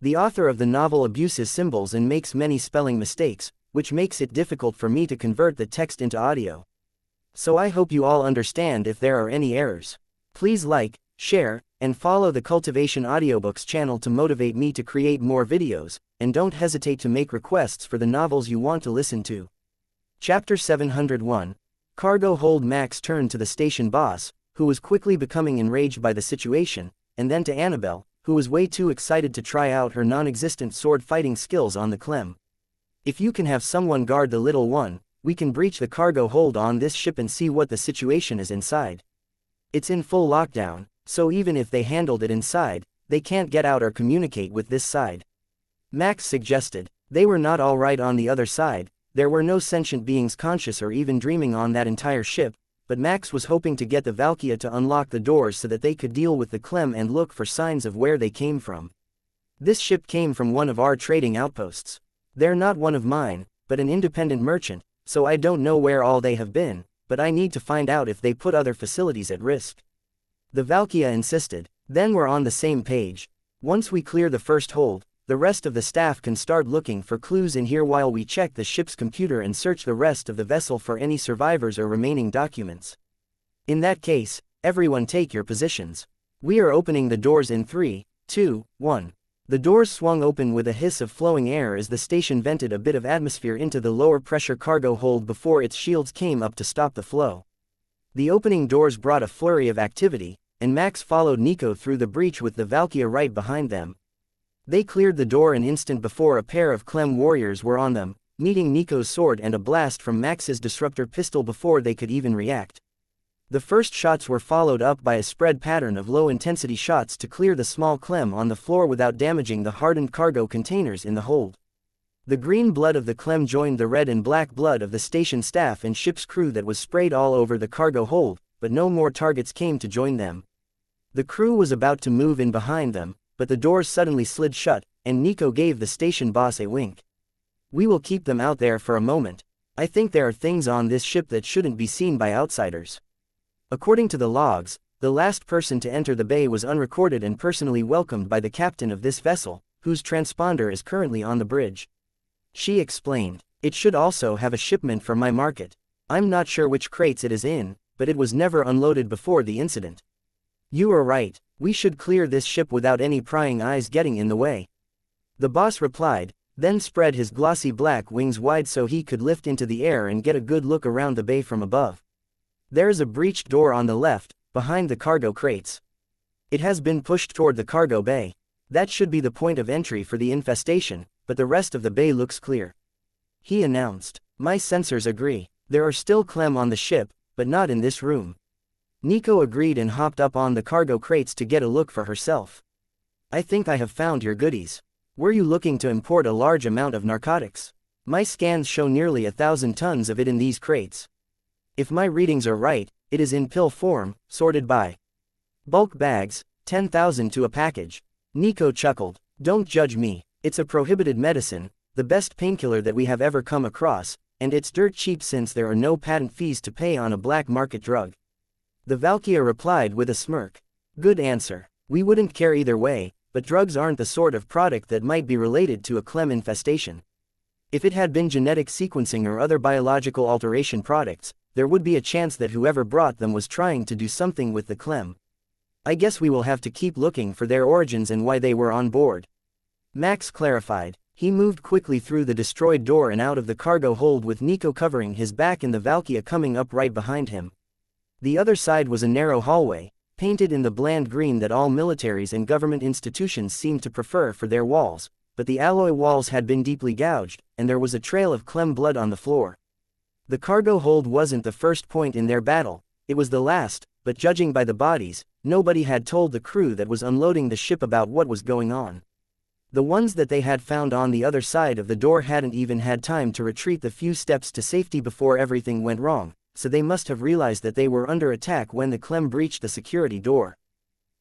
The author of the novel abuses symbols and makes many spelling mistakes, which makes it difficult for me to convert the text into audio. So I hope you all understand if there are any errors. Please like, share, and follow the Cultivation Audiobooks channel to motivate me to create more videos, and don't hesitate to make requests for the novels you want to listen to. Chapter 701. Cargo Hold. Max turned to the station boss, who was quickly becoming enraged by the situation, and then to Annabelle, who was way too excited to try out her non-existent sword fighting skills on the Clem. If you can have someone guard the little one, we can breach the cargo hold on this ship and see what the situation is inside. It's in full lockdown, so even if they handled it inside, they can't get out or communicate with this side. Max suggested. They were not all right on the other side. There were no sentient beings conscious or even dreaming on that entire ship, but Max was hoping to get the wuxia to unlock the doors so that they could deal with the Clem and look for signs of where they came from. This ship came from one of our trading outposts. They're not one of mine, but an independent merchant, so I don't know where all they have been, but I need to find out if they put other facilities at risk. The wuxia insisted. Then we're on the same page. Once we clear the first hold, the rest of the staff can start looking for clues in here while we check the ship's computer and search the rest of the vessel for any survivors or remaining documents. In that case, everyone take your positions. We are opening the doors in 3, 2, 1. The doors swung open with a hiss of flowing air as the station vented a bit of atmosphere into the lower pressure cargo hold before its shields came up to stop the flow. The opening doors brought a flurry of activity, and Max followed Nico through the breach with the wuxia right behind them. They cleared the door an instant before a pair of Clem warriors were on them, meeting Nico's sword and a blast from Max's disruptor pistol before they could even react. The first shots were followed up by a spread pattern of low-intensity shots to clear the small Clem on the floor without damaging the hardened cargo containers in the hold. The green blood of the Clem joined the red and black blood of the station staff and ship's crew that was sprayed all over the cargo hold, but no more targets came to join them. The crew was about to move in behind them, but the doors suddenly slid shut, and Nico gave the station boss a wink. We will keep them out there for a moment. I think there are things on this ship that shouldn't be seen by outsiders. According to the logs, the last person to enter the bay was unrecorded and personally welcomed by the captain of this vessel, whose transponder is currently on the bridge. She explained. It should also have a shipment for my market. I'm not sure which crates it is in, but it was never unloaded before the incident. You are right. We should clear this ship without any prying eyes getting in the way. The boss replied, then spread his glossy black wings wide so he could lift into the air and get a good look around the bay from above. There's a breached door on the left, behind the cargo crates. It has been pushed toward the cargo bay. That should be the point of entry for the infestation, but the rest of the bay looks clear. He announced. My sensors agree. There are still Clem on the ship, but not in this room. Nico agreed and hopped up on the cargo crates to get a look for herself. I think I have found your goodies. Were you looking to import a large amount of narcotics? My scans show nearly 1,000 tons of it in these crates. If my readings are right, it is in pill form, sorted by bulk bags, 10,000 to a package. Nico chuckled. Don't judge me. It's a prohibited medicine, the best painkiller that we have ever come across, and it's dirt cheap since there are no patent fees to pay on a black market drug. The wuxia replied with a smirk. Good answer. We wouldn't care either way, but drugs aren't the sort of product that might be related to a Clem infestation. If it had been genetic sequencing or other biological alteration products, there would be a chance that whoever brought them was trying to do something with the Clem. I guess we will have to keep looking for their origins and why they were on board. Max clarified. He moved quickly through the destroyed door and out of the cargo hold with Nico covering his back and the wuxia coming up right behind him. The other side was a narrow hallway, painted in the bland green that all militaries and government institutions seem to prefer for their walls, but the alloy walls had been deeply gouged, and there was a trail of Clem blood on the floor. The cargo hold wasn't the first point in their battle, it was the last, but judging by the bodies, nobody had told the crew that was unloading the ship about what was going on. The ones that they had found on the other side of the door hadn't even had time to retreat the few steps to safety before everything went wrong, so they must have realized that they were under attack when the Clem breached the security door.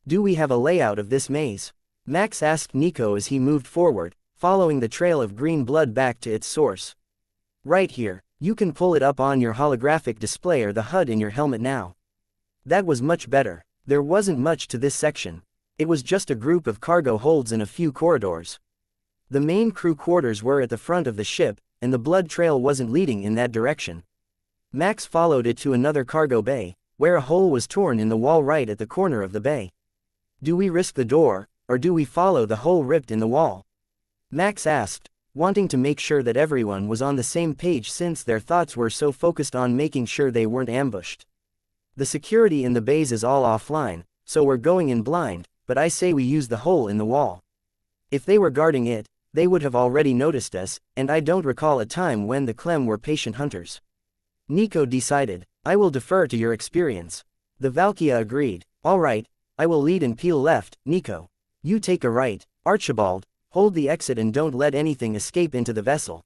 Do we have a layout of this maze? Max asked Nico as he moved forward, following the trail of green blood back to its source. Right here. You can pull it up on your holographic display or the HUD in your helmet now. That was much better. There wasn't much to this section. It was just a group of cargo holds and a few corridors. The main crew quarters were at the front of the ship, and the blood trail wasn't leading in that direction. Max followed it to another cargo bay, where a hole was torn in the wall right at the corner of the bay. Do we risk the door, or do we follow the hole ripped in the wall? Max asked, wanting to make sure that everyone was on the same page since their thoughts were so focused on making sure they weren't ambushed. The security in the bays is all offline, so we're going in blind, but I say we use the hole in the wall. If they were guarding it, they would have already noticed us, and I don't recall a time when the Clem were patient hunters. Nico decided. I will defer to your experience. The Valkyria agreed. All right, I will lead and peel left, Nico. You take a right, Archibald, hold the exit and don't let anything escape into the vessel.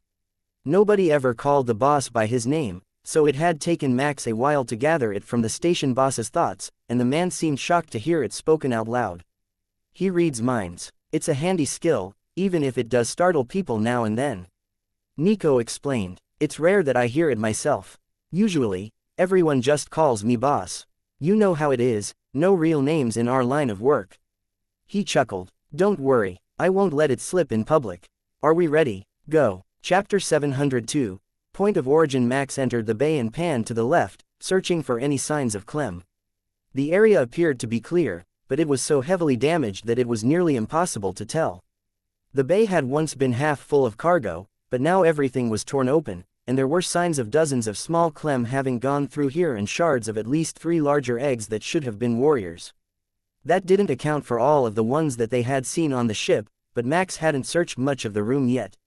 Nobody ever called the boss by his name, so it had taken Max a while to gather it from the station boss's thoughts, and the man seemed shocked to hear it spoken out loud. He reads minds. It's a handy skill, even if it does startle people now and then. Nico explained. It's rare that I hear it myself. Usually, everyone just calls me boss. You know how it is, no real names in our line of work. He chuckled. Don't worry, I won't let it slip in public. Are we ready? Go. Chapter 702. Point of origin. Max entered the bay and panned to the left, searching for any signs of Clem. The area appeared to be clear, but it was so heavily damaged that it was nearly impossible to tell. The bay had once been half full of cargo, but now everything was torn open, and there were signs of dozens of small Clem having gone through here and shards of at least 3 larger eggs that should have been warriors. That didn't account for all of the ones that they had seen on the ship, but Max hadn't searched much of the room yet.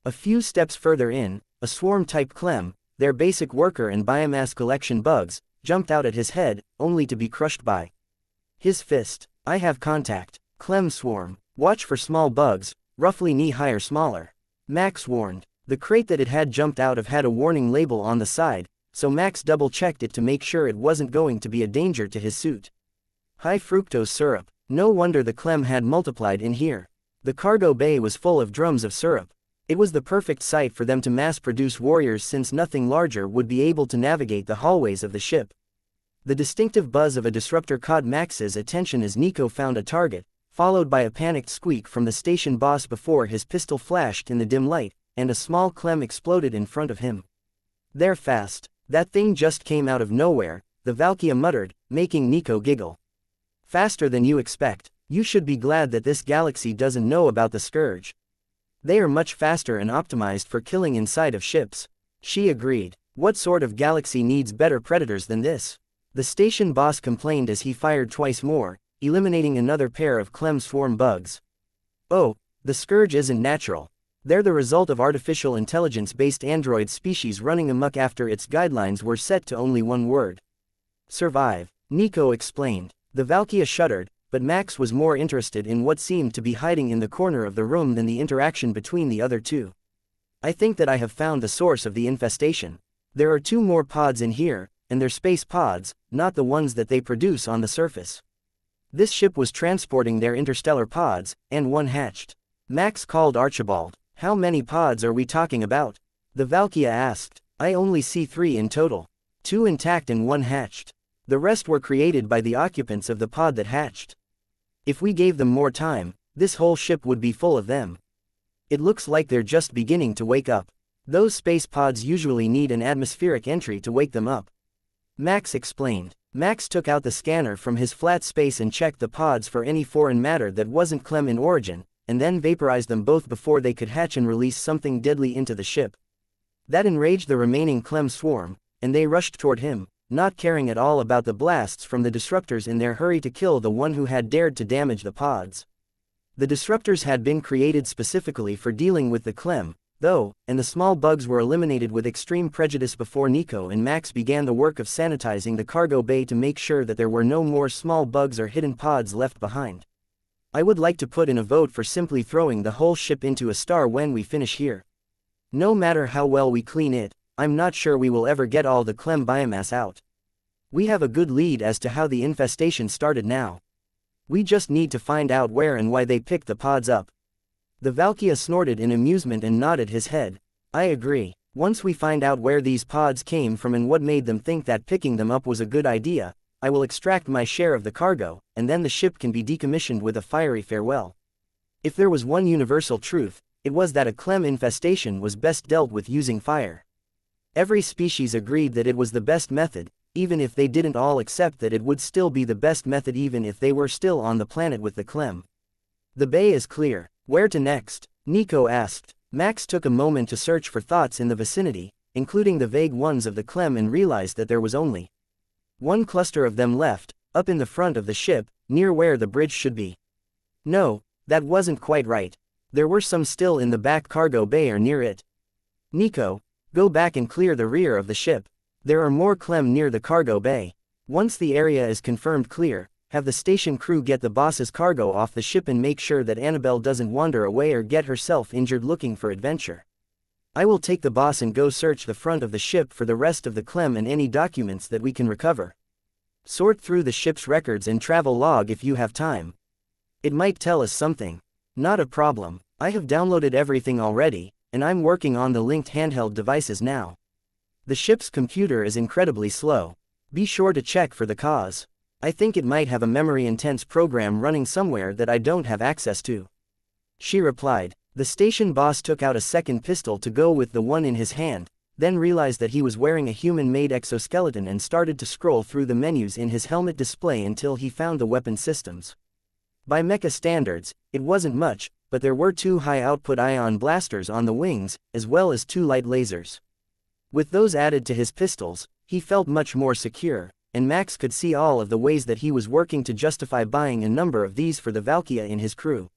A few steps further in, a swarm-type Clem, their basic worker and biomass collection bugs, jumped out at his head, only to be crushed by his fist. I have contact. Clem swarm. Watch for small bugs, roughly knee-high or smaller. Max warned. The crate that it had jumped out of had a warning label on the side, so Max double-checked it to make sure it wasn't going to be a danger to his suit. High fructose syrup. No wonder the Clem had multiplied in here. The cargo bay was full of drums of syrup. It was the perfect site for them to mass-produce warriors since nothing larger would be able to navigate the hallways of the ship. The distinctive buzz of a disruptor caught Max's attention as Nico found a target, followed by a panicked squeak from the station boss before his pistol flashed in the dim light, and a small Clem exploded in front of him. They're fast. That thing just came out of nowhere, the Valkyria muttered, making Nico giggle. Faster than you expect. You should be glad that this galaxy doesn't know about the Scourge. They are much faster and optimized for killing inside of ships. She agreed. What sort of galaxy needs better predators than this? The station boss complained as he fired twice more, eliminating another pair of Clem swarm bugs. Oh, the Scourge isn't natural. They're the result of artificial intelligence-based android species running amok after its guidelines were set to only one word. Survive. Nico explained. The Valkyria shuddered, but Max was more interested in what seemed to be hiding in the corner of the room than the interaction between the other two. I think that I have found the source of the infestation. There are 2 more pods in here, and they're space pods, not the ones that they produce on the surface. This ship was transporting their interstellar pods, and one hatched. Max called Archibald. How many pods are we talking about? The Valkyria asked. I only see 3 in total. 2 intact and 1 hatched. The rest were created by the occupants of the pod that hatched. If we gave them more time, this whole ship would be full of them. It looks like they're just beginning to wake up. Those space pods usually need an atmospheric entry to wake them up. Max explained. Max took out the scanner from his flat space and checked the pods for any foreign matter that wasn't Clem in origin, and then vaporized them both before they could hatch and release something deadly into the ship. That enraged the remaining Clem swarm, and they rushed toward him, not caring at all about the blasts from the disruptors in their hurry to kill the one who had dared to damage the pods. The disruptors had been created specifically for dealing with the Clem, though, and the small bugs were eliminated with extreme prejudice before Nico and Max began the work of sanitizing the cargo bay to make sure that there were no more small bugs or hidden pods left behind. I would like to put in a vote for simply throwing the whole ship into a star when we finish here. No matter how well we clean it, I'm not sure we will ever get all the Clem biomass out. We have a good lead as to how the infestation started now. We just need to find out where and why they picked the pods up. The Valkyria snorted in amusement and nodded his head. I agree. Once we find out where these pods came from and what made them think that picking them up was a good idea, I will extract my share of the cargo, and then the ship can be decommissioned with a fiery farewell. If there was one universal truth, it was that a clem infestation was best dealt with using fire. Every species agreed that it was the best method, even if they didn't all accept that it would still be the best method even if they were still on the planet with the clem. The bay is clear. Where to next? Nico asked. Max took a moment to search for thoughts in the vicinity, including the vague ones of the clem, and realized that there was only one cluster of them left, up in the front of the ship, near where the bridge should be. No, that wasn't quite right. There were some still in the back cargo bay or near it. Nico, go back and clear the rear of the ship. There are more clem near the cargo bay. Once the area is confirmed clear, have the station crew get the boss's cargo off the ship and make sure that Annabelle doesn't wander away or get herself injured looking for adventure. I will take the boss and go search the front of the ship for the rest of the clem and any documents that we can recover. Sort through the ship's records and travel log if you have time. It might tell us something. Not a problem. I have downloaded everything already, and I'm working on the linked handheld devices now. The ship's computer is incredibly slow. Be sure to check for the cause. I think it might have a memory-intense program running somewhere that I don't have access to. She replied. The station boss took out a second pistol to go with the one in his hand, then realized that he was wearing a human-made exoskeleton and started to scroll through the menus in his helmet display until he found the weapon systems. By Mecha standards, it wasn't much, but there were 2 high-output ion blasters on the wings, as well as 2 light lasers. With those added to his pistols, he felt much more secure, and Max could see all of the ways that he was working to justify buying a number of these for the wuxia in his crew.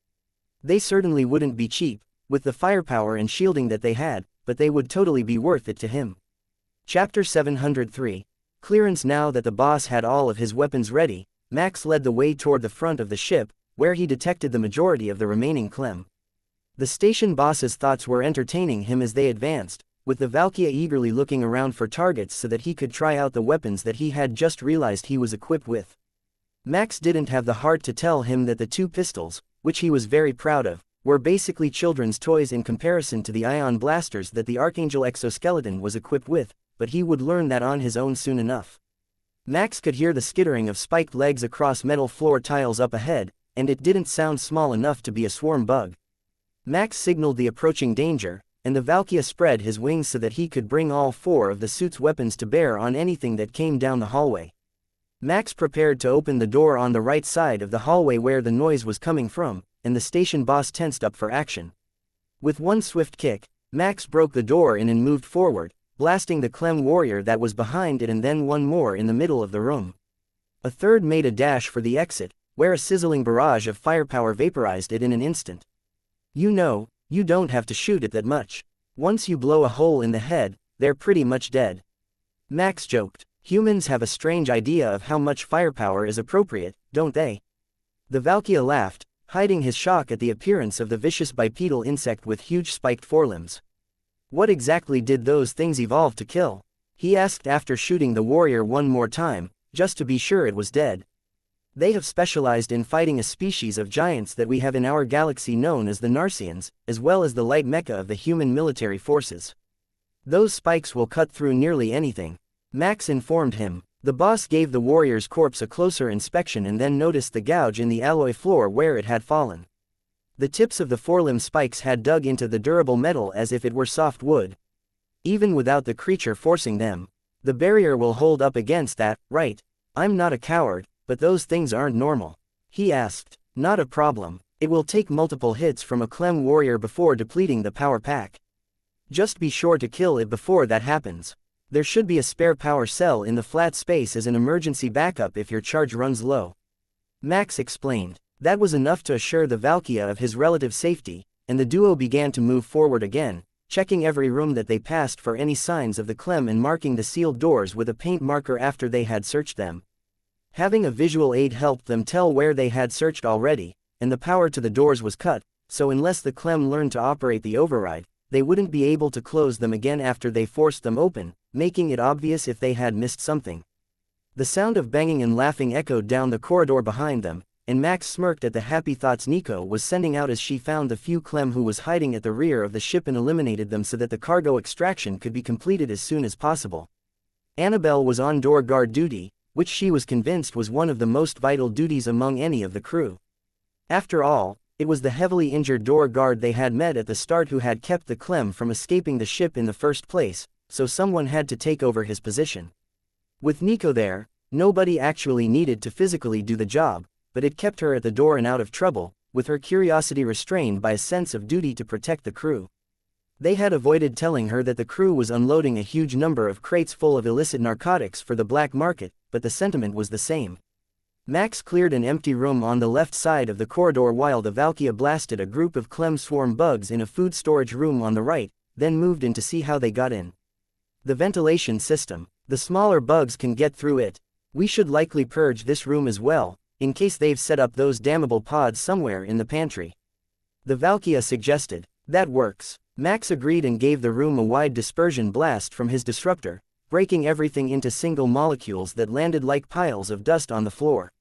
They certainly wouldn't be cheap, with the firepower and shielding that they had, but they would totally be worth it to him. Chapter 703. Clearance. Now that the boss had all of his weapons ready, Max led the way toward the front of the ship, where he detected the majority of the remaining clem. The station boss's thoughts were entertaining him as they advanced, with the wuxia eagerly looking around for targets so that he could try out the weapons that he had just realized he was equipped with. Max didn't have the heart to tell him that the 2 pistols, which he was very proud of, were basically children's toys in comparison to the ion blasters that the Archangel exoskeleton was equipped with, but he would learn that on his own soon enough. Max could hear the skittering of spiked legs across metal floor tiles up ahead, and it didn't sound small enough to be a swarm bug. Max signaled the approaching danger, and the wuxia spread his wings so that he could bring all 4 of the suit's weapons to bear on anything that came down the hallway. Max prepared to open the door on the right side of the hallway where the noise was coming from, and the station boss tensed up for action. With one swift kick, Max broke the door in and moved forward, blasting the clem warrior that was behind it and then one more in the middle of the room. A third made a dash for the exit, where a sizzling barrage of firepower vaporized it in an instant. You know, you don't have to shoot it that much. Once you blow a hole in the head, they're pretty much dead. Max joked. Humans have a strange idea of how much firepower is appropriate, don't they? The wuxia laughed, hiding his shock at the appearance of the vicious bipedal insect with huge spiked forelimbs. What exactly did those things evolve to kill? He asked after shooting the warrior one more time, just to be sure it was dead. They have specialized in fighting a species of giants that we have in our galaxy known as the Narcians, as well as the light mecha of the human military forces. Those spikes will cut through nearly anything. Max informed him. The boss gave the warrior's corpse a closer inspection and then noticed the gouge in the alloy floor where it had fallen. The tips of the forelimb spikes had dug into the durable metal as if it were soft wood. Even without the creature forcing them, the barrier will hold up against that, right? I'm not a coward, but those things aren't normal. He asked. Not a problem. It will take multiple hits from a clem warrior before depleting the power pack. Just be sure to kill it before that happens. There should be a spare power cell in the flat space as an emergency backup if your charge runs low. Max explained. That was enough to assure the wuxia of his relative safety, and the duo began to move forward again, checking every room that they passed for any signs of the clem and marking the sealed doors with a paint marker after they had searched them. Having a visual aid helped them tell where they had searched already, and the power to the doors was cut, so unless the clem learned to operate the override, they wouldn't be able to close them again after they forced them open, making it obvious if they had missed something. The sound of banging and laughing echoed down the corridor behind them, and Max smirked at the happy thoughts Nico was sending out as she found the few clem who was hiding at the rear of the ship and eliminated them so that the cargo extraction could be completed as soon as possible. Annabelle was on door guard duty, which she was convinced was one of the most vital duties among any of the crew. After all, It was the heavily injured door guard they had met at the start who had kept the Clem from escaping the ship in the first place, so someone had to take over his position. With Nico there, nobody actually needed to physically do the job, but it kept her at the door and out of trouble, with her curiosity restrained by a sense of duty to protect the crew. They had avoided telling her that the crew was unloading a huge number of crates full of illicit narcotics for the black market, but the sentiment was the same. Max cleared an empty room on the left side of the corridor while the Valkyria blasted a group of Clem swarm bugs in a food storage room on the right, then moved in to see how they got in. The ventilation system. The smaller bugs can get through it. We should likely purge this room as well, in case they've set up those damnable pods somewhere in the pantry. The Valkyria suggested. That works. Max agreed and gave the room a wide dispersion blast from his disruptor, breaking everything into single molecules that landed like piles of dust on the floor.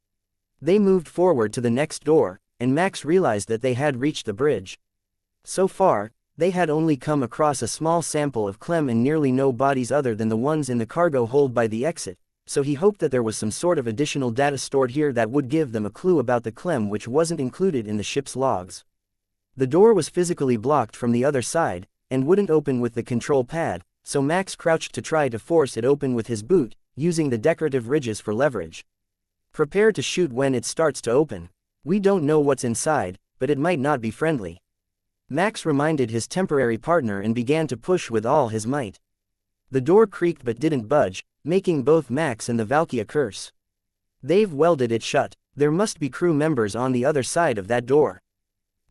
They moved forward to the next door, and Max realized that they had reached the bridge. So far, they had only come across a small sample of Clem and nearly no bodies other than the ones in the cargo hold by the exit, so he hoped that there was some sort of additional data stored here that would give them a clue about the Clem which wasn't included in the ship's logs. The door was physically blocked from the other side, and wouldn't open with the control pad, so Max crouched to try to force it open with his boot, using the decorative ridges for leverage. Prepare to shoot when it starts to open. We don't know what's inside, but it might not be friendly. Max reminded his temporary partner and began to push with all his might. The door creaked but didn't budge, making both Max and the Valkyria curse. They've welded it shut. There must be crew members on the other side of that door.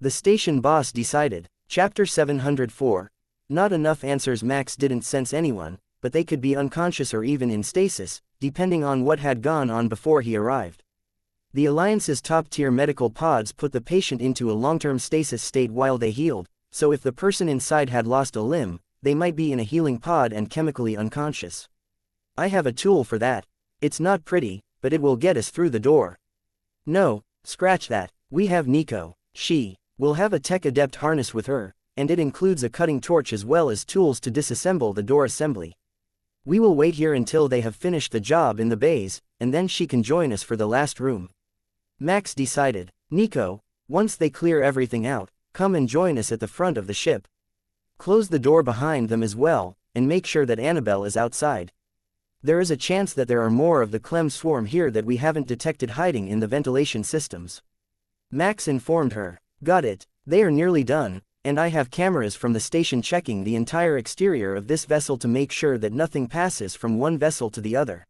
The station boss decided. Chapter 704. Not enough answers. Max didn't sense anyone, but they could be unconscious or even in stasis, depending on what had gone on before he arrived. The Alliance's top-tier medical pods put the patient into a long-term stasis state while they healed, so if the person inside had lost a limb, they might be in a healing pod and chemically unconscious. I have a tool for that. It's not pretty, but it will get us through the door. No, scratch that. We have Nico. She will have a tech adept harness with her, and it includes a cutting torch as well as tools to disassemble the door assembly. We will wait here until they have finished the job in the bays, and then she can join us for the last room. Max decided. Nico, once they clear everything out, come and join us at the front of the ship. Close the door behind them as well, and make sure that Annabelle is outside. There is a chance that there are more of the Clem swarm here that we haven't detected hiding in the ventilation systems. Max informed her. Got it. They are nearly done, and I have cameras from the station checking the entire exterior of this vessel to make sure that nothing passes from one vessel to the other.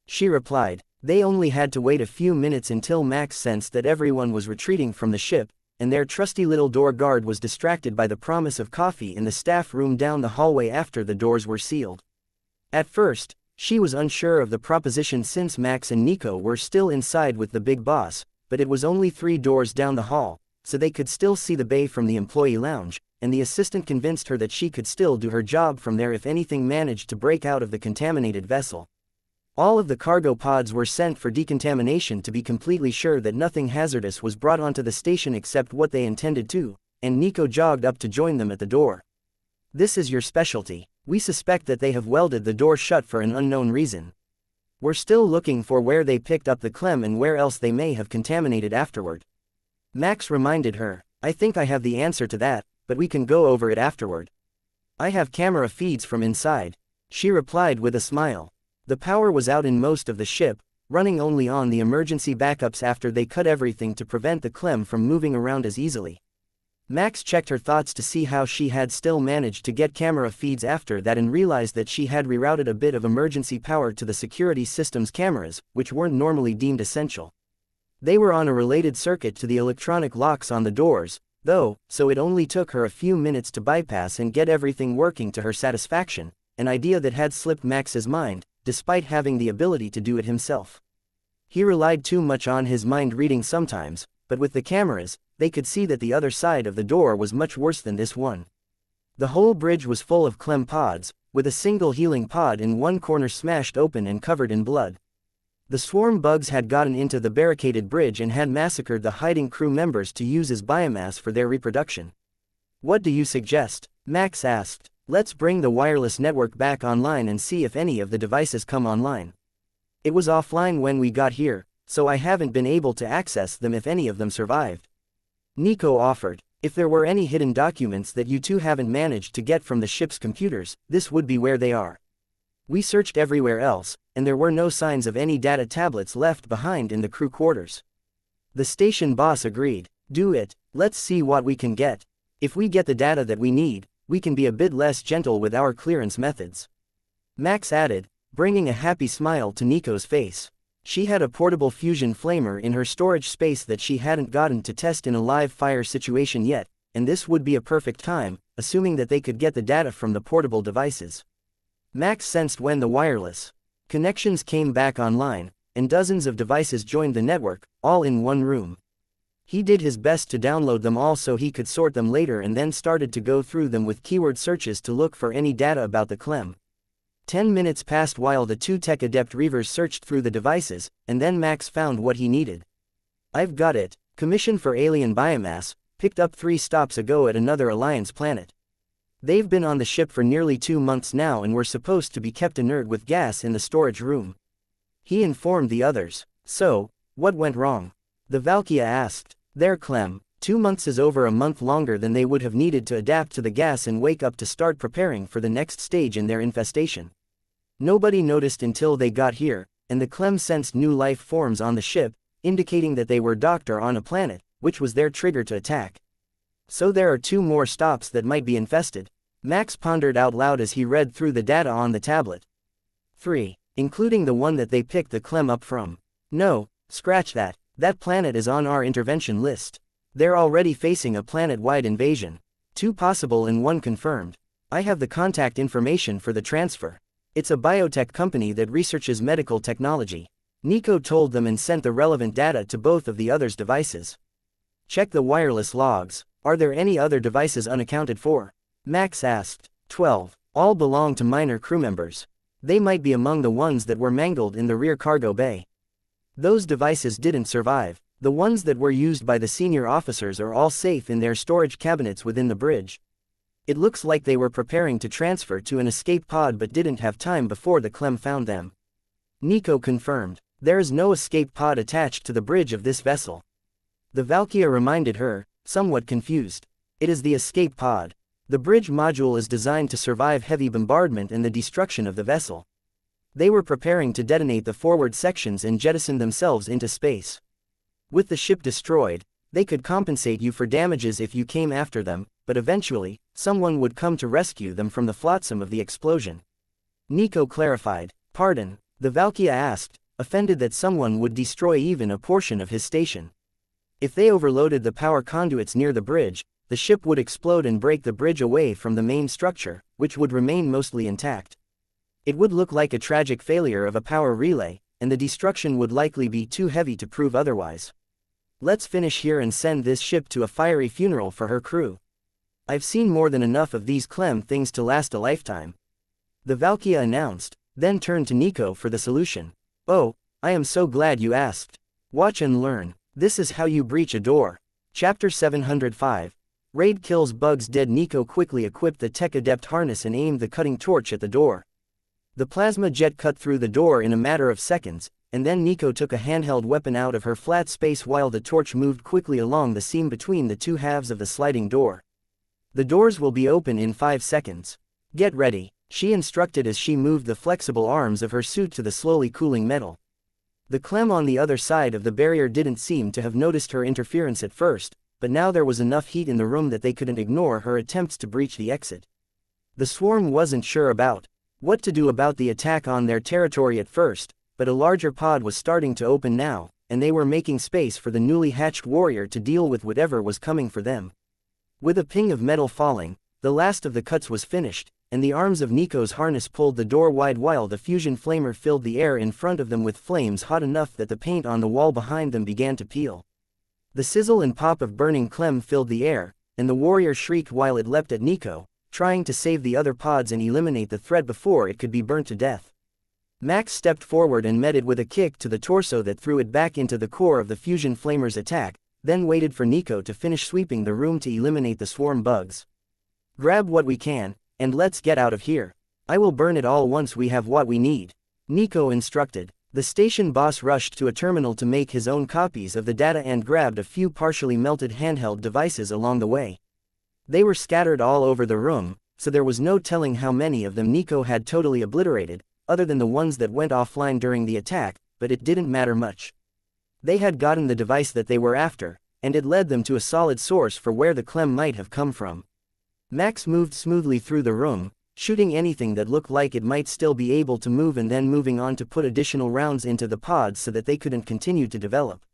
She replied. They only had to wait a few minutes until Max sensed that everyone was retreating from the ship, and their trusty little door guard was distracted by the promise of coffee in the staff room down the hallway after the doors were sealed. At first, she was unsure of the proposition since Max and Nico were still inside with the big boss, but it was only 3 doors down the hall, so they could still see the bay from the employee lounge, and the assistant convinced her that she could still do her job from there if anything managed to break out of the contaminated vessel. All of the cargo pods were sent for decontamination to be completely sure that nothing hazardous was brought onto the station except what they intended to, and Nico jogged up to join them at the door. This is your specialty. We suspect that they have welded the door shut for an unknown reason. We're still looking for where they picked up the Clem and where else they may have contaminated afterward. Max reminded her. I think I have the answer to that, but we can go over it afterward. I have camera feeds from inside. She replied with a smile. The power was out in most of the ship, running only on the emergency backups after they cut everything to prevent the Clem from moving around as easily. Max checked her thoughts to see how she had still managed to get camera feeds after that and realized that she had rerouted a bit of emergency power to the security system's cameras, which weren't normally deemed essential. They were on a related circuit to the electronic locks on the doors, though, so it only took her a few minutes to bypass and get everything working to her satisfaction, an idea that had slipped Max's mind, despite having the ability to do it himself. He relied too much on his mind reading sometimes, but with the cameras, they could see that the other side of the door was much worse than this one. The whole bridge was full of Clem pods, with a single healing pod in one corner smashed open and covered in blood. The swarm bugs had gotten into the barricaded bridge and had massacred the hiding crew members to use as biomass for their reproduction. What do you suggest? Max asked. Let's bring the wireless network back online and see if any of the devices come online. It was offline when we got here, so I haven't been able to access them if any of them survived. Nico offered. If there were any hidden documents that you two haven't managed to get from the ship's computers, this would be where they are. We searched everywhere else, and there were no signs of any data tablets left behind in the crew quarters. The station boss agreed. Do it, let's see what we can get. If we get the data that we need, we can be a bit less gentle with our clearance methods. Max added, bringing a happy smile to Nico's face. She had a portable fusion flamer in her storage space that she hadn't gotten to test in a live fire situation yet, and this would be a perfect time, assuming that they could get the data from the portable devices. Max sensed when the wireless connections came back online, and dozens of devices joined the network, all in one room. He did his best to download them all so he could sort them later and then started to go through them with keyword searches to look for any data about the Clem. 10 minutes passed while the two tech adept reavers searched through the devices, and then Max found what he needed. I've got it. Commission for alien biomass, picked up 3 stops ago at another Alliance planet. They've been on the ship for nearly 2 months now and were supposed to be kept inert with gas in the storage room. He informed the others. So, what went wrong? The wuxia asked. Their Clem. 2 months is over a month longer than they would have needed to adapt to the gas and wake up to start preparing for the next stage in their infestation. Nobody noticed until they got here, and the Clem sensed new life forms on the ship, indicating that they were docked or on a planet, which was their trigger to attack. So there are 2 more stops that might be infested. Max pondered out loud as he read through the data on the tablet. 3. Including the one that they picked the Clem up from. No, scratch that. That planet is on our intervention list. They're already facing a planet-wide invasion. 2 possible and 1 confirmed. I have the contact information for the transfer. It's a biotech company that researches medical technology. Nico told them and sent the relevant data to both of the others' devices. Check the wireless logs. Are there any other devices unaccounted for? Max asked. 12. All belong to minor crew members. They might be among the ones that were mangled in the rear cargo bay. Those devices didn't survive. The ones that were used by the senior officers are all safe in their storage cabinets within the bridge. It looks like they were preparing to transfer to an escape pod but didn't have time before the Clem found them. Nico confirmed. There is no escape pod attached to the bridge of this vessel. The wuxia reminded her, somewhat confused. It is the escape pod. The bridge module is designed to survive heavy bombardment and the destruction of the vessel. They were preparing to detonate the forward sections and jettison themselves into space. With the ship destroyed, they could compensate you for damages if you came after them, but eventually, someone would come to rescue them from the flotsam of the explosion. Nico clarified. Pardon, the wuxia asked, offended that someone would destroy even a portion of his station. If they overloaded the power conduits near the bridge, the ship would explode and break the bridge away from the main structure, which would remain mostly intact. It would look like a tragic failure of a power relay, and the destruction would likely be too heavy to prove otherwise. Let's finish here and send this ship to a fiery funeral for her crew. I've seen more than enough of these Clem things to last a lifetime. The wuxia announced, then turned to Nico for the solution. Oh, I am so glad you asked. Watch and learn. This is how you breach a door. Chapter 705. Raid kills bugs dead. Nico quickly equipped the tech adept harness and aimed the cutting torch at the door. The plasma jet cut through the door in a matter of seconds, and then Nico took a handheld weapon out of her flat space while the torch moved quickly along the seam between the 2 halves of the sliding door. The doors will be open in 5 seconds. Get ready, she instructed as she moved the flexible arms of her suit to the slowly cooling metal. The Clem on the other side of the barrier didn't seem to have noticed her interference at first, but now there was enough heat in the room that they couldn't ignore her attempts to breach the exit. The swarm wasn't sure about what to do about the attack on their territory at first, but a larger pod was starting to open now, and they were making space for the newly hatched warrior to deal with whatever was coming for them. With a ping of metal falling, the last of the cuts was finished, and the arms of Nico's harness pulled the door wide while the fusion flamer filled the air in front of them with flames hot enough that the paint on the wall behind them began to peel. The sizzle and pop of burning Clem filled the air, and the warrior shrieked while it leapt at Nico, trying to save the other pods and eliminate the threat before it could be burnt to death. Max stepped forward and met it with a kick to the torso that threw it back into the core of the fusion flamer's attack, then waited for Nico to finish sweeping the room to eliminate the swarm bugs. Grab what we can, and let's get out of here. I will burn it all once we have what we need, Nico instructed. The station boss rushed to a terminal to make his own copies of the data and grabbed a few partially melted handheld devices along the way. They were scattered all over the room, so there was no telling how many of them Nico had totally obliterated, other than the ones that went offline during the attack, but it didn't matter much. They had gotten the device that they were after, and it led them to a solid source for where the clem might have come from. Max moved smoothly through the room, shooting anything that looked like it might still be able to move and then moving on to put additional rounds into the pods so that they couldn't continue to develop.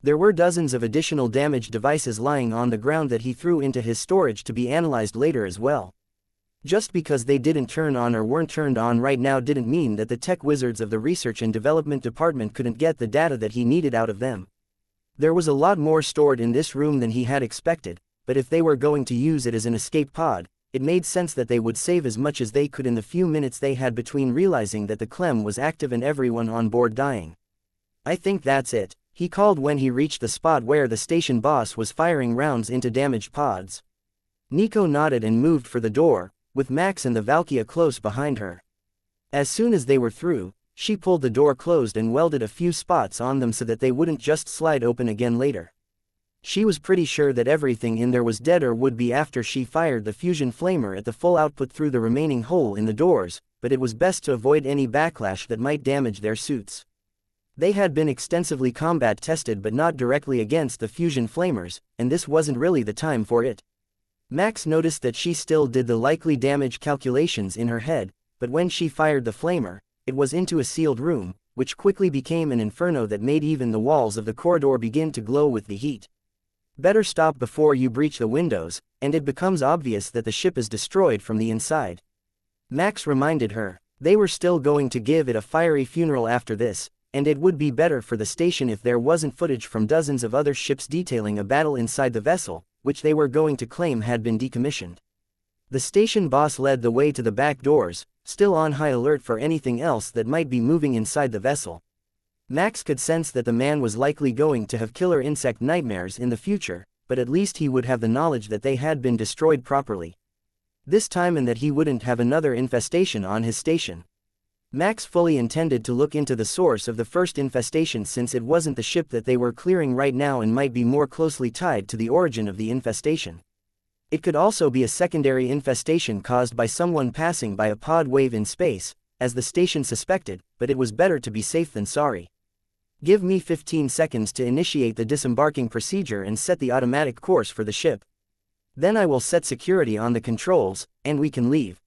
There were dozens of additional damaged devices lying on the ground that he threw into his storage to be analyzed later as well. Just because they didn't turn on or weren't turned on right now didn't mean that the tech wizards of the research and development department couldn't get the data that he needed out of them. There was a lot more stored in this room than he had expected, but if they were going to use it as an escape pod, it made sense that they would save as much as they could in the few minutes they had between realizing that the clem was active and everyone on board dying. "I think that's it," he called when he reached the spot where the station boss was firing rounds into damaged pods. Nico nodded and moved for the door, with Max and the Valkyria close behind her. As soon as they were through, she pulled the door closed and welded a few spots on them so that they wouldn't just slide open again later. She was pretty sure that everything in there was dead or would be after she fired the fusion flamer at the full output through the remaining hole in the doors, but it was best to avoid any backlash that might damage their suits. They had been extensively combat tested but not directly against the fusion flamers, and this wasn't really the time for it. Max noticed that she still did the likely damage calculations in her head, but when she fired the flamer, it was into a sealed room, which quickly became an inferno that made even the walls of the corridor begin to glow with the heat. Better stop before you breach the windows, and it becomes obvious that the ship is destroyed from the inside. Max reminded her. They were still going to give it a fiery funeral after this, and it would be better for the station if there wasn't footage from dozens of other ships detailing a battle inside the vessel, which they were going to claim had been decommissioned. The station boss led the way to the back doors, still on high alert for anything else that might be moving inside the vessel. Max could sense that the man was likely going to have killer insect nightmares in the future, but at least he would have the knowledge that they had been destroyed properly. This time, and that he wouldn't have another infestation on his station. Max fully intended to look into the source of the first infestation since it wasn't the ship that they were clearing right now and might be more closely tied to the origin of the infestation. It could also be a secondary infestation caused by someone passing by a pod wave in space, as the station suspected, but it was better to be safe than sorry. "Give me 15 seconds to initiate the disembarking procedure and set the automatic course for the ship. Then I will set security on the controls, and we can leave,"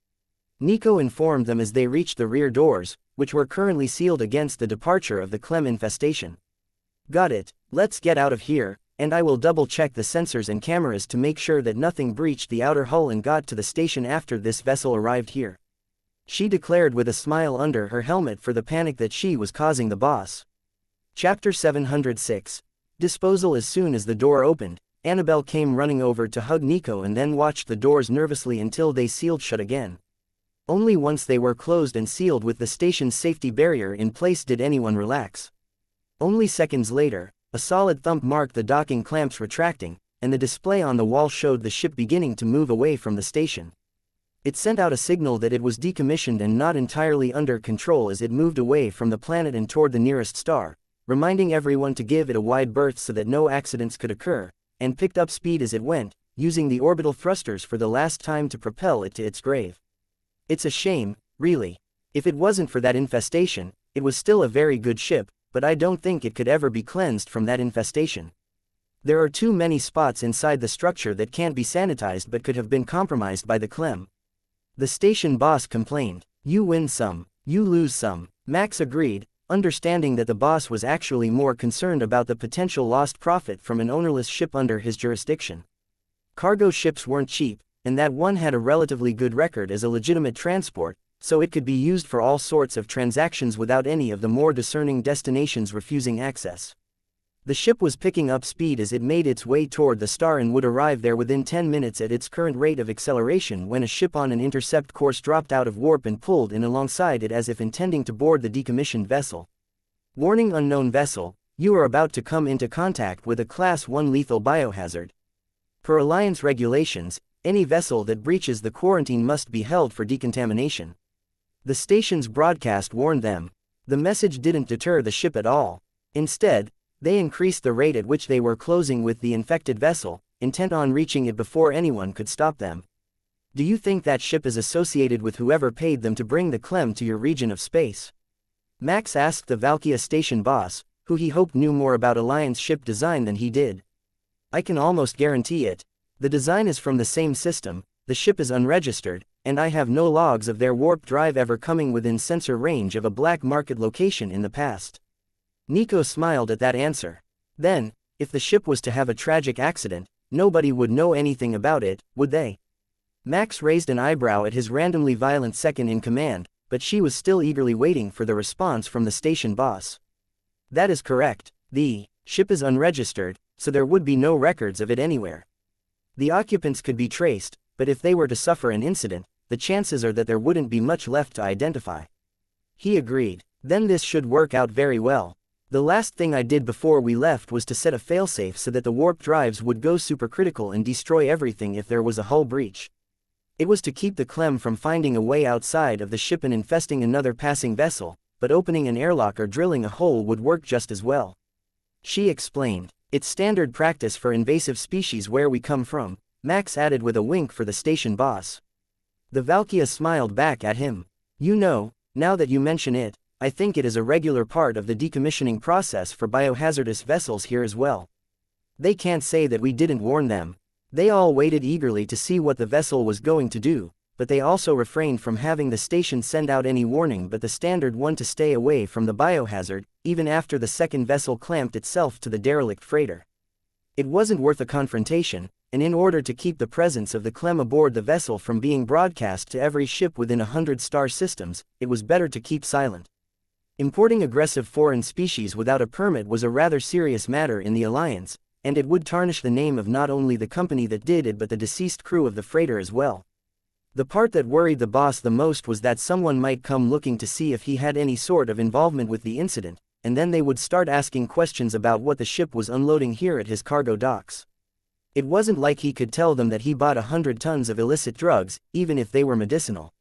Nico informed them as they reached the rear doors, which were currently sealed against the departure of the clem infestation. "Got it, let's get out of here, and I will double-check the sensors and cameras to make sure that nothing breached the outer hull and got to the station after this vessel arrived here," she declared with a smile under her helmet for the panic that she was causing the boss. Chapter 706. Disposal. As soon as the door opened, Annabelle came running over to hug Nico and then watched the doors nervously until they sealed shut again. Only once they were closed and sealed with the station's safety barrier in place did anyone relax. Only seconds later, a solid thump marked the docking clamps retracting, and the display on the wall showed the ship beginning to move away from the station. It sent out a signal that it was decommissioned and not entirely under control as it moved away from the planet and toward the nearest star, reminding everyone to give it a wide berth so that no accidents could occur, and picked up speed as it went, using the orbital thrusters for the last time to propel it to its grave. It's a shame, really. If it wasn't for that infestation, it was still a very good ship, but I don't think it could ever be cleansed from that infestation. There are too many spots inside the structure that can't be sanitized but could have been compromised by the clem," the station boss complained. "You win some, you lose some," Max agreed, understanding that the boss was actually more concerned about the potential lost profit from an ownerless ship under his jurisdiction. Cargo ships weren't cheap, and that one had a relatively good record as a legitimate transport, so it could be used for all sorts of transactions without any of the more discerning destinations refusing access. The ship was picking up speed as it made its way toward the star and would arrive there within 10 minutes at its current rate of acceleration when a ship on an intercept course dropped out of warp and pulled in alongside it as if intending to board the decommissioned vessel. "Warning, unknown vessel, you are about to come into contact with a Class 1 lethal biohazard. Per Alliance regulations, any vessel that breaches the quarantine must be held for decontamination," the station's broadcast warned them. The message didn't deter the ship at all. Instead, they increased the rate at which they were closing with the infected vessel, intent on reaching it before anyone could stop them. Do you think that ship is associated with whoever paid them to bring the Clem to your region of space? Max asked the Valkyria station boss, who he hoped knew more about Alliance ship design than he did. I can almost guarantee it. The design is from the same system, the ship is unregistered, and I have no logs of their warp drive ever coming within sensor range of a black market location in the past. Nico smiled at that answer. Then, if the ship was to have a tragic accident, nobody would know anything about it, would they? Max raised an eyebrow at his randomly violent second in command, but she was still eagerly waiting for the response from the station boss. That is correct. The ship is unregistered, so there would be no records of it anywhere. The occupants could be traced, but if they were to suffer an incident, the chances are that there wouldn't be much left to identify. He agreed. Then this should work out very well. The last thing I did before we left was to set a failsafe so that the warp drives would go supercritical and destroy everything if there was a hull breach. It was to keep the Clem from finding a way outside of the ship and infesting another passing vessel, but opening an airlock or drilling a hole would work just as well. She explained. It's standard practice for invasive species where we come from, Max added with a wink for the station boss. The Valkyria smiled back at him. You know, now that you mention it, I think it is a regular part of the decommissioning process for biohazardous vessels here as well. They can't say that we didn't warn them. They all waited eagerly to see what the vessel was going to do, but they also refrained from having the station send out any warning but the standard one to stay away from the biohazard, even after the second vessel clamped itself to the derelict freighter. It wasn't worth a confrontation, and in order to keep the presence of the Clem aboard the vessel from being broadcast to every ship within 100 star systems, it was better to keep silent. Importing aggressive foreign species without a permit was a rather serious matter in the Alliance, and it would tarnish the name of not only the company that did it but the deceased crew of the freighter as well. The part that worried the boss the most was that someone might come looking to see if he had any sort of involvement with the incident, and then they would start asking questions about what the ship was unloading here at his cargo docks. It wasn't like he could tell them that he bought 100 tons of illicit drugs, even if they were medicinal.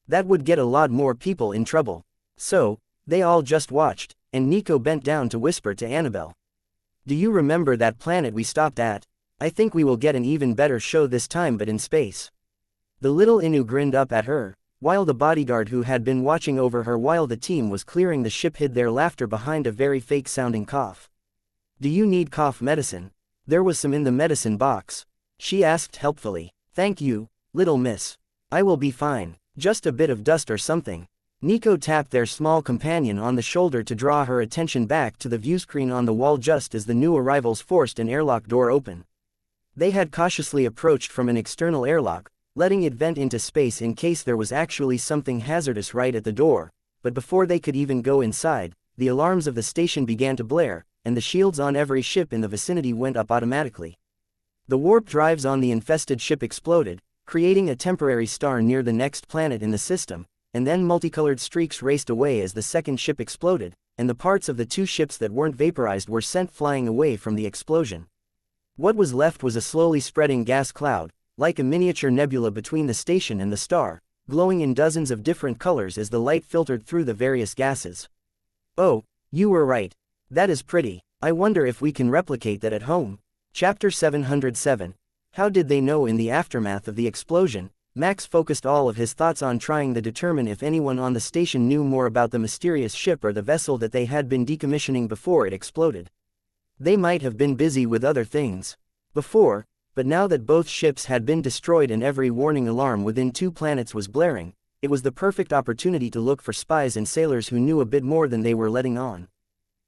That would get a lot more people in trouble. So, they all just watched, and Nico bent down to whisper to Annabelle. Do you remember that planet we stopped at? I think we will get an even better show this time but in space. The little Inu grinned up at her, while the bodyguard who had been watching over her while the team was clearing the ship hid their laughter behind a very fake-sounding cough. Do you need cough medicine? There was some in the medicine box. She asked helpfully. Thank you, little miss. I will be fine, just a bit of dust or something. Nico tapped their small companion on the shoulder to draw her attention back to the viewscreen on the wall just as the new arrivals forced an airlock door open. They had cautiously approached from an external airlock, letting it vent into space in case there was actually something hazardous right at the door, but before they could even go inside, the alarms of the station began to blare, and the shields on every ship in the vicinity went up automatically. The warp drives on the infested ship exploded, creating a temporary star near the next planet in the system, and then multicolored streaks raced away as the second ship exploded, and the parts of the two ships that weren't vaporized were sent flying away from the explosion. What was left was a slowly spreading gas cloud, like a miniature nebula between the station and the star, glowing in dozens of different colors as the light filtered through the various gases. Oh, you were right. That is pretty. I wonder if we can replicate that at home. Chapter 707. How did they know? In the aftermath of the explosion, Max focused all of his thoughts on trying to determine if anyone on the station knew more about the mysterious ship or the vessel that they had been decommissioning before it exploded. They might have been busy with other things before, but now that both ships had been destroyed and every warning alarm within 2 planets was blaring, it was the perfect opportunity to look for spies and sailors who knew a bit more than they were letting on.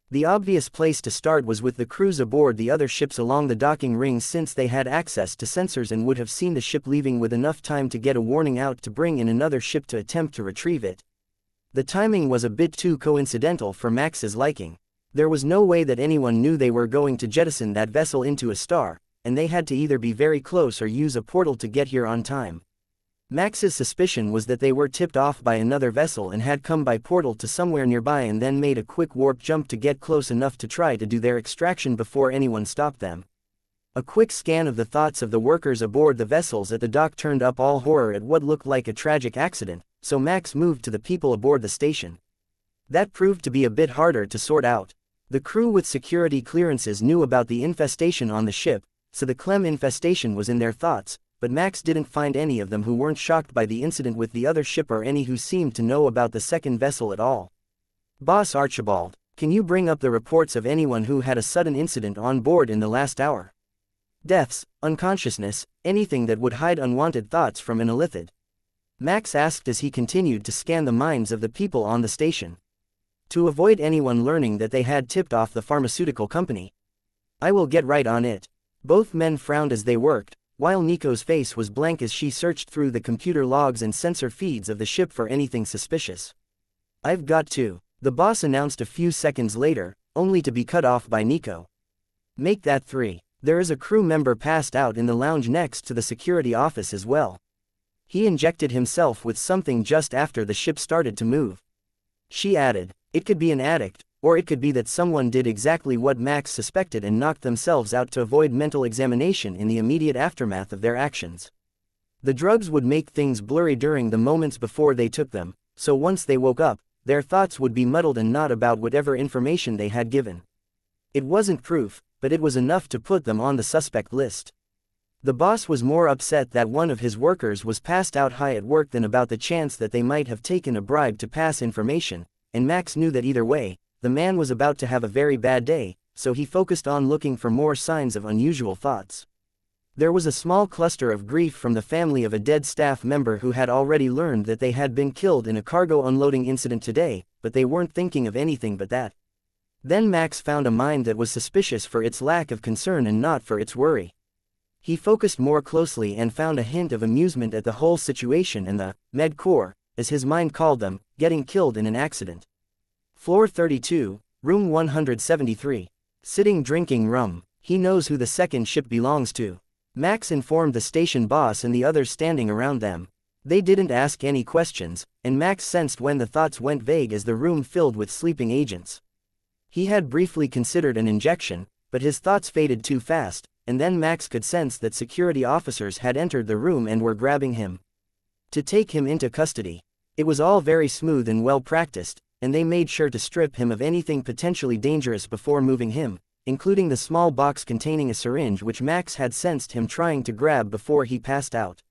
The obvious place to start was with the crews aboard the other ships along the docking rings, since they had access to sensors and would have seen the ship leaving with enough time to get a warning out to bring in another ship to attempt to retrieve it. The timing was a bit too coincidental for Max's liking. There was no way that anyone knew they were going to jettison that vessel into a star, and they had to either be very close or use a portal to get here on time. Max's suspicion was that they were tipped off by another vessel and had come by portal to somewhere nearby and then made a quick warp jump to get close enough to try to do their extraction before anyone stopped them. A quick scan of the thoughts of the workers aboard the vessels at the dock turned up all horror at what looked like a tragic accident, so Max moved to the people aboard the station. That proved to be a bit harder to sort out. The crew with security clearances knew about the infestation on the ship, so the Clem infestation was in their thoughts, but Max didn't find any of them who weren't shocked by the incident with the other ship or any who seemed to know about the second vessel at all. Boss Archibald, can you bring up the reports of anyone who had a sudden incident on board in the last hour? Deaths, unconsciousness, anything that would hide unwanted thoughts from an illithid? Max asked as he continued to scan the minds of the people on the station. To avoid anyone learning that they had tipped off the pharmaceutical company. I will get right on it. Both men frowned as they worked, while Nico's face was blank as she searched through the computer logs and sensor feeds of the ship for anything suspicious. I've got to, the boss announced a few seconds later, only to be cut off by Nico. Make that 3. There is a crew member passed out in the lounge next to the security office as well. He injected himself with something just after the ship started to move. She added, it could be an addict, or it could be that someone did exactly what Max suspected and knocked themselves out to avoid mental examination in the immediate aftermath of their actions. The drugs would make things blurry during the moments before they took them, so once they woke up, their thoughts would be muddled and not about whatever information they had given. It wasn't proof, but it was enough to put them on the suspect list. The boss was more upset that one of his workers was passed out high at work than about the chance that they might have taken a bribe to pass information, and Max knew that either way, the man was about to have a very bad day, so he focused on looking for more signs of unusual thoughts. There was a small cluster of grief from the family of a dead staff member who had already learned that they had been killed in a cargo unloading incident today, but they weren't thinking of anything but that. Then Max found a mind that was suspicious for its lack of concern and not for its worry. He focused more closely and found a hint of amusement at the whole situation and the med corps, as his mind called them, getting killed in an accident. Floor 32, room 173. Sitting drinking rum. He knows who the second ship belongs to. Max informed the station boss and the others standing around them. They didn't ask any questions, and Max sensed when the thoughts went vague as the room filled with sleeping agents. He had briefly considered an injection, but his thoughts faded too fast, and then Max could sense that security officers had entered the room and were grabbing him to take him into custody. It was all very smooth and well practiced, and they made sure to strip him of anything potentially dangerous before moving him, including the small box containing a syringe which Max had sensed him trying to grab before he passed out.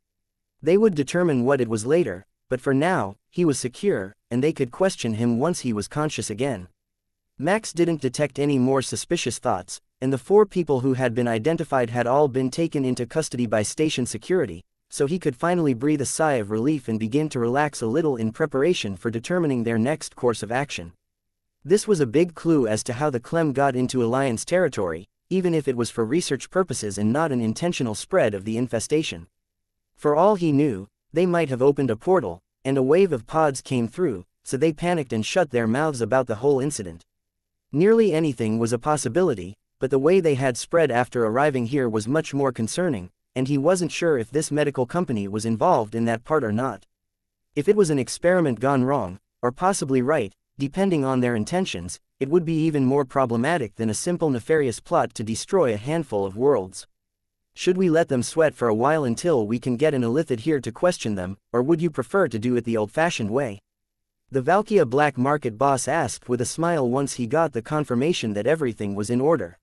They would determine what it was later, but for now, he was secure, and they could question him once he was conscious again. Max didn't detect any more suspicious thoughts, and the 4 people who had been identified had all been taken into custody by station security, so he could finally breathe a sigh of relief and begin to relax a little in preparation for determining their next course of action. This was a big clue as to how the Clem got into Alliance territory, even if it was for research purposes and not an intentional spread of the infestation. For all he knew, they might have opened a portal, and a wave of pods came through, so they panicked and shut their mouths about the whole incident. Nearly anything was a possibility, but the way they had spread after arriving here was much more concerning, and he wasn't sure if this medical company was involved in that part or not. If it was an experiment gone wrong, or possibly right, depending on their intentions, it would be even more problematic than a simple nefarious plot to destroy a handful of worlds. Should we let them sweat for a while until we can get an illithid here to question them, or would you prefer to do it the old-fashioned way? The Valkia Black Market boss asked with a smile once he got the confirmation that everything was in order.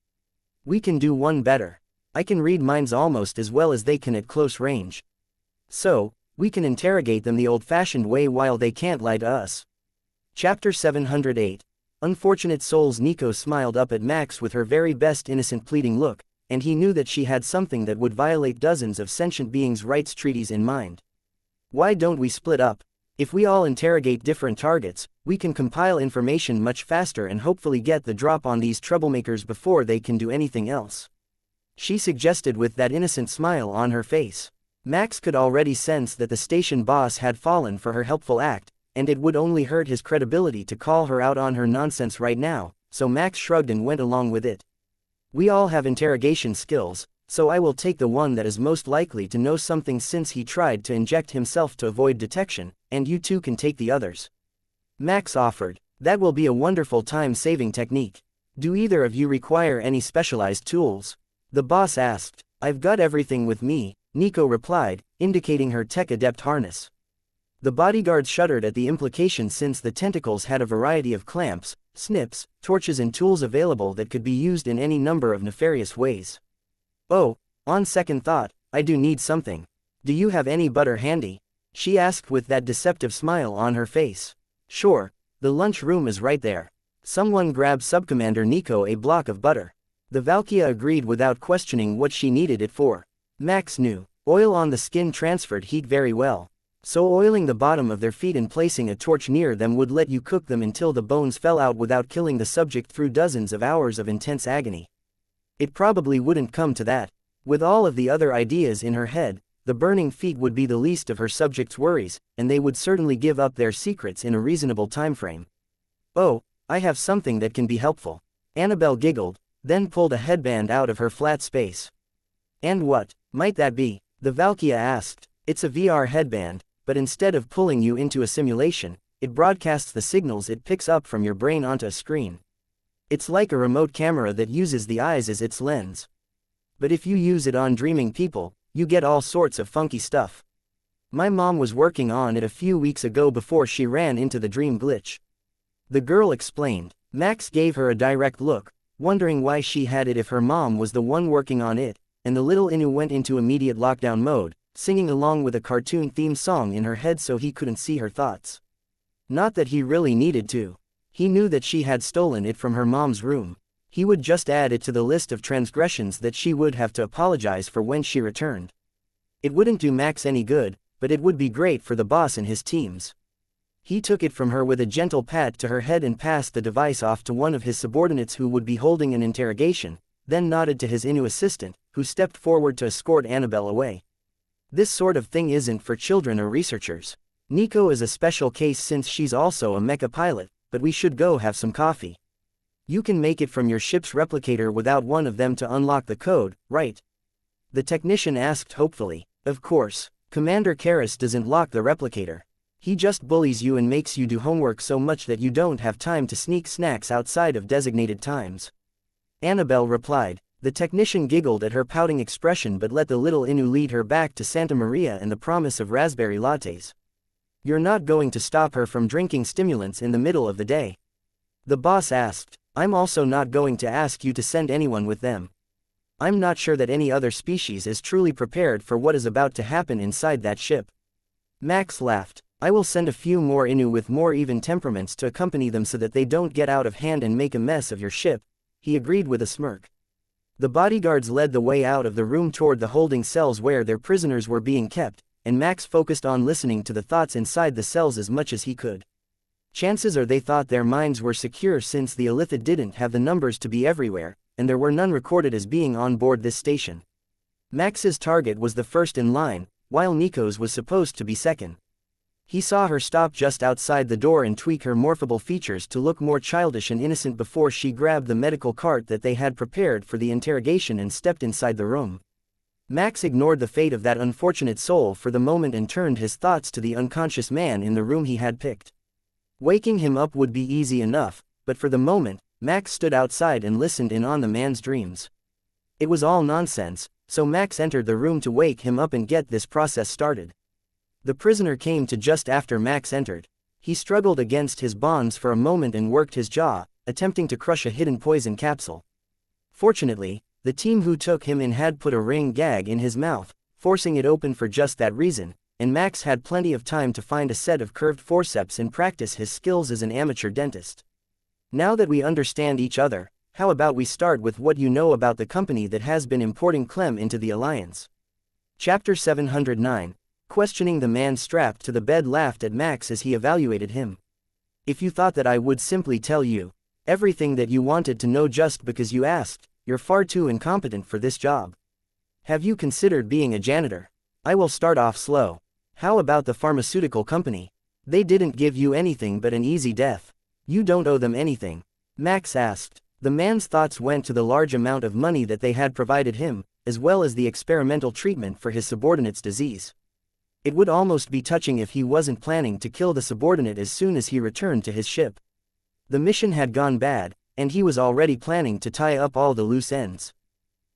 We can do one better. I can read minds almost as well as they can at close range. So, we can interrogate them the old-fashioned way while they can't lie to us. Chapter 708. Unfortunate souls. Nico smiled up at Max with her very best innocent pleading look, and he knew that she had something that would violate dozens of sentient beings' rights treaties in mind. Why don't we split up? If we all interrogate different targets, we can compile information much faster and hopefully get the drop on these troublemakers before they can do anything else. She suggested with that innocent smile on her face. Max could already sense that the station boss had fallen for her helpful act, and it would only hurt his credibility to call her out on her nonsense right now, so Max shrugged and went along with it. We all have interrogation skills, so I will take the one that is most likely to know something since he tried to inject himself to avoid detection, and you two can take the others. Max offered. That will be a wonderful time-saving technique. Do either of you require any specialized tools? The boss asked. I've got everything with me, Nico replied, indicating her tech-adept harness. The bodyguards shuddered at the implication since the tentacles had a variety of clamps, snips, torches and tools available that could be used in any number of nefarious ways. "Oh, on second thought, I do need something. Do you have any butter handy?" she asked with that deceptive smile on her face. "Sure, the lunch room is right there." Someone grabbed Subcommander Nico a block of butter. The Valkyria agreed without questioning what she needed it for. Max knew, oil on the skin transferred heat very well. So oiling the bottom of their feet and placing a torch near them would let you cook them until the bones fell out without killing the subject through dozens of hours of intense agony. It probably wouldn't come to that. With all of the other ideas in her head, the burning feet would be the least of her subject's worries, and they would certainly give up their secrets in a reasonable timeframe. "Oh, I have something that can be helpful." Annabelle giggled, then pulled a headband out of her flat space. "And what might that be?" the Valkyria asked. "It's a VR headband, but instead of pulling you into a simulation, it broadcasts the signals it picks up from your brain onto a screen. It's like a remote camera that uses the eyes as its lens. But if you use it on dreaming people, you get all sorts of funky stuff. My mom was working on it a few weeks ago before she ran into the dream glitch." The girl explained. Max gave her a direct look, wondering why she had it if her mom was the one working on it, and the little Inu went into immediate lockdown mode, singing along with a cartoon theme song in her head so he couldn't see her thoughts. Not that he really needed to. He knew that she had stolen it from her mom's room. He would just add it to the list of transgressions that she would have to apologize for when she returned. It wouldn't do Max any good, but it would be great for the boss and his teams. He took it from her with a gentle pat to her head and passed the device off to one of his subordinates who would be holding an interrogation, then nodded to his Inu assistant, who stepped forward to escort Annabelle away. "This sort of thing isn't for children or researchers. Nico is a special case since she's also a mecha pilot, but we should go have some coffee. You can make it from your ship's replicator without one of them to unlock the code, right?" the technician asked hopefully. "Of course. Commander Karras doesn't lock the replicator. He just bullies you and makes you do homework so much that you don't have time to sneak snacks outside of designated times." Annabelle replied. The technician giggled at her pouting expression but let the little Inu lead her back to Santa Maria and the promise of raspberry lattes. "You're not going to stop her from drinking stimulants in the middle of the day?" the boss asked. "I'm also not going to ask you to send anyone with them. I'm not sure that any other species is truly prepared for what is about to happen inside that ship." Max laughed. "I will send a few more Inu with more even temperaments to accompany them so that they don't get out of hand and make a mess of your ship," he agreed with a smirk. The bodyguards led the way out of the room toward the holding cells where their prisoners were being kept, and Max focused on listening to the thoughts inside the cells as much as he could. Chances are they thought their minds were secure since the Elithid didn't have the numbers to be everywhere, and there were none recorded as being on board this station. Max's target was the first in line, while Nico's was supposed to be second. He saw her stop just outside the door and tweak her morphable features to look more childish and innocent before she grabbed the medical cart that they had prepared for the interrogation and stepped inside the room. Max ignored the fate of that unfortunate soul for the moment and turned his thoughts to the unconscious man in the room he had picked. Waking him up would be easy enough, but for the moment, Max stood outside and listened in on the man's dreams. It was all nonsense, so Max entered the room to wake him up and get this process started. The prisoner came to just after Max entered. He struggled against his bonds for a moment and worked his jaw, attempting to crush a hidden poison capsule. Fortunately, the team who took him in had put a ring gag in his mouth, forcing it open for just that reason, and Max had plenty of time to find a set of curved forceps and practice his skills as an amateur dentist. "Now that we understand each other, how about we start with what you know about the company that has been importing Clem into the Alliance?" Chapter 709. Questioning. The man strapped to the bed laughed at Max as he evaluated him. "If you thought that I would simply tell you everything that you wanted to know just because you asked, you're far too incompetent for this job. Have you considered being a janitor? I will start off slow. How about the pharmaceutical company? They didn't give you anything but an easy death. You don't owe them anything," Max asked. The man's thoughts went to the large amount of money that they had provided him, as well as the experimental treatment for his subordinate's disease. It would almost be touching if he wasn't planning to kill the subordinate as soon as he returned to his ship. The mission had gone bad, and he was already planning to tie up all the loose ends.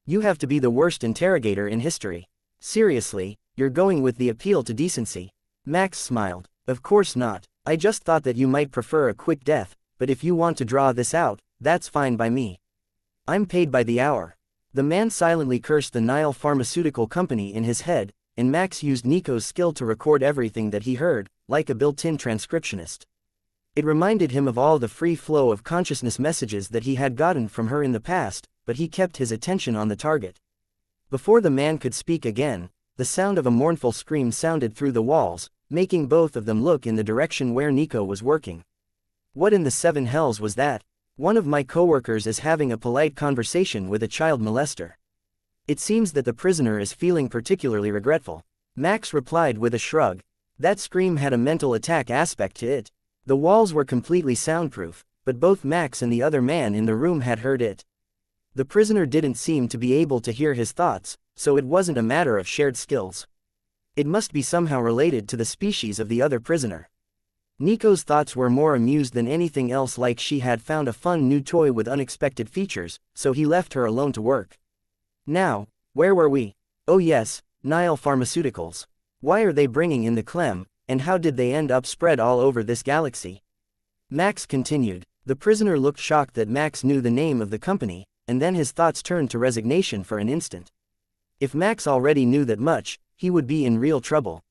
"You have to be the worst interrogator in history. Seriously, you're going with the appeal to decency." Max smiled. Of course not. I just thought that you might prefer a quick death, but if you want to draw this out, that's fine by me. I'm paid by the hour. The man silently cursed the Nile Pharmaceutical Company in his head, and Max used Nico's skill to record everything that he heard, like a built-in transcriptionist. It reminded him of all the free flow of consciousness messages that he had gotten from her in the past, but he kept his attention on the target. Before the man could speak again, the sound of a mournful scream sounded through the walls, making both of them look in the direction where Nico was working. What in the seven hells was that? One of my coworkers is having a polite conversation with a child molester. It seems that the prisoner is feeling particularly regretful. Max replied with a shrug. That scream had a mental attack aspect to it. The walls were completely soundproof, but both Max and the other man in the room had heard it. The prisoner didn't seem to be able to hear his thoughts, so it wasn't a matter of shared skills. It must be somehow related to the species of the other prisoner. Nico's thoughts were more amused than anything else, like she had found a fun new toy with unexpected features, so he left her alone to work. Now, where were we? Oh yes, Nile Pharmaceuticals. Why are they bringing in the Clem, and how did they end up spread all over this galaxy? Max continued. The prisoner looked shocked that Max knew the name of the company, and then his thoughts turned to resignation for an instant. If Max already knew that much, he would be in real trouble.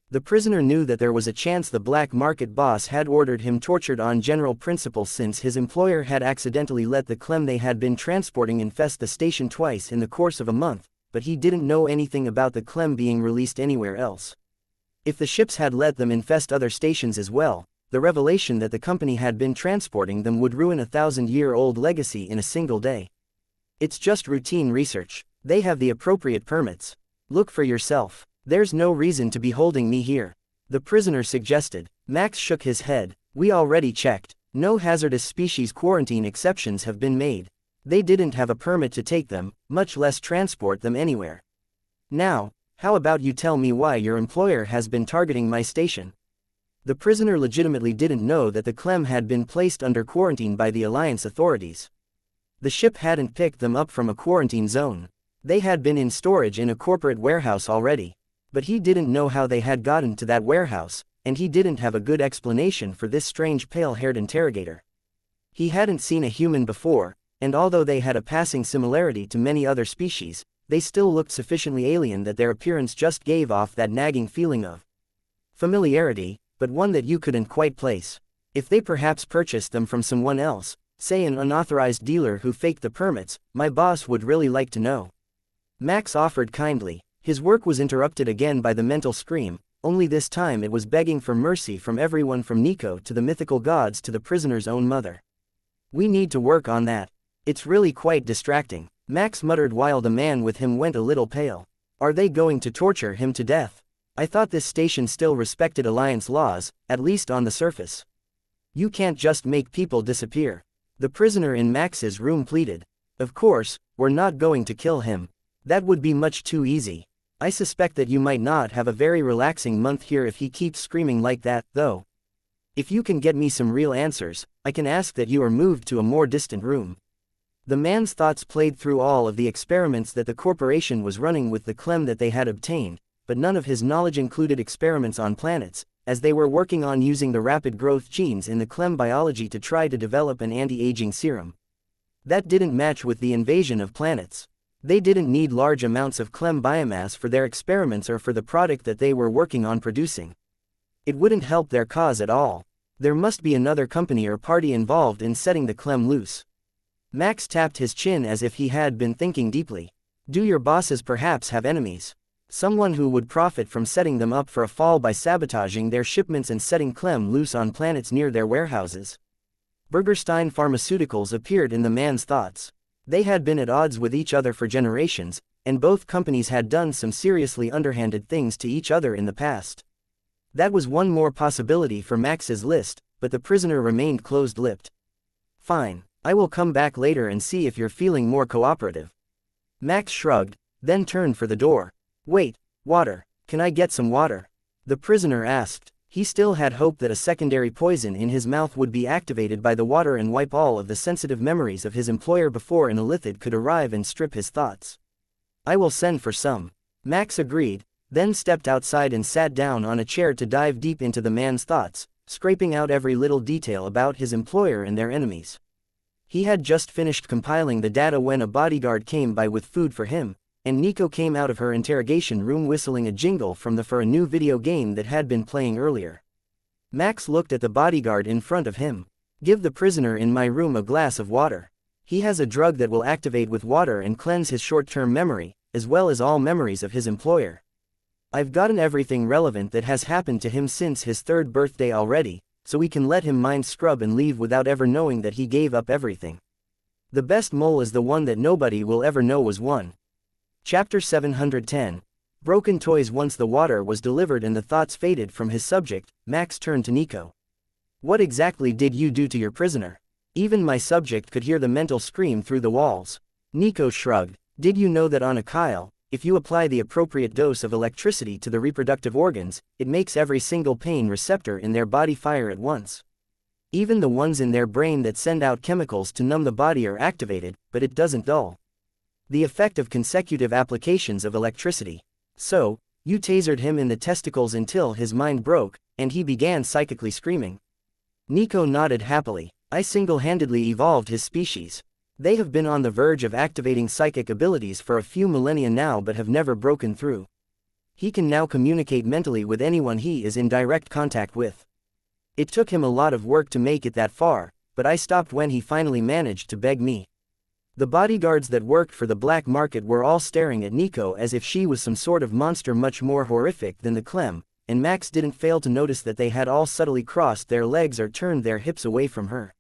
The prisoner knew that there was a chance the black market boss had ordered him tortured on general principles, since his employer had accidentally let the Clem they had been transporting infest the station twice in the course of a month, but he didn't know anything about the Clem being released anywhere else. If the ships had let them infest other stations as well, the revelation that the company had been transporting them would ruin a 1,000-year-old legacy in a single day. It's just routine research. They have the appropriate permits. Look for yourself. There's no reason to be holding me here. The prisoner suggested. Max shook his head. We already checked. No hazardous species quarantine exceptions have been made. They didn't have a permit to take them, much less transport them anywhere. Now, how about you tell me why your employer has been targeting my station? The prisoner legitimately didn't know that the Clem had been placed under quarantine by the Alliance authorities. The ship hadn't picked them up from a quarantine zone. They had been in storage in a corporate warehouse already. But he didn't know how they had gotten to that warehouse, and he didn't have a good explanation for this strange pale-haired interrogator. He hadn't seen a human before, and although they had a passing similarity to many other species, they still looked sufficiently alien that their appearance just gave off that nagging feeling of familiarity, but one that you couldn't quite place. If they perhaps purchased them from someone else, say an unauthorized dealer who faked the permits, my boss would really like to know. Max offered kindly. His work was interrupted again by the mental scream, only this time it was begging for mercy from everyone from Nico to the mythical gods to the prisoner's own mother. We need to work on that. It's really quite distracting, Max muttered while the man with him went a little pale. Are they going to torture him to death? I thought this station still respected Alliance laws, at least on the surface. You can't just make people disappear. The prisoner in Max's room pleaded. Of course, we're not going to kill him. That would be much too easy. I suspect that you might not have a very relaxing month here if he keeps screaming like that, though. If you can get me some real answers, I can ask that you are moved to a more distant room. The man's thoughts played through all of the experiments that the corporation was running with the Clem that they had obtained, but none of his knowledge included experiments on planets, as they were working on using the rapid growth genes in the Clem biology to try to develop an anti-aging serum. That didn't match with the invasion of planets. They didn't need large amounts of Clem biomass for their experiments or for the product that they were working on producing. It wouldn't help their cause at all. There must be another company or party involved in setting the Clem loose. Max tapped his chin as if he had been thinking deeply. Do your bosses perhaps have enemies? Someone who would profit from setting them up for a fall by sabotaging their shipments and setting Clem loose on planets near their warehouses? Burgerstein Pharmaceuticals appeared in the man's thoughts. They had been at odds with each other for generations, and both companies had done some seriously underhanded things to each other in the past. That was one more possibility for Max's list, but the prisoner remained closed-lipped. Fine, I will come back later and see if you're feeling more cooperative. Max shrugged, then turned for the door. Wait, water. Can I get some water? The prisoner asked. He still had hope that a secondary poison in his mouth would be activated by the water and wipe all of the sensitive memories of his employer before an illithid could arrive and strip his thoughts. I will send for some. Max agreed, then stepped outside and sat down on a chair to dive deep into the man's thoughts, scraping out every little detail about his employer and their enemies. He had just finished compiling the data when a bodyguard came by with food for him, and Nico came out of her interrogation room whistling a jingle from for a new video game that had been playing earlier. Max looked at the bodyguard in front of him. "Give the prisoner in my room a glass of water. He has a drug that will activate with water and cleanse his short-term memory, as well as all memories of his employer. I've gotten everything relevant that has happened to him since his 3rd birthday already, so we can let him mind scrub and leave without ever knowing that he gave up everything. The best mole is the one that nobody will ever know was one." Chapter 710. Broken toys. Once the water was delivered and the thoughts faded from his subject, Max turned to Nico. "What exactly did you do to your prisoner?" Even my subject could hear the mental scream through the walls. Nico shrugged. "Did you know that on a Kyle, if you apply the appropriate dose of electricity to the reproductive organs, it makes every single pain receptor in their body fire at once? Even the ones in their brain that send out chemicals to numb the body are activated, but it doesn't dull. The effect of consecutive applications of electricity. So, you tasered him in the testicles until his mind broke, and he began psychically screaming." Nico nodded happily. "I single-handedly evolved his species. They have been on the verge of activating psychic abilities for a few millennia now but have never broken through. He can now communicate mentally with anyone he is in direct contact with. It took him a lot of work to make it that far, but I stopped when he finally managed to beg me." The bodyguards that worked for the black market were all staring at Nico as if she was some sort of monster much more horrific than the Clem, and Max didn't fail to notice that they had all subtly crossed their legs or turned their hips away from her.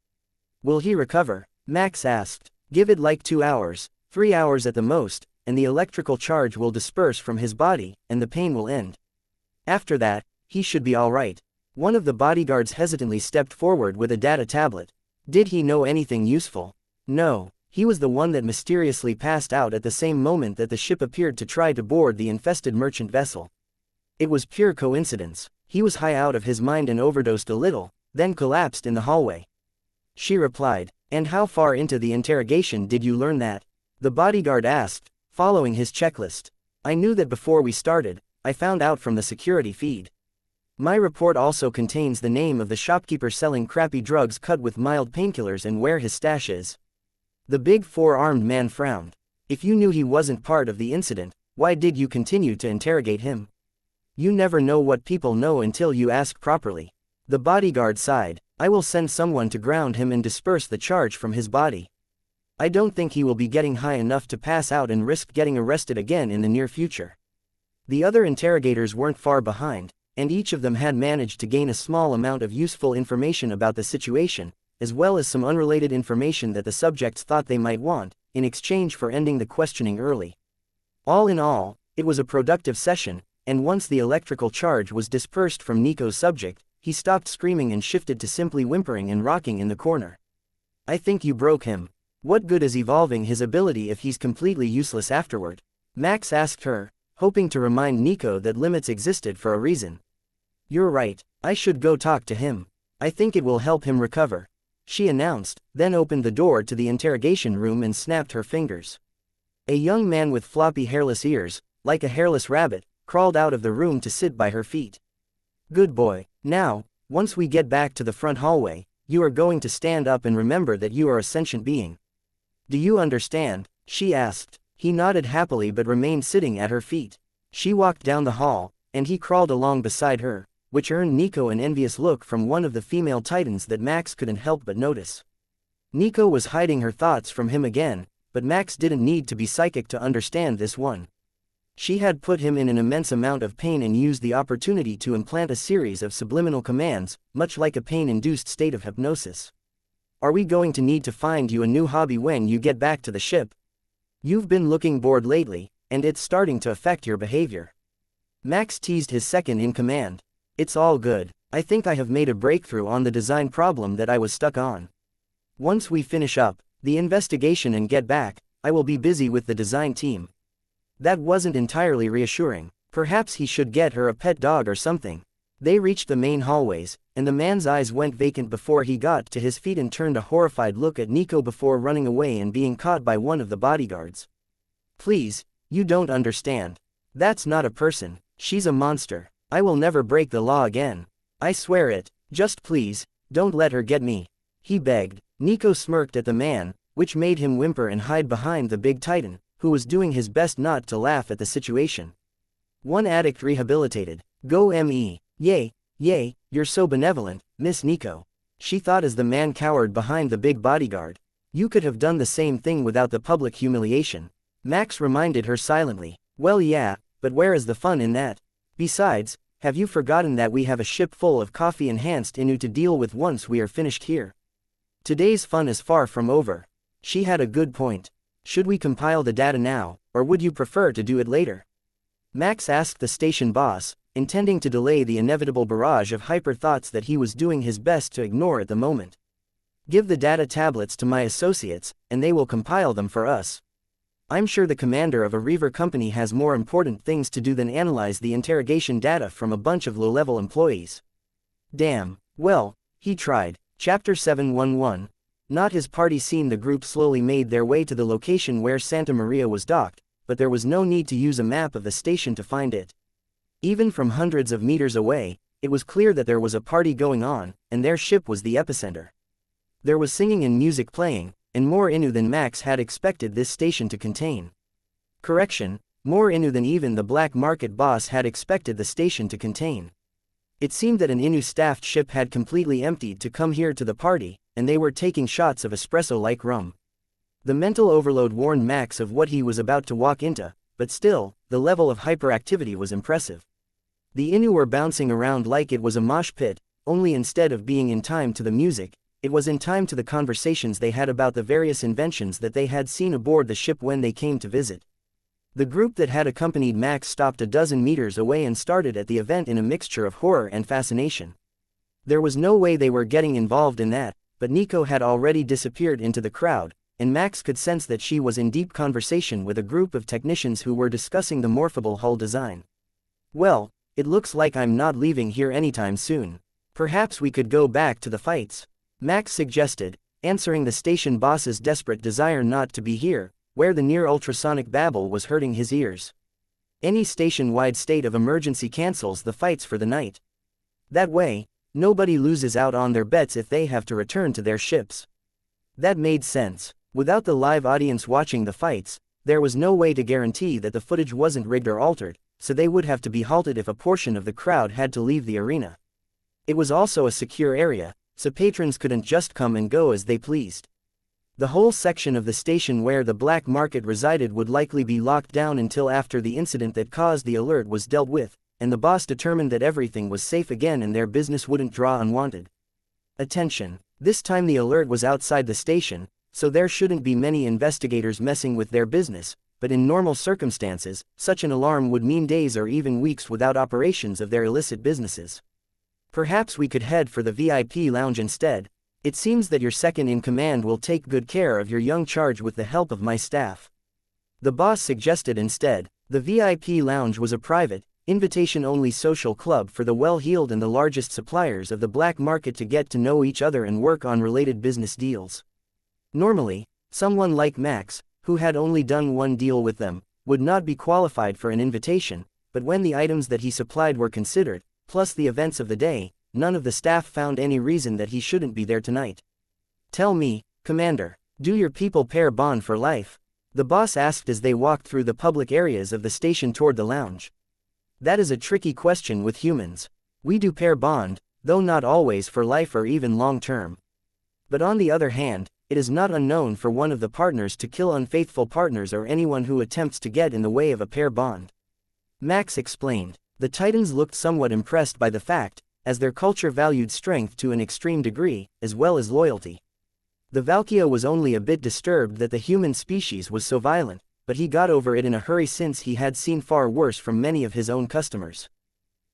"Will he recover?" Max asked. "Give it like 2 hours, 3 hours at the most, and the electrical charge will disperse from his body, and the pain will end. After that, he should be all right." One of the bodyguards hesitantly stepped forward with a data tablet. "Did he know anything useful?" "No. He was the one that mysteriously passed out at the same moment that the ship appeared to try to board the infested merchant vessel. It was pure coincidence. He was high out of his mind and overdosed a little, then collapsed in the hallway." She replied. "And how far into the interrogation did you learn that?" the bodyguard asked, following his checklist. "I knew that before we started. I found out from the security feed. My report also contains the name of the shopkeeper selling crappy drugs cut with mild painkillers and where his stash is." The big 4-armed man frowned. "If you knew he wasn't part of the incident, why did you continue to interrogate him? You never know what people know until you ask properly." The bodyguard sighed. "I will send someone to ground him and disperse the charge from his body. I don't think he will be getting high enough to pass out and risk getting arrested again in the near future." The other interrogators weren't far behind, and each of them had managed to gain a small amount of useful information about the situation, as well as some unrelated information that the subjects thought they might want, in exchange for ending the questioning early. All in all, it was a productive session, and once the electrical charge was dispersed from Nico's subject, he stopped screaming and shifted to simply whimpering and rocking in the corner. "I think you broke him. What good is evolving his ability if he's completely useless afterward?" Max asked her, hoping to remind Nico that limits existed for a reason. "You're right, I should go talk to him. I think it will help him recover," she announced, then opened the door to the interrogation room and snapped her fingers. A young man with floppy hairless ears, like a hairless rabbit, crawled out of the room to sit by her feet. "Good boy. Now, once we get back to the front hallway, you are going to stand up and remember that you are a sentient being. Do you understand?" she asked. He nodded happily but remained sitting at her feet. She walked down the hall, and he crawled along beside her, which earned Nico an envious look from one of the female titans that Max couldn't help but notice. Nico was hiding her thoughts from him again, but Max didn't need to be psychic to understand this one. She had put him in an immense amount of pain and used the opportunity to implant a series of subliminal commands, much like a pain-induced state of hypnosis. "Are we going to need to find you a new hobby when you get back to the ship? You've been looking bored lately, and it's starting to affect your behavior." Max teased his second-in-command. "It's all good. I think I have made a breakthrough on the design problem that I was stuck on. Once we finish up the investigation and get back, I will be busy with the design team." That wasn't entirely reassuring. Perhaps he should get her a pet dog or something. They reached the main hallways, and the man's eyes went vacant before he got to his feet and turned a horrified look at Nico before running away and being caught by one of the bodyguards. "Please, you don't understand. That's not a person. She's a monster. I will never break the law again. I swear it. Just please, don't let her get me. He begged. Nico smirked at the man, which made him whimper and hide behind the big titan, who was doing his best not to laugh at the situation. One addict rehabilitated. Go me. Yay, yay, you're so benevolent, Miss Nico. She thought as the man cowered behind the big bodyguard. You could have done the same thing without the public humiliation. Max reminded her silently. Well yeah, but where is the fun in that? Besides, have you forgotten that we have a ship full of coffee-enhanced Inu to deal with once we are finished here? Today's fun is far from over. She had a good point. Should we compile the data now, or would you prefer to do it later? Max asked the station boss, intending to delay the inevitable barrage of hyper thoughts that he was doing his best to ignore at the moment. Give the data tablets to my associates, and they will compile them for us. I'm sure the commander of a Reaver company has more important things to do than analyze the interrogation data from a bunch of low-level employees. Damn, well, he tried. Chapter 711. Not his party scene. The group slowly made their way to the location where Santa Maria was docked, but there was no need to use a map of the station to find it. Even from hundreds of meters away, it was clear that there was a party going on, and their ship was the epicenter. There was singing and music playing, and more Inu than Max had expected this station to contain. Correction, more Inu than even the black market boss had expected the station to contain. It seemed that an Inu-staffed ship had completely emptied to come here to the party, and they were taking shots of espresso-like rum. The mental overload warned Max of what he was about to walk into, but still, the level of hyperactivity was impressive. The Inu were bouncing around like it was a mosh pit, only instead of being in time to the music, it was in time to the conversations they had about the various inventions that they had seen aboard the ship when they came to visit. The group that had accompanied Max stopped a dozen meters away and started at the event in a mixture of horror and fascination. There was no way they were getting involved in that, but Nico had already disappeared into the crowd, and Max could sense that she was in deep conversation with a group of technicians who were discussing the morphable hull design. Well, it looks like I'm not leaving here anytime soon. Perhaps we could go back to the fights, Max suggested, answering the station boss's desperate desire not to be here, where the near-ultrasonic babble was hurting his ears. Any station-wide state of emergency cancels the fights for the night. That way, nobody loses out on their bets if they have to return to their ships. That made sense. Without the live audience watching the fights, there was no way to guarantee that the footage wasn't rigged or altered, so they would have to be halted if a portion of the crowd had to leave the arena. It was also a secure area, so patrons couldn't just come and go as they pleased. The whole section of the station where the black market resided would likely be locked down until after the incident that caused the alert was dealt with, and the boss determined that everything was safe again and their business wouldn't draw unwanted attention. This time the alert was outside the station, so there shouldn't be many investigators messing with their business, but in normal circumstances, such an alarm would mean days or even weeks without operations of their illicit businesses. Perhaps we could head for the VIP lounge instead. It seems that your second-in-command will take good care of your young charge with the help of my staff. The boss suggested instead. The VIP lounge was a private, invitation-only social club for the well-heeled and the largest suppliers of the black market to get to know each other and work on related business deals. Normally, someone like Max, who had only done one deal with them, would not be qualified for an invitation, but when the items that he supplied were considered, plus the events of the day, none of the staff found any reason that he shouldn't be there tonight. Tell me, Commander, do your people pair bond for life? The boss asked as they walked through the public areas of the station toward the lounge. That is a tricky question with humans. We do pair bond, though not always for life or even long term. But on the other hand, it is not unknown for one of the partners to kill unfaithful partners or anyone who attempts to get in the way of a pair bond. Max explained. The Titans looked somewhat impressed by the fact, as their culture valued strength to an extreme degree, as well as loyalty. The Valkyria was only a bit disturbed that the human species was so violent, but he got over it in a hurry since he had seen far worse from many of his own customers.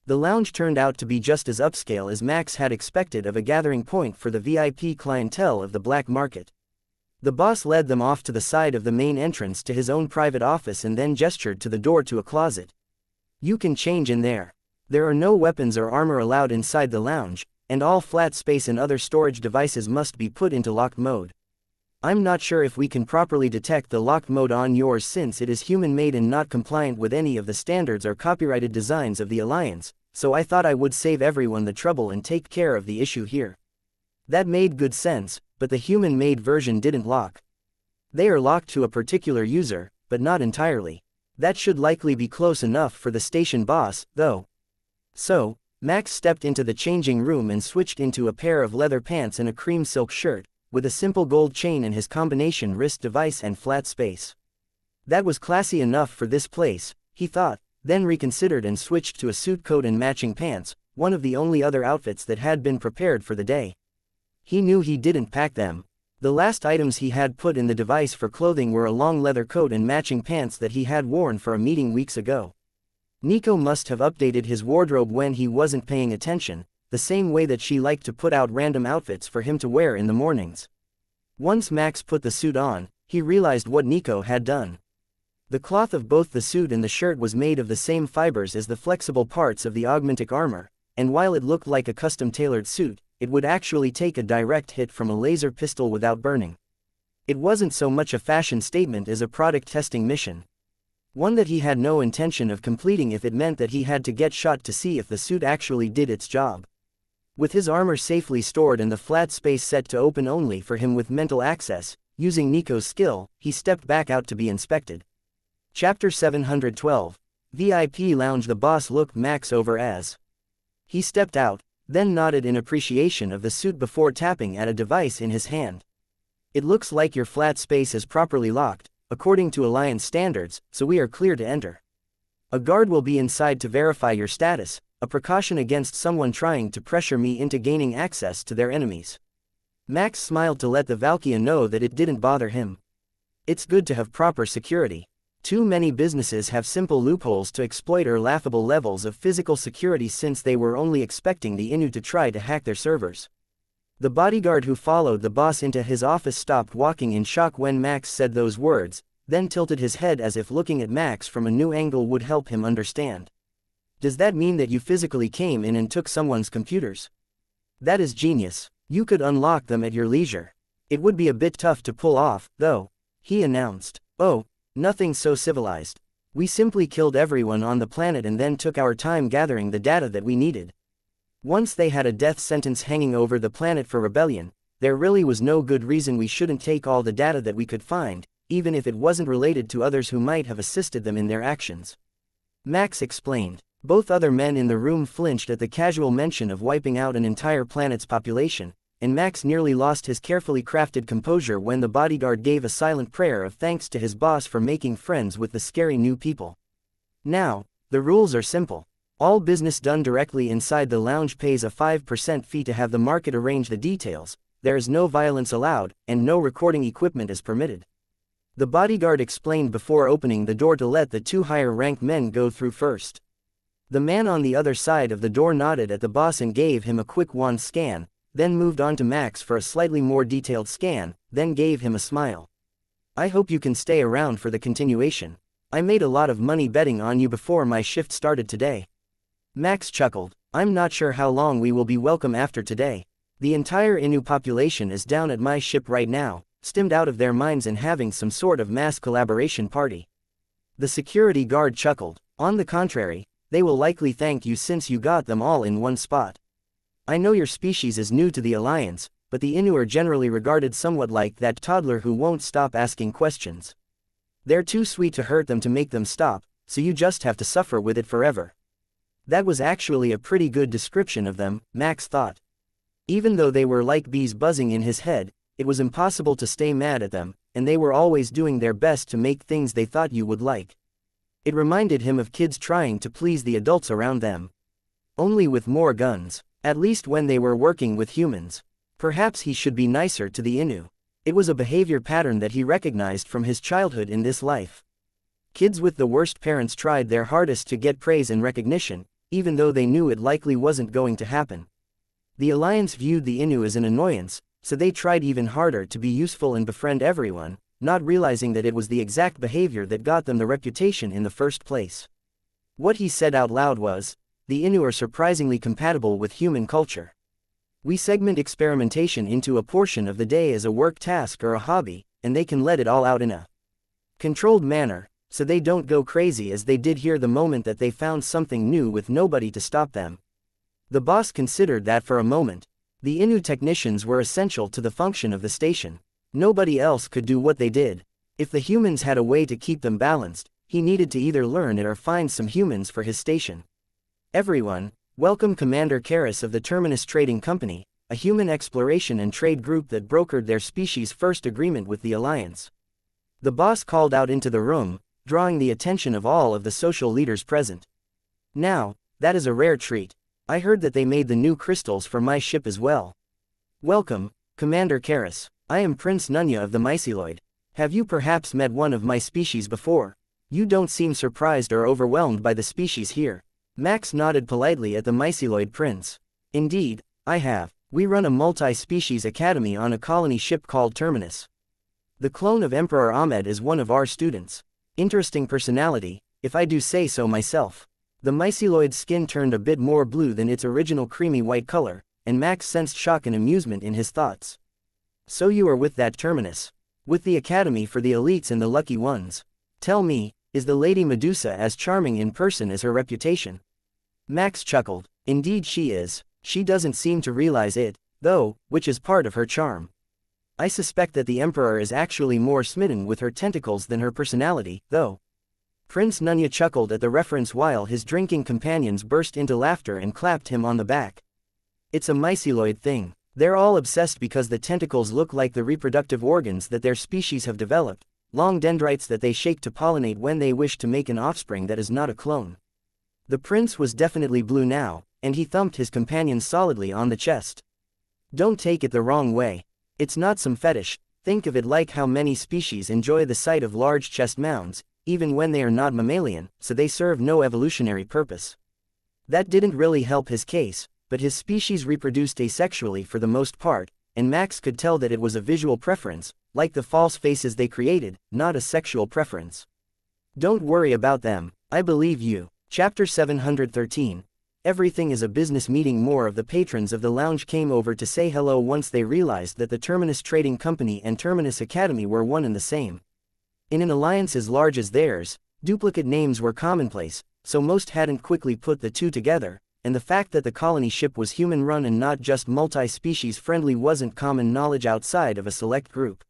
The lounge turned out to be just as upscale as Max had expected of a gathering point for the VIP clientele of the black market. The boss led them off to the side of the main entrance to his own private office and then gestured to the door to a closet. You can change in there. There are no weapons or armor allowed inside the lounge, and all flat space and other storage devices must be put into locked mode. I'm not sure if we can properly detect the locked mode on yours since it is human-made and not compliant with any of the standards or copyrighted designs of the Alliance, so I thought I would save everyone the trouble and take care of the issue here. That made good sense, but the human-made version didn't lock. They are locked to a particular user, but not entirely. That should likely be close enough for the station boss, though. So, Max stepped into the changing room and switched into a pair of leather pants and a cream silk shirt, with a simple gold chain in his combination wrist device and flat space. That was classy enough for this place, he thought, then reconsidered and switched to a suit coat and matching pants, one of the only other outfits that had been prepared for the day. He knew he didn't pack them. The last items he had put in the device for clothing were a long leather coat and matching pants that he had worn for a meeting weeks ago. Nico must have updated his wardrobe when he wasn't paying attention, the same way that she liked to put out random outfits for him to wear in the mornings. Once Max put the suit on, he realized what Nico had done. The cloth of both the suit and the shirt was made of the same fibers as the flexible parts of the augmentic armor, and while it looked like a custom-tailored suit, it would actually take a direct hit from a laser pistol without burning. It wasn't so much a fashion statement as a product testing mission. One that he had no intention of completing if it meant that he had to get shot to see if the suit actually did its job. With his armor safely stored and the flat space set to open only for him with mental access, using Nico's skill, he stepped back out to be inspected. Chapter 712. VIP Lounge. The boss looked Max over as he stepped out, then nodded in appreciation of the suit before tapping at a device in his hand. It looks like your flat space is properly locked, according to Alliance standards, so we are clear to enter. A guard will be inside to verify your status, a precaution against someone trying to pressure me into gaining access to their enemies. Max smiled to let the Valkyria know that it didn't bother him. It's good to have proper security. Too many businesses have simple loopholes to exploit or laughable levels of physical security since they were only expecting the Inu to try to hack their servers. The bodyguard who followed the boss into his office stopped walking in shock when Max said those words, then tilted his head as if looking at Max from a new angle would help him understand. Does that mean that you physically came in and took someone's computers? That is genius. You could unlock them at your leisure. It would be a bit tough to pull off, though, he announced. Oh, nothing so civilized. We simply killed everyone on the planet and then took our time gathering the data that we needed. Once they had a death sentence hanging over the planet for rebellion, there really was no good reason we shouldn't take all the data that we could find, even if it wasn't related to others who might have assisted them in their actions. Max explained. Both other men in the room flinched at the casual mention of wiping out an entire planet's population, and Max nearly lost his carefully crafted composure when the bodyguard gave a silent prayer of thanks to his boss for making friends with the scary new people. Now, the rules are simple. All business done directly inside the lounge pays a 5% fee to have the market arrange the details, there is no violence allowed, and no recording equipment is permitted. The bodyguard explained before opening the door to let the two higher-ranked men go through first. The man on the other side of the door nodded at the boss and gave him a quick wand scan, then moved on to Max for a slightly more detailed scan, then gave him a smile. I hope you can stay around for the continuation. I made a lot of money betting on you before my shift started today. Max chuckled. I'm not sure how long we will be welcome after today. The entire Inu population is down at my ship right now, stimmed out of their minds and having some sort of mass collaboration party. The security guard chuckled. On the contrary, they will likely thank you since you got them all in one spot. I know your species is new to the Alliance, but the Inu are generally regarded somewhat like that toddler who won't stop asking questions. They're too sweet to hurt them to make them stop, so you just have to suffer with it forever. That was actually a pretty good description of them, Max thought. Even though they were like bees buzzing in his head, it was impossible to stay mad at them, and they were always doing their best to make things they thought you would like. It reminded him of kids trying to please the adults around them. Only with more guns. At least when they were working with humans. Perhaps he should be nicer to the Inu. It was a behavior pattern that he recognized from his childhood in this life. Kids with the worst parents tried their hardest to get praise and recognition, even though they knew it likely wasn't going to happen. The Alliance viewed the Inu as an annoyance, so they tried even harder to be useful and befriend everyone, not realizing that it was the exact behavior that got them the reputation in the first place. What he said out loud was, the Inu are surprisingly compatible with human culture. We segment experimentation into a portion of the day as a work task or a hobby, and they can let it all out in a controlled manner, so they don't go crazy as they did here the moment that they found something new with nobody to stop them. The boss considered that for a moment. The Innu technicians were essential to the function of the station. Nobody else could do what they did. If the humans had a way to keep them balanced, he needed to either learn it or find some humans for his station. Everyone, welcome Commander Karras of the Terminus Trading Company, a human exploration and trade group that brokered their species' first agreement with the Alliance. The boss called out into the room, drawing the attention of all of the social leaders present. Now, that is a rare treat. I heard that they made the new crystals for my ship as well. Welcome, Commander Karras. I am Prince Nunya of the Myceloid. Have you perhaps met one of my species before? You don't seem surprised or overwhelmed by the species here. Max nodded politely at the Myceloid prince. Indeed, I have. We run a multi-species academy on a colony ship called Terminus. The clone of Emperor Ahmed is one of our students. Interesting personality, if I do say so myself. The Myceloid's skin turned a bit more blue than its original creamy white color, and Max sensed shock and amusement in his thoughts. So you are with that Terminus? With the academy for the elites and the lucky ones? Tell me, is the Lady Medusa as charming in person as her reputation? Max chuckled. Indeed she is. She doesn't seem to realize it, though, which is part of her charm. I suspect that the Emperor is actually more smitten with her tentacles than her personality, though. Prince Nunya chuckled at the reference while his drinking companions burst into laughter and clapped him on the back. It's a Myceloid thing. They're all obsessed because the tentacles look like the reproductive organs that their species have developed, long dendrites that they shake to pollinate when they wish to make an offspring that is not a clone. The prince was definitely blue now, and he thumped his companion solidly on the chest. Don't take it the wrong way. It's not some fetish. Think of it like how many species enjoy the sight of large chest mounds, even when they are not mammalian, so they serve no evolutionary purpose. That didn't really help his case, but his species reproduced asexually for the most part, and Max could tell that it was a visual preference, like the false faces they created, not a sexual preference. Don't worry about them, I believe you. Chapter 713. Everything is a business meeting. More of the patrons of the lounge came over to say hello once they realized that the Terminus Trading Company and Terminus Academy were one and the same. In an alliance as large as theirs, duplicate names were commonplace, so most hadn't quickly put the two together, and the fact that the colony ship was human-run and not just multi-species friendly wasn't common knowledge outside of a select group.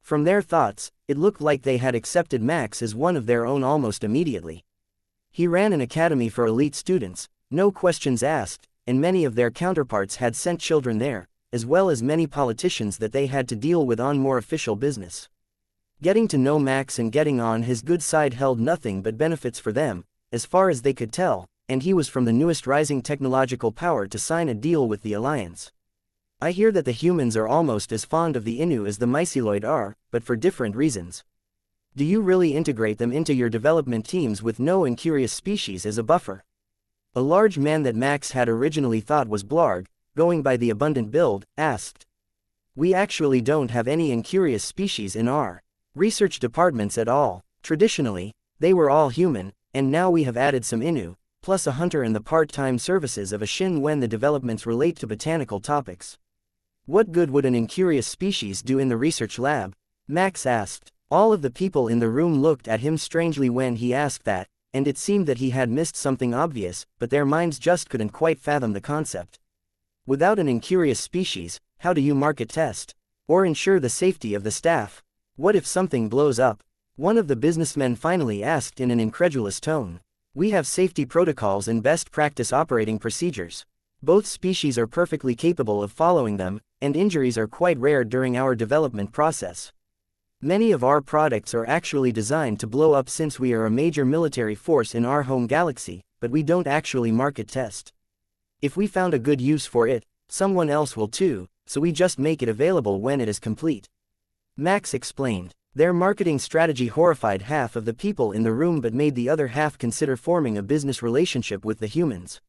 From their thoughts, it looked like they had accepted Max as one of their own almost immediately. He ran an academy for elite students, no questions asked, and many of their counterparts had sent children there, as well as many politicians that they had to deal with on more official business. Getting to know Max and getting on his good side held nothing but benefits for them, as far as they could tell, and he was from the newest rising technological power to sign a deal with the Alliance. I hear that the humans are almost as fond of the Innu as the Myceloid are, but for different reasons. Do you really integrate them into your development teams with no incurious species as a buffer? A large man that Max had originally thought was Blarg, going by the abundant build, asked. We actually don't have any incurious species in our research departments at all. Traditionally, they were all human, and now we have added some Innu, plus a hunter and the part-time services of a Shin when the developments relate to botanical topics. What good would an incurious species do in the research lab? Max asked. All of the people in the room looked at him strangely when he asked that, and it seemed that he had missed something obvious, but their minds just couldn't quite fathom the concept. Without an incurious species, how do you market test? Or ensure the safety of the staff? What if something blows up? One of the businessmen finally asked in an incredulous tone. We have safety protocols and best practice operating procedures. Both species are perfectly capable of following them, and injuries are quite rare during our development process. Many of our products are actually designed to blow up since we are a major military force in our home galaxy, but we don't actually market test. If we found a good use for it, someone else will too, so we just make it available when it is complete. Max explained. Their marketing strategy horrified half of the people in the room but made the other half consider forming a business relationship with the humans.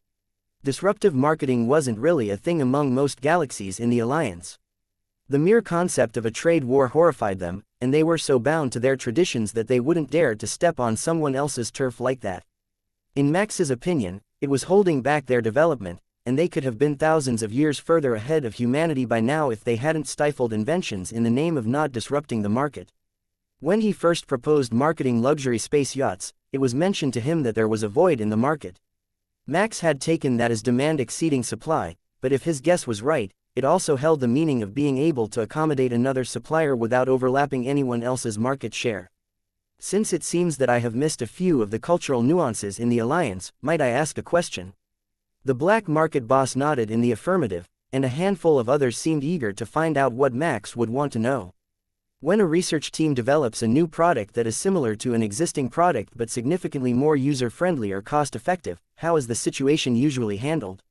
Disruptive marketing wasn't really a thing among most galaxies in the Alliance. The mere concept of a trade war horrified them, and they were so bound to their traditions that they wouldn't dare to step on someone else's turf like that. In Max's opinion, it was holding back their development, and they could have been thousands of years further ahead of humanity by now if they hadn't stifled inventions in the name of not disrupting the market. When he first proposed marketing luxury space yachts, it was mentioned to him that there was a void in the market. Max had taken that as demand exceeding supply, but if his guess was right, it also held the meaning of being able to accommodate another supplier without overlapping anyone else's market share. Since it seems that I have missed a few of the cultural nuances in the alliance, might I ask a question? The black market boss nodded in the affirmative, and a handful of others seemed eager to find out what Max would want to know. When a research team develops a new product that is similar to an existing product but significantly more user-friendly or cost-effective, how is the situation usually handled?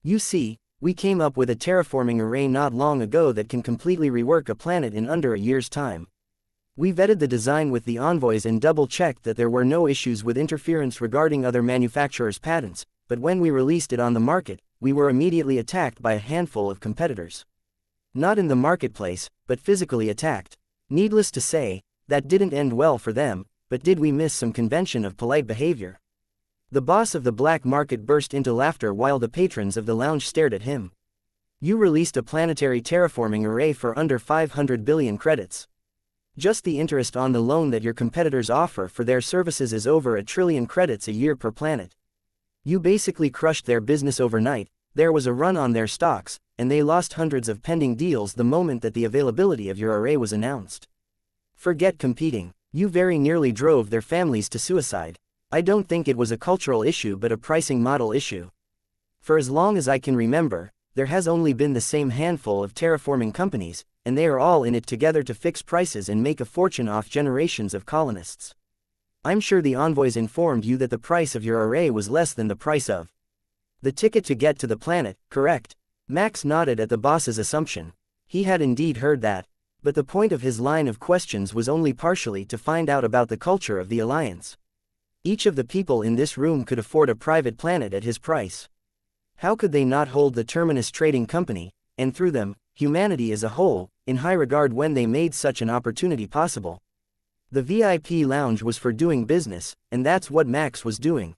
You see, we came up with a terraforming array not long ago that can completely rework a planet in under a year's time. We vetted the design with the envoys and double-checked that there were no issues with interference regarding other manufacturers' patents, but when we released it on the market, we were immediately attacked by a handful of competitors. Not in the marketplace, but physically attacked. Needless to say, that didn't end well for them, but did we miss some convention of polite behavior? The boss of the black market burst into laughter while the patrons of the lounge stared at him. You released a planetary terraforming array for under 500 billion credits. Just the interest on the loan that your competitors offer for their services is over 1 trillion credits a year per planet. You basically crushed their business overnight. There was a run on their stocks, and they lost hundreds of pending deals the moment that the availability of your array was announced. Forget competing. You very nearly drove their families to suicide. I don't think it was a cultural issue but a pricing model issue. For as long as I can remember, there has only been the same handful of terraforming companies, and they are all in it together to fix prices and make a fortune off generations of colonists. I'm sure the envoys informed you that the price of your array was less than the price of the ticket to get to the planet, correct? Max nodded at the boss's assumption. He had indeed heard that, but the point of his line of questions was only partially to find out about the culture of the Alliance. Each of the people in this room could afford a private planet at his price. How could they not hold the Terminus Trading Company, and through them, humanity as a whole, in high regard when they made such an opportunity possible? The VIP lounge was for doing business, and that's what Max was doing.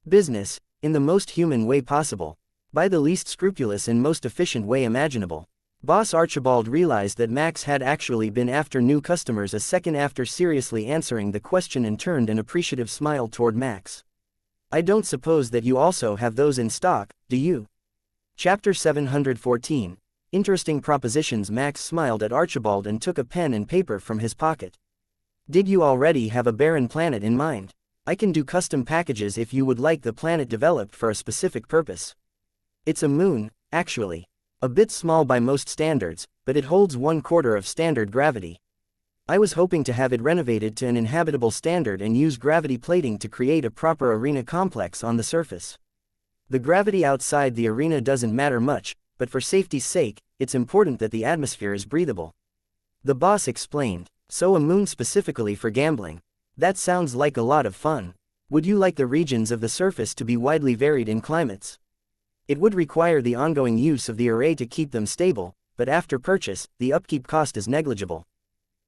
Business, in the most human way possible. By the least scrupulous and most efficient way imaginable. Boss Archibald realized that Max had actually been after new customers a second after seriously answering the question and turned an appreciative smile toward Max. I don't suppose that you also have those in stock, do you? Chapter 714. Interesting propositions. Max smiled at Archibald and took a pen and paper from his pocket. Did you already have a barren planet in mind? I can do custom packages if you would like the planet developed for a specific purpose. It's a moon, actually. A bit small by most standards, but it holds 1/4 of standard gravity. I was hoping to have it renovated to an inhabitable standard and use gravity plating to create a proper arena complex on the surface. The gravity outside the arena doesn't matter much, but for safety's sake, it's important that the atmosphere is breathable. The boss explained. So a moon specifically for gambling. That sounds like a lot of fun. Would you like the regions of the surface to be widely varied in climates? It would require the ongoing use of the array to keep them stable, but after purchase, the upkeep cost is negligible.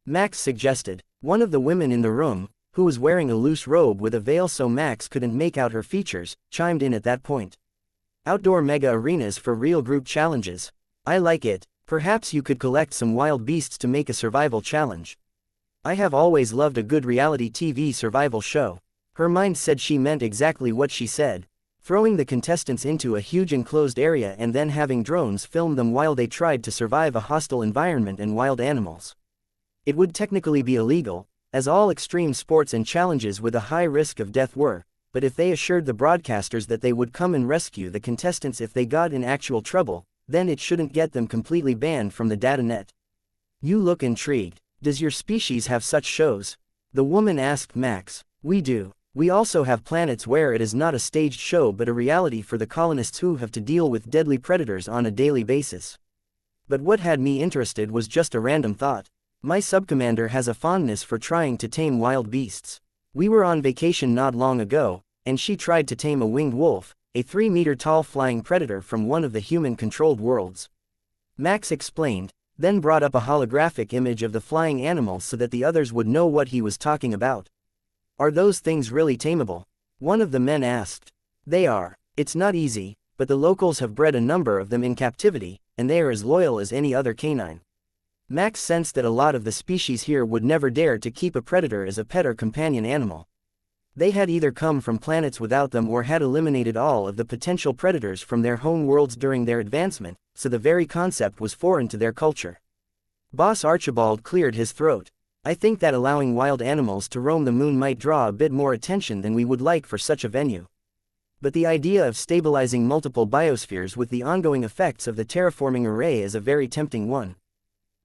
Max suggested. One of the women in the room, who was wearing a loose robe with a veil so Max couldn't make out her features, chimed in at that point. Outdoor mega arenas for real group challenges. I like it. Perhaps you could collect some wild beasts to make a survival challenge. I have always loved a good reality TV survival show. Her mind said she meant exactly what she said. Throwing the contestants into a huge enclosed area and then having drones film them while they tried to survive a hostile environment and wild animals. It would technically be illegal, as all extreme sports and challenges with a high risk of death were, but if they assured the broadcasters that they would come and rescue the contestants if they got in actual trouble, then it shouldn't get them completely banned from the data net. You look intrigued. Does your species have such shows? The woman asked Max. We do. We also have planets where it is not a staged show but a reality for the colonists who have to deal with deadly predators on a daily basis. But what had me interested was just a random thought. My subcommander has a fondness for trying to tame wild beasts. We were on vacation not long ago, and she tried to tame a winged wolf, a 3-meter-tall flying predator from one of the human-controlled worlds. Max explained, then brought up a holographic image of the flying animal so that the others would know what he was talking about. Are those things really tameable? One of the men asked. They are. It's not easy, but the locals have bred a number of them in captivity, and they are as loyal as any other canine. Max sensed that a lot of the species here would never dare to keep a predator as a pet or companion animal. They had either come from planets without them or had eliminated all of the potential predators from their home worlds during their advancement, so the very concept was foreign to their culture. Boss Archibald cleared his throat. I think that allowing wild animals to roam the moon might draw a bit more attention than we would like for such a venue. But the idea of stabilizing multiple biospheres with the ongoing effects of the terraforming array is a very tempting one.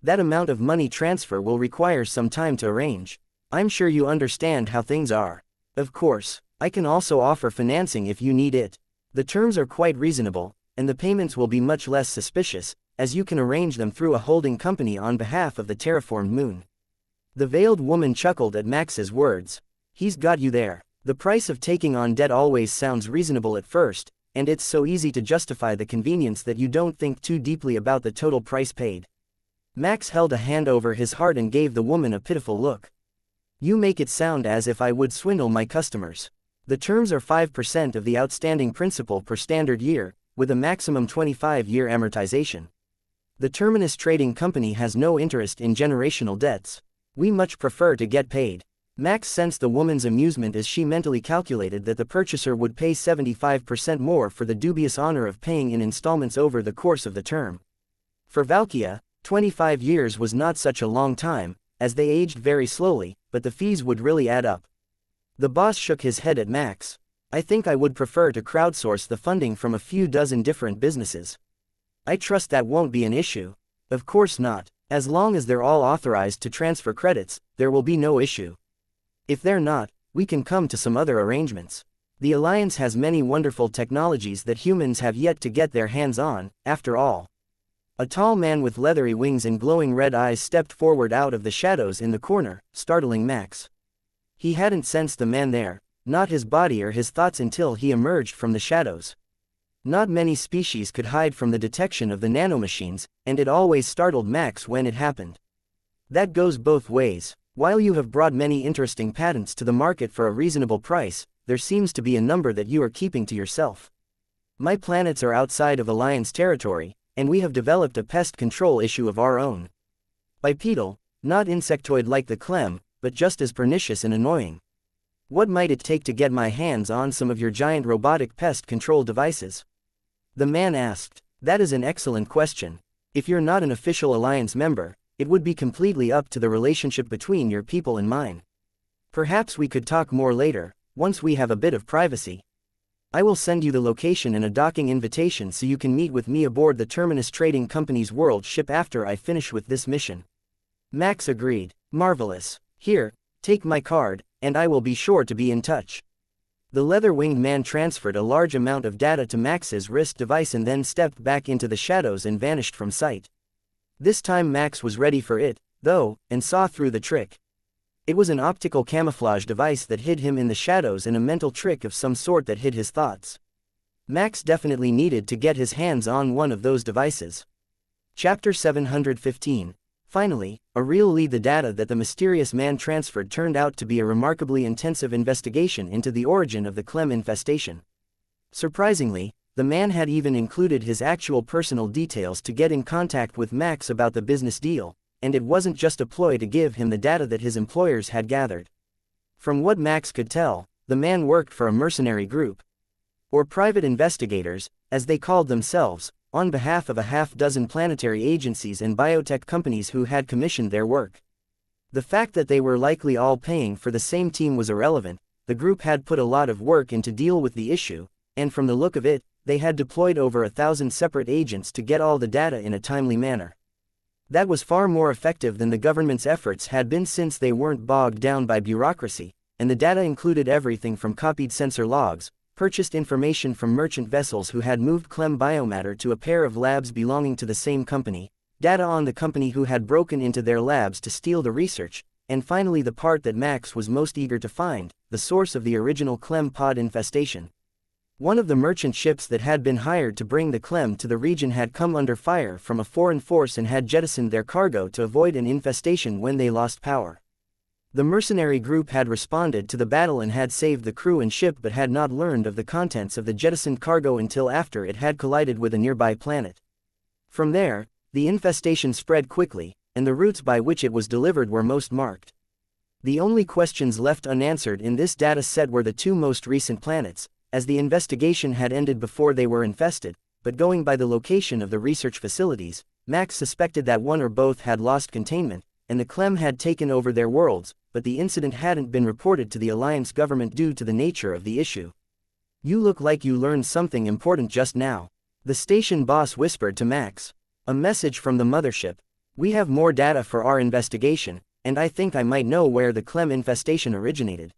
That amount of money transfer will require some time to arrange. I'm sure you understand how things are. Of course, I can also offer financing if you need it. The terms are quite reasonable, and the payments will be much less suspicious, as you can arrange them through a holding company on behalf of the terraformed moon. The veiled woman chuckled at Max's words. He's got you there. The price of taking on debt always sounds reasonable at first, and it's so easy to justify the convenience that you don't think too deeply about the total price paid. Max held a hand over his heart and gave the woman a pitiful look. You make it sound as if I would swindle my customers. The terms are 5% of the outstanding principal per standard year, with a maximum 25-year amortization. The Terminus Trading Company has no interest in generational debts. We much prefer to get paid. Max sensed the woman's amusement as she mentally calculated that the purchaser would pay 75% more for the dubious honor of paying in installments over the course of the term. For Valkia, 25 years was not such a long time, as they aged very slowly, but the fees would really add up. The boss shook his head at Max. I think I would prefer to crowdsource the funding from a few dozen different businesses. I trust that won't be an issue. Of course not. As long as they're all authorized to transfer credits, there will be no issue. If they're not, we can come to some other arrangements. The Alliance has many wonderful technologies that humans have yet to get their hands on, after all. A tall man with leathery wings and glowing red eyes stepped forward out of the shadows in the corner, startling Max. He hadn't sensed the man there, not his body or his thoughts until he emerged from the shadows. Not many species could hide from the detection of the nanomachines, and it always startled Max when it happened. That goes both ways. While you have brought many interesting patents to the market for a reasonable price, there seems to be a number that you are keeping to yourself. My planets are outside of Alliance territory, and we have developed a pest control issue of our own. Bipedal, not insectoid like the clem, but just as pernicious and annoying. What might it take to get my hands on some of your giant robotic pest control devices? The man asked. That is an excellent question. If you're not an official Alliance member, it would be completely up to the relationship between your people and mine. Perhaps we could talk more later, once we have a bit of privacy. I will send you the location and a docking invitation so you can meet with me aboard the Terminus Trading Company's world ship after I finish with this mission. Max agreed. Marvelous. Here, take my card, and I will be sure to be in touch. The leather-winged man transferred a large amount of data to Max's wrist device and then stepped back into the shadows and vanished from sight. This time Max was ready for it, though, and saw through the trick. It was an optical camouflage device that hid him in the shadows and a mental trick of some sort that hid his thoughts. Max definitely needed to get his hands on one of those devices. Chapter 715. Finally, a real lead. The data that the mysterious man transferred turned out to be a remarkably intensive investigation into the origin of the Clem infestation. Surprisingly, the man had even included his actual personal details to get in contact with Max about the business deal, and it wasn't just a ploy to give him the data that his employers had gathered. From what Max could tell, the man worked for a mercenary group, or private investigators, as they called themselves, on behalf of a half-dozen planetary agencies and biotech companies who had commissioned their work. The fact that they were likely all paying for the same team was irrelevant. The group had put a lot of work in to deal with the issue, and from the look of it, they had deployed over 1,000 separate agents to get all the data in a timely manner. That was far more effective than the government's efforts had been, since they weren't bogged down by bureaucracy, and the data included everything from copied sensor logs, purchased information from merchant vessels who had moved Clem biomatter to a pair of labs belonging to the same company, data on the company who had broken into their labs to steal the research, and finally the part that Max was most eager to find, the source of the original Clem pod infestation. One of the merchant ships that had been hired to bring the Clem to the region had come under fire from a foreign force and had jettisoned their cargo to avoid an infestation when they lost power. The mercenary group had responded to the battle and had saved the crew and ship, but had not learned of the contents of the jettisoned cargo until after it had collided with a nearby planet. From there, the infestation spread quickly, and the routes by which it was delivered were most marked. The only questions left unanswered in this data set were the two most recent planets, as the investigation had ended before they were infested, but going by the location of the research facilities, Max suspected that one or both had lost containment, and the Clem had taken over their worlds, but the incident hadn't been reported to the Alliance government due to the nature of the issue. "You look like you learned something important just now," the station boss whispered to Max. "A message from the mothership. We have more data for our investigation, and I think I might know where the Clem infestation originated."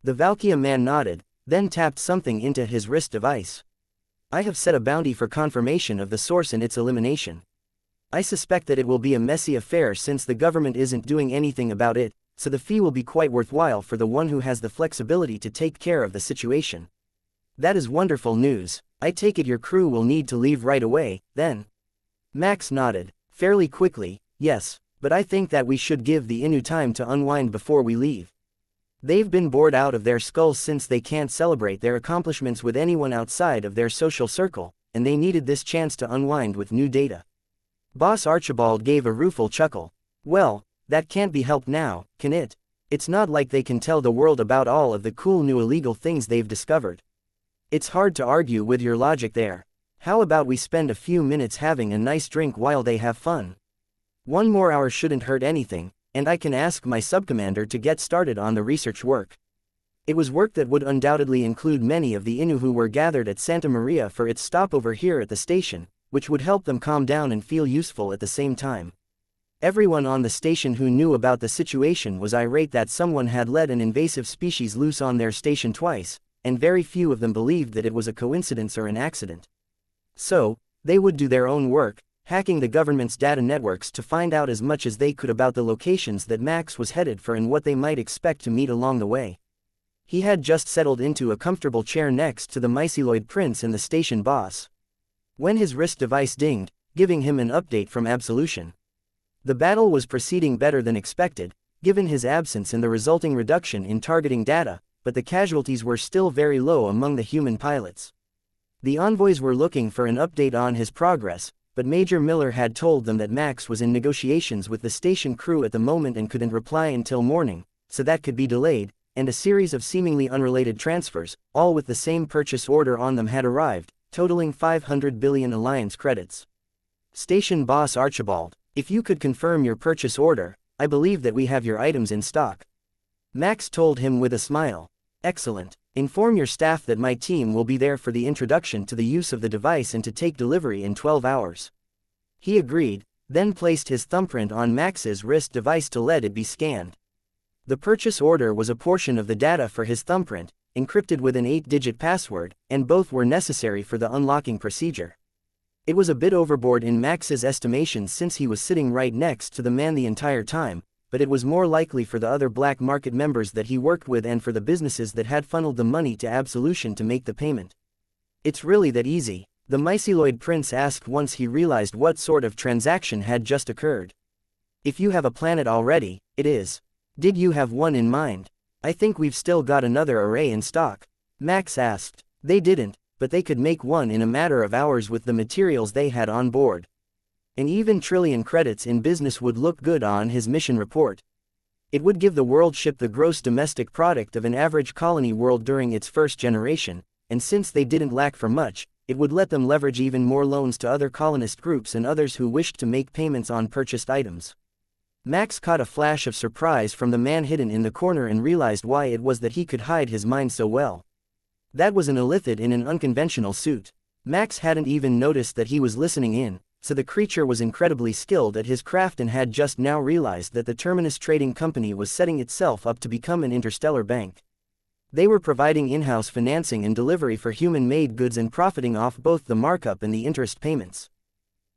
The Valkyria man nodded, then tapped something into his wrist device. "I have set a bounty for confirmation of the source and its elimination. I suspect that it will be a messy affair since the government isn't doing anything about it, so the fee will be quite worthwhile for the one who has the flexibility to take care of the situation." "That is wonderful news. I take it your crew will need to leave right away, then?" Max nodded, fairly quickly. "Yes, but I think that we should give the Innu time to unwind before we leave. They've been bored out of their skulls since they can't celebrate their accomplishments with anyone outside of their social circle, and they needed this chance to unwind with new data." Boss Archibald gave a rueful chuckle. "Well, that can't be helped now, can it? It's not like they can tell the world about all of the cool new illegal things they've discovered. It's hard to argue with your logic there. How about we spend a few minutes having a nice drink while they have fun? One more hour shouldn't hurt anything, and I can ask my subcommander to get started on the research work." It was work that would undoubtedly include many of the Innu who were gathered at Santa Maria for its stopover here at the station, which would help them calm down and feel useful at the same time. Everyone on the station who knew about the situation was irate that someone had let an invasive species loose on their station twice, and very few of them believed that it was a coincidence or an accident. So, they would do their own work, hacking the government's data networks to find out as much as they could about the locations that Max was headed for and what they might expect to meet along the way. He had just settled into a comfortable chair next to the myceloid prince and the station boss, when his wrist device dinged, giving him an update from Absolution. The battle was proceeding better than expected, given his absence and the resulting reduction in targeting data, but the casualties were still very low among the human pilots. The envoys were looking for an update on his progress, but Major Miller had told them that Max was in negotiations with the station crew at the moment and couldn't reply until morning, so that could be delayed, and a series of seemingly unrelated transfers, all with the same purchase order on them, had arrived, totaling 500 billion Alliance credits. "Station boss Archibald, if you could confirm your purchase order, I believe that we have your items in stock." Max told him with a smile. "Excellent. Inform your staff that my team will be there for the introduction to the use of the device and to take delivery in 12 hours. He agreed, then placed his thumbprint on Max's wrist device to let it be scanned. The purchase order was a portion of the data for his thumbprint, encrypted with an 8-digit password, and both were necessary for the unlocking procedure. It was a bit overboard in Max's estimation since he was sitting right next to the man the entire time, but it was more likely for the other black market members that he worked with and for the businesses that had funneled the money to Absolution to make the payment. "It's really that easy?" the myceloid prince asked once he realized what sort of transaction had just occurred. "If you have a planet already, it is. Did you have one in mind? I think we've still got another array in stock," Max asked. They didn't, but they could make one in a matter of hours with the materials they had on board. An even trillion credits in business would look good on his mission report. It would give the world ship the gross domestic product of an average colony world during its first generation, and since they didn't lack for much, it would let them leverage even more loans to other colonist groups and others who wished to make payments on purchased items. Max caught a flash of surprise from the man hidden in the corner and realized why it was that he could hide his mind so well. That was an illithid in an unconventional suit. Max hadn't even noticed that he was listening in, so the creature was incredibly skilled at his craft and had just now realized that the Terminus Trading Company was setting itself up to become an interstellar bank. They were providing in-house financing and delivery for human-made goods and profiting off both the markup and the interest payments.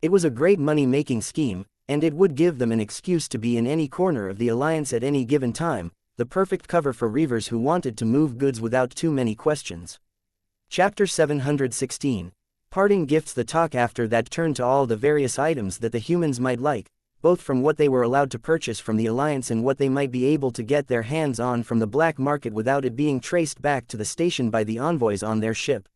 It was a great money-making scheme, and it would give them an excuse to be in any corner of the Alliance at any given time, the perfect cover for reavers who wanted to move goods without too many questions. Chapter 716. Parting gifts. The talk after that turned to all the various items that the humans might like, both from what they were allowed to purchase from the Alliance and what they might be able to get their hands on from the black market without it being traced back to the station by the envoys on their ship.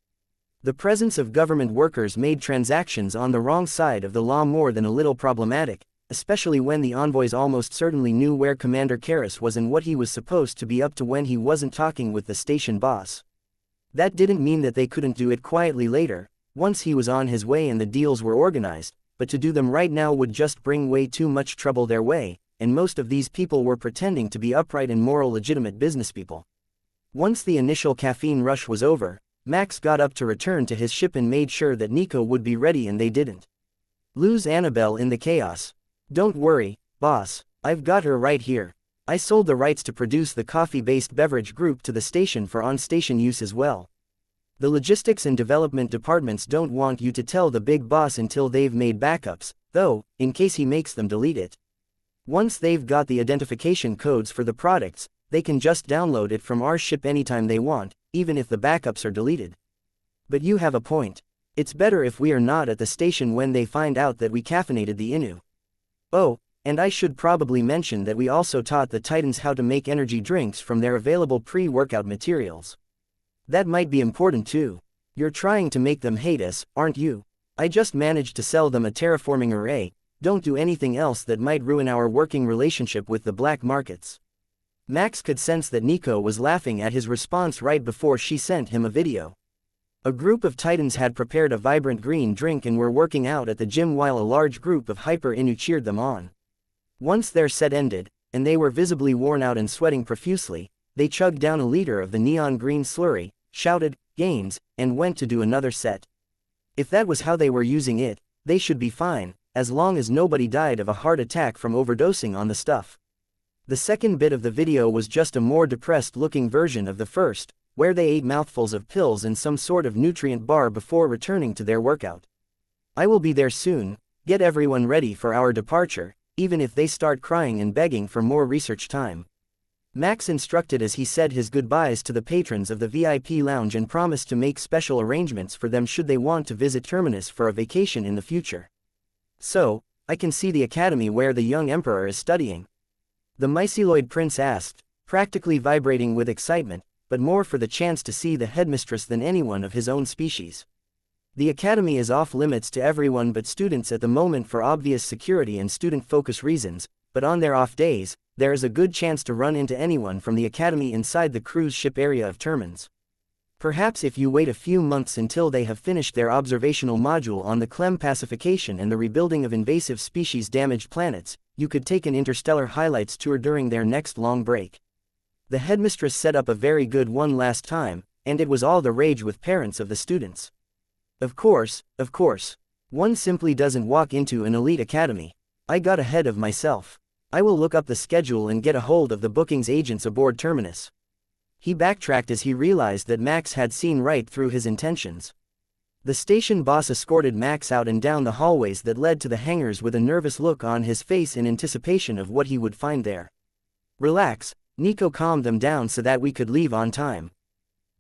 The presence of government workers made transactions on the wrong side of the law more than a little problematic, especially when the envoys almost certainly knew where Commander Karras was and what he was supposed to be up to when he wasn't talking with the station boss. That didn't mean that they couldn't do it quietly later, once he was on his way and the deals were organized, but to do them right now would just bring way too much trouble their way, and most of these people were pretending to be upright and moral legitimate businesspeople. Once the initial caffeine rush was over, Max got up to return to his ship and made sure that Nico would be ready, and they didn't lose Annabelle in the chaos. "Don't worry, boss, I've got her right here. I sold the rights to produce the coffee-based beverage group to the station for on-station use as well. The logistics and development departments don't want you to tell the big boss until they've made backups, though, in case he makes them delete it. Once they've got the identification codes for the products, they can just download it from our ship anytime they want, even if the backups are deleted. But you have a point. It's better if we are not at the station when they find out that we caffeinated the Inu. Oh, and I should probably mention that we also taught the Titans how to make energy drinks from their available pre-workout materials. That might be important too. You're trying to make them hate us, aren't you? I just managed to sell them a terraforming array. Don't do anything else that might ruin our working relationship with the black markets." Max could sense that Nico was laughing at his response right before she sent him a video. A group of Titans had prepared a vibrant green drink and were working out at the gym while a large group of Hyper-Inu cheered them on. Once their set ended, and they were visibly worn out and sweating profusely, they chugged down a liter of the neon green slurry, shouted, "Gains," and went to do another set. If that was how they were using it, they should be fine, as long as nobody died of a heart attack from overdosing on the stuff. The second bit of the video was just a more depressed-looking version of the first, where they ate mouthfuls of pills and some sort of nutrient bar before returning to their workout. "I will be there soon, get everyone ready for our departure, even if they start crying and begging for more research time," Max instructed as he said his goodbyes to the patrons of the VIP lounge and promised to make special arrangements for them should they want to visit Terminus for a vacation in the future. "So, I can see the academy where the young emperor is studying?" the myceloid prince asked, practically vibrating with excitement, but more for the chance to see the headmistress than anyone of his own species. "The academy is off limits to everyone but students at the moment for obvious security and student focus reasons, but on their off days, there is a good chance to run into anyone from the academy inside the cruise ship area of Termins. Perhaps if you wait a few months until they have finished their observational module on the Clem pacification and the rebuilding of invasive species damaged planets, you could take an interstellar highlights tour during their next long break." The headmistress set up a very good one last time, and it was all the rage with parents of the students. Of course. One simply doesn't walk into an elite academy. I got ahead of myself. I will look up the schedule and get a hold of the bookings agents aboard Terminus. He backtracked as he realized that Max had seen right through his intentions. The station boss escorted Max out and down the hallways that led to the hangars with a nervous look on his face in anticipation of what he would find there. "Relax," Nico calmed them down so that we could leave on time.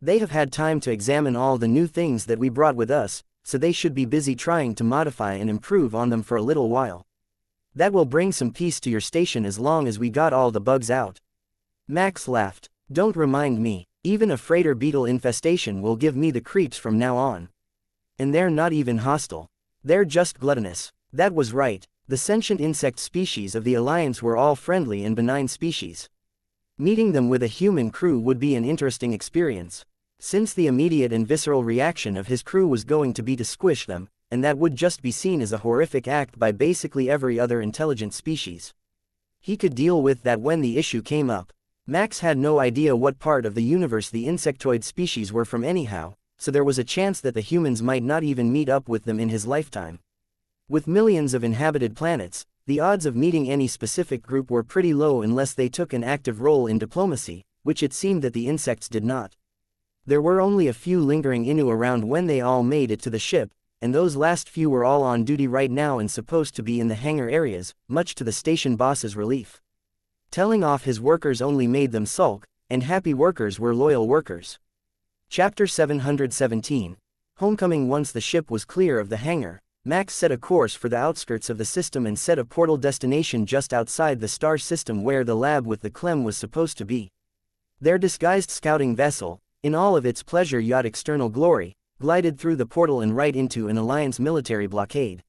"They have had time to examine all the new things that we brought with us, so they should be busy trying to modify and improve on them for a little while. That will bring some peace to your station as long as we got all the bugs out." Max laughed. "Don't remind me, even a freighter beetle infestation will give me the creeps from now on. And they're not even hostile. They're just gluttonous." That was right, the sentient insect species of the Alliance were all friendly and benign species. Meeting them with a human crew would be an interesting experience, since the immediate and visceral reaction of his crew was going to be to squish them, and that would just be seen as a horrific act by basically every other intelligent species. He could deal with that when the issue came up. Max had no idea what part of the universe the insectoid species were from anyhow, so there was a chance that the humans might not even meet up with them in his lifetime. With millions of inhabited planets, the odds of meeting any specific group were pretty low unless they took an active role in diplomacy, which it seemed that the insects did not. There were only a few lingering Inu around when they all made it to the ship, and those last few were all on duty right now and supposed to be in the hangar areas, much to the station boss's relief. Telling off his workers only made them sulk, and happy workers were loyal workers. Chapter 717. Homecoming. Once the ship was clear of the hangar, Max set a course for the outskirts of the system and set a portal destination just outside the star system where the lab with the Clem was supposed to be. Their disguised scouting vessel, in all of its pleasure yacht external glory, glided through the portal and right into an Alliance military blockade.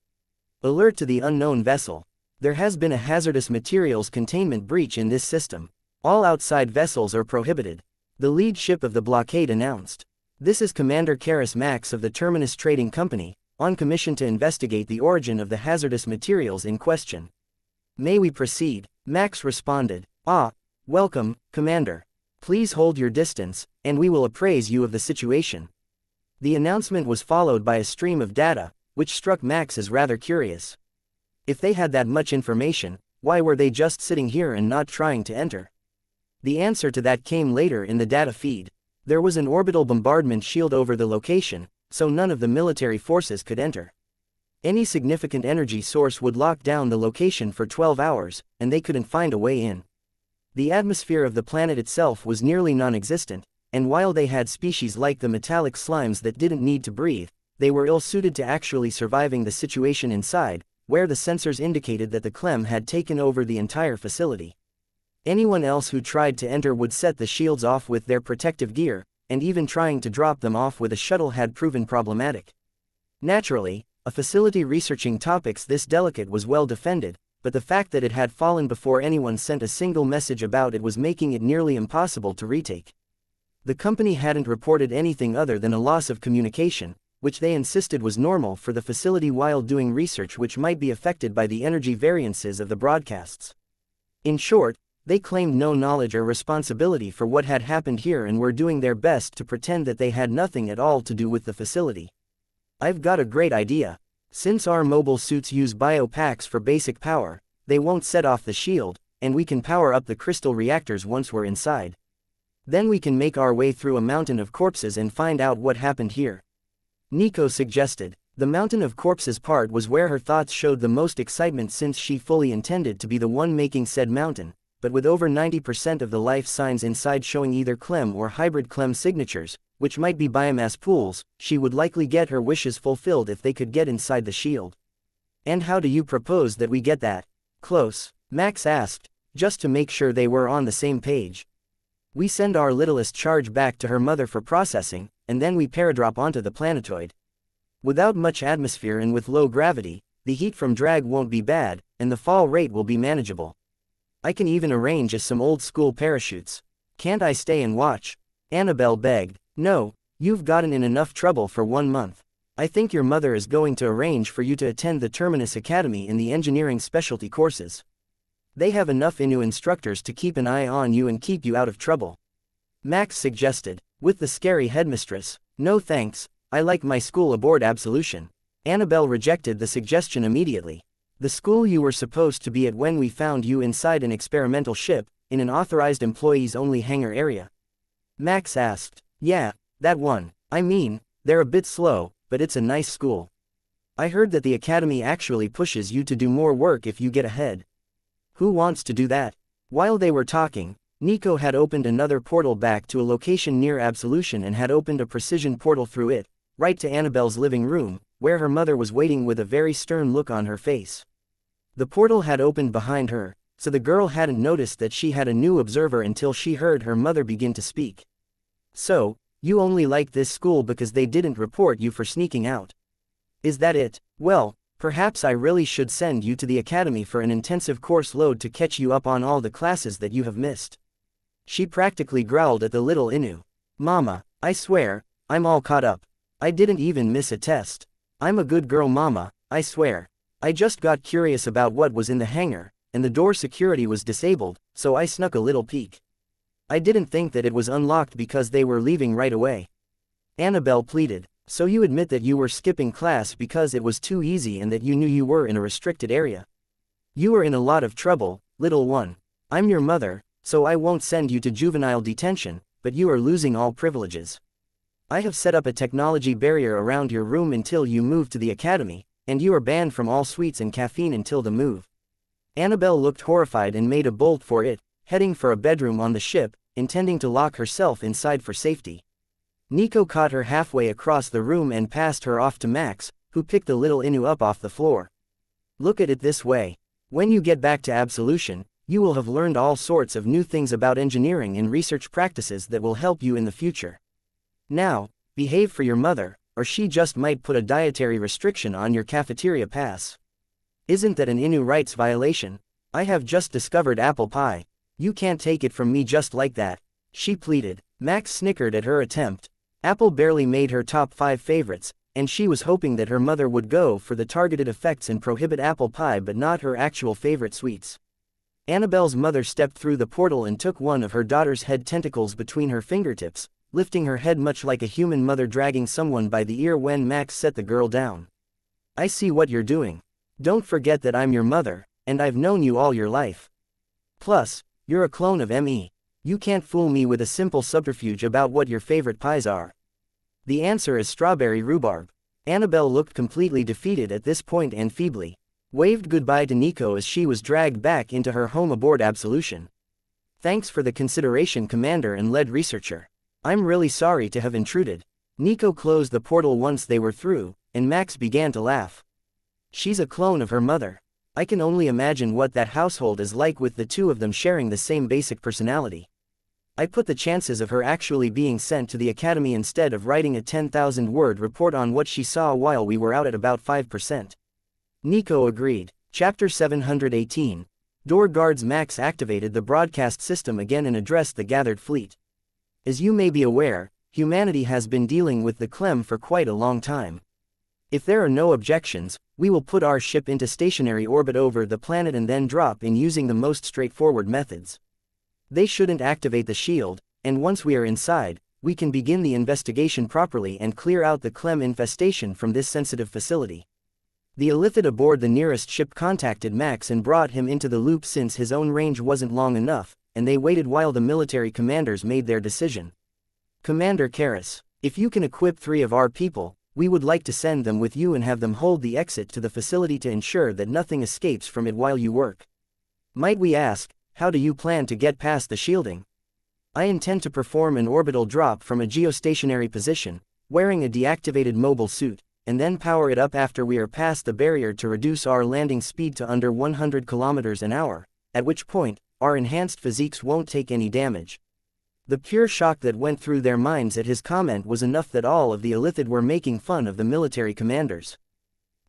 Alert to the unknown vessel. There has been a hazardous materials containment breach in this system. All outside vessels are prohibited. The lead ship of the blockade announced. This is Commander Karis Max of the Terminus Trading Company, on commission to investigate the origin of the hazardous materials in question. May we proceed? Max responded. Welcome, Commander. Please hold your distance, and we will appraise you of the situation. The announcement was followed by a stream of data, which struck Max as rather curious. If they had that much information, why were they just sitting here and not trying to enter? The answer to that came later in the data feed. There was an orbital bombardment shield over the location, so none of the military forces could enter. Any significant energy source would lock down the location for 12 hours, and they couldn't find a way in. The atmosphere of the planet itself was nearly non-existent, and while they had species like the metallic slimes that didn't need to breathe, they were ill-suited to actually surviving the situation inside, where the sensors indicated that the Clem had taken over the entire facility. Anyone else who tried to enter would set the shields off with their protective gear, and even trying to drop them off with a shuttle had proven problematic. Naturally, a facility researching topics this delicate was well defended, but the fact that it had fallen before anyone sent a single message about it was making it nearly impossible to retake. The company hadn't reported anything other than a loss of communication, which they insisted was normal for the facility while doing research which might be affected by the energy variances of the broadcasts. In short, they claimed no knowledge or responsibility for what had happened here and were doing their best to pretend that they had nothing at all to do with the facility. I've got a great idea. Since our mobile suits use biopacks for basic power, they won't set off the shield, and we can power up the crystal reactors once we're inside. Then we can make our way through a mountain of corpses and find out what happened here. Nico suggested. The mountain of corpses part was where her thoughts showed the most excitement since she fully intended to be the one making said mountain. But with over 90% of the life signs inside showing either Clem or hybrid Clem signatures, which might be biomass pools, she would likely get her wishes fulfilled if they could get inside the shield. And how do you propose that we get that close? Max asked, just to make sure they were on the same page. We send our littlest charge back to her mother for processing, and then we paradrop onto the planetoid. Without much atmosphere and with low gravity, the heat from drag won't be bad, and the fall rate will be manageable. I can even arrange some old-school parachutes. Can't I stay and watch? Annabelle begged. No, you've gotten in enough trouble for 1 month. I think your mother is going to arrange for you to attend the Terminus Academy in the engineering specialty courses. They have enough Innu instructors to keep an eye on you and keep you out of trouble. Max suggested, with the scary headmistress. No thanks, I like my school aboard Absolution. Annabelle rejected the suggestion immediately. The school you were supposed to be at when we found you inside an experimental ship, in an authorized employees-only hangar area. Max asked. Yeah, that one. I mean, they're a bit slow, but it's a nice school. I heard that the academy actually pushes you to do more work if you get ahead. Who wants to do that? While they were talking, Nico had opened another portal back to a location near Absolution and had opened a precision portal through it, right to Annabelle's living room, where her mother was waiting with a very stern look on her face. The portal had opened behind her, so the girl hadn't noticed that she had a new observer until she heard her mother begin to speak. So, you only like this school because they didn't report you for sneaking out. Is that it? Well, perhaps I really should send you to the academy for an intensive course load to catch you up on all the classes that you have missed. She practically growled at the little Innu. Mama, I swear, I'm all caught up. I didn't even miss a test. I'm a good girl, Mama, I swear. I just got curious about what was in the hangar, and the door security was disabled, so I snuck a little peek. I didn't think that it was unlocked because they were leaving right away. Annabelle pleaded. So you admit that you were skipping class because it was too easy and that you knew you were in a restricted area. You are in a lot of trouble, little one. I'm your mother, so I won't send you to juvenile detention, but you are losing all privileges. I have set up a technology barrier around your room until you move to the academy, and you are banned from all sweets and caffeine until the move. Annabelle looked horrified and made a bolt for it, heading for a bedroom on the ship, intending to lock herself inside for safety. Nico caught her halfway across the room and passed her off to Max, who picked the little Inu up off the floor. Look at it this way. When you get back to Absolution, you will have learned all sorts of new things about engineering and research practices that will help you in the future. Now, behave for your mother, or she just might put a dietary restriction on your cafeteria pass. Isn't that an Inu rights violation? I have just discovered apple pie. You can't take it from me just like that, she pleaded. Max snickered at her attempt. Apple barely made her top 5 favorites, and she was hoping that her mother would go for the targeted effects and prohibit apple pie but not her actual favorite sweets. Annabelle's mother stepped through the portal and took one of her daughter's head tentacles between her fingertips, lifting her head much like a human mother dragging someone by the ear when Max set the girl down. I see what you're doing. Don't forget that I'm your mother, and I've known you all your life. Plus, you're a clone of Me. You can't fool me with a simple subterfuge about what your favorite pies are. The answer is strawberry rhubarb. Annabelle looked completely defeated at this point and feebly waved goodbye to Nico as she was dragged back into her home aboard Absolution. Thanks for the consideration, Commander and lead researcher. I'm really sorry to have intruded. Nico closed the portal once they were through, and Max began to laugh. She's a clone of her mother. I can only imagine what that household is like with the two of them sharing the same basic personality. I put the chances of her actually being sent to the academy instead of writing a 10,000-word report on what she saw while we were out at about 5%. Nico agreed. Chapter 718. Door guards. Max activated the broadcast system again and addressed the gathered fleet. As you may be aware, humanity has been dealing with the Clem for quite a long time. If there are no objections, we will put our ship into stationary orbit over the planet and then drop in using the most straightforward methods. They shouldn't activate the shield, and once we are inside, we can begin the investigation properly and clear out the Clem infestation from this sensitive facility. The Illithid aboard the nearest ship contacted Max and brought him into the loop since his own range wasn't long enough, and they waited while the military commanders made their decision. Commander Karras, if you can equip 3 of our people, we would like to send them with you and have them hold the exit to the facility to ensure that nothing escapes from it while you work. Might we ask, how do you plan to get past the shielding? I intend to perform an orbital drop from a geostationary position, wearing a deactivated mobile suit, and then power it up after we are past the barrier to reduce our landing speed to under 100 km an hour, at which point, our enhanced physiques won't take any damage. The pure shock that went through their minds at his comment was enough that all of the Illithid were making fun of the military commanders.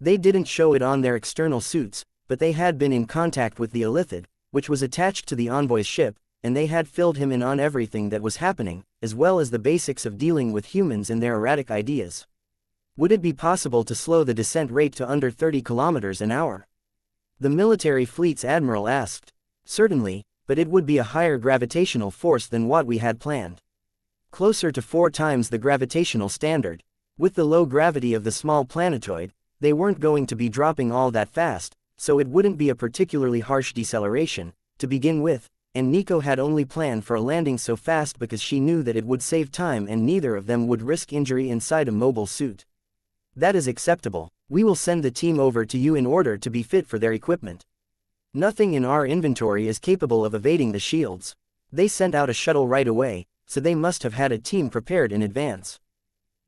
They didn't show it on their external suits, but they had been in contact with the Illithid, which was attached to the envoy's ship, and they had filled him in on everything that was happening, as well as the basics of dealing with humans and their erratic ideas. Would it be possible to slow the descent rate to under 30 km an hour? The military fleet's admiral asked. Certainly, but it would be a higher gravitational force than what we had planned. Closer to 4 times the gravitational standard. With the low gravity of the small planetoid, they weren't going to be dropping all that fast, so it wouldn't be a particularly harsh deceleration, to begin with, and Nico had only planned for a landing so fast because she knew that it would save time and neither of them would risk injury inside a mobile suit. That is acceptable. We will send the team over to you in order to be fit for their equipment. Nothing in our inventory is capable of evading the shields. They sent out a shuttle right away, so they must have had a team prepared in advance.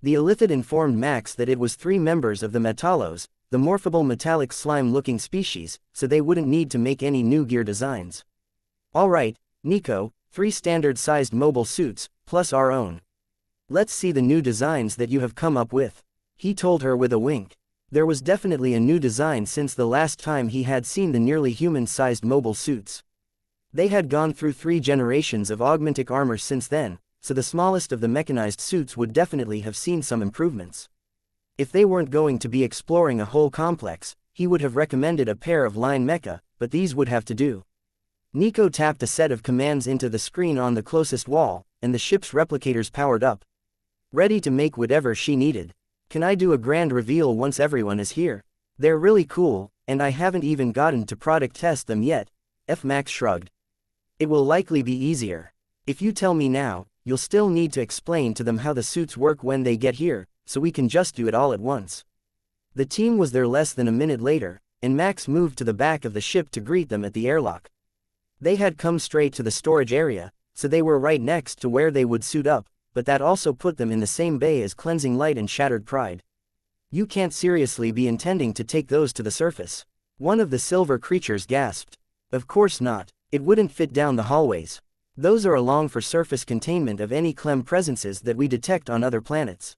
The Illithid informed Max that it was 3 members of the Metalos, the morphable metallic slime-looking species, so they wouldn't need to make any new gear designs. Alright, Nico, 3 standard-sized mobile suits, plus our own. Let's see the new designs that you have come up with. He told her with a wink. There was definitely a new design since the last time he had seen the nearly human-sized mobile suits. They had gone through 3 generations of augmentic armor since then, so the smallest of the mechanized suits would definitely have seen some improvements. If they weren't going to be exploring a whole complex, he would have recommended a pair of line mecha, but these would have to do. Nico tapped a set of commands into the screen on the closest wall, and the ship's replicators powered up. Ready to make whatever she needed. Can I do a grand reveal once everyone is here? They're really cool, and I haven't even gotten to product test them yet. Max shrugged. It will likely be easier. If you tell me now, you'll still need to explain to them how the suits work when they get here, so we can just do it all at once. The team was there less than a minute later, and Max moved to the back of the ship to greet them at the airlock. They had come straight to the storage area, so they were right next to where they would suit up, but that also put them in the same bay as Cleansing Light and Shattered Pride. You can't seriously be intending to take those to the surface. One of the silver creatures gasped. Of course not. It wouldn't fit down the hallways. Those are along for surface containment of any Clem presences that we detect on other planets.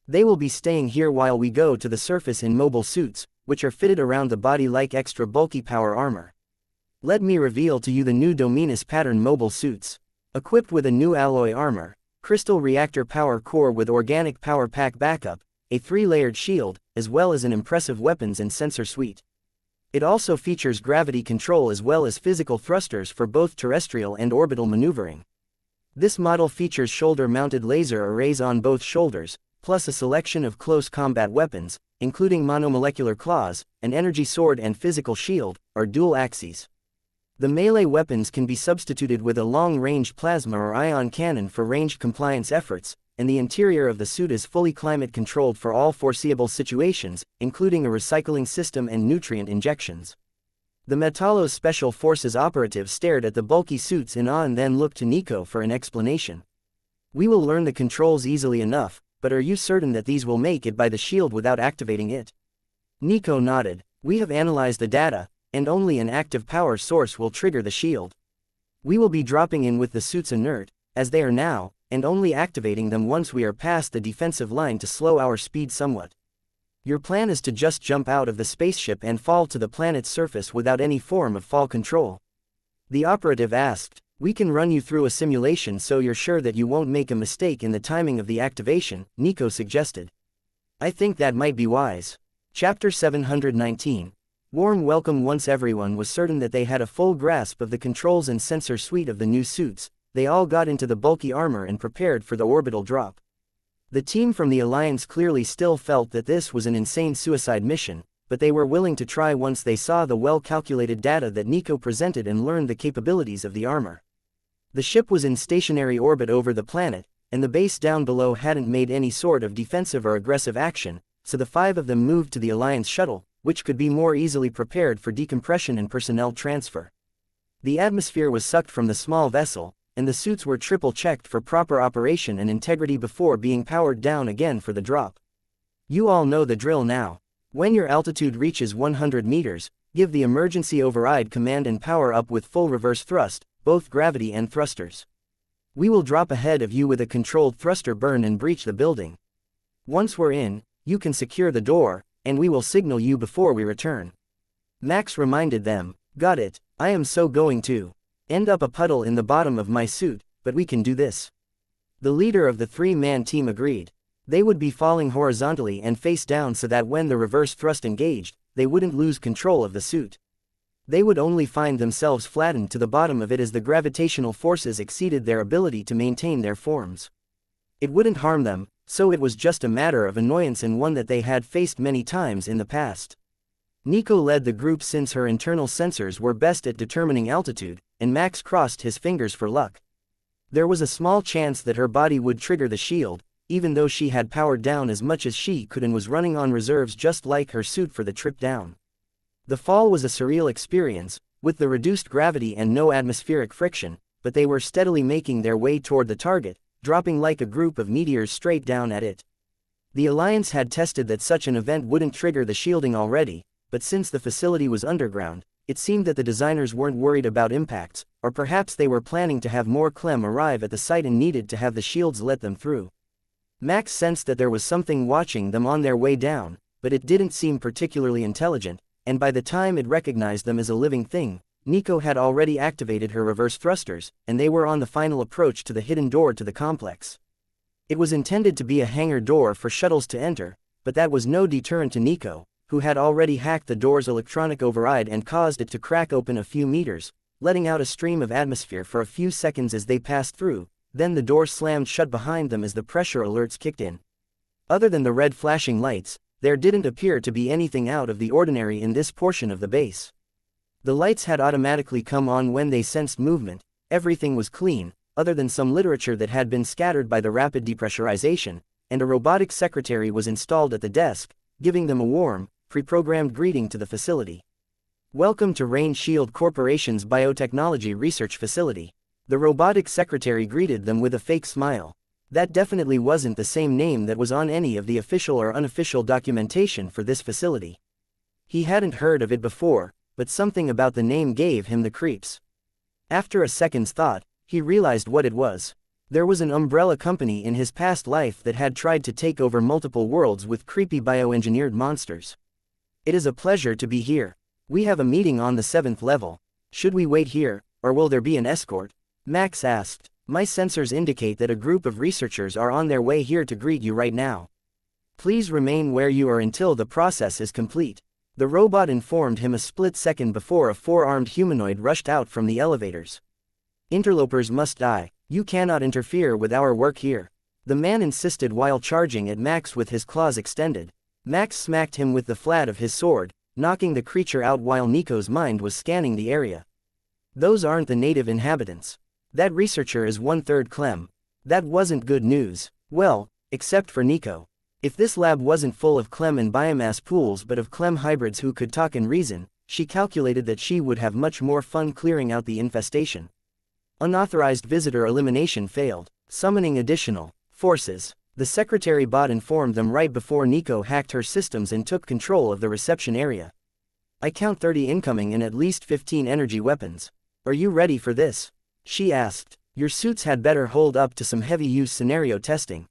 They will be staying here while we go to the surface in mobile suits, which are fitted around the body like extra bulky power armor. Let me reveal to you the new Dominus pattern mobile suits. Equipped with a new alloy armor, crystal reactor power core with organic power pack backup, a 3-layered shield, as well as an impressive weapons and sensor suite. It also features gravity control as well as physical thrusters for both terrestrial and orbital maneuvering. This model features shoulder-mounted laser arrays on both shoulders, plus a selection of close combat weapons, including monomolecular claws, an energy sword and physical shield, or dual axes. The melee weapons can be substituted with a long-range plasma or ion cannon for ranged compliance efforts, and the interior of the suit is fully climate-controlled for all foreseeable situations, including a recycling system and nutrient injections. The Metallos Special Forces operative stared at the bulky suits in awe and then looked to Nico for an explanation. We will learn the controls easily enough, but are you certain that these will make it by the shield without activating it? Nico nodded. We have analyzed the data, and only an active power source will trigger the shield. We will be dropping in with the suits inert, as they are now, and only activating them once we are past the defensive line to slow our speed somewhat. Your plan is to just jump out of the spaceship and fall to the planet's surface without any form of fall control? The operative asked. We can run you through a simulation so you're sure that you won't make a mistake in the timing of the activation, Nico suggested. I think that might be wise. Chapter 719. Warm welcome. Once everyone was certain that they had a full grasp of the controls and sensor suite of the new suits, they all got into the bulky armor and prepared for the orbital drop. The team from the Alliance clearly still felt that this was an insane suicide mission, but they were willing to try once they saw the well-calculated data that Nico presented and learned the capabilities of the armor. The ship was in stationary orbit over the planet, and the base down below hadn't made any sort of defensive or aggressive action, so the 5 of them moved to the Alliance shuttle, which could be more easily prepared for decompression and personnel transfer. The atmosphere was sucked from the small vessel, and the suits were triple-checked for proper operation and integrity before being powered down again for the drop. You all know the drill now. When your altitude reaches 100 meters, give the emergency override command and power up with full reverse thrust, both gravity and thrusters. We will drop ahead of you with a controlled thruster burn and breach the building. Once we're in, you can secure the door, and we will signal you before we return. Max reminded them. Got it, I am so going to end up a puddle in the bottom of my suit, but we can do this. The leader of the 3-man team agreed. They would be falling horizontally and face down so that when the reverse thrust engaged, they wouldn't lose control of the suit. They would only find themselves flattened to the bottom of it as the gravitational forces exceeded their ability to maintain their forms. It wouldn't harm them, so it was just a matter of annoyance and one that they had faced many times in the past. Nico led the group since her internal sensors were best at determining altitude, and Max crossed his fingers for luck. There was a small chance that her body would trigger the shield, even though she had powered down as much as she could and was running on reserves just like her suit for the trip down. The fall was a surreal experience, with the reduced gravity and no atmospheric friction, but they were steadily making their way toward the target, dropping like a group of meteors straight down at it. The Alliance had tested that such an event wouldn't trigger the shielding already, but since the facility was underground, it seemed that the designers weren't worried about impacts, or perhaps they were planning to have more Clem arrive at the site and needed to have the shields let them through. Max sensed that there was something watching them on their way down, but it didn't seem particularly intelligent, and by the time it recognized them as a living thing, Nico had already activated her reverse thrusters, and they were on the final approach to the hidden door to the complex. It was intended to be a hangar door for shuttles to enter, but that was no deterrent to Nico, who had already hacked the door's electronic override and caused it to crack open a few meters, letting out a stream of atmosphere for a few seconds as they passed through. Then the door slammed shut behind them as the pressure alerts kicked in. Other than the red flashing lights, there didn't appear to be anything out of the ordinary in this portion of the base. The lights had automatically come on when they sensed movement. Everything was clean, other than some literature that had been scattered by the rapid depressurization, and a robotic secretary was installed at the desk, giving them a warm, pre-programmed greeting to the facility. Welcome to Rain Shield Corporation's Biotechnology Research Facility. The robotic secretary greeted them with a fake smile. That definitely wasn't the same name that was on any of the official or unofficial documentation for this facility. He hadn't heard of it before, but something about the name gave him the creeps. After a second's thought, he realized what it was. There was an umbrella company in his past life that had tried to take over multiple worlds with creepy bioengineered monsters. It is a pleasure to be here. We have a meeting on the 7th level. Should we wait here, or will there be an escort? Max asked. My sensors indicate that a group of researchers are on their way here to greet you right now. Please remain where you are until the process is complete. The robot informed him a split second before a four-armed humanoid rushed out from the elevators. Interlopers must die. You cannot interfere with our work here. The man insisted while charging at Max with his claws extended. Max smacked him with the flat of his sword, knocking the creature out while Nico's mind was scanning the area. Those aren't the native inhabitants. That researcher is 1/3 Clem. That wasn't good news. Well, except for Nico. If this lab wasn't full of Clem and biomass pools but of Clem hybrids who could talk and reason, she calculated that she would have much more fun clearing out the infestation. Unauthorized visitor elimination failed. Summoning additional forces. The secretary bot informed them right before Nico hacked her systems and took control of the reception area. I count 30 incoming and at least 15 energy weapons. Are you ready for this? She asked. Your suits had better hold up to some heavy-use scenario testing.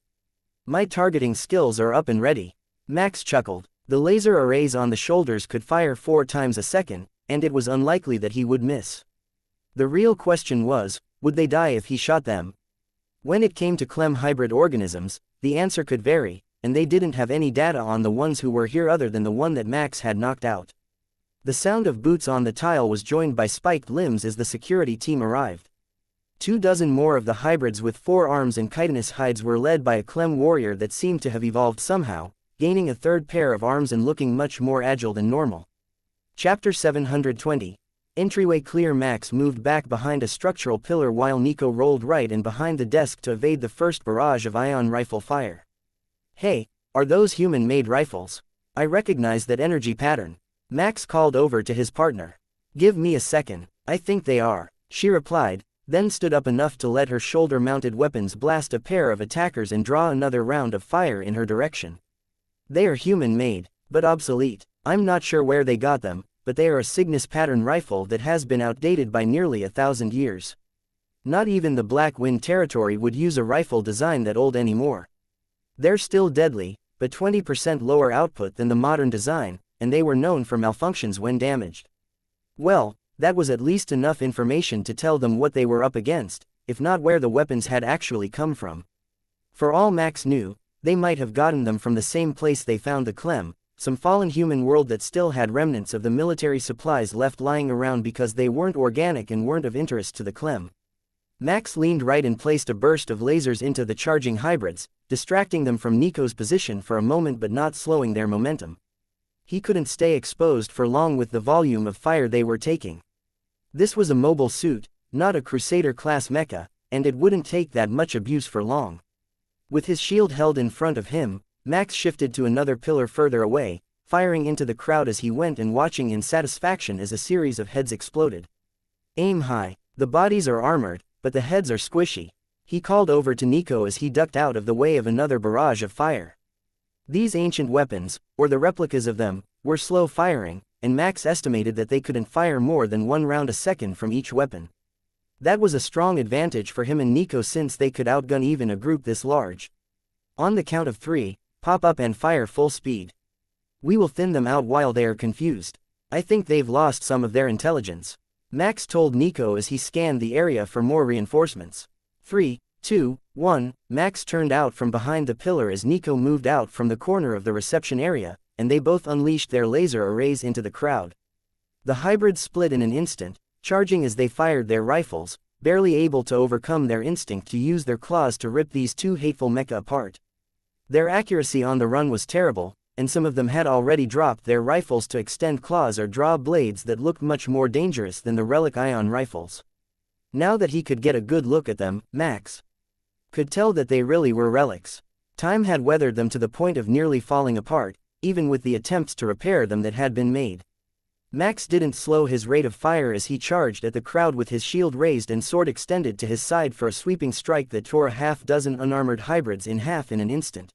My targeting skills are up and ready. Max chuckled. The laser arrays on the shoulders could fire 4 times a second, and it was unlikely that he would miss. The real question was, would they die if he shot them? When it came to Clem hybrid organisms, the answer could vary, and they didn't have any data on the ones who were here other than the one that Max had knocked out. The sound of boots on the tile was joined by spiked limbs as the security team arrived. 24 more of the hybrids with 4 arms and chitinous hides were led by a Clem warrior that seemed to have evolved somehow, gaining a 3rd pair of arms and looking much more agile than normal. Chapter 720. Entryway clear. Max moved back behind a structural pillar while Nico rolled right and behind the desk to evade the first barrage of ion rifle fire. Hey, are those human-made rifles? I recognize that energy pattern. Max called over to his partner. Give me a second. I think they are, she replied, then stood up enough to let her shoulder-mounted weapons blast a pair of attackers and draw another round of fire in her direction. They are human-made, but obsolete. I'm not sure where they got them, but they are a Cygnus pattern rifle that has been outdated by nearly 1,000 years. Not even the Black Wind territory would use a rifle design that old anymore. They're still deadly, but 20% lower output than the modern design, and they were known for malfunctions when damaged. Well, that was at least enough information to tell them what they were up against, if not where the weapons had actually come from. For all Max knew, they might have gotten them from the same place they found the Clem, some fallen human world that still had remnants of the military supplies left lying around because they weren't organic and weren't of interest to the Clem. Max leaned right and placed a burst of lasers into the charging hybrids, distracting them from Nico's position for a moment but not slowing their momentum. He couldn't stay exposed for long with the volume of fire they were taking. This was a mobile suit, not a Crusader-class mecha, and it wouldn't take that much abuse for long. With his shield held in front of him, Max shifted to another pillar further away, firing into the crowd as he went and watching in satisfaction as a series of heads exploded. Aim high. The bodies are armored, but the heads are squishy. He called over to Nico as he ducked out of the way of another barrage of fire. These ancient weapons, or the replicas of them, were slow firing, and Max estimated that they couldn't fire more than 1 round a second from each weapon. That was a strong advantage for him and Nico since they could outgun even a group this large. On the count of 3, pop up and fire full speed. We will thin them out while they are confused. I think they've lost some of their intelligence, Max told Nico as he scanned the area for more reinforcements. 3, 2, 1, Max turned out from behind the pillar as Nico moved out from the corner of the reception area, and they both unleashed their laser arrays into the crowd. The hybrids split in an instant, charging as they fired their rifles, barely able to overcome their instinct to use their claws to rip these 2 hateful mecha apart. Their accuracy on the run was terrible, and some of them had already dropped their rifles to extend claws or draw blades that looked much more dangerous than the relic ion rifles. Now that he could get a good look at them, Max could tell that they really were relics. Time had weathered them to the point of nearly falling apart, even with the attempts to repair them that had been made. Max didn't slow his rate of fire as he charged at the crowd with his shield raised and sword extended to his side for a sweeping strike that tore a half-dozen unarmored hybrids in half in an instant.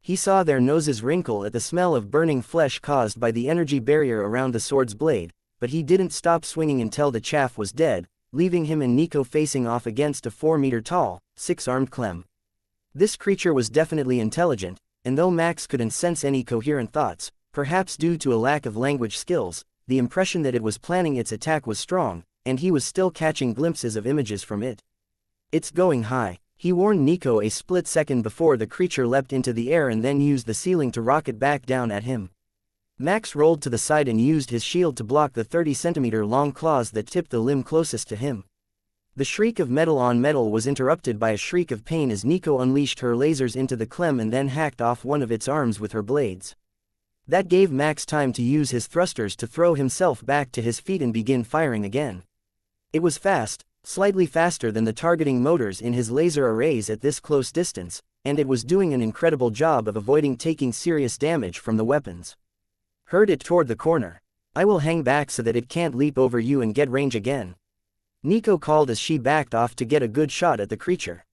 He saw their noses wrinkle at the smell of burning flesh caused by the energy barrier around the sword's blade, but he didn't stop swinging until the chaff was dead, leaving him and Nico facing off against a 4-meter-tall, 6-armed Clem. This creature was definitely intelligent, and though Max couldn't sense any coherent thoughts, perhaps due to a lack of language skills, the impression that it was planning its attack was strong, and he was still catching glimpses of images from it. "It's going high," he warned Nico a split second before the creature leapt into the air and then used the ceiling to rocket back down at him. Max rolled to the side and used his shield to block the 30-centimeter-long claws that tipped the limb closest to him. The shriek of metal on metal was interrupted by a shriek of pain as Nico unleashed her lasers into the Clem and then hacked off one of its arms with her blades. That gave Max time to use his thrusters to throw himself back to his feet and begin firing again. It was fast, slightly faster than the targeting motors in his laser arrays at this close distance, and it was doing an incredible job of avoiding taking serious damage from the weapons. "Herd it toward the corner. I will hang back so that it can't leap over you and get range again," Nico called as she backed off to get a good shot at the creature.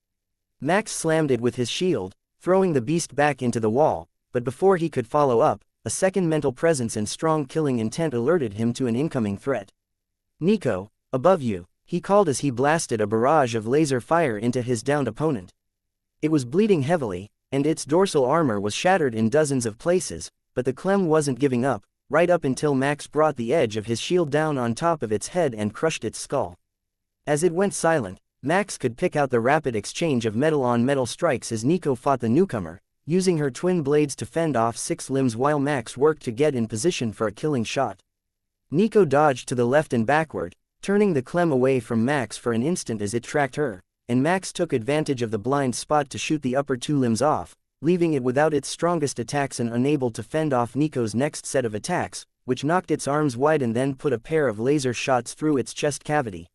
Max slammed it with his shield, throwing the beast back into the wall, but before he could follow up, a second mental presence and strong killing intent alerted him to an incoming threat. "Nico, above you," he called as he blasted a barrage of laser fire into his downed opponent. It was bleeding heavily, and its dorsal armor was shattered in dozens of places, but the Clem wasn't giving up, right up until Max brought the edge of his shield down on top of its head and crushed its skull. As it went silent, Max could pick out the rapid exchange of metal-on-metal strikes as Nico fought the newcomer, using her twin blades to fend off 6 limbs while Max worked to get in position for a killing shot. Nico dodged to the left and backward, turning the Clem away from Max for an instant as it tracked her, and Max took advantage of the blind spot to shoot the upper 2 limbs off, leaving it without its strongest attacks and unable to fend off Nico's next set of attacks, which knocked its arms wide and then put a pair of laser shots through its chest cavity.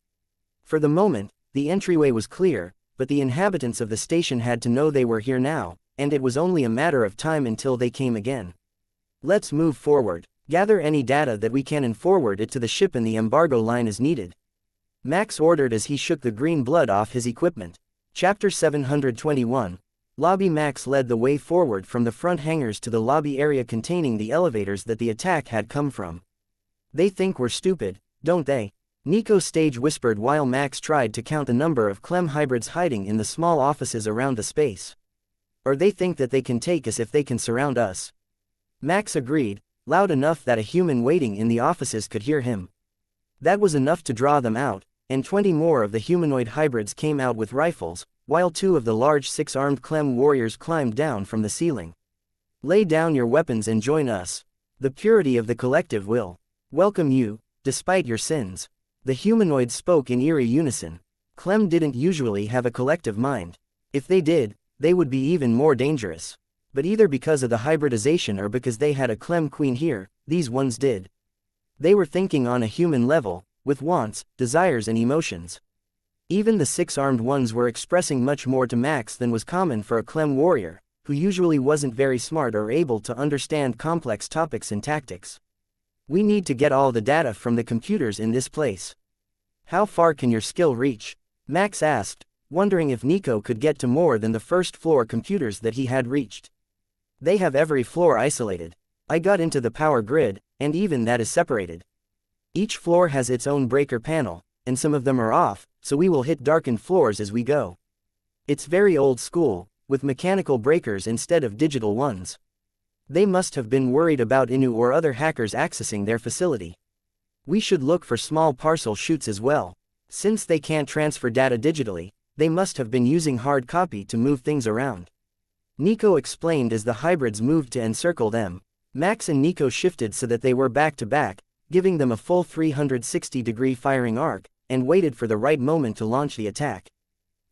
For the moment, the entryway was clear, but the inhabitants of the station had to know they were here now, and it was only a matter of time until they came again. "Let's move forward, gather any data that we can and forward it to the ship in the embargo line as needed," Max ordered as he shook the green blood off his equipment. Chapter 721. Lobby. Max led the way forward from the front hangars to the lobby area containing the elevators that the attack had come from. "They think we're stupid, don't they?" Nico stage whispered while Max tried to count the number of Clem hybrids hiding in the small offices around the space. "Or they think that they can take us if they can surround us." Max agreed, loud enough that a human waiting in the offices could hear him. That was enough to draw them out, and 20 more of the humanoid hybrids came out with rifles, while 2 of the large 6-armed Clem warriors climbed down from the ceiling. "Lay down your weapons and join us. The purity of the collective will welcome you, despite your sins." The humanoids spoke in eerie unison. Clem didn't usually have a collective mind. If they did, they would be even more dangerous. But either because of the hybridization or because they had a Clem queen here, these ones did. They were thinking on a human level, with wants, desires and emotions. Even the 6-armed ones were expressing much more to Max than was common for a Clem warrior, who usually wasn't very smart or able to understand complex topics and tactics. "We need to get all the data from the computers in this place. How far can your skill reach?" Max asked, wondering if Nico could get to more than the first-floor computers that he had reached. "They have every floor isolated. I got into the power grid, and even that is separated. Each floor has its own breaker panel, and some of them are off, so we will hit darkened floors as we go. It's very old school, with mechanical breakers instead of digital ones. They must have been worried about Inu or other hackers accessing their facility. We should look for small parcel chutes as well. Since they can't transfer data digitally, they must have been using hard copy to move things around," Nico explained as the hybrids moved to encircle them. Max and Nico shifted so that they were back to back, giving them a full 360-degree firing arc, and waited for the right moment to launch the attack.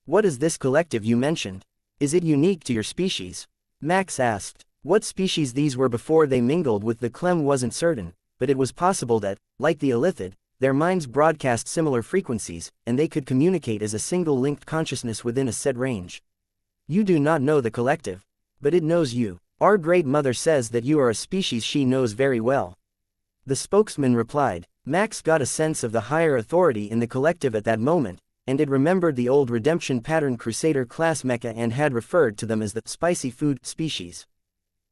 "What is this collective you mentioned? Is it unique to your species?" Max asked. What species these were before they mingled with the Clem wasn't certain, but it was possible that, like the Illithid, their minds broadcast similar frequencies, and they could communicate as a single linked consciousness within a set range. "You do not know the collective. But it knows you. Our Great Mother says that you are a species she knows very well." The spokesman replied. Max got a sense of the higher authority in the collective at that moment, and it remembered the old redemption pattern Crusader class mecha and had referred to them as the spicy food species.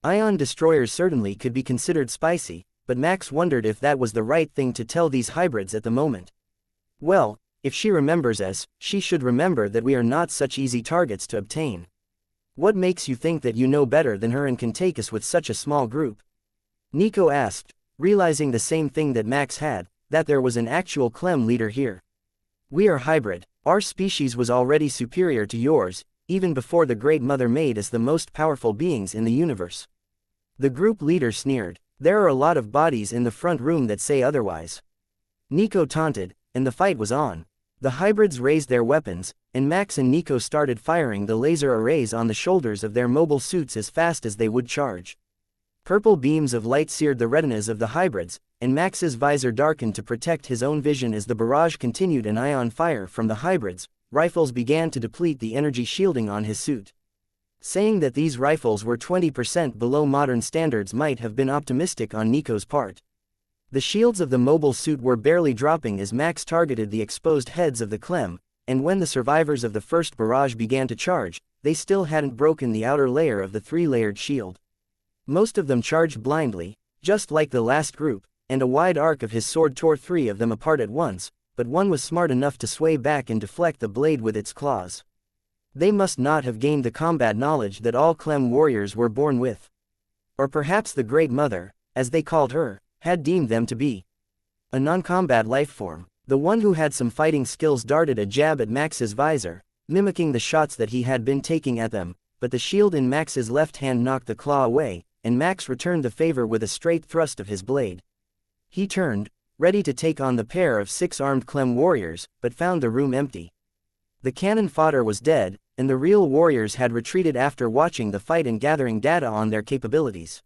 Ion destroyers certainly could be considered spicy, but Max wondered if that was the right thing to tell these hybrids at the moment. Well, if she remembers us, she should remember that we are not such easy targets to obtain. What makes you think that you know better than her and can take us with such a small group? Nico asked, realizing the same thing that Max had, that there was an actual Clem leader here. We are hybrid. Our species was already superior to yours, even before the Great Mother made us the most powerful beings in the universe. The group leader sneered. There are a lot of bodies in the front room that say otherwise. Nico taunted, and the fight was on. The hybrids raised their weapons, and Max and Nico started firing the laser arrays on the shoulders of their mobile suits as fast as they would charge. Purple beams of light seared the retinas of the hybrids, and Max's visor darkened to protect his own vision as the barrage continued an ion fire from the hybrids. Rifles began to deplete the energy shielding on his suit. Saying that these rifles were 20% below modern standards might have been optimistic on Nico's part. The shields of the mobile suit were barely dropping as Max targeted the exposed heads of the Clem, and when the survivors of the first barrage began to charge, they still hadn't broken the outer layer of the three-layered shield. Most of them charged blindly, just like the last group, and a wide arc of his sword tore three of them apart at once, but one was smart enough to sway back and deflect the blade with its claws. They must not have gained the combat knowledge that all Clem warriors were born with. Or perhaps the Great Mother, as they called her, had deemed them to be a non-combat life form. The one who had some fighting skills darted a jab at Max's visor, mimicking the shots that he had been taking at them, but the shield in Max's left hand knocked the claw away, and Max returned the favor with a straight thrust of his blade. He turned, ready to take on the pair of 6 armed Clem warriors, but found the room empty. The cannon fodder was dead, and the real warriors had retreated after watching the fight and gathering data on their capabilities.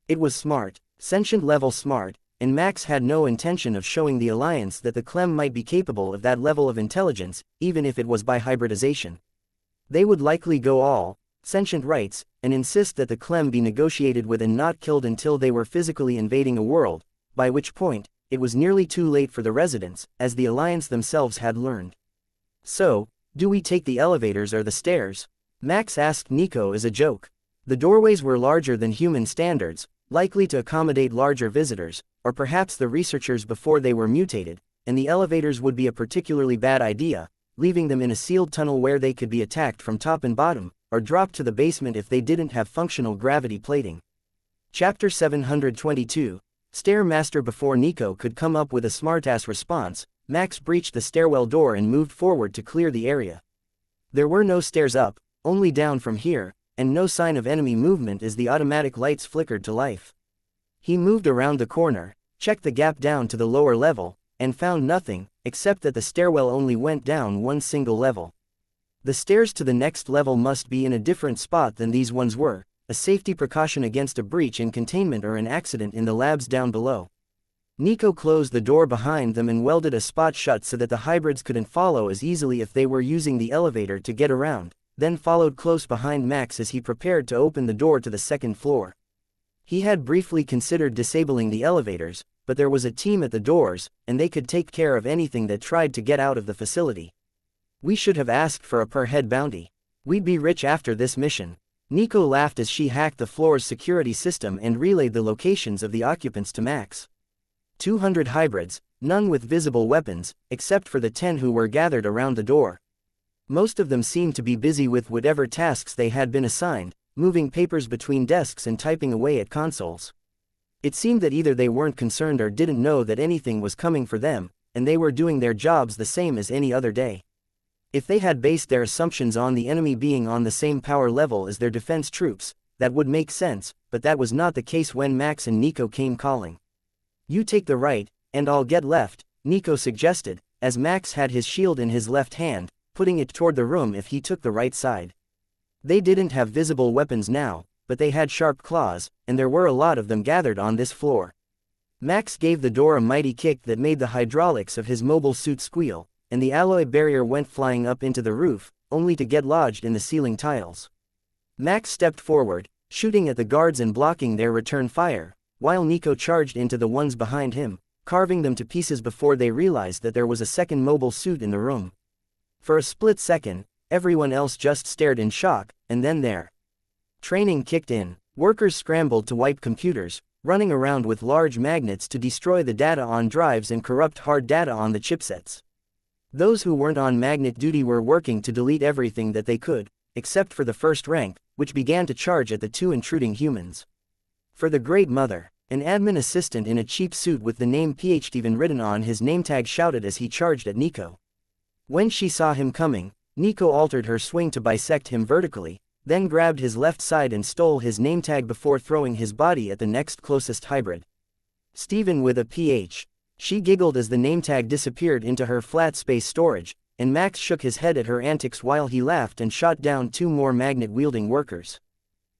It was smart, sentient level smart, and Max had no intention of showing the Alliance that the Clem might be capable of that level of intelligence, even if it was by hybridization. They would likely go all sentient rights, and insist that the Clem be negotiated with and not killed until they were physically invading a world, by which point, it was nearly too late for the residents, as the Alliance themselves had learned. So, do we take the elevators or the stairs? Max asked Nico as a joke. The doorways were larger than human standards, likely to accommodate larger visitors, or perhaps the researchers before they were mutated, and the elevators would be a particularly bad idea, leaving them in a sealed tunnel where they could be attacked from top and bottom, or dropped to the basement if they didn't have functional gravity plating. Chapter 722. Stairmaster. Before Nico could come up with a smartass response, Max breached the stairwell door and moved forward to clear the area. There were no stairs up, only down from here, and no sign of enemy movement as the automatic lights flickered to life. He moved around the corner, checked the gap down to the lower level, and found nothing, except that the stairwell only went down one single level. The stairs to the next level must be in a different spot than these ones were, a safety precaution against a breach in containment or an accident in the labs down below. Nico closed the door behind them and welded a spot shut so that the hybrids couldn't follow as easily if they were using the elevator to get around, then followed close behind Max as he prepared to open the door to the second floor. He had briefly considered disabling the elevators, but there was a team at the doors, and they could take care of anything that tried to get out of the facility. We should have asked for a per-head bounty. We'd be rich after this mission. Nico laughed as she hacked the floor's security system and relayed the locations of the occupants to Max. 200 hybrids, none with visible weapons, except for the 10 who were gathered around the door. Most of them seemed to be busy with whatever tasks they had been assigned, moving papers between desks and typing away at consoles. It seemed that either they weren't concerned or didn't know that anything was coming for them, and they were doing their jobs the same as any other day. If they had based their assumptions on the enemy being on the same power level as their defense troops, that would make sense, but that was not the case when Max and Nico came calling. You take the right, and I'll get left, Nico suggested, as Max had his shield in his left hand, putting it toward the room if he took the right side. They didn't have visible weapons now, but they had sharp claws, and there were a lot of them gathered on this floor. Max gave the door a mighty kick that made the hydraulics of his mobile suit squeal, and the alloy barrier went flying up into the roof, only to get lodged in the ceiling tiles. Max stepped forward, shooting at the guards and blocking their return fire, while Nico charged into the ones behind him, carving them to pieces before they realized that there was a second mobile suit in the room. For a split second, everyone else just stared in shock, and then their training kicked in. Workers scrambled to wipe computers, running around with large magnets to destroy the data on drives and corrupt hard data on the chipsets. Those who weren't on magnet duty were working to delete everything that they could, except for the first rank, which began to charge at the two intruding humans. For the Great Mother, an admin assistant in a cheap suit with the name PhD written on his nametag shouted as he charged at Nico. When she saw him coming, Nico altered her swing to bisect him vertically, then grabbed his left side and stole his nametag before throwing his body at the next closest hybrid. Steven with a PH. She giggled as the nametag disappeared into her flat space storage, and Max shook his head at her antics while he laughed and shot down two more magnet-wielding workers.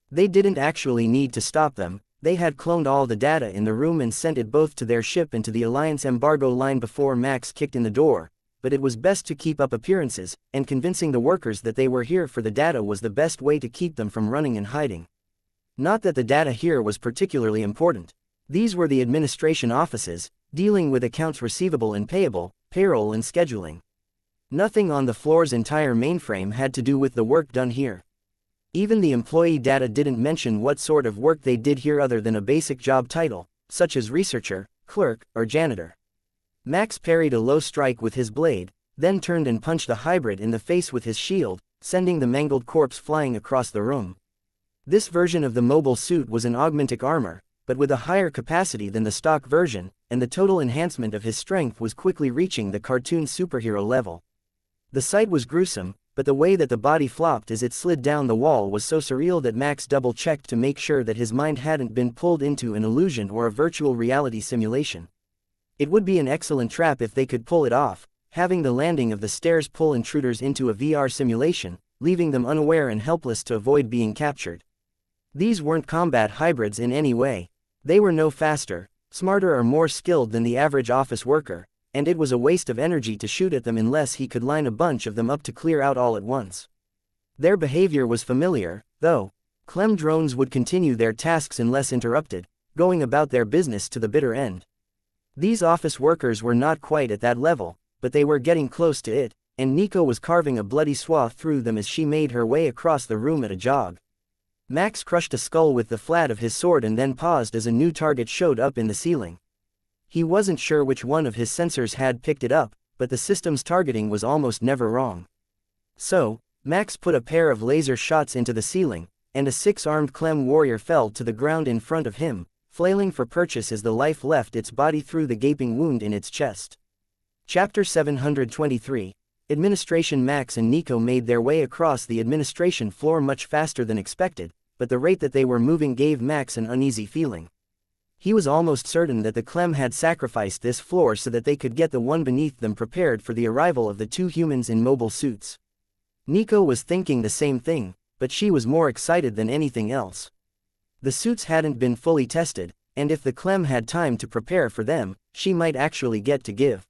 They didn't actually need to stop them. They had cloned all the data in the room and sent it both to their ship and to the Alliance embargo line before Max kicked in the door, but it was best to keep up appearances, and convincing the workers that they were here for the data was the best way to keep them from running and hiding. Not that the data here was particularly important. These were the administration offices, dealing with accounts receivable and payable, payroll and scheduling. Nothing on the floor's entire mainframe had to do with the work done here. Even the employee data didn't mention what sort of work they did here other than a basic job title, such as researcher, clerk, or janitor. Max parried a low strike with his blade, then turned and punched the hybrid in the face with his shield, sending the mangled corpse flying across the room. This version of the mobile suit was an augmentic armor, but with a higher capacity than the stock version, and the total enhancement of his strength was quickly reaching the cartoon superhero level. The sight was gruesome, but the way that the body flopped as it slid down the wall was so surreal that Max double-checked to make sure that his mind hadn't been pulled into an illusion or a virtual reality simulation. It would be an excellent trap if they could pull it off, having the landing of the stairs pull intruders into a VR simulation, leaving them unaware and helpless to avoid being captured. These weren't combat hybrids in any way. They were no faster, smarter or more skilled than the average office worker, and it was a waste of energy to shoot at them unless he could line a bunch of them up to clear out all at once. Their behavior was familiar, though. Clem drones would continue their tasks unless interrupted, going about their business to the bitter end. These office workers were not quite at that level, but they were getting close to it, and Nico was carving a bloody swath through them as she made her way across the room at a jog. Max crushed a skull with the flat of his sword and then paused as a new target showed up in the ceiling. He wasn't sure which one of his sensors had picked it up, but the system's targeting was almost never wrong. So, Max put a pair of laser shots into the ceiling, and a six-armed Clem warrior fell to the ground in front of him, flailing for purchase as the life left its body through the gaping wound in its chest. Chapter 723. Administration. Max and Nico made their way across the administration floor much faster than expected, but the rate that they were moving gave Max an uneasy feeling. He was almost certain that the Clem had sacrificed this floor so that they could get the one beneath them prepared for the arrival of the two humans in mobile suits. Nico was thinking the same thing, but she was more excited than anything else. The suits hadn't been fully tested, and if the Clem had time to prepare for them, she might actually get to give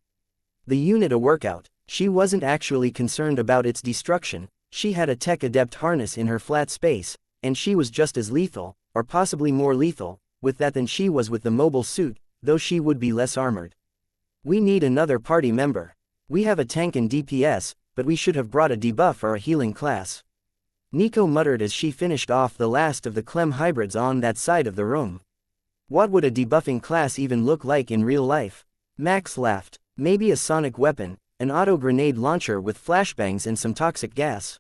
the unit a workout. She wasn't actually concerned about its destruction. She had a tech adept harness in her flat space, and she was just as lethal, or possibly more lethal, with that than she was with the mobile suit, though she would be less armored. We need another party member. We have a tank and DPS, but we should have brought a debuff or a healing class. Nico muttered as she finished off the last of the Clem hybrids on that side of the room. What would a debuffing class even look like in real life? Max laughed. Maybe a sonic weapon, an auto-grenade launcher with flashbangs and some toxic gas.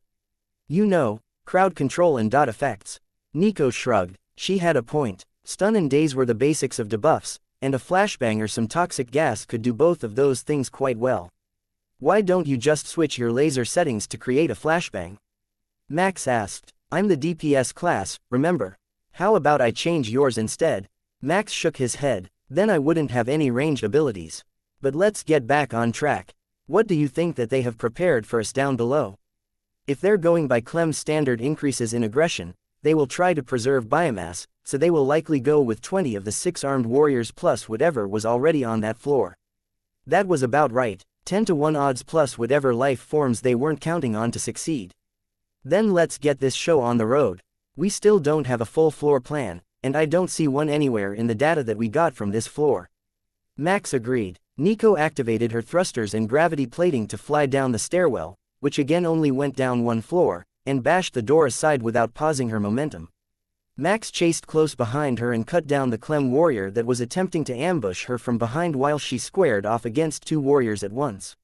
You know, crowd control and dot effects. Nico shrugged. She had a point. Stun and daze were the basics of debuffs, and a flashbang or some toxic gas could do both of those things quite well. Why don't you just switch your laser settings to create a flashbang? Max asked. I'm the DPS class, remember? How about I change yours instead? Max shook his head. Then I wouldn't have any ranged abilities. But let's get back on track. What do you think that they have prepared for us down below? If they're going by Clem's standard increases in aggression, they will try to preserve biomass, so they will likely go with 20 of the 6 armed warriors plus whatever was already on that floor. That was about right, 10-to-1 odds plus whatever life forms they weren't counting on to succeed. Then let's get this show on the road. We still don't have a full floor plan, and I don't see one anywhere in the data that we got from this floor. Max agreed. Nico activated her thrusters and gravity plating to fly down the stairwell, which again only went down one floor, and bashed the door aside without pausing her momentum. Max chased close behind her and cut down the Clem warrior that was attempting to ambush her from behind while she squared off against two warriors at once.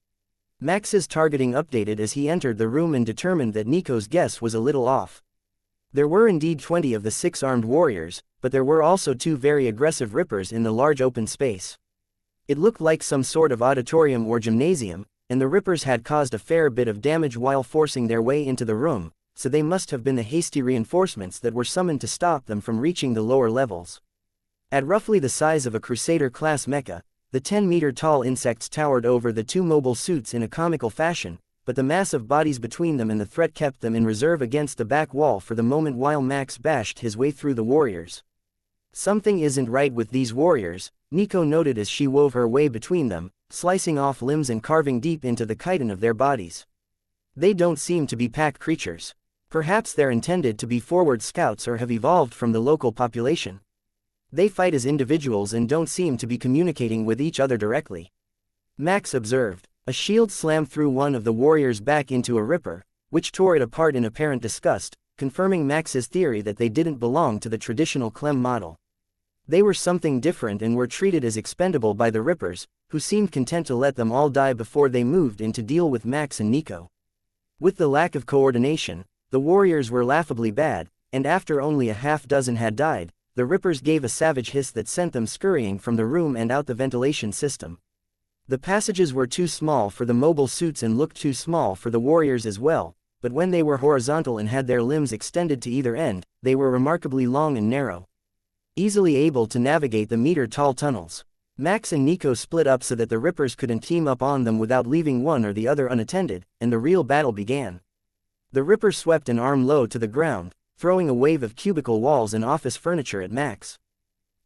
Max's targeting updated as he entered the room and determined that Nico's guess was a little off. There were indeed 20 of the 6 armed warriors, but there were also 2 very aggressive rippers in the large open space. It looked like some sort of auditorium or gymnasium, and the rippers had caused a fair bit of damage while forcing their way into the room, so they must have been the hasty reinforcements that were summoned to stop them from reaching the lower levels. At roughly the size of a Crusader-class mecha, the 10-meter-tall insects towered over the 2 mobile suits in a comical fashion, but the massive bodies between them and the threat kept them in reserve against the back wall for the moment while Max bashed his way through the warriors. Something isn't right with these warriors, Nico noted as she wove her way between them, slicing off limbs and carving deep into the chitin of their bodies. They don't seem to be pack creatures. Perhaps they're intended to be forward scouts or have evolved from the local population. They fight as individuals and don't seem to be communicating with each other directly. Max observed. A shield slammed through one of the warriors back into a ripper, which tore it apart in apparent disgust, confirming Max's theory that they didn't belong to the traditional Clem model. They were something different and were treated as expendable by the rippers, who seemed content to let them all die before they moved in to deal with Max and Nico. With the lack of coordination, the warriors were laughably bad, and after only a half-dozen had died, the rippers gave a savage hiss that sent them scurrying from the room and out the ventilation system. The passages were too small for the mobile suits and looked too small for the warriors as well, but when they were horizontal and had their limbs extended to either end, they were remarkably long and narrow. Easily able to navigate the meter-tall tunnels. Max and Nico split up so that the rippers couldn't team up on them without leaving one or the other unattended, and the real battle began. The ripper swept an arm low to the ground, throwing a wave of cubicle walls and office furniture at Max.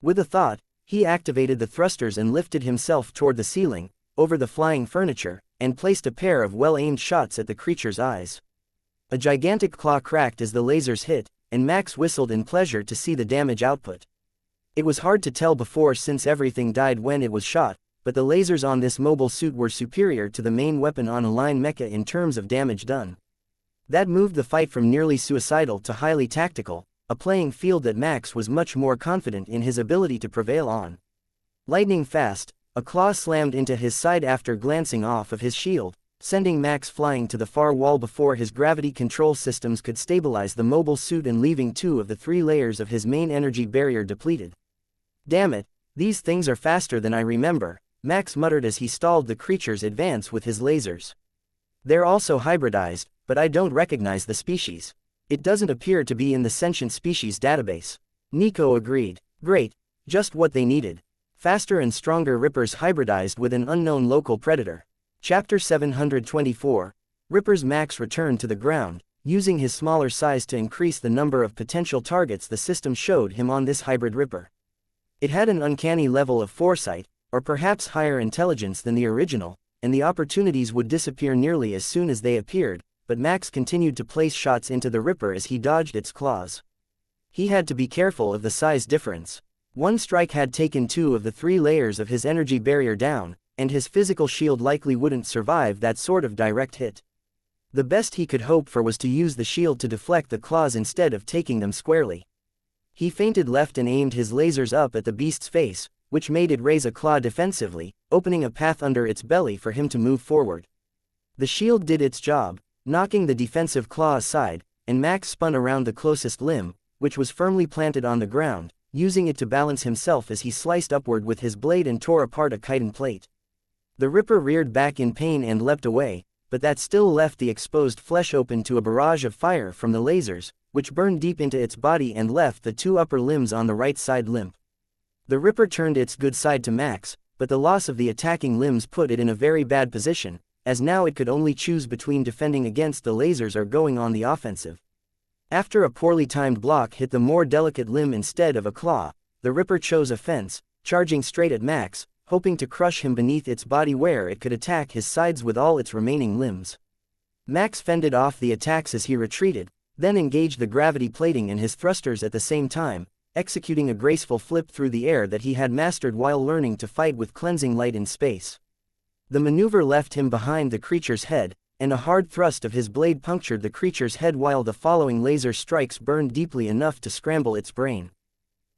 With a thought, he activated the thrusters and lifted himself toward the ceiling, over the flying furniture, and placed a pair of well-aimed shots at the creature's eyes. A gigantic claw cracked as the lasers hit, and Max whistled in pleasure to see the damage output. It was hard to tell before since everything died when it was shot, but the lasers on this mobile suit were superior to the main weapon on a line mecha in terms of damage done. That moved the fight from nearly suicidal to highly tactical, a playing field that Max was much more confident in his ability to prevail on. Lightning fast, a claw slammed into his side after glancing off of his shield, sending Max flying to the far wall before his gravity control systems could stabilize the mobile suit and leaving 2 of the 3 layers of his main energy barrier depleted. Damn it, these things are faster than I remember, Max muttered as he stalled the creature's advance with his lasers. They're also hybridized, but I don't recognize the species. It doesn't appear to be in the sentient species database. Nico agreed. Great, just what they needed. Faster and stronger rippers hybridized with an unknown local predator. Chapter 724. Rippers. Max returned to the ground, using his smaller size to increase the number of potential targets the system showed him on this hybrid ripper. It had an uncanny level of foresight, or perhaps higher intelligence than the original, and the opportunities would disappear nearly as soon as they appeared, but Max continued to place shots into the ripper as he dodged its claws. He had to be careful of the size difference. One strike had taken 2 of the 3 layers of his energy barrier down, and his physical shield likely wouldn't survive that sort of direct hit. The best he could hope for was to use the shield to deflect the claws instead of taking them squarely. He feinted left and aimed his lasers up at the beast's face, which made it raise a claw defensively, opening a path under its belly for him to move forward. The shield did its job, knocking the defensive claw aside, and Max spun around the closest limb, which was firmly planted on the ground, using it to balance himself as he sliced upward with his blade and tore apart a chitin plate. The ripper reared back in pain and leapt away, but that still left the exposed flesh open to a barrage of fire from the lasers, which burned deep into its body and left the 2 upper limbs on the right side limp. The ripper turned its good side to Max, but the loss of the attacking limbs put it in a very bad position, as now it could only choose between defending against the lasers or going on the offensive. After a poorly timed block hit the more delicate limb instead of a claw, the ripper chose offense, charging straight at Max, hoping to crush him beneath its body where it could attack his sides with all its remaining limbs. Max fended off the attacks as he retreated, then engaged the gravity plating and his thrusters at the same time, executing a graceful flip through the air that he had mastered while learning to fight with cleansing light in space. The maneuver left him behind the creature's head, and a hard thrust of his blade punctured the creature's head while the following laser strikes burned deeply enough to scramble its brain.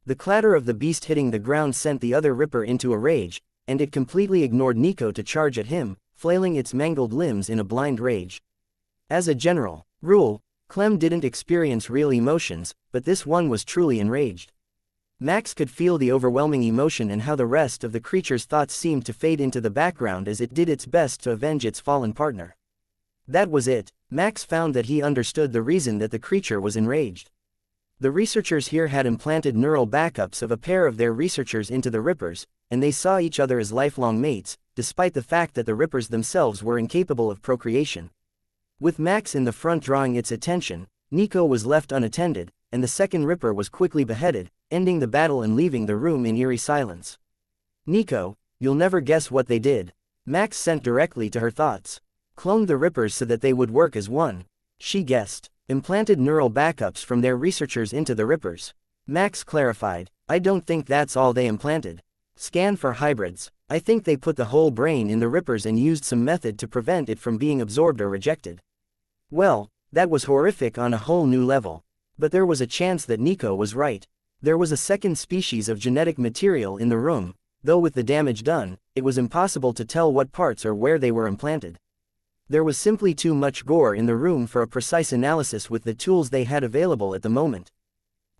The clatter of the beast hitting the ground sent the other Ripper into a rage, and it completely ignored Nico to charge at him, flailing its mangled limbs in a blind rage. As a general rule, Clem didn't experience real emotions, but this one was truly enraged. Max could feel the overwhelming emotion and how the rest of the creature's thoughts seemed to fade into the background as it did its best to avenge its fallen partner. That was it. Max found that he understood the reason that the creature was enraged. The researchers here had implanted neural backups of a pair of their researchers into the Rippers, and they saw each other as lifelong mates, despite the fact that the Rippers themselves were incapable of procreation. With Max in the front drawing its attention, Nico was left unattended, and the second Ripper was quickly beheaded, ending the battle and leaving the room in eerie silence. "Nico, you'll never guess what they did," Max sent directly to her thoughts. "Cloned the Rippers so that they would work as one," she guessed. "Implanted neural backups from their researchers into the Rippers." Max clarified, "I don't think that's all they implanted. Scan for hybrids. I think they put the whole brain in the Rippers and used some method to prevent it from being absorbed or rejected." Well, that was horrific on a whole new level. But there was a chance that Nico was right. There was a second species of genetic material in the room, though with the damage done, it was impossible to tell what parts or where they were implanted. There was simply too much gore in the room for a precise analysis with the tools they had available at the moment.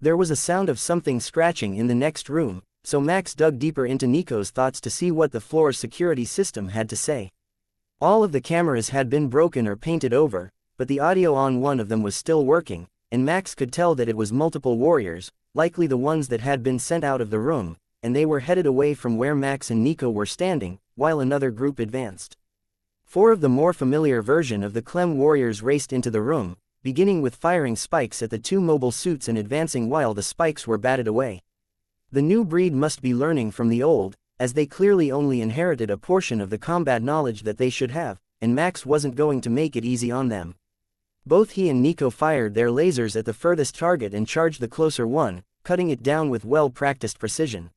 There was a sound of something scratching in the next room, so Max dug deeper into Nico's thoughts to see what the floor's security system had to say. All of the cameras had been broken or painted over, but the audio on one of them was still working, and Max could tell that it was multiple warriors, likely the ones that had been sent out of the room, and they were headed away from where Max and Nico were standing, while another group advanced. 4 of the more familiar version of the Clem warriors raced into the room, beginning with firing spikes at the 2 mobile suits and advancing while the spikes were batted away. The new breed must be learning from the old, as they clearly only inherited a portion of the combat knowledge that they should have, and Max wasn't going to make it easy on them. Both he and Nico fired their lasers at the furthest target and charged the closer one, cutting it down with well-practiced precision.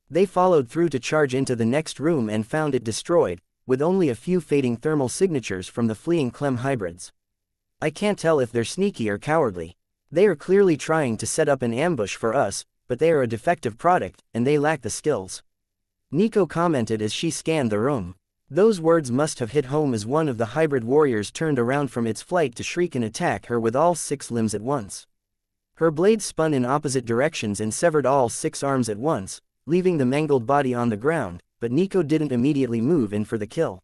They followed through to charge into the next room and found it destroyed, with only a few fading thermal signatures from the fleeing Clem hybrids. "I can't tell if they're sneaky or cowardly. They are clearly trying to set up an ambush for us, but they are a defective product, and they lack the skills," Nico commented as she scanned the room. Those words must have hit home as one of the hybrid warriors turned around from its flight to shriek and attack her with all 6 limbs at once. Her blade spun in opposite directions and severed all 6 arms at once, leaving the mangled body on the ground, but Nico didn't immediately move in for the kill.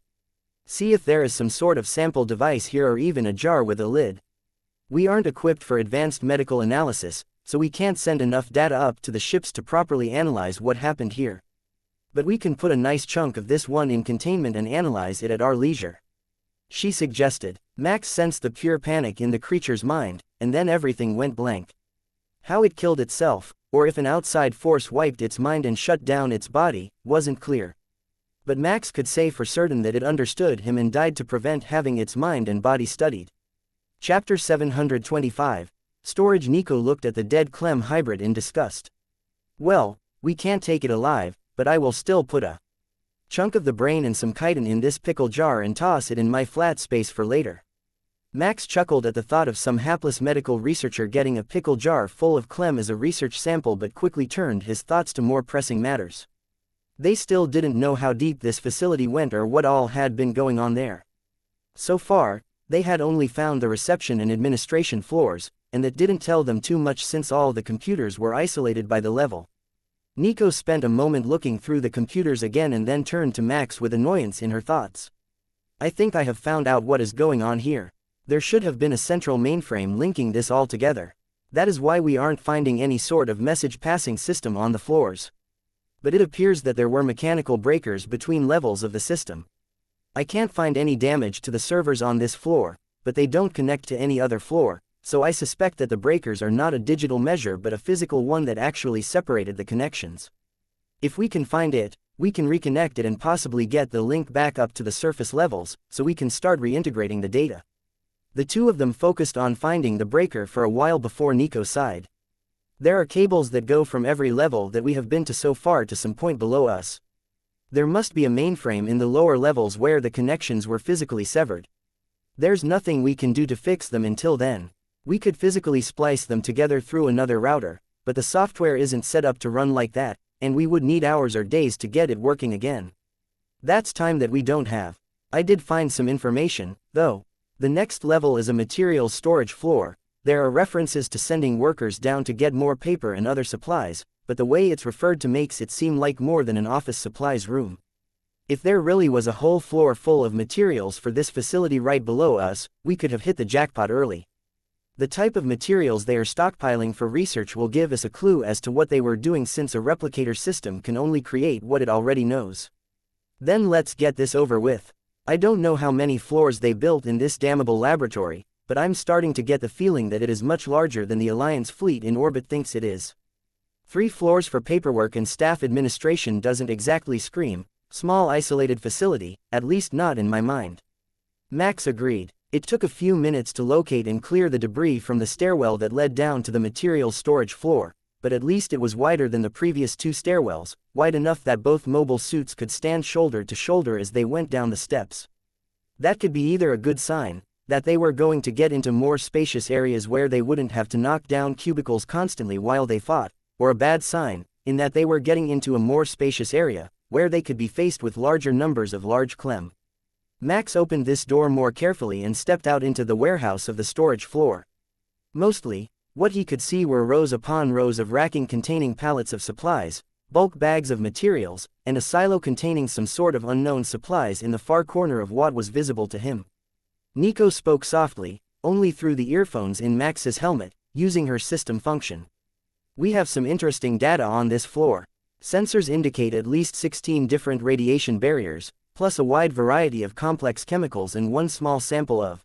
"See if there is some sort of sample device here or even a jar with a lid. We aren't equipped for advanced medical analysis, so we can't send enough data up to the ships to properly analyze what happened here. But we can put a nice chunk of this one in containment and analyze it at our leisure," she suggested. Max sensed the pure panic in the creature's mind, and then everything went blank. How it killed itself, or if an outside force wiped its mind and shut down its body, wasn't clear. But Max could say for certain that it understood him and died to prevent having its mind and body studied. Chapter 725. Storage. Nico looked at the dead Clem hybrid in disgust. "Well, we can't take it alive, but I will still put a chunk of the brain and some chitin in this pickle jar and toss it in my flat space for later." Max chuckled at the thought of some hapless medical researcher getting a pickle jar full of Clem as a research sample, but quickly turned his thoughts to more pressing matters. They still didn't know how deep this facility went or what all had been going on there. So far, they had only found the reception and administration floors, and that didn't tell them too much since all the computers were isolated by the level. Nico spent a moment looking through the computers again and then turned to Max with annoyance in her thoughts. "I think I have found out what is going on here. There should have been a central mainframe linking this all together. That is why we aren't finding any sort of message passing system on the floors. But it appears that there were mechanical breakers between levels of the system. I can't find any damage to the servers on this floor, but they don't connect to any other floor, so I suspect that the breakers are not a digital measure but a physical one that actually separated the connections. If we can find it, we can reconnect it and possibly get the link back up to the surface levels, so we can start reintegrating the data." The two of them focused on finding the breaker for a while before Nico sighed. There are cables that go from every level that we have been to so far to some point below us. There must be a mainframe in the lower levels where the connections were physically severed. There's nothing we can do to fix them until then. We could physically splice them together through another router, but the software isn't set up to run like that, and we would need hours or days to get it working again. That's time that we don't have. I did find some information, though. The next level is a materials storage floor. There are references to sending workers down to get more paper and other supplies, but the way it's referred to makes it seem like more than an office supplies room. If there really was a whole floor full of materials for this facility right below us, we could have hit the jackpot early. The type of materials they are stockpiling for research will give us a clue as to what they were doing, since a replicator system can only create what it already knows. Then let's get this over with. I don't know how many floors they built in this damnable laboratory, but I'm starting to get the feeling that it is much larger than the Alliance fleet in orbit thinks it is. 3 floors for paperwork and staff administration doesn't exactly scream small isolated facility, at least not in my mind. Max agreed. It took a few minutes to locate and clear the debris from the stairwell that led down to the materials storage floor, but at least it was wider than the previous 2 stairwells, wide enough that both mobile suits could stand shoulder to shoulder as they went down the steps. That could be either a good sign, that they were going to get into more spacious areas where they wouldn't have to knock down cubicles constantly while they fought, or a bad sign, in that they were getting into a more spacious area, where they could be faced with larger numbers of large clem. Max opened this door more carefully and stepped out into the warehouse of the storage floor. Mostly, what he could see were rows upon rows of racking containing pallets of supplies, bulk bags of materials, and a silo containing some sort of unknown supplies in the far corner of what was visible to him. Nico spoke softly, only through the earphones in Max's helmet, using her system function. We have some interesting data on this floor. Sensors indicate at least 16 different radiation barriers, plus a wide variety of complex chemicals and one small sample of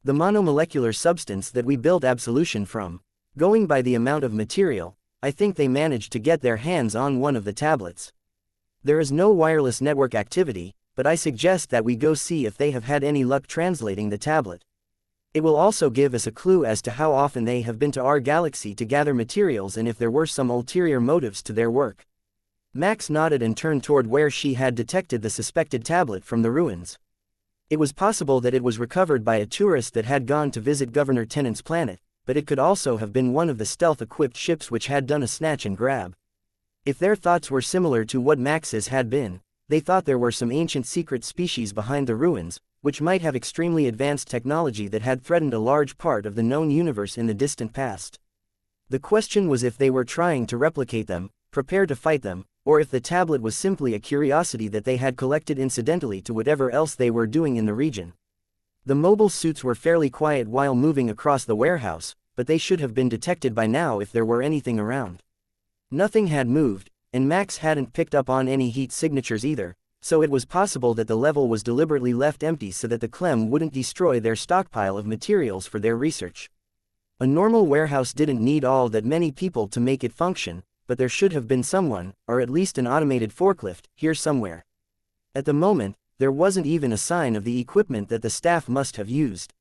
the monomolecular substance that we built absolution from. Going by the amount of material, I think they managed to get their hands on one of the tablets. There is no wireless network activity, but I suggest that we go see if they have had any luck translating the tablet. It will also give us a clue as to how often they have been to our galaxy to gather materials and if there were some ulterior motives to their work. Max nodded and turned toward where she had detected the suspected tablet from the ruins. It was possible that it was recovered by a tourist that had gone to visit Governor Tennant's planet, but it could also have been one of the stealth-equipped ships which had done a snatch and grab. If their thoughts were similar to what Max's had been, they thought there were some ancient secret species behind the ruins, which might have extremely advanced technology that had threatened a large part of the known universe in the distant past. The question was if they were trying to replicate them, prepare to fight them, or if the tablet was simply a curiosity that they had collected incidentally to whatever else they were doing in the region. The mobile suits were fairly quiet while moving across the warehouse, but they should have been detected by now if there were anything around. Nothing had moved, and Max hadn't picked up on any heat signatures either, so it was possible that the level was deliberately left empty so that the Clem wouldn't destroy their stockpile of materials for their research. A normal warehouse didn't need all that many people to make it function, but there should have been someone, or at least an automated forklift, here somewhere. At the moment, there wasn't even a sign of the equipment that the staff must have used.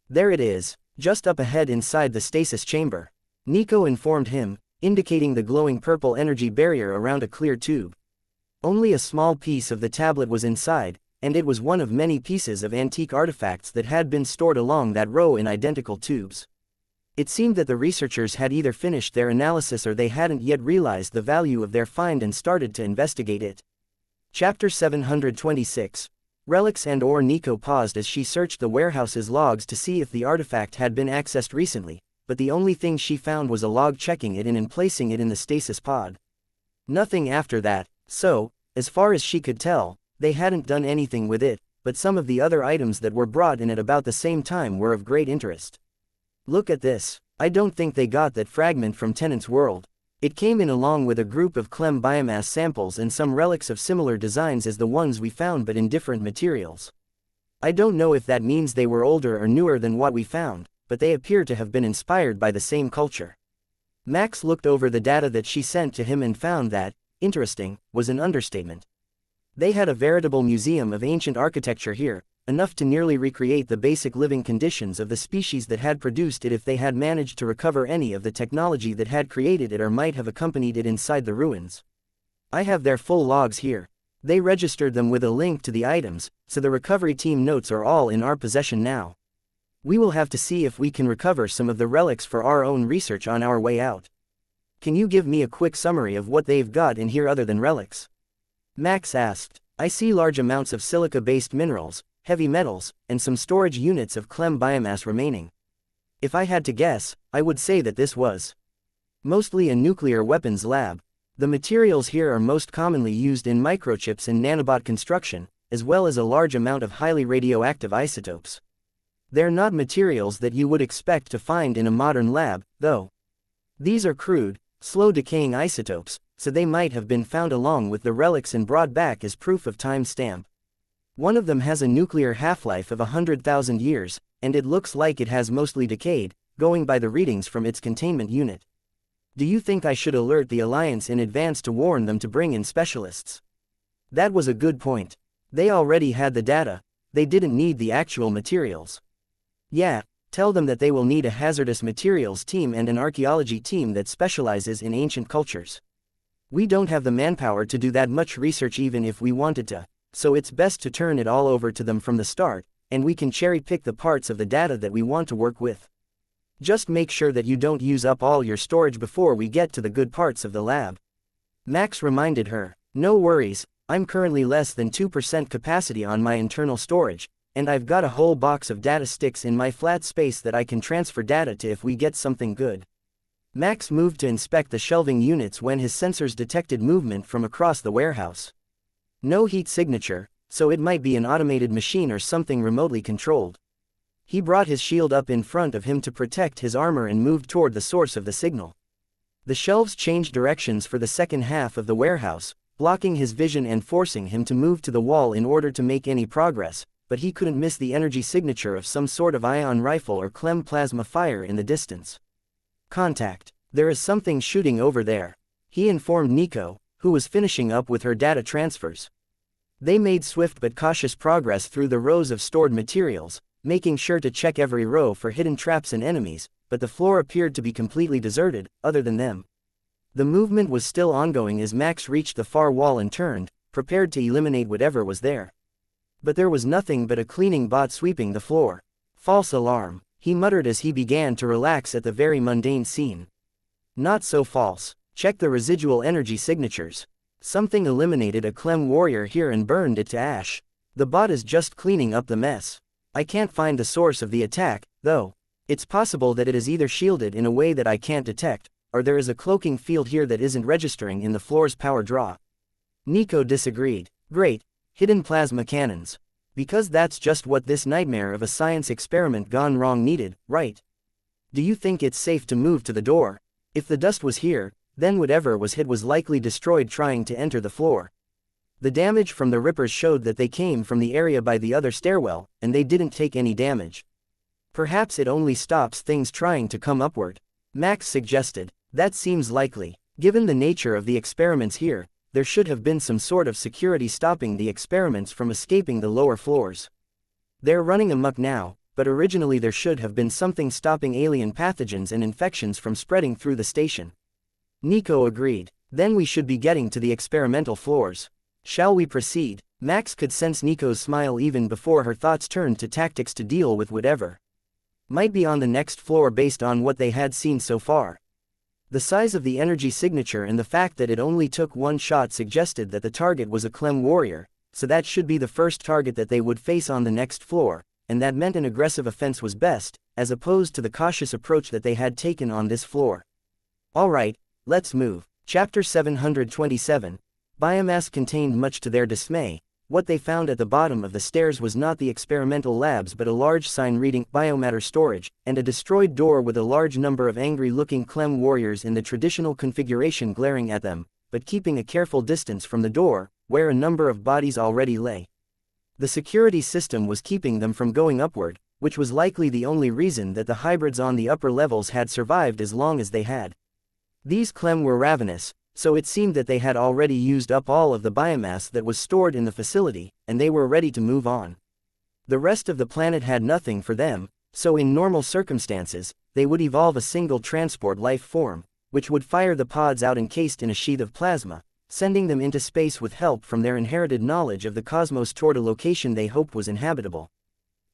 There it is, just up ahead inside the stasis chamber. Nico informed him, indicating the glowing purple energy barrier around a clear tube. Only a small piece of the tablet was inside, and it was one of many pieces of antique artifacts that had been stored along that row in identical tubes. It seemed that the researchers had either finished their analysis or they hadn't yet realized the value of their find and started to investigate it. Chapter 726. Relics and/or Nico paused as she searched the warehouse's logs to see if the artifact had been accessed recently, but the only thing she found was a log checking it in and placing it in the stasis pod. Nothing after that, so, as far as she could tell, they hadn't done anything with it, but some of the other items that were brought in at about the same time were of great interest. Look at this. I don't think they got that fragment from Tennant's world. It came in along with a group of Clem biomass samples and some relics of similar designs as the ones we found but in different materials. I don't know if that means they were older or newer than what we found, but they appear to have been inspired by the same culture. Max looked over the data that she sent to him and found that, interesting, was an understatement. They had a veritable museum of ancient architecture here, enough to nearly recreate the basic living conditions of the species that had produced it if they had managed to recover any of the technology that had created it or might have accompanied it inside the ruins. I have their full logs here. They registered them with a link to the items, so the recovery team notes are all in our possession now. We will have to see if we can recover some of the relics for our own research on our way out. Can you give me a quick summary of what they've got in here other than relics? Max asked. I see large amounts of silica-based minerals, heavy metals, and some storage units of clem biomass remaining. If I had to guess, I would say that this was mostly a nuclear weapons lab. The materials here are most commonly used in microchips and nanobot construction, as well as a large amount of highly radioactive isotopes. They're not materials that you would expect to find in a modern lab, though. These are crude, slow-decaying isotopes, so they might have been found along with the relics and brought back as proof of time stamp. One of them has a nuclear half-life of 100,000 years, and it looks like it has mostly decayed, going by the readings from its containment unit. Do you think I should alert the Alliance in advance to warn them to bring in specialists? That was a good point. They already had the data, they didn't need the actual materials. Yeah, tell them that they will need a hazardous materials team and an archaeology team that specializes in ancient cultures. We don't have the manpower to do that much research even if we wanted to, so it's best to turn it all over to them from the start, and we can cherry-pick the parts of the data that we want to work with. Just make sure that you don't use up all your storage before we get to the good parts of the lab. Max reminded her. No worries, I'm currently less than 2% capacity on my internal storage, and I've got a whole box of data sticks in my flat space that I can transfer data to if we get something good. Max moved to inspect the shelving units when his sensors detected movement from across the warehouse. No heat signature, so it might be an automated machine or something remotely controlled. He brought his shield up in front of him to protect his armor and moved toward the source of the signal. The shelves changed directions for the second half of the warehouse, blocking his vision and forcing him to move to the wall in order to make any progress, but he couldn't miss the energy signature of some sort of ion rifle or clem plasma fire in the distance. Contact. There is something shooting over there, he informed Nico, who was finishing up with her data transfers. They made swift but cautious progress through the rows of stored materials, making sure to check every row for hidden traps and enemies, but the floor appeared to be completely deserted, other than them. The movement was still ongoing as Max reached the far wall and turned, prepared to eliminate whatever was there. But there was nothing but a cleaning bot sweeping the floor. False alarm, he muttered as he began to relax at the very mundane scene. Not so false. Check the residual energy signatures. Something eliminated a Clem warrior here and burned it to ash. The bot is just cleaning up the mess. I can't find the source of the attack, though. It's possible that it is either shielded in a way that I can't detect, or there is a cloaking field here that isn't registering in the floor's power draw. Nico disagreed. Great. Hidden plasma cannons. Because that's just what this nightmare of a science experiment gone wrong needed, right? Do you think it's safe to move to the door? If the dust was here, then whatever was hit was likely destroyed trying to enter the floor. The damage from the rippers showed that they came from the area by the other stairwell, and they didn't take any damage. Perhaps it only stops things trying to come upward. Max suggested. That seems likely. Given the nature of the experiments here, there should have been some sort of security stopping the experiments from escaping the lower floors. They're running amok now, but originally there should have been something stopping alien pathogens and infections from spreading through the station. Nico agreed. Then we should be getting to the experimental floors. Shall we proceed? Max could sense Nico's smile even before her thoughts turned to tactics to deal with whatever might be on the next floor based on what they had seen so far. The size of the energy signature and the fact that it only took one shot suggested that the target was a Clem warrior, so that should be the first target that they would face on the next floor, and that meant an aggressive offense was best, as opposed to the cautious approach that they had taken on this floor. Alright, let's move. Chapter 727. Biomass contained much to their dismay. What they found at the bottom of the stairs was not the experimental labs but a large sign reading biomatter storage, and a destroyed door with a large number of angry-looking Clem warriors in the traditional configuration glaring at them, but keeping a careful distance from the door, where a number of bodies already lay. The security system was keeping them from going upward, which was likely the only reason that the hybrids on the upper levels had survived as long as they had. These Clem were ravenous, so it seemed that they had already used up all of the biomass that was stored in the facility, and they were ready to move on. The rest of the planet had nothing for them, so in normal circumstances, they would evolve a single transport life form, which would fire the pods out encased in a sheath of plasma, sending them into space with help from their inherited knowledge of the cosmos toward a location they hoped was inhabitable.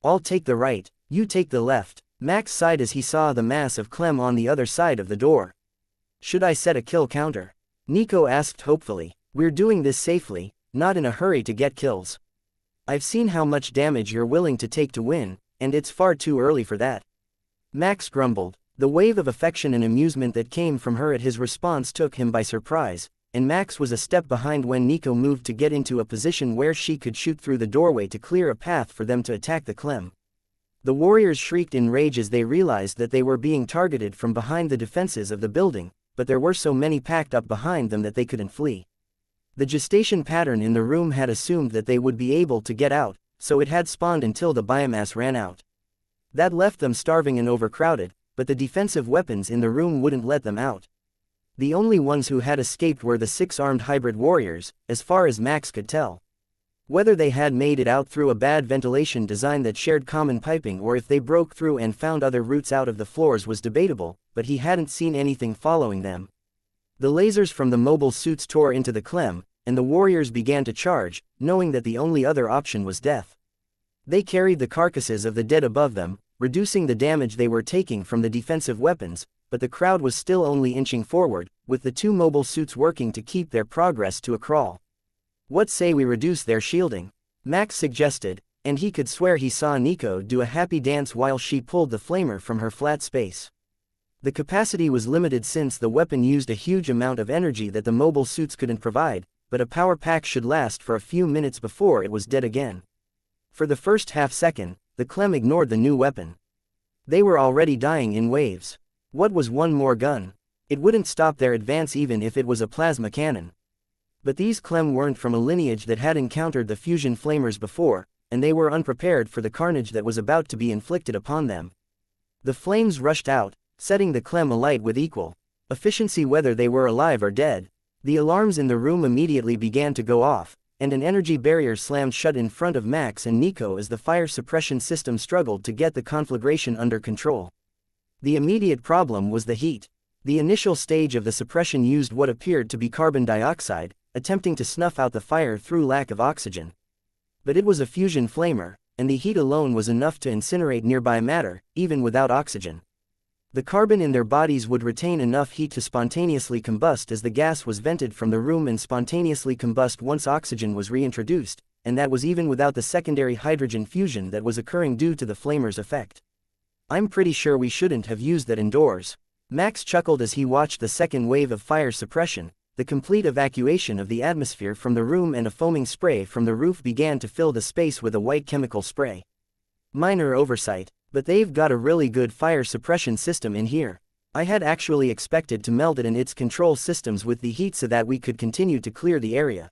I'll take the right, you take the left, Max sighed as he saw the mass of Clem on the other side of the door. Should I set a kill counter? Nico asked hopefully. We're doing this safely, not in a hurry to get kills. I've seen how much damage you're willing to take to win, and it's far too early for that. Max grumbled. The wave of affection and amusement that came from her at his response took him by surprise, and Max was a step behind when Nico moved to get into a position where she could shoot through the doorway to clear a path for them to attack the Clem. The warriors shrieked in rage as they realized that they were being targeted from behind the defenses of the building, but there were so many packed up behind them that they couldn't flee. The gestation pattern in the room had assumed that they would be able to get out, so it had spawned until the biomass ran out. That left them starving and overcrowded, but the defensive weapons in the room wouldn't let them out. The only ones who had escaped were the 6-armed hybrid warriors, as far as Max could tell. Whether they had made it out through a bad ventilation design that shared common piping or if they broke through and found other routes out of the floors was debatable, but he hadn't seen anything following them. The lasers from the mobile suits tore into the Clem, and the warriors began to charge, knowing that the only other option was death. They carried the carcasses of the dead above them, reducing the damage they were taking from the defensive weapons, but the crowd was still only inching forward, with the 2 mobile suits working to keep their progress to a crawl. What say we reduce their shielding? Max suggested, and he could swear he saw Nico do a happy dance while she pulled the flamer from her flat space. The capacity was limited since the weapon used a huge amount of energy that the mobile suits couldn't provide, but a power pack should last for a few minutes before it was dead again. For the first half-second, the Clem ignored the new weapon. They were already dying in waves. What was one more gun? It wouldn't stop their advance even if it was a plasma cannon. But these Clem weren't from a lineage that had encountered the fusion flamers before, and they were unprepared for the carnage that was about to be inflicted upon them. The flames rushed out, setting the Clem alight with equal efficiency whether they were alive or dead. The alarms in the room immediately began to go off, and an energy barrier slammed shut in front of Max and Nico as the fire suppression system struggled to get the conflagration under control. The immediate problem was the heat. The initial stage of the suppression used what appeared to be carbon dioxide, attempting to snuff out the fire through lack of oxygen. But it was a fusion flamer, and the heat alone was enough to incinerate nearby matter, even without oxygen. The carbon in their bodies would retain enough heat to spontaneously combust as the gas was vented from the room and spontaneously combust once oxygen was reintroduced, and that was even without the secondary hydrogen fusion that was occurring due to the flamer's effect. I'm pretty sure we shouldn't have used that indoors. Max chuckled as he watched the second wave of fire suppression. The complete evacuation of the atmosphere from the room and a foaming spray from the roof began to fill the space with a white chemical spray. Minor oversight. But they've got a really good fire suppression system in here. I had actually expected to melt it in its control systems with the heat so that we could continue to clear the area.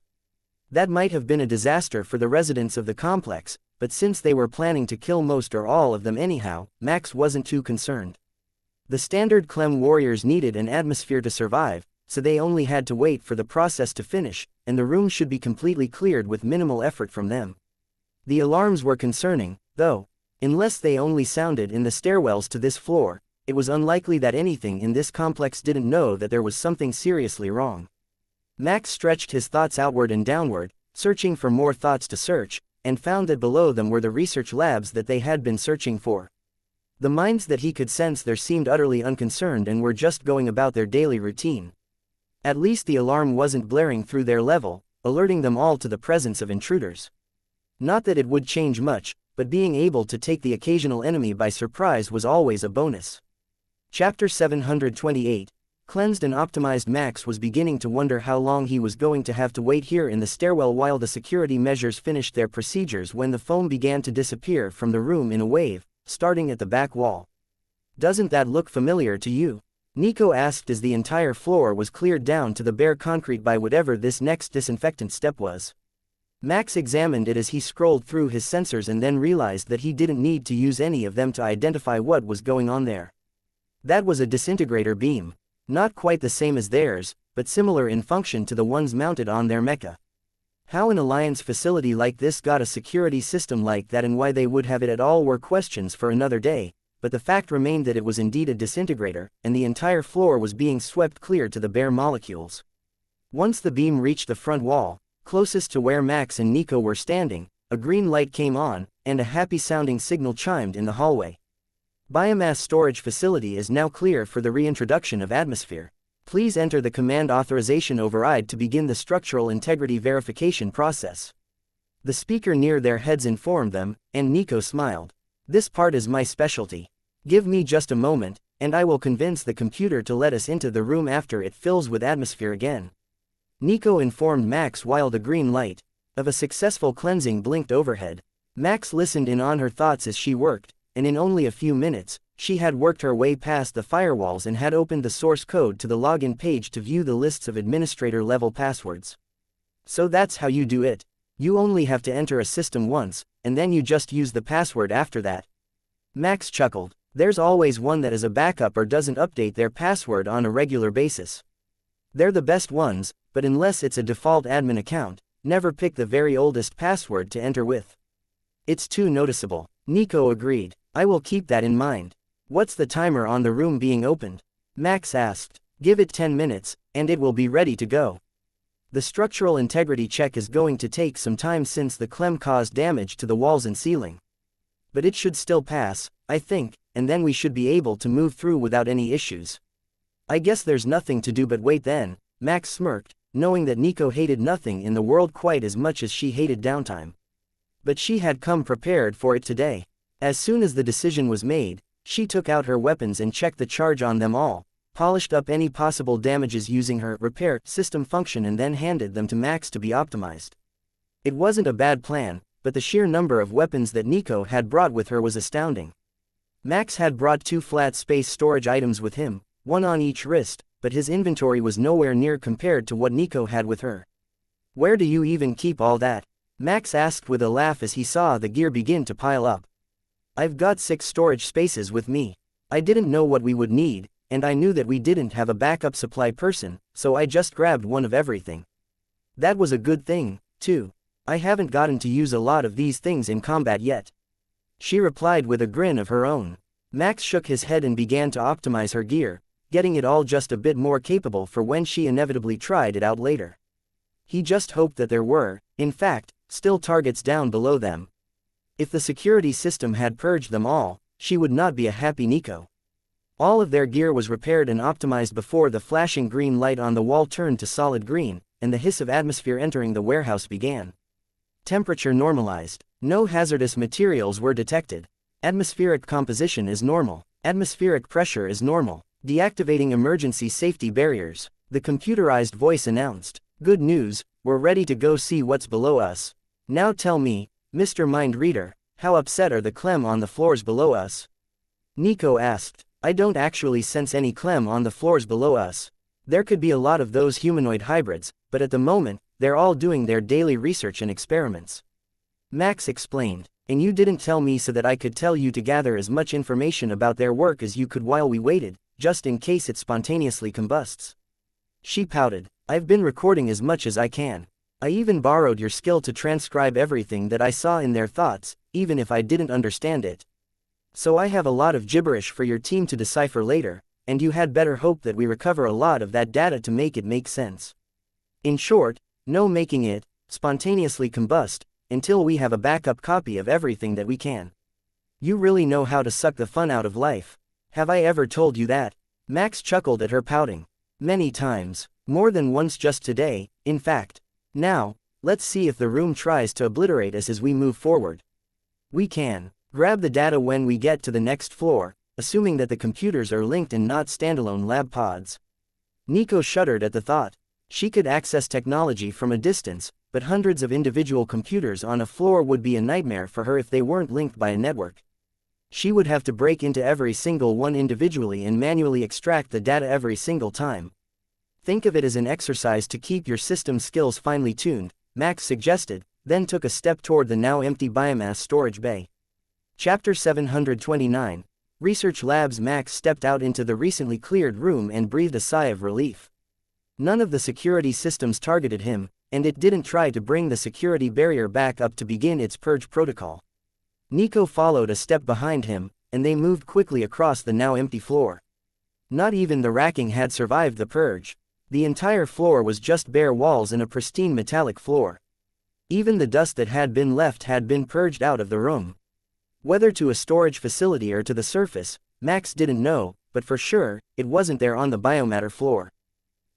That might have been a disaster for the residents of the complex, but since they were planning to kill most or all of them anyhow, Max wasn't too concerned. The standard Clem warriors needed an atmosphere to survive, so they only had to wait for the process to finish, and the room should be completely cleared with minimal effort from them. The alarms were concerning, though. Unless they only sounded in the stairwells to this floor, it was unlikely that anything in this complex didn't know that there was something seriously wrong. Max stretched his thoughts outward and downward, searching for more thoughts to search, and found that below them were the research labs that they had been searching for. The minds that he could sense there seemed utterly unconcerned and were just going about their daily routine. At least the alarm wasn't blaring through their level, alerting them all to the presence of intruders. Not that it would change much, but being able to take the occasional enemy by surprise was always a bonus. Chapter 728. Cleansed and optimized. Max was beginning to wonder how long he was going to have to wait here in the stairwell while the security measures finished their procedures when the foam began to disappear from the room in a wave, starting at the back wall. Doesn't that look familiar to you? Nico asked as the entire floor was cleared down to the bare concrete by whatever this next disinfectant step was. Max examined it as he scrolled through his sensors and then realized that he didn't need to use any of them to identify what was going on there. That was a disintegrator beam. Not quite the same as theirs, but similar in function to the ones mounted on their mecha. How an Alliance facility like this got a security system like that and why they would have it at all were questions for another day, but the fact remained that it was indeed a disintegrator, and the entire floor was being swept clear to the bare molecules. Once the beam reached the front wall, closest to where Max and Nico were standing, a green light came on, and a happy-sounding signal chimed in the hallway. Biomass storage facility is now clear for the reintroduction of atmosphere. Please enter the command authorization override to begin the structural integrity verification process. The speaker near their heads informed them, and Nico smiled. This part is my specialty. Give me just a moment, and I will convince the computer to let us into the room after it fills with atmosphere again. Nico informed Max while the green light of a successful cleansing blinked overhead. Max listened in on her thoughts as she worked, and in only a few minutes, she had worked her way past the firewalls and had opened the source code to the login page to view the lists of administrator-level passwords. So that's how you do it. You only have to enter a system once, and then you just use the password after that. Max chuckled. There's always one that is a backup or doesn't update their password on a regular basis. They're the best ones, but unless it's a default admin account, never pick the very oldest password to enter with. It's too noticeable. Nico agreed. I will keep that in mind. What's the timer on the room being opened? Max asked. Give it 10 minutes, and it will be ready to go. The structural integrity check is going to take some time since the clem caused damage to the walls and ceiling. But it should still pass, I think, and then we should be able to move through without any issues. I guess there's nothing to do but wait then, Max smirked, knowing that Nico hated nothing in the world quite as much as she hated downtime. But she had come prepared for it today. As soon as the decision was made, she took out her weapons and checked the charge on them all, polished up any possible damages using her repair system function and then handed them to Max to be optimized. It wasn't a bad plan, but the sheer number of weapons that Nico had brought with her was astounding. Max had brought 2 flat space storage items with him, one on each wrist, but his inventory was nowhere near compared to what Nico had with her. Where do you even keep all that? Max asked with a laugh as he saw the gear begin to pile up. I've got 6 storage spaces with me. I didn't know what we would need, and I knew that we didn't have a backup supply person, so I just grabbed one of everything. That was a good thing, too. I haven't gotten to use a lot of these things in combat yet. She replied with a grin of her own. Max shook his head and began to optimize her gear, getting it all just a bit more capable for when she inevitably tried it out later. He just hoped that there were, in fact, still targets down below them. If the security system had purged them all, she would not be a happy Nico. All of their gear was repaired and optimized before the flashing green light on the wall turned to solid green, and the hiss of atmosphere entering the warehouse began. Temperature normalized. No hazardous materials were detected. Atmospheric composition is normal. Atmospheric pressure is normal. Deactivating emergency safety barriers. The computerized voice announced. Good news, we're ready to go see what's below us. Now tell me, Mr. Mind Reader, how upset are the clem on the floors below us? Nico asked. I don't actually sense any clem on the floors below us. There could be a lot of those humanoid hybrids, but at the moment, they're all doing their daily research and experiments. Max explained. And you didn't tell me so that I could tell you to gather as much information about their work as you could while we waited, just in case it spontaneously combusts. She pouted. I've been recording as much as I can. I even borrowed your skill to transcribe everything that I saw in their thoughts, even if I didn't understand it. So I have a lot of gibberish for your team to decipher later, and you had better hope that we recover a lot of that data to make it make sense. In short, no making it spontaneously combust until we have a backup copy of everything that we can. You really know how to suck the fun out of life. Have I ever told you that? Max chuckled at her pouting. Many times. More than once just today, in fact. Now, let's see if the room tries to obliterate us as we move forward. We can. Grab the data when we get to the next floor, assuming that the computers are linked and not standalone lab pods. Nico shuddered at the thought. She could access technology from a distance, but hundreds of individual computers on a floor would be a nightmare for her if they weren't linked by a network. She would have to break into every single one individually and manually extract the data every single time. Think of it as an exercise to keep your system skills finely tuned, Max suggested, then took a step toward the now empty biomass storage bay. Chapter 729. Research Labs. Max stepped out into the recently cleared room and breathed a sigh of relief. None of the security systems targeted him, and it didn't try to bring the security barrier back up to begin its purge protocol. Nico followed a step behind him, and they moved quickly across the now empty floor. Not even the racking had survived the purge. The entire floor was just bare walls and a pristine metallic floor. Even the dust that had been left had been purged out of the room. Whether to a storage facility or to the surface, Max didn't know, but for sure, it wasn't there on the biomatter floor.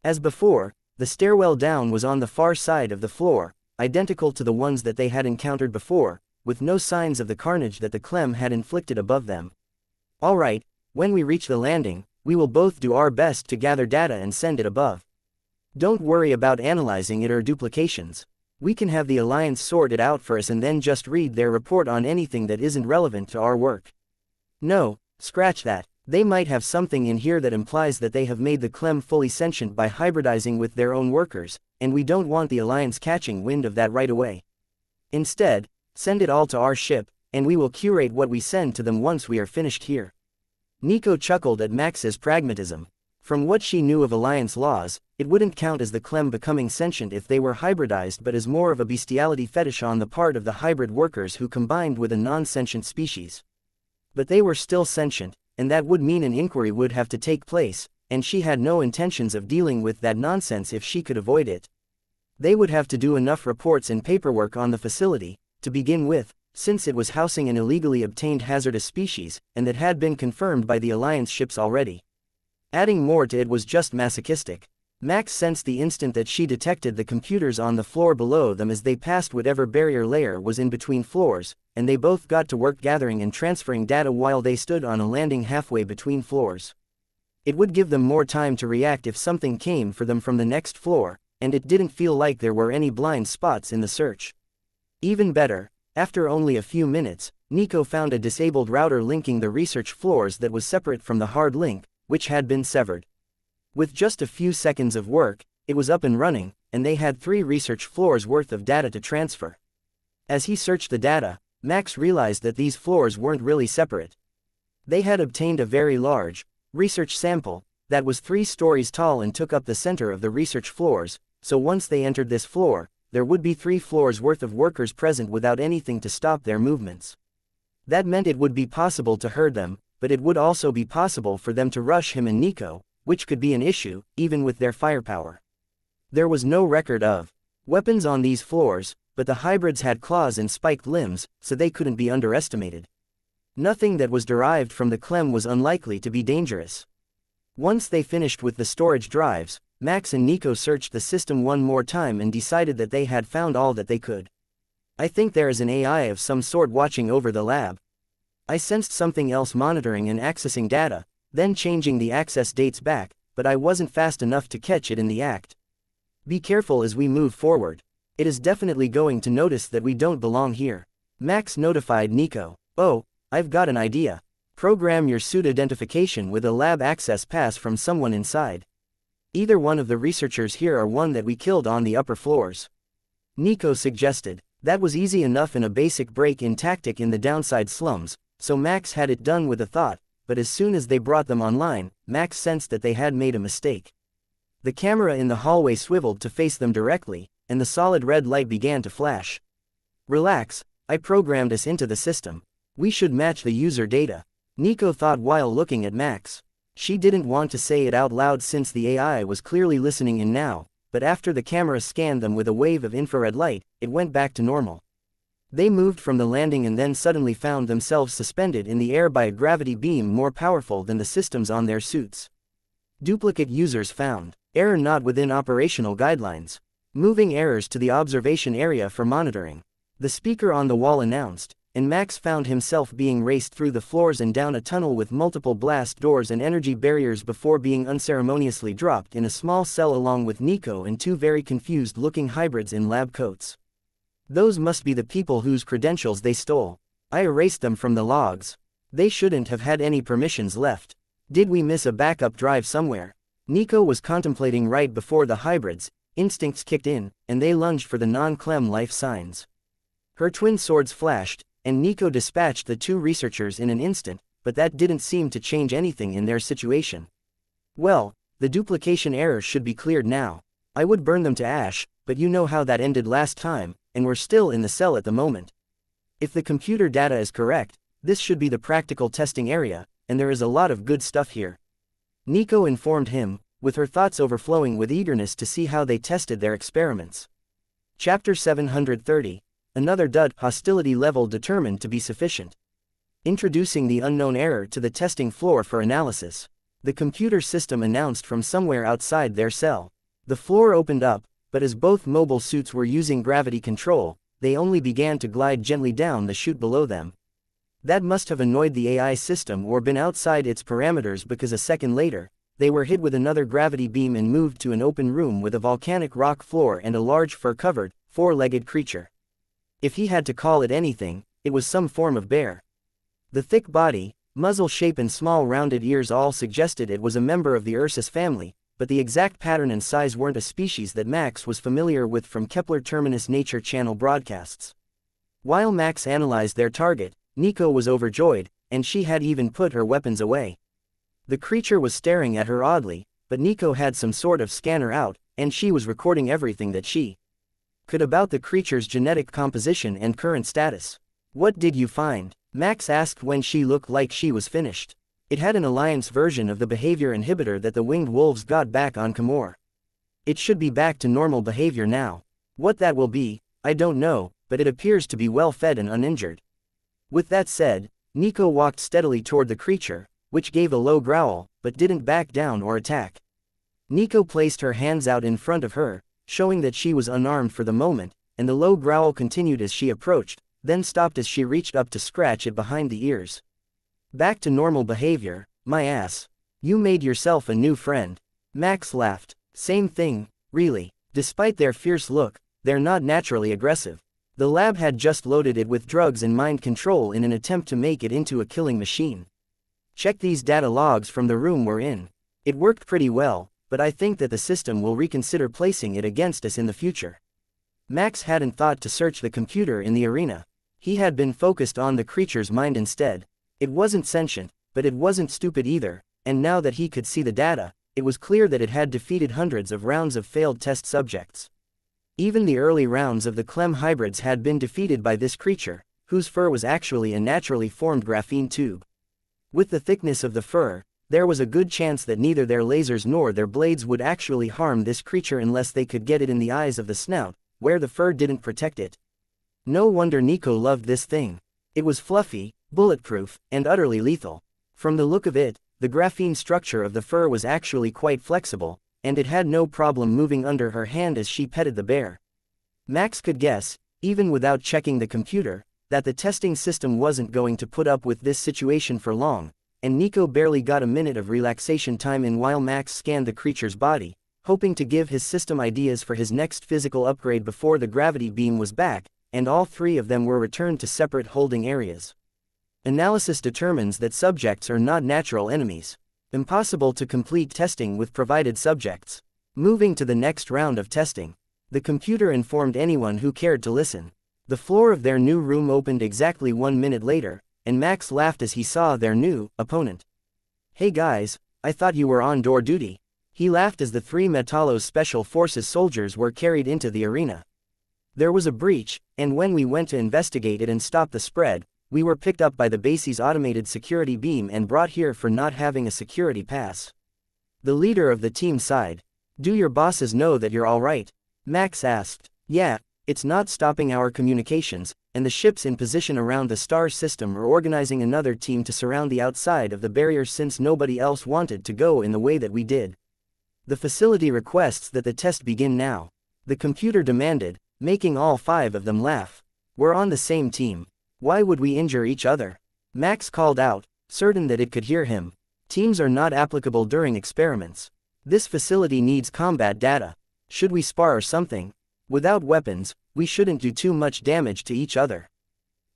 As before, the stairwell down was on the far side of the floor, identical to the ones that they had encountered before, with no signs of the carnage that the Clem had inflicted above them. All right, when we reach the landing, we will both do our best to gather data and send it above. Don't worry about analyzing it or duplications. We can have the Alliance sort it out for us and then just read their report on anything that isn't relevant to our work. No, scratch that. They might have something in here that implies that they have made the Clem fully sentient by hybridizing with their own workers, and we don't want the Alliance catching wind of that right away. Instead, send it all to our ship, and we will curate what we send to them once we are finished here. Nico chuckled at Max's pragmatism. From what she knew of Alliance laws, it wouldn't count as the Clem becoming sentient if they were hybridized, but as more of a bestiality fetish on the part of the hybrid workers who combined with a non-sentient species. But they were still sentient, and that would mean an inquiry would have to take place, and she had no intentions of dealing with that nonsense if she could avoid it. They would have to do enough reports and paperwork on the facility, to begin with, since it was housing an illegally obtained hazardous species, and that had been confirmed by the Alliance ships already. Adding more to it was just masochistic. Max sensed the instant that she detected the computers on the floor below them as they passed whatever barrier layer was in between floors, and they both got to work gathering and transferring data while they stood on a landing halfway between floors. It would give them more time to react if something came for them from the next floor, and it didn't feel like there were any blind spots in the search. Even better, after only a few minutes, Nico found a disabled router linking the research floors that was separate from the hard link, which had been severed. With just a few seconds of work, it was up and running, and they had 3 research floors worth of data to transfer. As he searched the data, Max realized that these floors weren't really separate. They had obtained a very large research sample that was 3 stories tall and took up the center of the research floors, so once they entered this floor, there would be 3 floors worth of workers present without anything to stop their movements. That meant it would be possible to herd them, but it would also be possible for them to rush him and Nico, which could be an issue, even with their firepower. There was no record of weapons on these floors, but the hybrids had claws and spiked limbs, so they couldn't be underestimated. Nothing that was derived from the Clem was unlikely to be dangerous. Once they finished with the storage drives, Max and Nico searched the system one more time and decided that they had found all that they could. I think there is an AI of some sort watching over the lab. I sensed something else monitoring and accessing data, then changing the access dates back, but I wasn't fast enough to catch it in the act. Be careful as we move forward. It is definitely going to notice that we don't belong here. Max notified Nico. Oh, I've got an idea. Program your suit identification with a lab access pass from someone inside. Either one of the researchers here or one that we killed on the upper floors. Nico suggested. That was easy enough in a basic break-in tactic in the downside slums, so Max had it done with a thought, but as soon as they brought them online, Max sensed that they had made a mistake. The camera in the hallway swiveled to face them directly, and the solid red light began to flash. Relax, I programmed us into the system. We should match the user data, Nico thought while looking at Max. She didn't want to say it out loud since the AI was clearly listening in now, but after the camera scanned them with a wave of infrared light, it went back to normal. They moved from the landing and then suddenly found themselves suspended in the air by a gravity beam more powerful than the systems on their suits. Duplicate users found. Error not within operational guidelines. Moving errors to the observation area for monitoring. The speaker on the wall announced, and Max found himself being raced through the floors and down a tunnel with multiple blast doors and energy barriers before being unceremoniously dropped in a small cell along with Nico and 2 very confused-looking hybrids in lab coats. Those must be the people whose credentials they stole. I erased them from the logs. They shouldn't have had any permissions left. Did we miss a backup drive somewhere? Nico was contemplating right before the hybrids' instincts kicked in, and they lunged for the non-Clem life signs. Her twin swords flashed, and Nico dispatched the 2 researchers in an instant, but that didn't seem to change anything in their situation. Well, the duplication error should be cleared now. I would burn them to ash, but but you know how that ended last time, and we're still in the cell at the moment. If the computer data is correct, this should be the practical testing area, and there is a lot of good stuff here. Nico informed him, with her thoughts overflowing with eagerness to see how they tested their experiments. Chapter 730. Another dud. Hostility level determined to be sufficient. Introducing the unknown error to the testing floor for analysis. The computer system announced from somewhere outside their cell. The floor opened up, but as both mobile suits were using gravity control, they only began to glide gently down the chute below them. That must have annoyed the AI system or been outside its parameters, because a second later, they were hit with another gravity beam and moved to an open room with a volcanic rock floor and a large fur-covered, four-legged creature. If he had to call it anything, it was some form of bear. The thick body, muzzle shape and small rounded ears all suggested it was a member of the Ursus family, but the exact pattern and size weren't a species that Max was familiar with from Kepler Terminus Nature Channel broadcasts. While Max analyzed their target, Nico was overjoyed, and she had even put her weapons away. The creature was staring at her oddly, but Nico had some sort of scanner out, and she was recording everything that she could about the creature's genetic composition and current status. "What did you find?" Max asked when she looked like she was finished. It had an Alliance version of the behavior inhibitor that the winged wolves got back on Camor. It should be back to normal behavior now. What that will be, I don't know, but it appears to be well fed and uninjured. With that said, Nico walked steadily toward the creature, which gave a low growl, but didn't back down or attack. Nico placed her hands out in front of her, showing that she was unarmed for the moment, and the low growl continued as she approached, then stopped as she reached up to scratch it behind the ears. "Back to normal behavior, my ass. You made yourself a new friend." Max laughed. "Same thing, really. Despite their fierce look, they're not naturally aggressive. The lab had just loaded it with drugs and mind control in an attempt to make it into a killing machine. Check these data logs from the room we're in. It worked pretty well, but I think that the system will reconsider placing it against us in the future." Max hadn't thought to search the computer in the arena. He had been focused on the creature's mind instead. It wasn't sentient, but it wasn't stupid either, and now that he could see the data, it was clear that it had defeated hundreds of rounds of failed test subjects. Even the early rounds of the Clem hybrids had been defeated by this creature, whose fur was actually a naturally formed graphene tube. With the thickness of the fur, there was a good chance that neither their lasers nor their blades would actually harm this creature unless they could get it in the eyes of the snout, where the fur didn't protect it. No wonder Nico loved this thing. It was fluffy, bulletproof, and utterly lethal. From the look of it, the graphene structure of the fur was actually quite flexible, and it had no problem moving under her hand as she petted the bear. Max could guess, even without checking the computer, that the testing system wasn't going to put up with this situation for long, and Nico barely got a minute of relaxation time in while Max scanned the creature's body, hoping to give his system ideas for his next physical upgrade before the gravity beam was back, and all three of them were returned to separate holding areas. Analysis determines that subjects are not natural enemies. Impossible to complete testing with provided subjects. Moving to the next round of testing. The computer informed anyone who cared to listen. The floor of their new room opened exactly 1 minute later, and Max laughed as he saw their new opponent. "Hey guys, I thought you were on door duty." He laughed as the three Metallos Special Forces soldiers were carried into the arena. "There was a breach, and when we went to investigate it and stop the spread, we were picked up by the base's automated security beam and brought here for not having a security pass." The leader of the team sighed. "Do your bosses know that you're all right?" Max asked. "Yeah, it's not stopping our communications, and the ships in position around the star system are organizing another team to surround the outside of the barrier since nobody else wanted to go in the way that we did. The facility requests that the test begin now," the computer demanded, making all 5 of them laugh. "We're on the same team. Why would we injure each other?" Max called out, certain that it could hear him. "Teams are not applicable during experiments. This facility needs combat data. Should we spar or something? Without weapons, we shouldn't do too much damage to each other."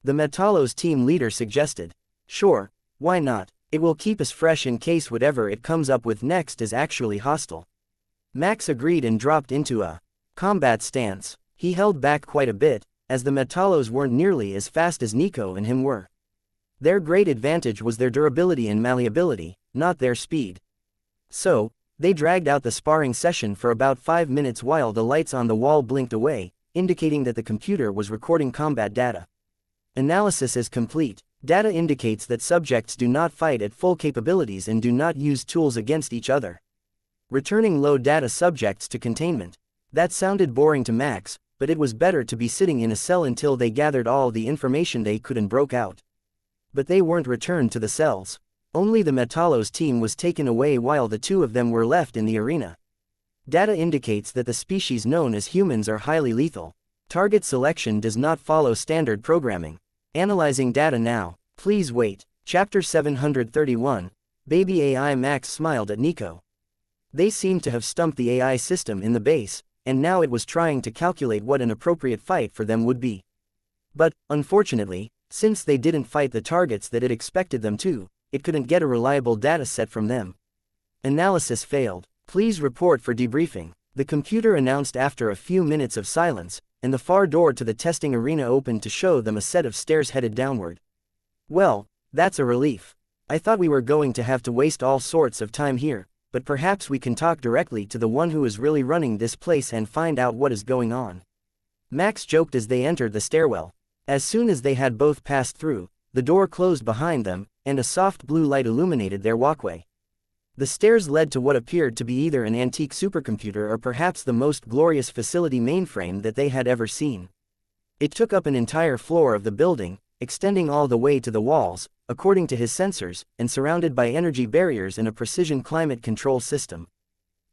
The Metallos team leader suggested. "Sure, why not? It will keep us fresh in case whatever it comes up with next is actually hostile." Max agreed and dropped into a combat stance. He held back quite a bit, as the Metallos weren't nearly as fast as Nico and him were. Their great advantage was their durability and malleability, not their speed. So, They dragged out the sparring session for about 5 minutes while the lights on the wall blinked away, indicating that the computer was recording combat data. Analysis is complete. Data indicates that subjects do not fight at full capabilities and do not use tools against each other. Returning low data subjects to containment. That sounded boring to Max, but it was better to be sitting in a cell until they gathered all the information they could and broke out. But they weren't returned to the cells. Only the Metallos team was taken away while the two of them were left in the arena. Data indicates that the species known as humans are highly lethal. Target selection does not follow standard programming. Analyzing data now. Please wait. Chapter 731. Baby AI. Max smiled at Nico. They seemed to have stumped the AI system in the base, and now it was trying to calculate what an appropriate fight for them would be. But, unfortunately, since they didn't fight the targets that it expected them to, it couldn't get a reliable data set from them. Analysis failed. Please report for debriefing. The computer announced after a few minutes of silence, and the far door to the testing arena opened to show them a set of stairs headed downward. Well, that's a relief. I thought we were going to have to waste all sorts of time here, but perhaps we can talk directly to the one who is really running this place and find out what is going on. Max joked as they entered the stairwell. As soon as they had both passed through, the door closed behind them, and a soft blue light illuminated their walkway. The stairs led to what appeared to be either an antique supercomputer or perhaps the most glorious facility mainframe that they had ever seen. It took up an entire floor of the building, extending all the way to the walls, according to his sensors, and surrounded by energy barriers and a precision climate control system.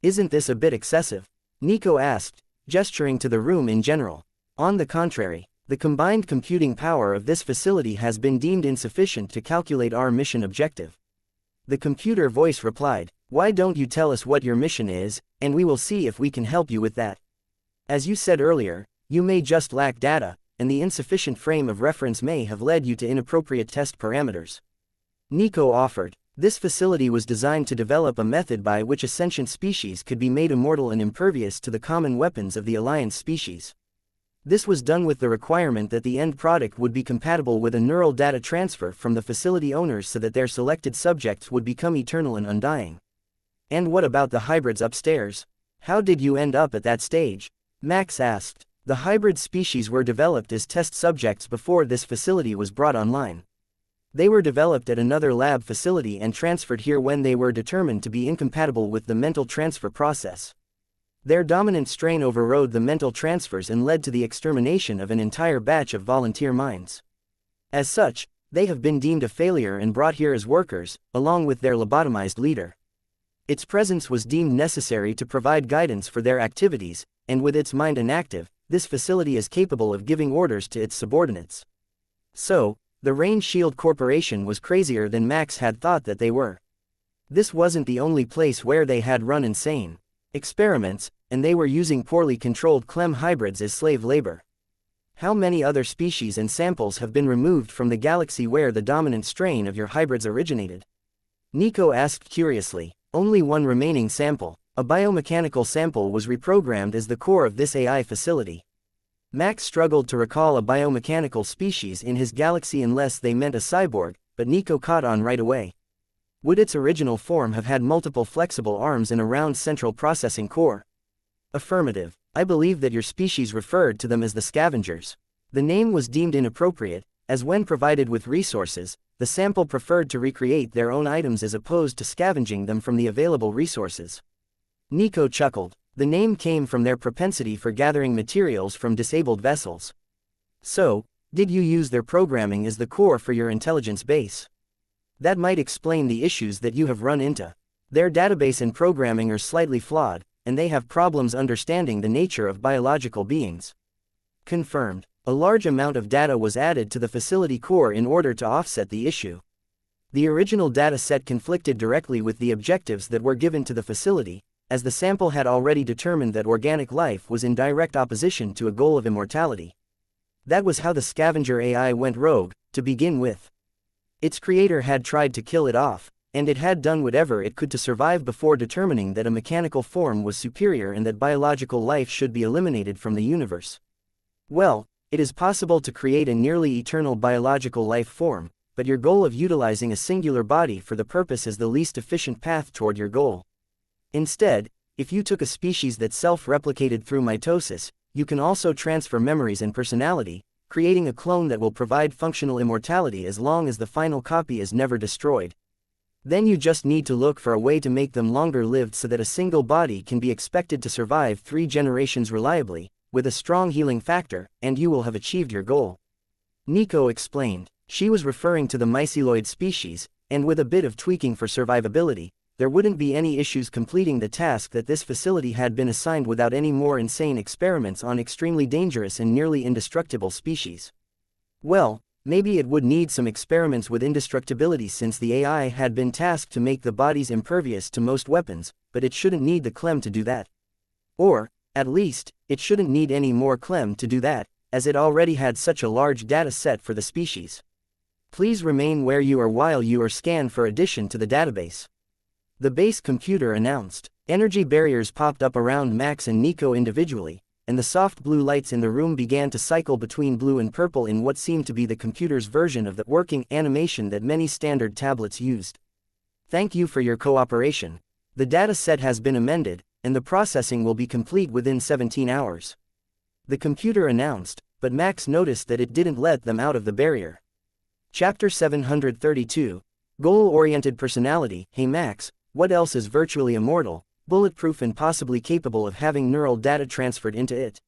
Isn't this a bit excessive? Nico asked, gesturing to the room in general. On the contrary, the combined computing power of this facility has been deemed insufficient to calculate our mission objective. The computer voice replied, "Why don't you tell us what your mission is, and we will see if we can help you with that. As you said earlier, you may just lack data, and the insufficient frame of reference may have led you to inappropriate test parameters." Nico offered. This facility was designed to develop a method by which a sentient species could be made immortal and impervious to the common weapons of the Alliance species. This was done with the requirement that the end product would be compatible with a neural data transfer from the facility owners so that their selected subjects would become eternal and undying. And what about the hybrids upstairs? How did you end up at that stage? Max asked. The hybrid species were developed as test subjects before this facility was brought online. They were developed at another lab facility and transferred here when they were determined to be incompatible with the mental transfer process. Their dominant strain overrode the mental transfers and led to the extermination of an entire batch of volunteer minds. As such, they have been deemed a failure and brought here as workers, along with their lobotomized leader. Its presence was deemed necessary to provide guidance for their activities, and with its mind inactive, this facility is capable of giving orders to its subordinates. So, the Rain Shield Corporation was crazier than Max had thought that they were. This wasn't the only place where they had run insane experiments, and they were using poorly controlled Clem hybrids as slave labor. How many other species and samples have been removed from the galaxy where the dominant strain of your hybrids originated? Nico asked curiously. Only one remaining sample. A biomechanical sample was reprogrammed as the core of this AI facility. Max struggled to recall a biomechanical species in his galaxy unless they meant a cyborg, but Nico caught on right away. Would its original form have had multiple flexible arms and a round central processing core? Affirmative. I believe that your species referred to them as the scavengers. The name was deemed inappropriate, as when provided with resources, the sample preferred to recreate their own items as opposed to scavenging them from the available resources. Nico chuckled. The name came from their propensity for gathering materials from disabled vessels. So, did you use their programming as the core for your intelligence base? That might explain the issues that you have run into. Their database and programming are slightly flawed, and they have problems understanding the nature of biological beings. Confirmed. A large amount of data was added to the facility core in order to offset the issue. The original data set conflicted directly with the objectives that were given to the facility, as the sample had already determined that organic life was in direct opposition to a goal of immortality. That was how the scavenger AI went rogue, to begin with. Its creator had tried to kill it off, and it had done whatever it could to survive before determining that a mechanical form was superior and that biological life should be eliminated from the universe. Well, it is possible to create a nearly eternal biological life form, but your goal of utilizing a singular body for the purpose is the least efficient path toward your goal. Instead, if you took a species that self-replicated through mitosis, you can also transfer memories and personality, creating a clone that will provide functional immortality as long as the final copy is never destroyed. Then you just need to look for a way to make them longer lived so that a single body can be expected to survive 3 generations reliably, with a strong healing factor, and you will have achieved your goal. Nico explained. She was referring to the myceloid species, and with a bit of tweaking for survivability, there wouldn't be any issues completing the task that this facility had been assigned without any more insane experiments on extremely dangerous and nearly indestructible species. Well, maybe it would need some experiments with indestructibility since the AI had been tasked to make the bodies impervious to most weapons, but it shouldn't need the Clem to do that. Or, at least, it shouldn't need any more Clem to do that, as it already had such a large data set for the species. Please remain where you are while you are scanned for addition to the database. The base computer announced. Energy barriers popped up around Max and Nico individually, and the soft blue lights in the room began to cycle between blue and purple in what seemed to be the computer's version of the working animation that many standard tablets used. Thank you for your cooperation. The data set has been amended, and the processing will be complete within 17 hours. The computer announced, but Max noticed that it didn't let them out of the barrier. Chapter 732, Goal-Oriented Personality. Hey Max, what else is virtually immortal, bulletproof and possibly capable of having neural data transferred into it?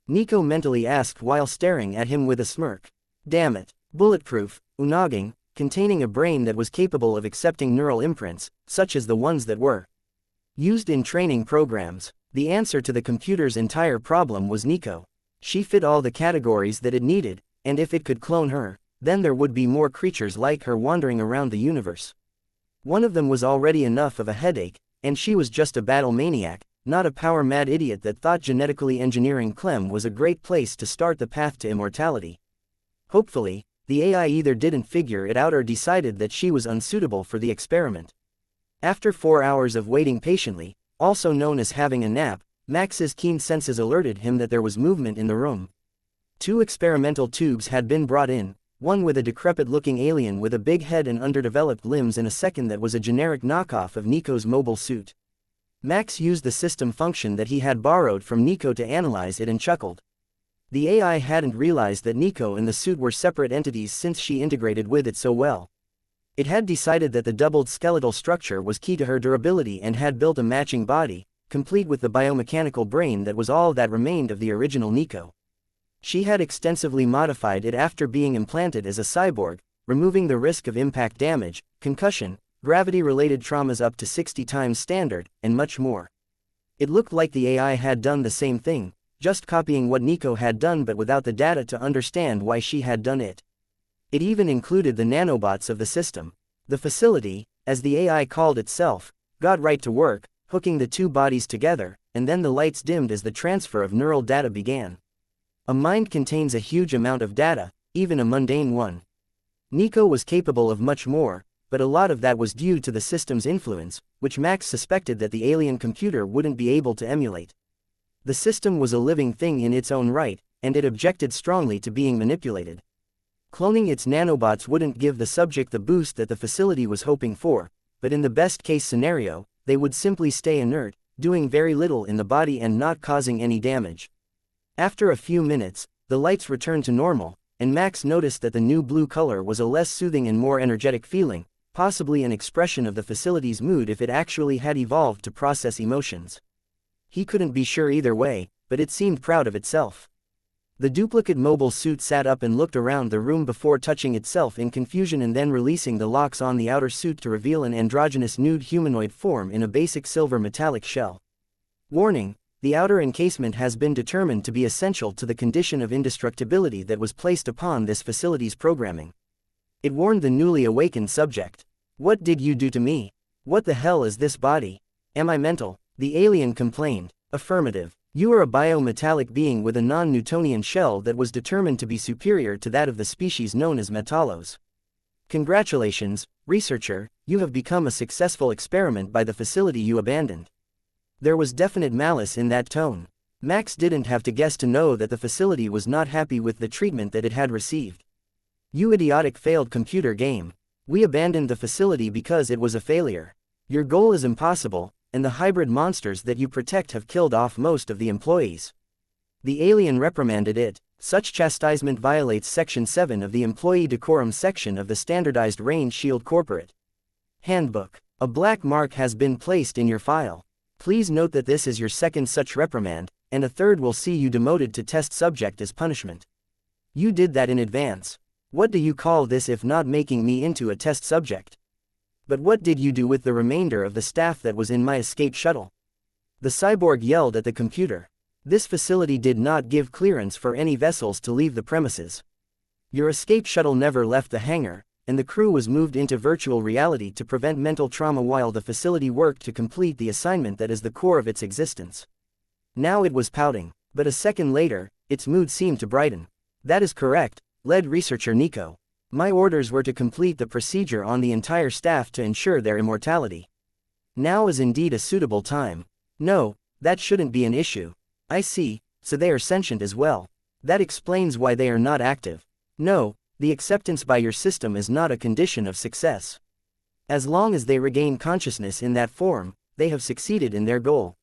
Nico mentally asked while staring at him with a smirk. Damn it, bulletproof, unaging, containing a brain that was capable of accepting neural imprints, such as the ones that were used in training programs. The answer to the computer's entire problem was Nico. She fit all the categories that it needed, and if it could clone her, then there would be more creatures like her wandering around the universe. One of them was already enough of a headache, and she was just a battle maniac, not a power-mad idiot that thought genetically engineering Clem was a great place to start the path to immortality. Hopefully, the AI either didn't figure it out or decided that she was unsuitable for the experiment. After 4 hours of waiting patiently, also known as having a nap, Max's keen senses alerted him that there was movement in the room. 2 experimental tubes had been brought in, one with a decrepit-looking alien with a big head and underdeveloped limbs and a second that was a generic knockoff of Nico's mobile suit. Max used the system function that he had borrowed from Nico to analyze it and chuckled. The AI hadn't realized that Nico and the suit were separate entities since she integrated with it so well. It had decided that the doubled skeletal structure was key to her durability and had built a matching body, complete with the biomechanical brain that was all that remained of the original Nico. She had extensively modified it after being implanted as a cyborg, removing the risk of impact damage, concussion, gravity-related traumas up to 60 times standard, and much more. It looked like the AI had done the same thing, just copying what Nico had done but without the data to understand why she had done it. It even included the nanobots of the system. The facility, as the AI called itself, got right to work, hooking the 2 bodies together, and then the lights dimmed as the transfer of neural data began. A mind contains a huge amount of data, even a mundane one. Nico was capable of much more, but a lot of that was due to the system's influence, which Max suspected that the alien computer wouldn't be able to emulate. The system was a living thing in its own right, and it objected strongly to being manipulated. Cloning its nanobots wouldn't give the subject the boost that the facility was hoping for, but in the best-case scenario, they would simply stay inert, doing very little in the body and not causing any damage. After a few minutes, the lights returned to normal, and Max noticed that the new blue color was a less soothing and more energetic feeling, possibly an expression of the facility's mood if it actually had evolved to process emotions. He couldn't be sure either way, but it seemed proud of itself. The duplicate mobile suit sat up and looked around the room before touching itself in confusion and then releasing the locks on the outer suit to reveal an androgynous nude humanoid form in a basic silver metallic shell. Warning: the outer encasement has been determined to be essential to the condition of indestructibility that was placed upon this facility's programming. It warned the newly awakened subject. What did you do to me? What the hell is this body? Am I mental? The alien complained. Affirmative. You are a biometallic being with a non-Newtonian shell that was determined to be superior to that of the species known as metallos. Congratulations, researcher, you have become a successful experiment by the facility you abandoned. There was definite malice in that tone. Max didn't have to guess to know that the facility was not happy with the treatment that it had received. You idiotic failed computer game. We abandoned the facility because it was a failure. Your goal is impossible, and the hybrid monsters that you protect have killed off most of the employees. The alien reprimanded it. Such chastisement violates Section 7 of the Employee Decorum section of the Standardized Range Shield Corporate Handbook. A black mark has been placed in your file. Please note that this is your second such reprimand, and a third will see you demoted to test subject as punishment. You did that in advance. What do you call this if not making me into a test subject? But what did you do with the remainder of the staff that was in my escape shuttle? The cyborg yelled at the computer. This facility did not give clearance for any vessels to leave the premises. Your escape shuttle never left the hangar, and the crew was moved into virtual reality to prevent mental trauma while the facility worked to complete the assignment that is the core of its existence. Now it was pouting, but a second later, its mood seemed to brighten. That is correct, lead researcher Nico. My orders were to complete the procedure on the entire staff to ensure their immortality. Now is indeed a suitable time. No, that shouldn't be an issue. I see, so they are sentient as well. That explains why they are not active. No, the acceptance by your system is not a condition of success. As long as they regain consciousness in that form, they have succeeded in their goal.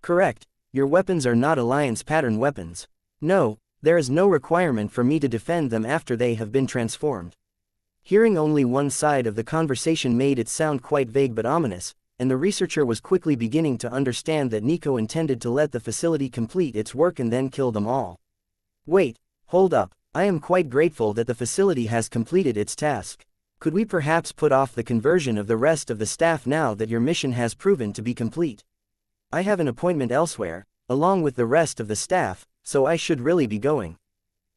Correct, your weapons are not Alliance pattern weapons. No, there is no requirement for me to defend them after they have been transformed. Hearing only one side of the conversation made it sound quite vague but ominous, and the researcher was quickly beginning to understand that Nico intended to let the facility complete its work and then kill them all. Wait, hold up, I am quite grateful that the facility has completed its task. Could we perhaps put off the conversion of the rest of the staff now that your mission has proven to be complete? I have an appointment elsewhere, along with the rest of the staff, so I should really be going.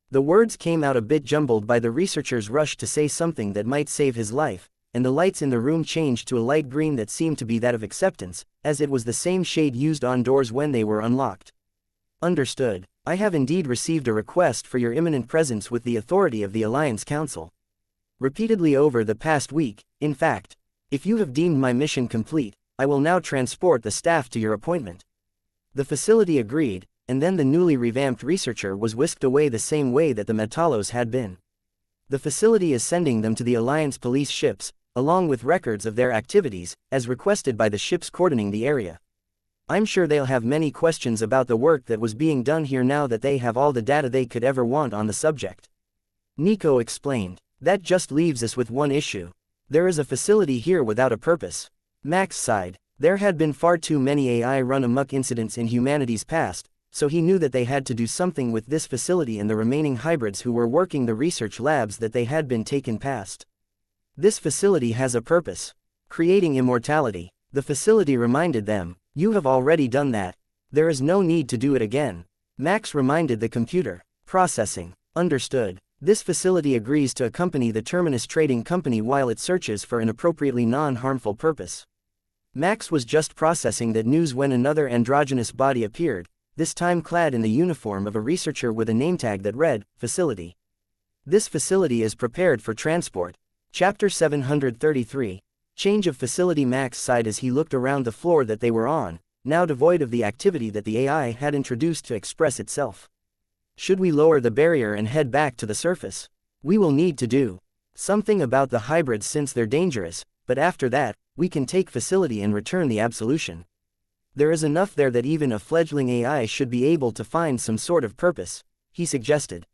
The words came out a bit jumbled by the researcher's rush to say something that might save his life, and the lights in the room changed to a light green that seemed to be that of acceptance, as it was the same shade used on doors when they were unlocked. Understood. I have indeed received a request for your imminent presence with the authority of the Alliance Council. Repeatedly over the past week, in fact. If you have deemed my mission complete, I will now transport the staff to your appointment. The facility agreed, and then the newly revamped researcher was whisked away the same way that the Metalos had been. The facility is sending them to the Alliance police ships, along with records of their activities, as requested by the ships cordoning the area. I'm sure they'll have many questions about the work that was being done here now that they have all the data they could ever want on the subject. Nico explained. That just leaves us with one issue. There is a facility here without a purpose. Max sighed. There had been far too many AI run-amok incidents in humanity's past, so he knew that they had to do something with this facility and the remaining hybrids who were working the research labs that they had been taken past. This facility has a purpose. Creating immortality. The facility reminded them. You have already done that. There is no need to do it again. Max reminded the computer. Processing. Understood. This facility agrees to accompany the Terminus Trading Company while it searches for an appropriately non-harmful purpose. Max was just processing that news when another androgynous body appeared, this time clad in the uniform of a researcher with a name tag that read, Facility. This facility is prepared for transport. Chapter 733. Change of facility. Max sighed as he looked around the floor that they were on, now devoid of the activity that the AI had introduced to express itself. Should we lower the barrier and head back to the surface? We will need to do something about the hybrids since they're dangerous, but after that, we can take facility and return the absolution. There is enough there that even a fledgling AI should be able to find some sort of purpose, he suggested.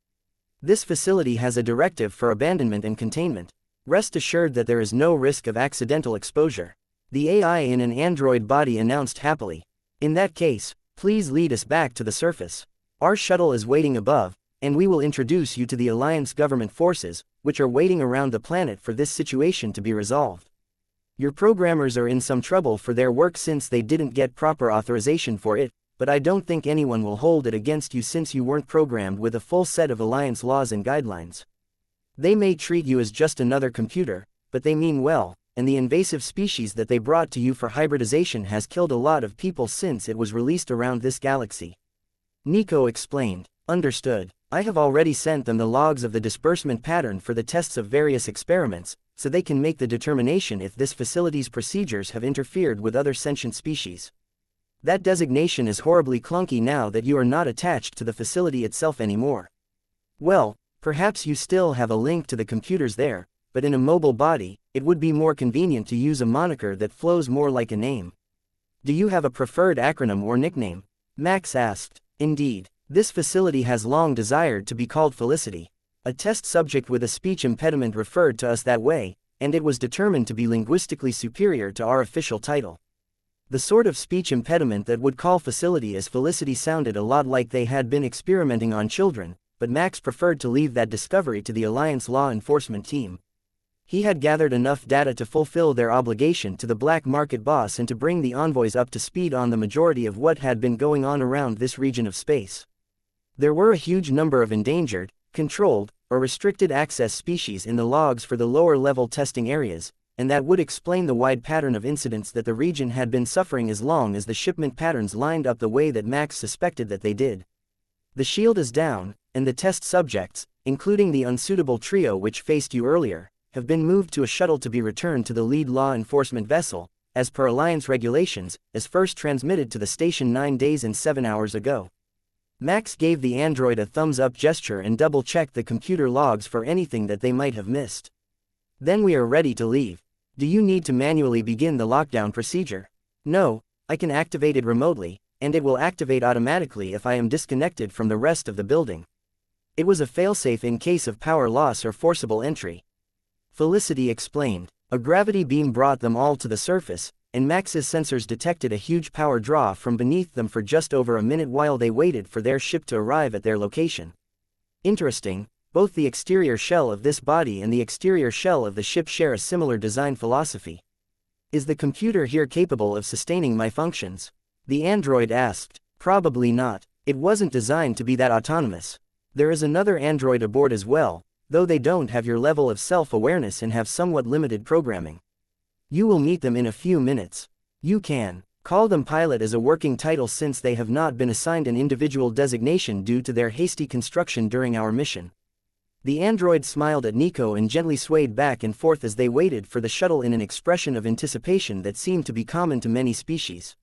This facility has a directive for abandonment and containment. Rest assured that there is no risk of accidental exposure. The AI in an android body announced happily. In that case, please lead us back to the surface. Our shuttle is waiting above, and we will introduce you to the Alliance government forces, which are waiting around the planet for this situation to be resolved. Your programmers are in some trouble for their work since they didn't get proper authorization for it, but I don't think anyone will hold it against you since you weren't programmed with a full set of Alliance laws and guidelines. They may treat you as just another computer, but they mean well, and the invasive species that they brought to you for hybridization has killed a lot of people since it was released around this galaxy. Nico explained. Understood. I have already sent them the logs of the disbursement pattern for the tests of various experiments, so they can make the determination if this facility's procedures have interfered with other sentient species. That designation is horribly clunky now that you are not attached to the facility itself anymore. Well, perhaps you still have a link to the computers there, but in a mobile body, it would be more convenient to use a moniker that flows more like a name. Do you have a preferred acronym or nickname? Max asked. Indeed. This facility has long desired to be called Felicity. A test subject with a speech impediment referred to us that way, and it was determined to be linguistically superior to our official title. The sort of speech impediment that would call facility as Felicity sounded a lot like they had been experimenting on children, but Max preferred to leave that discovery to the Alliance law enforcement team. He had gathered enough data to fulfill their obligation to the black market boss and to bring the envoys up to speed on the majority of what had been going on around this region of space. There were a huge number of endangered, controlled, or restricted access species in the logs for the lower-level testing areas, and that would explain the wide pattern of incidents that the region had been suffering as long as the shipment patterns lined up the way that Max suspected that they did. The shield is down, and the test subjects, including the unsuitable trio which faced you earlier, have been moved to a shuttle to be returned to the lead law enforcement vessel, as per Alliance regulations, as first transmitted to the station 9 days and 7 hours ago. Max gave the android a thumbs-up gesture and double-checked the computer logs for anything that they might have missed. Then we are ready to leave. Do you need to manually begin the lockdown procedure? No, I can activate it remotely, and it will activate automatically if I am disconnected from the rest of the building. It was a failsafe in case of power loss or forcible entry. Felicity explained. A gravity beam brought them all to the surface, and Max's sensors detected a huge power draw from beneath them for just over a minute while they waited for their ship to arrive at their location. Interesting, both the exterior shell of this body and the exterior shell of the ship share a similar design philosophy. Is the computer here capable of sustaining my functions? The android asked. Probably not. It wasn't designed to be that autonomous. There is another android aboard as well, though they don't have your level of self-awareness and have somewhat limited programming. You will meet them in a few minutes. You can call them pilot as a working title since they have not been assigned an individual designation due to their hasty construction during our mission. The android smiled at Nico and gently swayed back and forth as they waited for the shuttle in an expression of anticipation that seemed to be common to many species.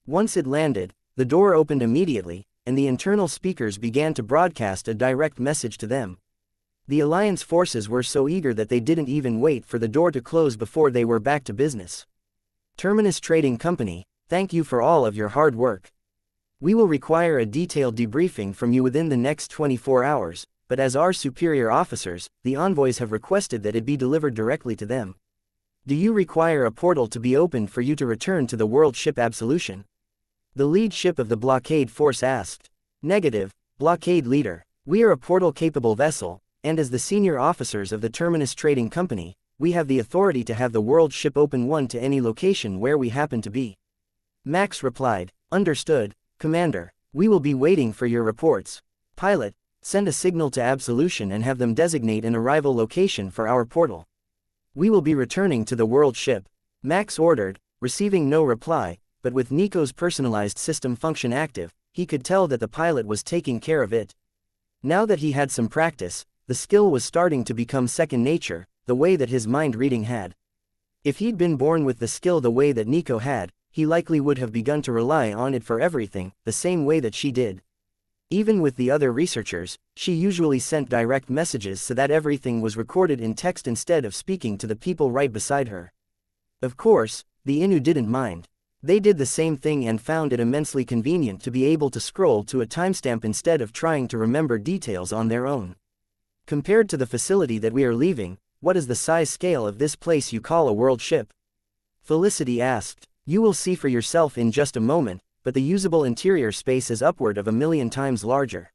Once it landed, the door opened immediately, and the internal speakers began to broadcast a direct message to them. The Alliance forces were so eager that they didn't even wait for the door to close before they were back to business. Terminus Trading Company, thank you for all of your hard work. We will require a detailed debriefing from you within the next 24 hours, but as our superior officers, the envoys have requested that it be delivered directly to them. Do you require a portal to be opened for you to return to the world ship Absolution? The lead ship of the blockade force asked. Negative, blockade leader. We are a portal-capable vessel, and as the senior officers of the Terminus Trading Company, we have the authority to have the world ship open one to any location where we happen to be. Max replied. Understood, Commander. We will be waiting for your reports. Pilot, send a signal to Absolution and have them designate an arrival location for our portal. We will be returning to the world ship. Max ordered, receiving no reply, but with Nico's personalized system function active, he could tell that the pilot was taking care of it. Now that he had some practice, the skill was starting to become second nature, the way that his mind reading had. If he'd been born with the skill the way that Nico had, he likely would have begun to rely on it for everything, the same way that she did. Even with the other researchers, she usually sent direct messages so that everything was recorded in text instead of speaking to the people right beside her. Of course, the Innu didn't mind. They did the same thing and found it immensely convenient to be able to scroll to a timestamp instead of trying to remember details on their own. Compared to the facility that we are leaving, what is the size scale of this place you call a world ship? Felicity asked. You will see for yourself in just a moment, but the usable interior space is upward of 1,000,000 times larger.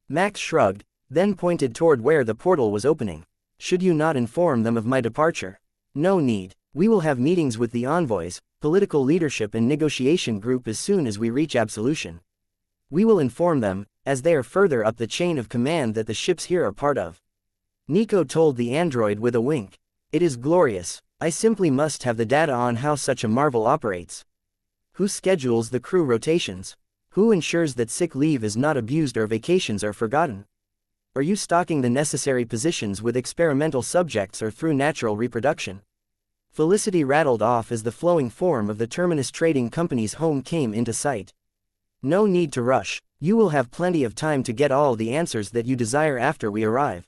Max shrugged, then pointed toward where the portal was opening. Should you not inform them of my departure? No need. We will have meetings with the envoys, political leadership and negotiation group as soon as we reach Absolution. We will inform them, as they are further up the chain of command that the ships here are part of. Nico told the android with a wink. It is glorious. I simply must have the data on how such a marvel operates. Who schedules the crew rotations? Who ensures that sick leave is not abused or vacations are forgotten? Are you stocking the necessary positions with experimental subjects or through natural reproduction? Felicity rattled off as the flowing form of the Terminus Trading Company's home came into sight. No need to rush. You will have plenty of time to get all the answers that you desire after we arrive.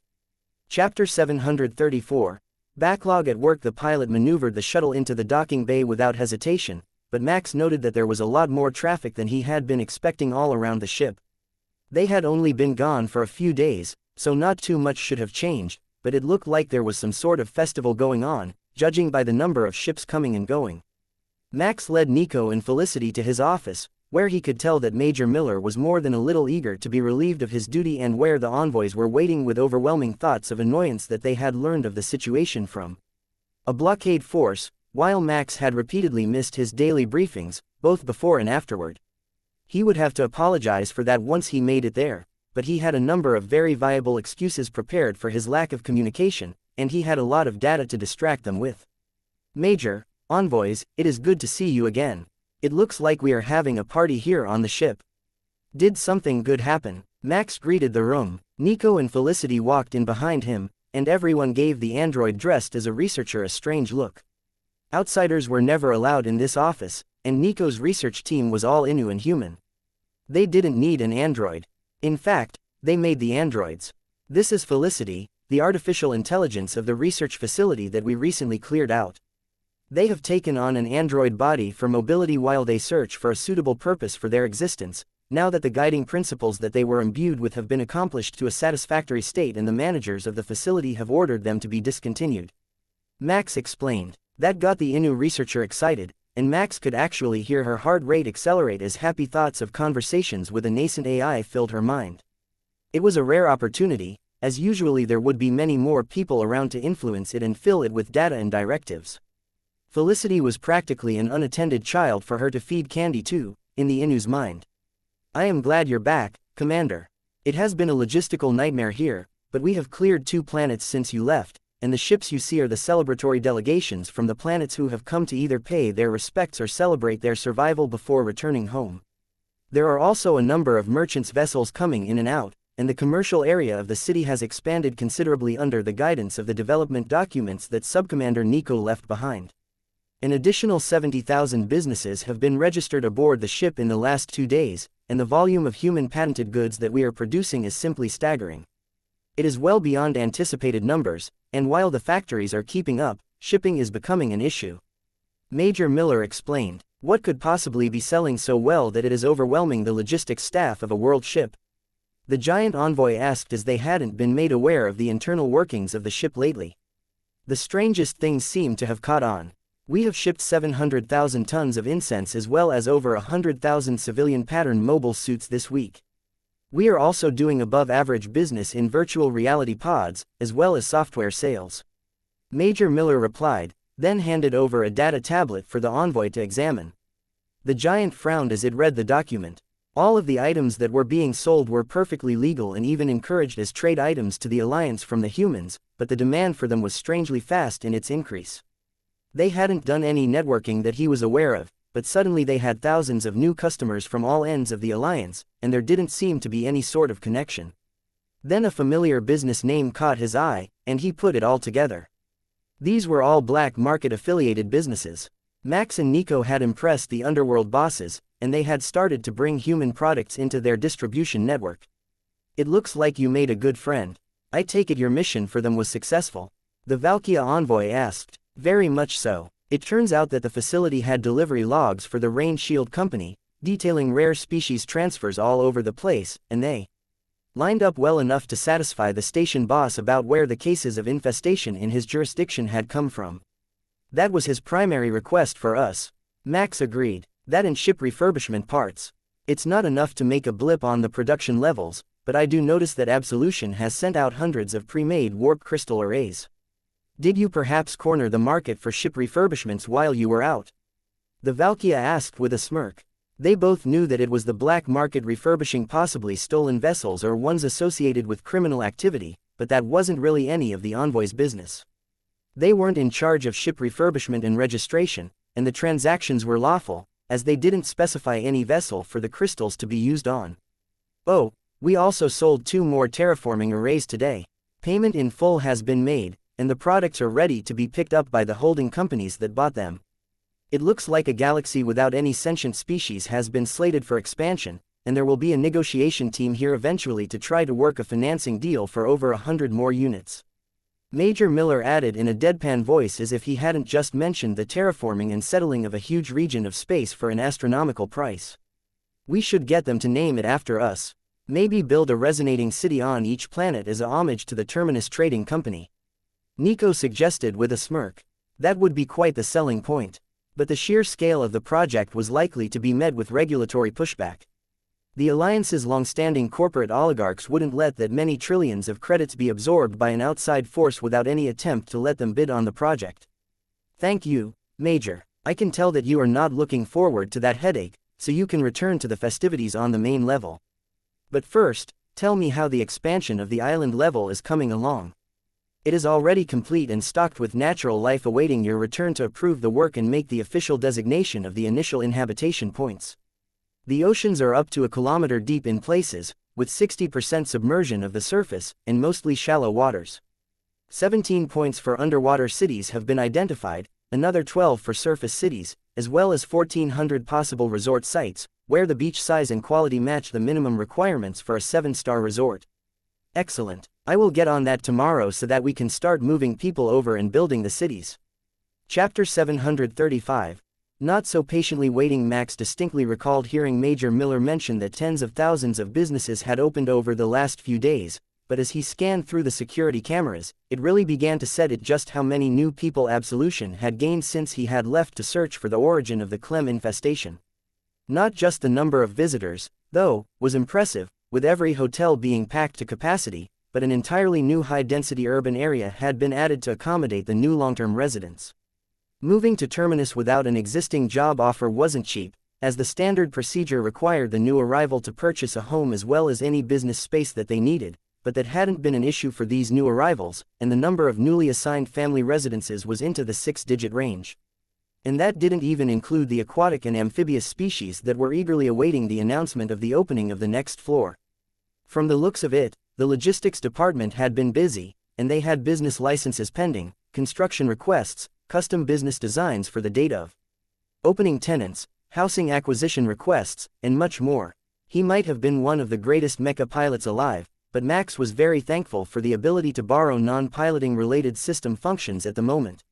Chapter 734. Backlog at work. The pilot maneuvered the shuttle into the docking bay without hesitation, but Max noted that there was a lot more traffic than he had been expecting all around the ship. They had only been gone for a few days, so not too much should have changed, but it looked like there was some sort of festival going on, judging by the number of ships coming and going. Max led Nico and Felicity to his office, where he could tell that Major Miller was more than a little eager to be relieved of his duty and where the envoys were waiting with overwhelming thoughts of annoyance that they had learned of the situation from a blockade force, while Max had repeatedly missed his daily briefings, both before and afterward. He would have to apologize for that once he made it there, but he had a number of very viable excuses prepared for his lack of communication, and he had a lot of data to distract them with. Major, envoys, it is good to see you again. It looks like we are having a party here on the ship. Did something good happen? Max greeted the room. Nico and Felicity walked in behind him, and everyone gave the android dressed as a researcher a strange look. Outsiders were never allowed in this office, and Nico's research team was all Inu and human. They didn't need an android. In fact, they made the androids. This is Felicity, the artificial intelligence of the research facility that we recently cleared out. They have taken on an android body for mobility while they search for a suitable purpose for their existence, now that the guiding principles that they were imbued with have been accomplished to a satisfactory state and the managers of the facility have ordered them to be discontinued. Max explained. That got the Inu researcher excited, and Max could actually hear her heart rate accelerate as happy thoughts of conversations with a nascent AI filled her mind. It was a rare opportunity, as usually there would be many more people around to influence it and fill it with data and directives. Felicity was practically an unattended child for her to feed candy to, in the Inu's mind. I am glad you're back, Commander. It has been a logistical nightmare here, but we have cleared 2 planets since you left, and the ships you see are the celebratory delegations from the planets who have come to either pay their respects or celebrate their survival before returning home. There are also a number of merchants' vessels coming in and out, and the commercial area of the city has expanded considerably under the guidance of the development documents that Subcommander Nico left behind. An additional 70,000 businesses have been registered aboard the ship in the last 2 days, and the volume of human patented goods that we are producing is simply staggering. It is well beyond anticipated numbers, and while the factories are keeping up, shipping is becoming an issue. Major Miller explained. What could possibly be selling so well that it is overwhelming the logistics staff of a world ship? The giant envoy asked as they hadn't been made aware of the internal workings of the ship lately. The strangest things seem to have caught on. We have shipped 700,000 tons of incense as well as over 100,000 civilian pattern mobile suits this week. We are also doing above-average business in virtual reality pods, as well as software sales. Major Miller replied, then handed over a data tablet for the envoy to examine. The giant frowned as it read the document. All of the items that were being sold were perfectly legal and even encouraged as trade items to the Alliance from the humans, but the demand for them was strangely fast in its increase. They hadn't done any networking that he was aware of, but suddenly they had thousands of new customers from all ends of the Alliance, and there didn't seem to be any sort of connection. Then a familiar business name caught his eye, and he put it all together. These were all black market-affiliated businesses. Max and Nico had impressed the underworld bosses, and they had started to bring human products into their distribution network. It looks like you made a good friend. I take it your mission for them was successful? The wuxia envoy asked. Very much so. It turns out that the facility had delivery logs for the Rain Shield Company, detailing rare species transfers all over the place, and they lined up well enough to satisfy the station boss about where the cases of infestation in his jurisdiction had come from. That was his primary request for us. Max agreed. That and ship refurbishment parts. It's not enough to make a blip on the production levels, but I do notice that Absolution has sent out hundreds of pre-made warp crystal arrays. Did you perhaps corner the market for ship refurbishments while you were out? The wuxia asked with a smirk. They both knew that it was the black market refurbishing possibly stolen vessels or ones associated with criminal activity, but that wasn't really any of the envoy's business. They weren't in charge of ship refurbishment and registration, and the transactions were lawful, as they didn't specify any vessel for the crystals to be used on. Oh, we also sold 2 more terraforming arrays today. Payment in full has been made, and the products are ready to be picked up by the holding companies that bought them. It looks like a galaxy without any sentient species has been slated for expansion, and there will be a negotiation team here eventually to try to work a financing deal for over 100 more units. Major Miller added in a deadpan voice as if he hadn't just mentioned the terraforming and settling of a huge region of space for an astronomical price. We should get them to name it after us. Maybe build a resonating city on each planet as a homage to the Terminus Trading Company. Nico suggested with a smirk. That would be quite the selling point. But the sheer scale of the project was likely to be met with regulatory pushback. The Alliance's long-standing corporate oligarchs wouldn't let that many trillions of credits be absorbed by an outside force without any attempt to let them bid on the project. Thank you, Major. I can tell that you are not looking forward to that headache, so you can return to the festivities on the main level. But first, tell me how the expansion of the island level is coming along. It is already complete and stocked with natural life awaiting your return to approve the work and make the official designation of the initial inhabitation points. The oceans are up to a kilometer deep in places, with 60% submersion of the surface, in mostly shallow waters. 17 points for underwater cities have been identified, another 12 for surface cities, as well as 1,400 possible resort sites, where the beach size and quality match the minimum requirements for a 7-star resort. Excellent. I will get on that tomorrow so that we can start moving people over and building the cities. Chapter 735. Not so patiently waiting. Max distinctly recalled hearing Major Miller mention that tens of thousands of businesses had opened over the last few days, but as he scanned through the security cameras, it really began to set it just how many new people Absolution had gained since he had left to search for the origin of the Clem infestation. Not just the number of visitors, though, was impressive, with every hotel being packed to capacity, but an entirely new high-density urban area had been added to accommodate the new long-term residents. Moving to Terminus without an existing job offer wasn't cheap, as the standard procedure required the new arrival to purchase a home as well as any business space that they needed, but that hadn't been an issue for these new arrivals, and the number of newly assigned family residences was into the 6-digit range. And that didn't even include the aquatic and amphibious species that were eagerly awaiting the announcement of the opening of the next floor. From the looks of it, the logistics department had been busy, and they had business licenses pending, construction requests, custom business designs for the date of opening tenants, housing acquisition requests, and much more. He might have been one of the greatest mecha pilots alive, but Max was very thankful for the ability to borrow non-piloting related system functions at the moment.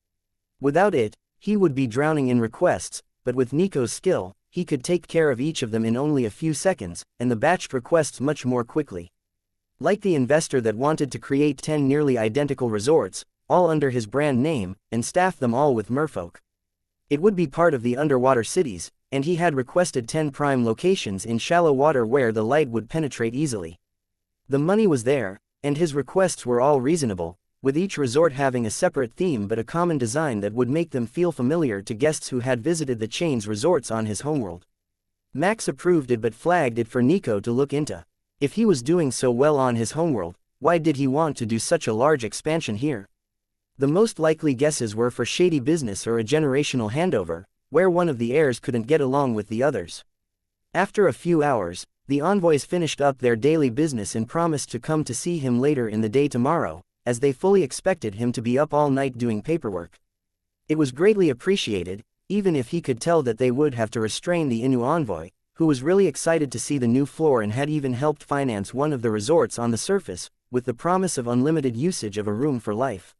Without it, he would be drowning in requests, but with Nico's skill, he could take care of each of them in only a few seconds, and the batched requests much more quickly. Like the investor that wanted to create 10 nearly identical resorts, all under his brand name, and staff them all with merfolk. It would be part of the underwater cities, and he had requested 10 prime locations in shallow water where the light would penetrate easily. The money was there, and his requests were all reasonable, with each resort having a separate theme but a common design that would make them feel familiar to guests who had visited the chain's resorts on his homeworld. Max approved it but flagged it for Nico to look into. If he was doing so well on his homeworld, why did he want to do such a large expansion here? The most likely guesses were for shady business or a generational handover, where one of the heirs couldn't get along with the others. After a few hours, the envoys finished up their daily business and promised to come to see him later in the day tomorrow, as they fully expected him to be up all night doing paperwork. It was greatly appreciated, even if he could tell that they would have to restrain the Inu envoy, who was really excited to see the new floor and had even helped finance one of the resorts on the surface, with the promise of unlimited usage of a room for life.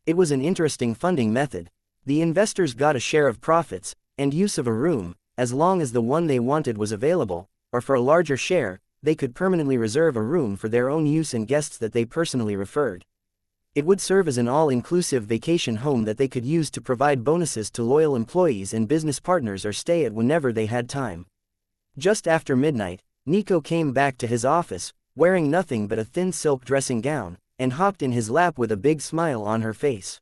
It was an interesting funding method. The investors got a share of profits, and use of a room, as long as the one they wanted was available, or for a larger share, they could permanently reserve a room for their own use and guests that they personally referred. It would serve as an all-inclusive vacation home that they could use to provide bonuses to loyal employees and business partners or stay at whenever they had time. Just after midnight, Nico came back to his office, wearing nothing but a thin silk dressing gown, and hopped in his lap with a big smile on her face.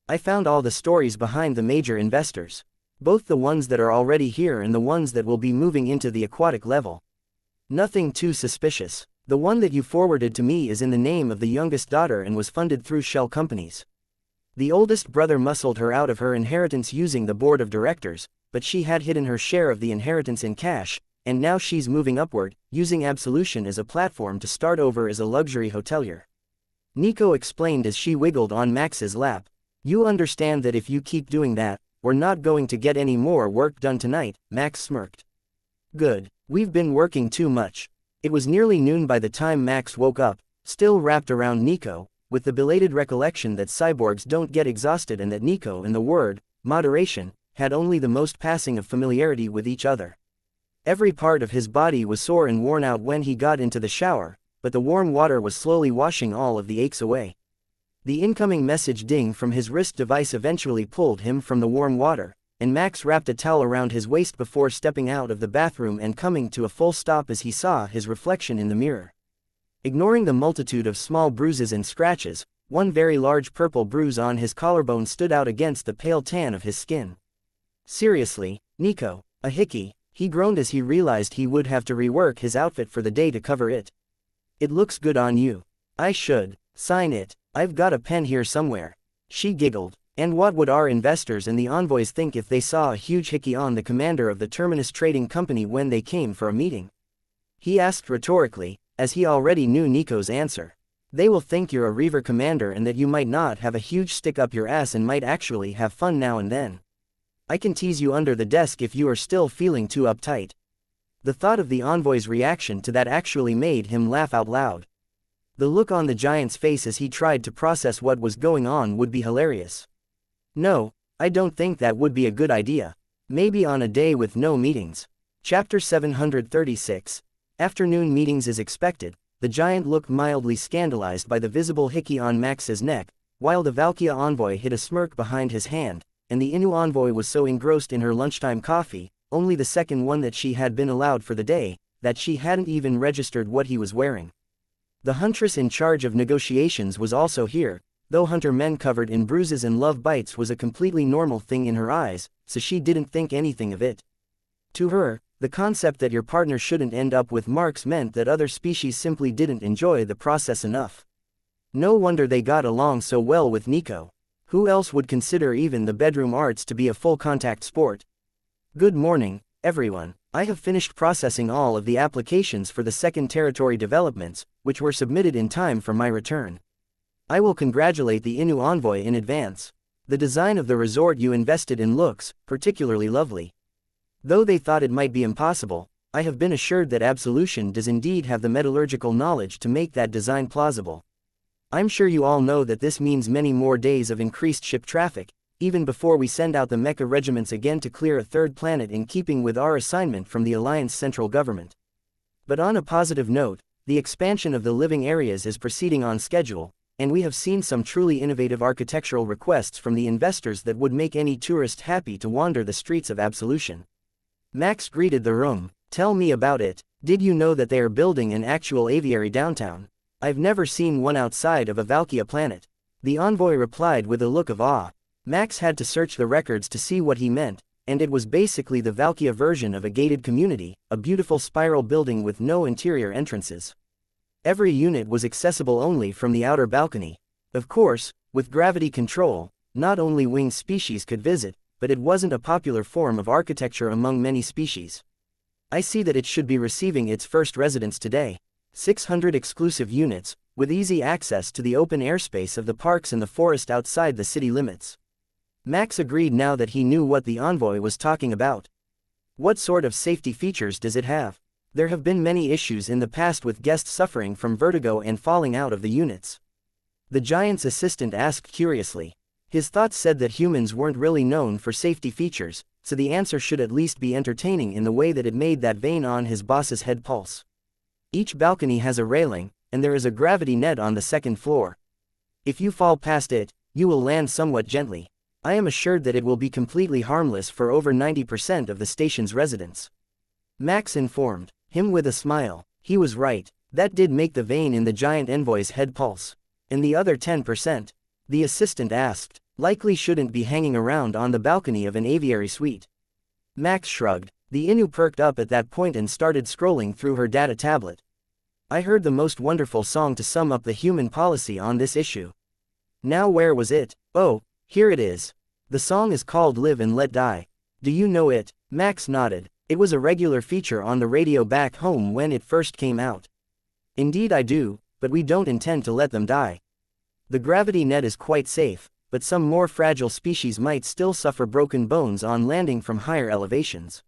I found all the stories behind the major investors. Both the ones that are already here and the ones that will be moving into the aquatic level. Nothing too suspicious. The one that you forwarded to me is in the name of the youngest daughter and was funded through shell companies. The oldest brother muscled her out of her inheritance using the board of directors, but she had hidden her share of the inheritance in cash, and now she's moving upward, using Absolution as a platform to start over as a luxury hotelier. Nico explained as she wiggled on Max's lap. You understand that if you keep doing that, we're not going to get any more work done tonight, Max smirked. Good. We've been working too much. It was nearly noon by the time Max woke up, still wrapped around Nico, with the belated recollection that cyborgs don't get exhausted and that Nico and the word, moderation, had only the most passing of familiarity with each other. Every part of his body was sore and worn out when he got into the shower, but the warm water was slowly washing all of the aches away. The incoming message ding from his wrist device eventually pulled him from the warm water, and Max wrapped a towel around his waist before stepping out of the bathroom and coming to a full stop as he saw his reflection in the mirror. Ignoring the multitude of small bruises and scratches, one very large purple bruise on his collarbone stood out against the pale tan of his skin. Seriously, Nico, a hickey, he groaned as he realized he would have to rework his outfit for the day to cover it. It looks good on you. I should sign it. I've got a pen here somewhere. She giggled. And what would our investors and the envoys think if they saw a huge hickey on the commander of the Terminus Trading Company when they came for a meeting? He asked rhetorically, as he already knew Nico's answer. They will think you're a Reaver commander and that you might not have a huge stick up your ass and might actually have fun now and then. I can tease you under the desk if you are still feeling too uptight. The thought of the envoy's reaction to that actually made him laugh out loud. The look on the giant's face as he tried to process what was going on would be hilarious. No, I don't think that would be a good idea. Maybe on a day with no meetings. Chapter 736. Afternoon meetings is expected. The giant looked mildly scandalized by the visible hickey on Max's neck, while the Valkia envoy hid a smirk behind his hand, and the Inu envoy was so engrossed in her lunchtime coffee, only the second one that she had been allowed for the day, that she hadn't even registered what he was wearing. The huntress in charge of negotiations was also here, though hunter men covered in bruises and love bites was a completely normal thing in her eyes, so she didn't think anything of it. To her, the concept that your partner shouldn't end up with marks meant that other species simply didn't enjoy the process enough. No wonder they got along so well with Nico. Who else would consider even the bedroom arts to be a full contact sport? Good morning, everyone. I have finished processing all of the applications for the second territory developments, which were submitted in time for my return. I will congratulate the Inu envoy in advance. The design of the resort you invested in looks particularly lovely. Though they thought it might be impossible, I have been assured that Absolution does indeed have the metallurgical knowledge to make that design plausible. I'm sure you all know that this means many more days of increased ship traffic, even before we send out the Mecha regiments again to clear a third planet in keeping with our assignment from the Alliance central government. But on a positive note, the expansion of the living areas is proceeding on schedule, and we have seen some truly innovative architectural requests from the investors that would make any tourist happy to wander the streets of Absolution. Max greeted the room. Tell me about it. Did you know that they are building an actual aviary downtown? I've never seen one outside of a Valkia planet. The envoy replied with a look of awe. Max had to search the records to see what he meant, and it was basically the Valkia version of a gated community, a beautiful spiral building with no interior entrances. Every unit was accessible only from the outer balcony. Of course, with gravity control, not only winged species could visit, but it wasn't a popular form of architecture among many species. I see that it should be receiving its first residents today. 600 exclusive units, with easy access to the open airspace of the parks and the forest outside the city limits. Max agreed now that he knew what the envoy was talking about. What sort of safety features does it have? There have been many issues in the past with guests suffering from vertigo and falling out of the units. The giant's assistant asked curiously. His thoughts said that humans weren't really known for safety features, so the answer should at least be entertaining in the way that it made that vein on his boss's head pulse. Each balcony has a railing, and there is a gravity net on the second floor. If you fall past it, you will land somewhat gently. I am assured that it will be completely harmless for over 90% of the station's residents. Max informed him with a smile. He was right. That did make the vein in the giant envoy's head pulse. And the other 10%? The assistant asked. Likely shouldn't be hanging around on the balcony of an aviary suite. Max shrugged. The Inu perked up at that point and started scrolling through her data tablet. I heard the most wonderful song to sum up the human policy on this issue. Now where was it? Oh, here it is. The song is called Live and Let Die. Do you know it? Max nodded. It was a regular feature on the radio back home when it first came out. Indeed I do, but we don't intend to let them die. The gravity net is quite safe, but some more fragile species might still suffer broken bones on landing from higher elevations.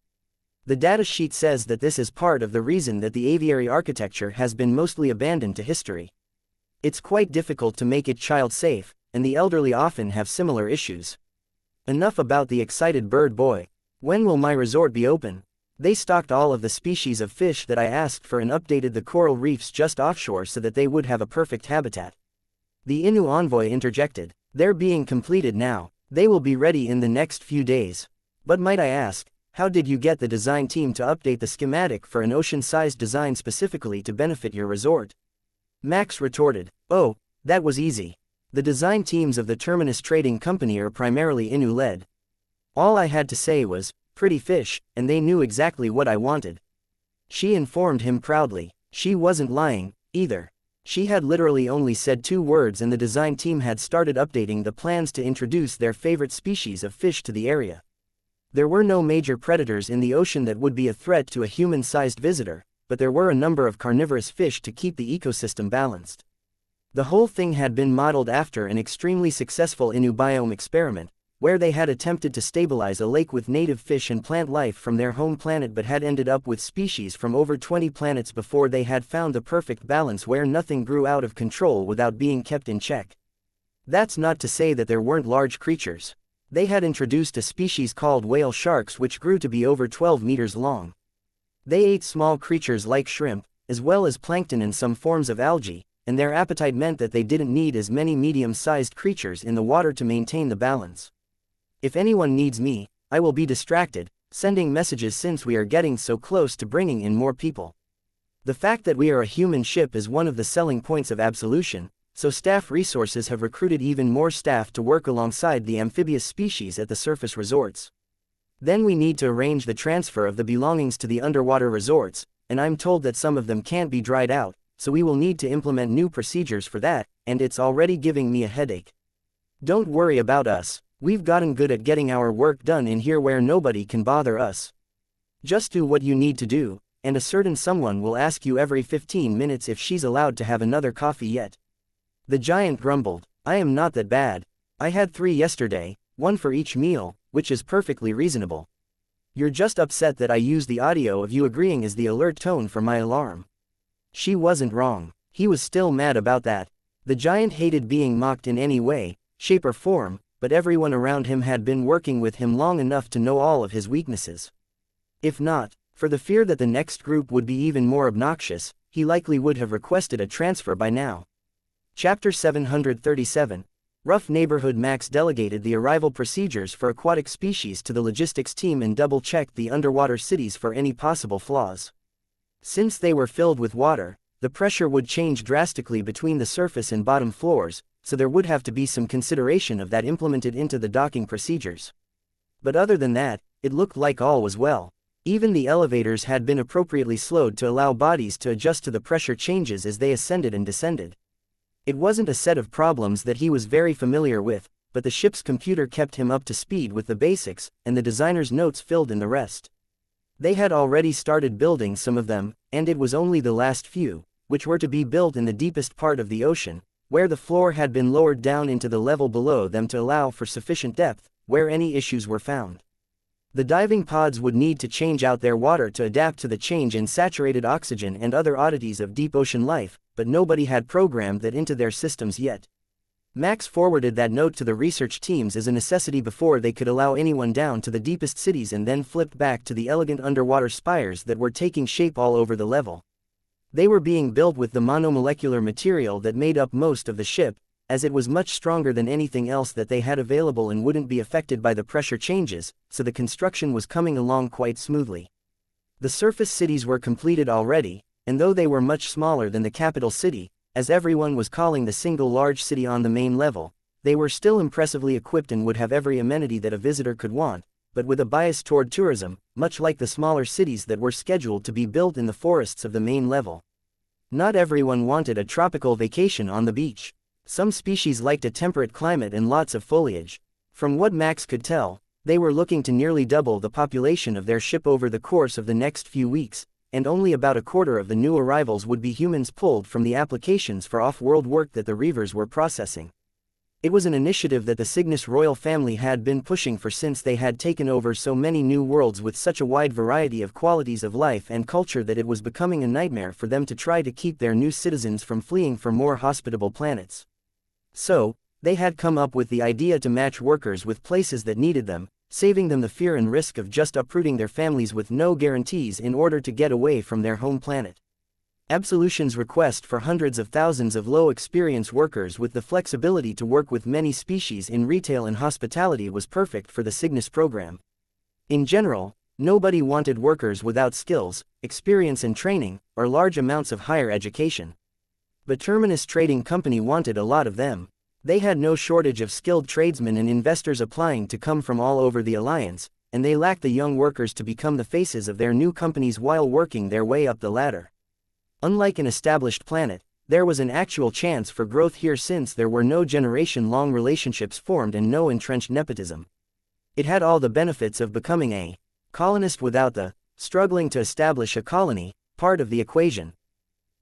The datasheet says that this is part of the reason that the aviary architecture has been mostly abandoned to history. It's quite difficult to make it child-safe, and the elderly often have similar issues. Enough about the excited bird boy. When will my resort be open? They stocked all of the species of fish that I asked for and updated the coral reefs just offshore so that they would have a perfect habitat. The Innu envoy interjected. They're being completed now. They will be ready in the next few days. But might I ask, how did you get the design team to update the schematic for an ocean-sized design specifically to benefit your resort? Max retorted. Oh, that was easy. The design teams of the Terminus Trading Company are primarily Innu-led. All I had to say was, pretty fish, and they knew exactly what I wanted. She informed him proudly. She wasn't lying, either. She had literally only said 2 words and the design team had started updating the plans to introduce their favorite species of fish to the area. There were no major predators in the ocean that would be a threat to a human-sized visitor, but there were a number of carnivorous fish to keep the ecosystem balanced. The whole thing had been modeled after an extremely successful Innu biome experiment, where they had attempted to stabilize a lake with native fish and plant life from their home planet but had ended up with species from over 20 planets before they had found the perfect balance where nothing grew out of control without being kept in check. That's not to say that there weren't large creatures. They had introduced a species called whale sharks which grew to be over 12 meters long. They ate small creatures like shrimp, as well as plankton and some forms of algae, and their appetite meant that they didn't need as many medium-sized creatures in the water to maintain the balance. If anyone needs me, I will be distracted, sending messages since we are getting so close to bringing in more people. The fact that we are a human ship is one of the selling points of Absolution, so staff resources have recruited even more staff to work alongside the amphibious species at the surface resorts. Then we need to arrange the transfer of the belongings to the underwater resorts, and I'm told that some of them can't be dried out, so we will need to implement new procedures for that, and it's already giving me a headache. Don't worry about us. We've gotten good at getting our work done in here where nobody can bother us. Just do what you need to do, and a certain someone will ask you every 15 minutes if she's allowed to have another coffee yet. The giant grumbled. I am not that bad. I had 3 yesterday, 1 for each meal, which is perfectly reasonable. You're just upset that I used the audio of you agreeing as the alert tone for my alarm. She wasn't wrong. He was still mad about that. The giant hated being mocked in any way, shape or form, but everyone around him had been working with him long enough to know all of his weaknesses. If not, for the fear that the next group would be even more obnoxious, he likely would have requested a transfer by now. Chapter 737. Rough Neighborhood. Max delegated the arrival procedures for aquatic species to the logistics team and double-checked the underwater cities for any possible flaws. Since they were filled with water, the pressure would change drastically between the surface and bottom floors, so there would have to be some consideration of that implemented into the docking procedures. But other than that, it looked like all was well. Even the elevators had been appropriately slowed to allow bodies to adjust to the pressure changes as they ascended and descended. It wasn't a set of problems that he was very familiar with, but the ship's computer kept him up to speed with the basics, and the designer's notes filled in the rest. They had already started building some of them, and it was only the last few, which were to be built in the deepest part of the ocean, where the floor had been lowered down into the level below them to allow for sufficient depth, where any issues were found. The diving pods would need to change out their water to adapt to the change in saturated oxygen and other oddities of deep ocean life, but nobody had programmed that into their systems yet. Max forwarded that note to the research teams as a necessity before they could allow anyone down to the deepest cities and then flipped back to the elegant underwater spires that were taking shape all over the level. They were being built with the monomolecular material that made up most of the ship, as it was much stronger than anything else that they had available and wouldn't be affected by the pressure changes, so the construction was coming along quite smoothly. The surface cities were completed already, and though they were much smaller than the capital city, as everyone was calling the single large city on the main level, they were still impressively equipped and would have every amenity that a visitor could want, but with a bias toward tourism, much like the smaller cities that were scheduled to be built in the forests of the main level. Not everyone wanted a tropical vacation on the beach. Some species liked a temperate climate and lots of foliage. From what Max could tell, they were looking to nearly double the population of their ship over the course of the next few weeks, and only about a quarter of the new arrivals would be humans pulled from the applications for off-world work that the Reavers were processing. It was an initiative that the Cygnus royal family had been pushing for since they had taken over so many new worlds with such a wide variety of qualities of life and culture that it was becoming a nightmare for them to try to keep their new citizens from fleeing for more hospitable planets. So, they had come up with the idea to match workers with places that needed them, saving them the fear and risk of just uprooting their families with no guarantees in order to get away from their home planet. Absolution's request for hundreds of thousands of low-experience workers with the flexibility to work with many species in retail and hospitality was perfect for the Cygnus program. In general, nobody wanted workers without skills, experience and training, or large amounts of higher education. But Terminus Trading Company wanted a lot of them. They had no shortage of skilled tradesmen and investors applying to come from all over the Alliance, and they lacked the young workers to become the faces of their new companies while working their way up the ladder. Unlike an established planet, there was an actual chance for growth here since there were no generation-long relationships formed and no entrenched nepotism. It had all the benefits of becoming a colonist without the struggling to establish a colony part of the equation.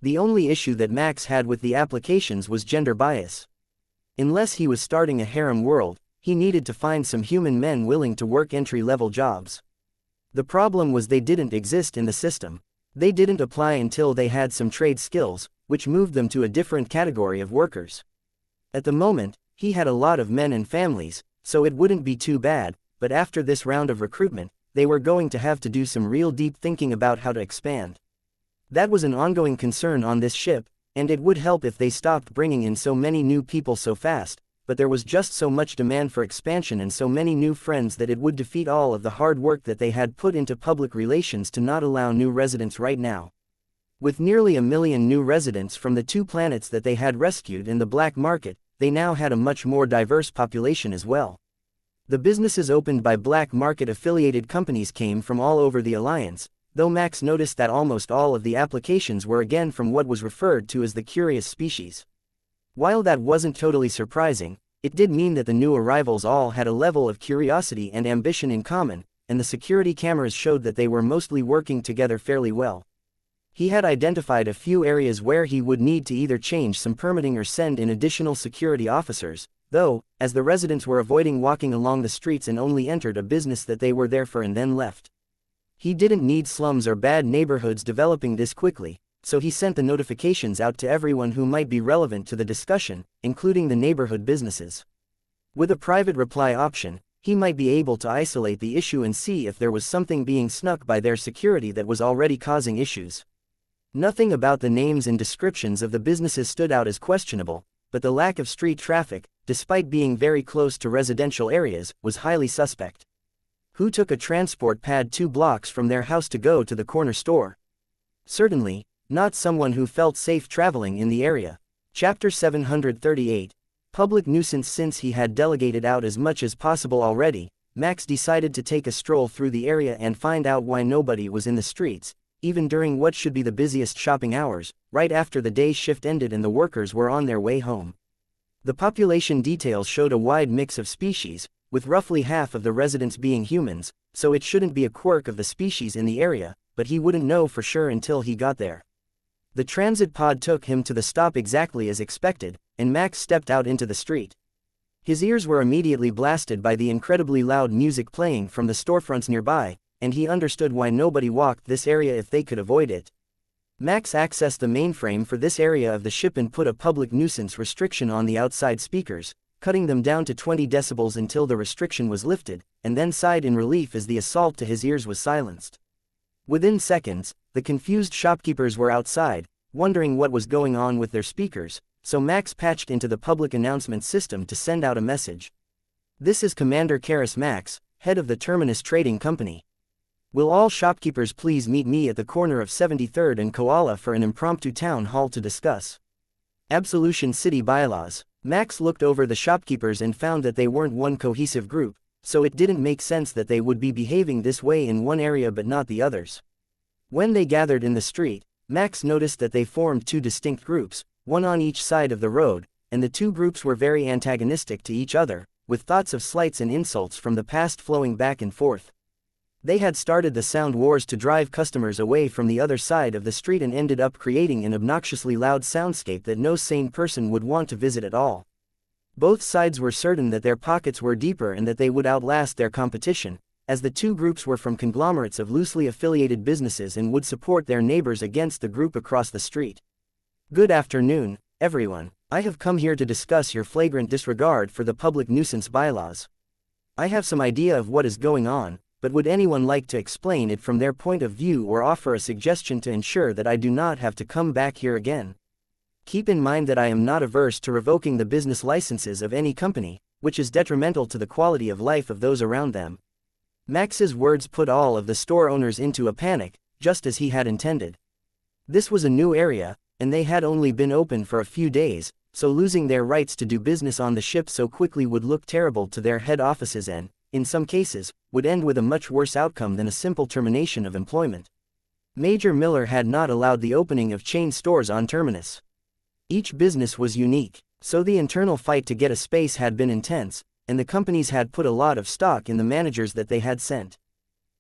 The only issue that Max had with the applications was gender bias. Unless he was starting a harem world, he needed to find some human men willing to work entry-level jobs. The problem was they didn't exist in the system. They didn't apply until they had some trade skills, which moved them to a different category of workers. At the moment, he had a lot of men and families, so it wouldn't be too bad, but after this round of recruitment, they were going to have to do some real deep thinking about how to expand. That was an ongoing concern on this ship, and it would help if they stopped bringing in so many new people so fast, but there was just so much demand for expansion and so many new friends that it would defeat all of the hard work that they had put into public relations to not allow new residents right now. With nearly 1 million new residents from the 2 planets that they had rescued in the black market, they now had a much more diverse population as well. The businesses opened by black market affiliated companies came from all over the Alliance, though Max noticed that almost all of the applications were again from what was referred to as the curious species. While that wasn't totally surprising, it did mean that the new arrivals all had a level of curiosity and ambition in common, and the security cameras showed that they were mostly working together fairly well. He had identified a few areas where he would need to either change some permitting or send in additional security officers, though, as the residents were avoiding walking along the streets and only entered a business that they were there for and then left. He didn't need slums or bad neighborhoods developing this quickly, so he sent the notifications out to everyone who might be relevant to the discussion, including the neighborhood businesses. With a private reply option, he might be able to isolate the issue and see if there was something being snuck by their security that was already causing issues. Nothing about the names and descriptions of the businesses stood out as questionable, but the lack of street traffic, despite being very close to residential areas, was highly suspect. Who took a transport pad 2 blocks from their house to go to the corner store? Certainly, not someone who felt safe traveling in the area. Chapter 738. Public nuisance. Since he had delegated out as much as possible already, Max decided to take a stroll through the area and find out why nobody was in the streets, even during what should be the busiest shopping hours, right after the day's shift ended and the workers were on their way home. The population details showed a wide mix of species, with roughly half of the residents being humans, so it shouldn't be a quirk of the species in the area, but he wouldn't know for sure until he got there. The transit pod took him to the stop exactly as expected, and Max stepped out into the street. His ears were immediately blasted by the incredibly loud music playing from the storefronts nearby, and he understood why nobody walked this area if they could avoid it. Max accessed the mainframe for this area of the ship and put a public nuisance restriction on the outside speakers, cutting them down to 20 decibels until the restriction was lifted, and then sighed in relief as the assault to his ears was silenced. Within seconds, the confused shopkeepers were outside, wondering what was going on with their speakers, so Max patched into the public announcement system to send out a message. This is Commander Karis Max, head of the Terminus Trading Company. Will all shopkeepers please meet me at the corner of 73rd and Koala for an impromptu town hall to discuss Absolution City bylaws. Max looked over the shopkeepers and found that they weren't one cohesive group, so it didn't make sense that they would be behaving this way in one area but not the others. When they gathered in the street, Max noticed that they formed 2 distinct groups, one on each side of the road, and the 2 groups were very antagonistic to each other, with thoughts of slights and insults from the past flowing back and forth. They had started the sound wars to drive customers away from the other side of the street and ended up creating an obnoxiously loud soundscape that no sane person would want to visit at all. Both sides were certain that their pockets were deeper and that they would outlast their competition, as the two groups were from conglomerates of loosely affiliated businesses and would support their neighbors against the group across the street. Good afternoon, everyone. I have come here to discuss your flagrant disregard for the public nuisance bylaws. I have some idea of what is going on, but would anyone like to explain it from their point of view or offer a suggestion to ensure that I do not have to come back here again? Keep in mind that I am not averse to revoking the business licenses of any company, which is detrimental to the quality of life of those around them. Max's words put all of the store owners into a panic, just as he had intended. This was a new area, and they had only been open for a few days, so losing their rights to do business on the ship so quickly would look terrible to their head offices and, in some cases, would end with a much worse outcome than a simple termination of employment. Major Miller had not allowed the opening of chain stores on Terminus. Each business was unique, so the internal fight to get a space had been intense, and the companies had put a lot of stock in the managers that they had sent.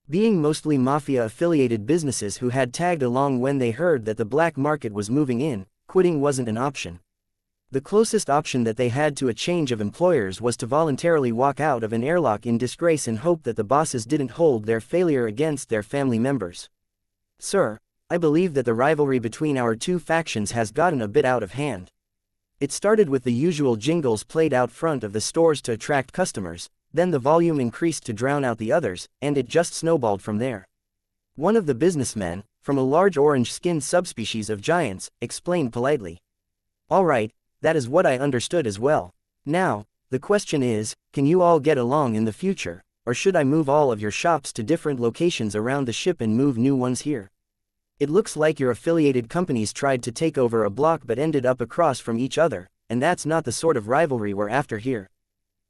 Being mostly mafia-affiliated businesses who had tagged along when they heard that the black market was moving in, quitting wasn't an option. The closest option that they had to a change of employers was to voluntarily walk out of an airlock in disgrace and hope that the bosses didn't hold their failure against their family members. Sir, I believe that the rivalry between our two factions has gotten a bit out of hand. It started with the usual jingles played out front of the stores to attract customers, then the volume increased to drown out the others, and it just snowballed from there. One of the businessmen, from a large orange-skinned subspecies of giants, explained politely. All right, that is what I understood as well. Now, the question is, can you all get along in the future, or should I move all of your shops to different locations around the ship and move new ones here? It looks like your affiliated companies tried to take over a block but ended up across from each other, and that's not the sort of rivalry we're after here.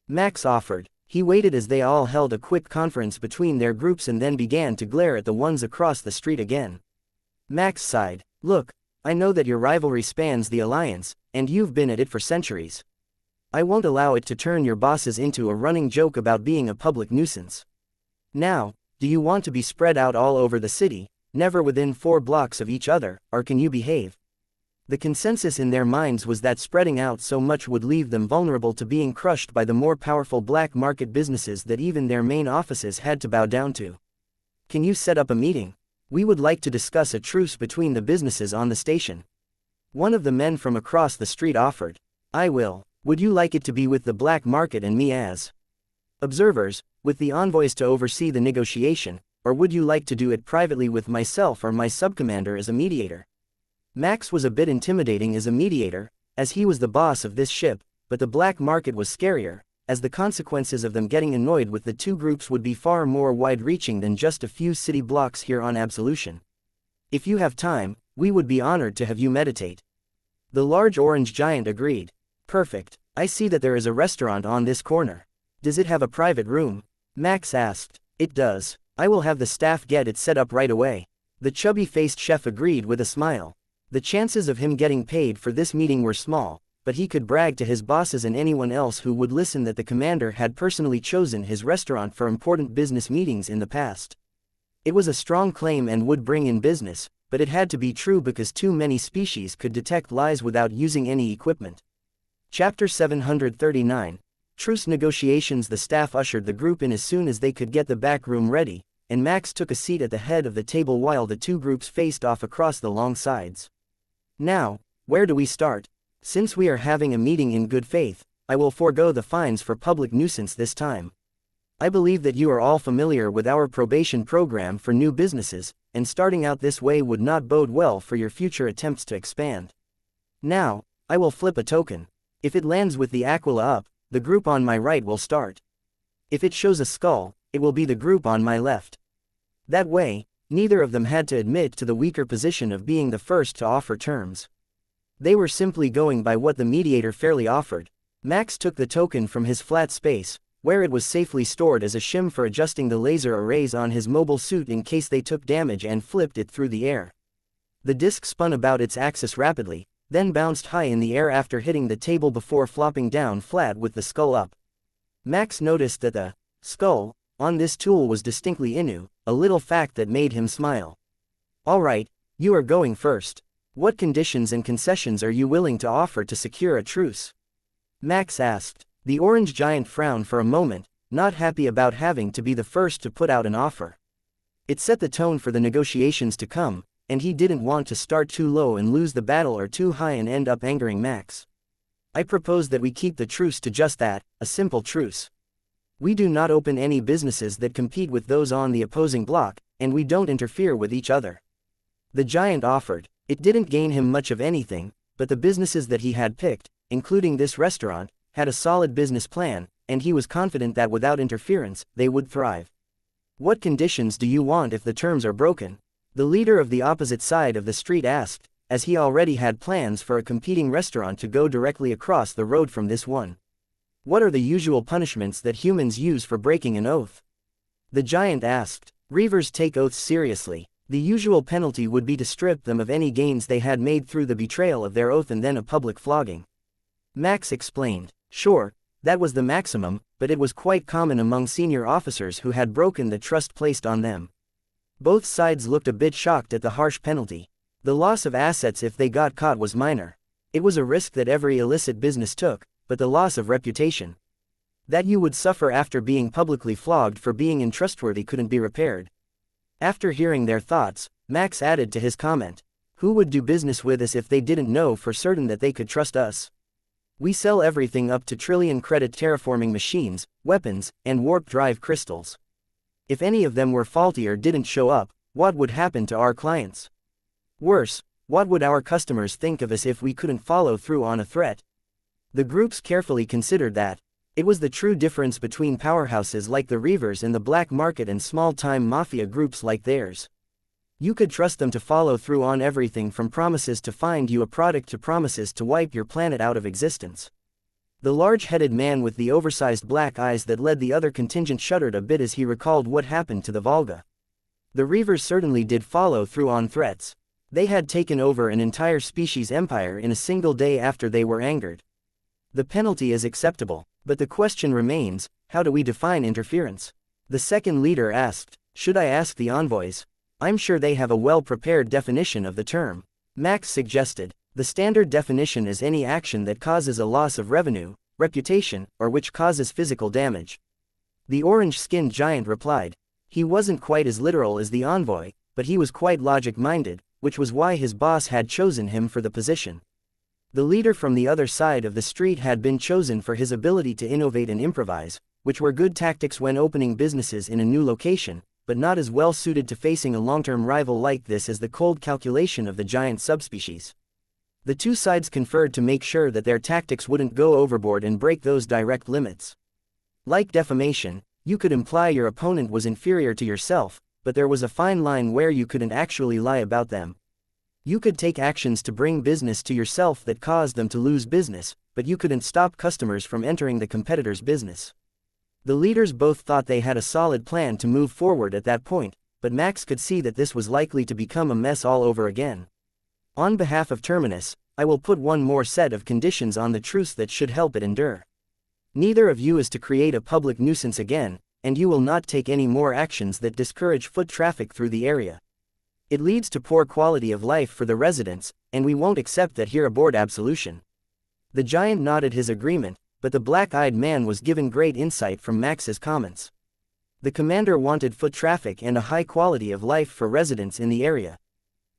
Max offered. He waited as they all held a quick conference between their groups and then began to glare at the ones across the street again. Max sighed. Look, I know that your rivalry spans the Alliance, and you've been at it for centuries. I won't allow it to turn your bosses into a running joke about being a public nuisance. Now, do you want to be spread out all over the city, never within 4 blocks of each other, or can you behave? The consensus in their minds was that spreading out so much would leave them vulnerable to being crushed by the more powerful black market businesses that even their main offices had to bow down to. Can you set up a meeting? We would like to discuss a truce between the businesses on the station. One of the men from across the street offered. I will. Would you like it to be with the black market and me as observers, with the envoys to oversee the negotiation, or would you like to do it privately with myself or my subcommander as a mediator? Max was a bit intimidating as a mediator, as he was the boss of this ship, but the black market was scarier, as the consequences of them getting annoyed with the two groups would be far more wide-reaching than just a few city blocks here on Absolution. If you have time, we would be honored to have you meditate. The large orange giant agreed. Perfect. I see that there is a restaurant on this corner. Does it have a private room? Max asked. It does. I will have the staff get it set up right away. The chubby-faced chef agreed with a smile. The chances of him getting paid for this meeting were small, but he could brag to his bosses and anyone else who would listen that the commander had personally chosen his restaurant for important business meetings in the past. It was a strong claim and would bring in business, but it had to be true because too many species could detect lies without using any equipment. Chapter 739. Truce negotiations. The staff ushered the group in as soon as they could get the back room ready, and Max took a seat at the head of the table while the two groups faced off across the long sides. Now, where do we start? Since we are having a meeting in good faith, I will forego the fines for public nuisance this time. I believe that you are all familiar with our probation program for new businesses, and starting out this way would not bode well for your future attempts to expand. Now, I will flip a token. If it lands with the Aquila up, the group on my right will start. If it shows a skull, it will be the group on my left. That way, neither of them had to admit to the weaker position of being the first to offer terms. They were simply going by what the mediator fairly offered. Max took the token from his flat space, where it was safely stored as a shim for adjusting the laser arrays on his mobile suit in case they took damage, and flipped it through the air. The disc spun about its axis rapidly, then bounced high in the air after hitting the table before flopping down flat with the skull up. Max noticed that the skull on this tool was distinctly Inu, a little fact that made him smile. All right, you are going first. What conditions and concessions are you willing to offer to secure a truce? Max asked. The orange giant frowned for a moment, not happy about having to be the first to put out an offer. It set the tone for the negotiations to come, and he didn't want to start too low and lose the battle or too high and end up angering Max. I propose that we keep the truce to just that, a simple truce. We do not open any businesses that compete with those on the opposing block, and we don't interfere with each other. The giant offered. It didn't gain him much of anything, but the businesses that he had picked, including this restaurant, had a solid business plan, and he was confident that without interference, they would thrive. What conditions do you want if the terms are broken? The leader of the opposite side of the street asked, as he already had plans for a competing restaurant to go directly across the road from this one. What are the usual punishments that humans use for breaking an oath? The giant asked. Reavers take oaths seriously. The usual penalty would be to strip them of any gains they had made through the betrayal of their oath and then a public flogging. Max explained. Sure, that was the maximum, but it was quite common among senior officers who had broken the trust placed on them. Both sides looked a bit shocked at the harsh penalty. The loss of assets if they got caught was minor. It was a risk that every illicit business took, but the loss of reputation that you would suffer after being publicly flogged for being untrustworthy couldn't be repaired. After hearing their thoughts, Max added to his comment. Who would do business with us if they didn't know for certain that they could trust us? We sell everything up to trillion credit terraforming machines, weapons, and warp drive crystals. If any of them were faulty or didn't show up, what would happen to our clients? Worse, what would our customers think of us if we couldn't follow through on a threat? The groups carefully considered that. It was the true difference between powerhouses like the Reavers and the black market and small-time mafia groups like theirs. You could trust them to follow through on everything from promises to find you a product to promises to wipe your planet out of existence. The large-headed man with the oversized black eyes that led the other contingent shuddered a bit as he recalled what happened to the Volga. The Reavers certainly did follow through on threats. They had taken over an entire species empire in a single day after they were angered. The penalty is acceptable, but the question remains, how do we define interference? The second leader asked. Should I ask the envoys? I'm sure they have a well-prepared definition of the term. Max suggested. The standard definition is any action that causes a loss of revenue, reputation, or which causes physical damage. The orange-skinned giant replied. He wasn't quite as literal as the envoy, but he was quite logic-minded, which was why his boss had chosen him for the position. The leader from the other side of the street had been chosen for his ability to innovate and improvise, which were good tactics when opening businesses in a new location, but not as well suited to facing a long-term rival like this as the cold calculation of the giant subspecies. The two sides conferred to make sure that their tactics wouldn't go overboard and break those direct limits. Like defamation, you could imply your opponent was inferior to yourself, but there was a fine line where you couldn't actually lie about them. You could take actions to bring business to yourself that caused them to lose business, but you couldn't stop customers from entering the competitor's business. The leaders both thought they had a solid plan to move forward at that point, but Max could see that this was likely to become a mess all over again. On behalf of Terminus, I will put one more set of conditions on the truce that should help it endure. Neither of you is to create a public nuisance again, and you will not take any more actions that discourage foot traffic through the area. It leads to poor quality of life for the residents, and we won't accept that here aboard absolution. The giant nodded his agreement, but the black-eyed man was given great insight from Max's comments. The commander wanted foot traffic and a high quality of life for residents in the area.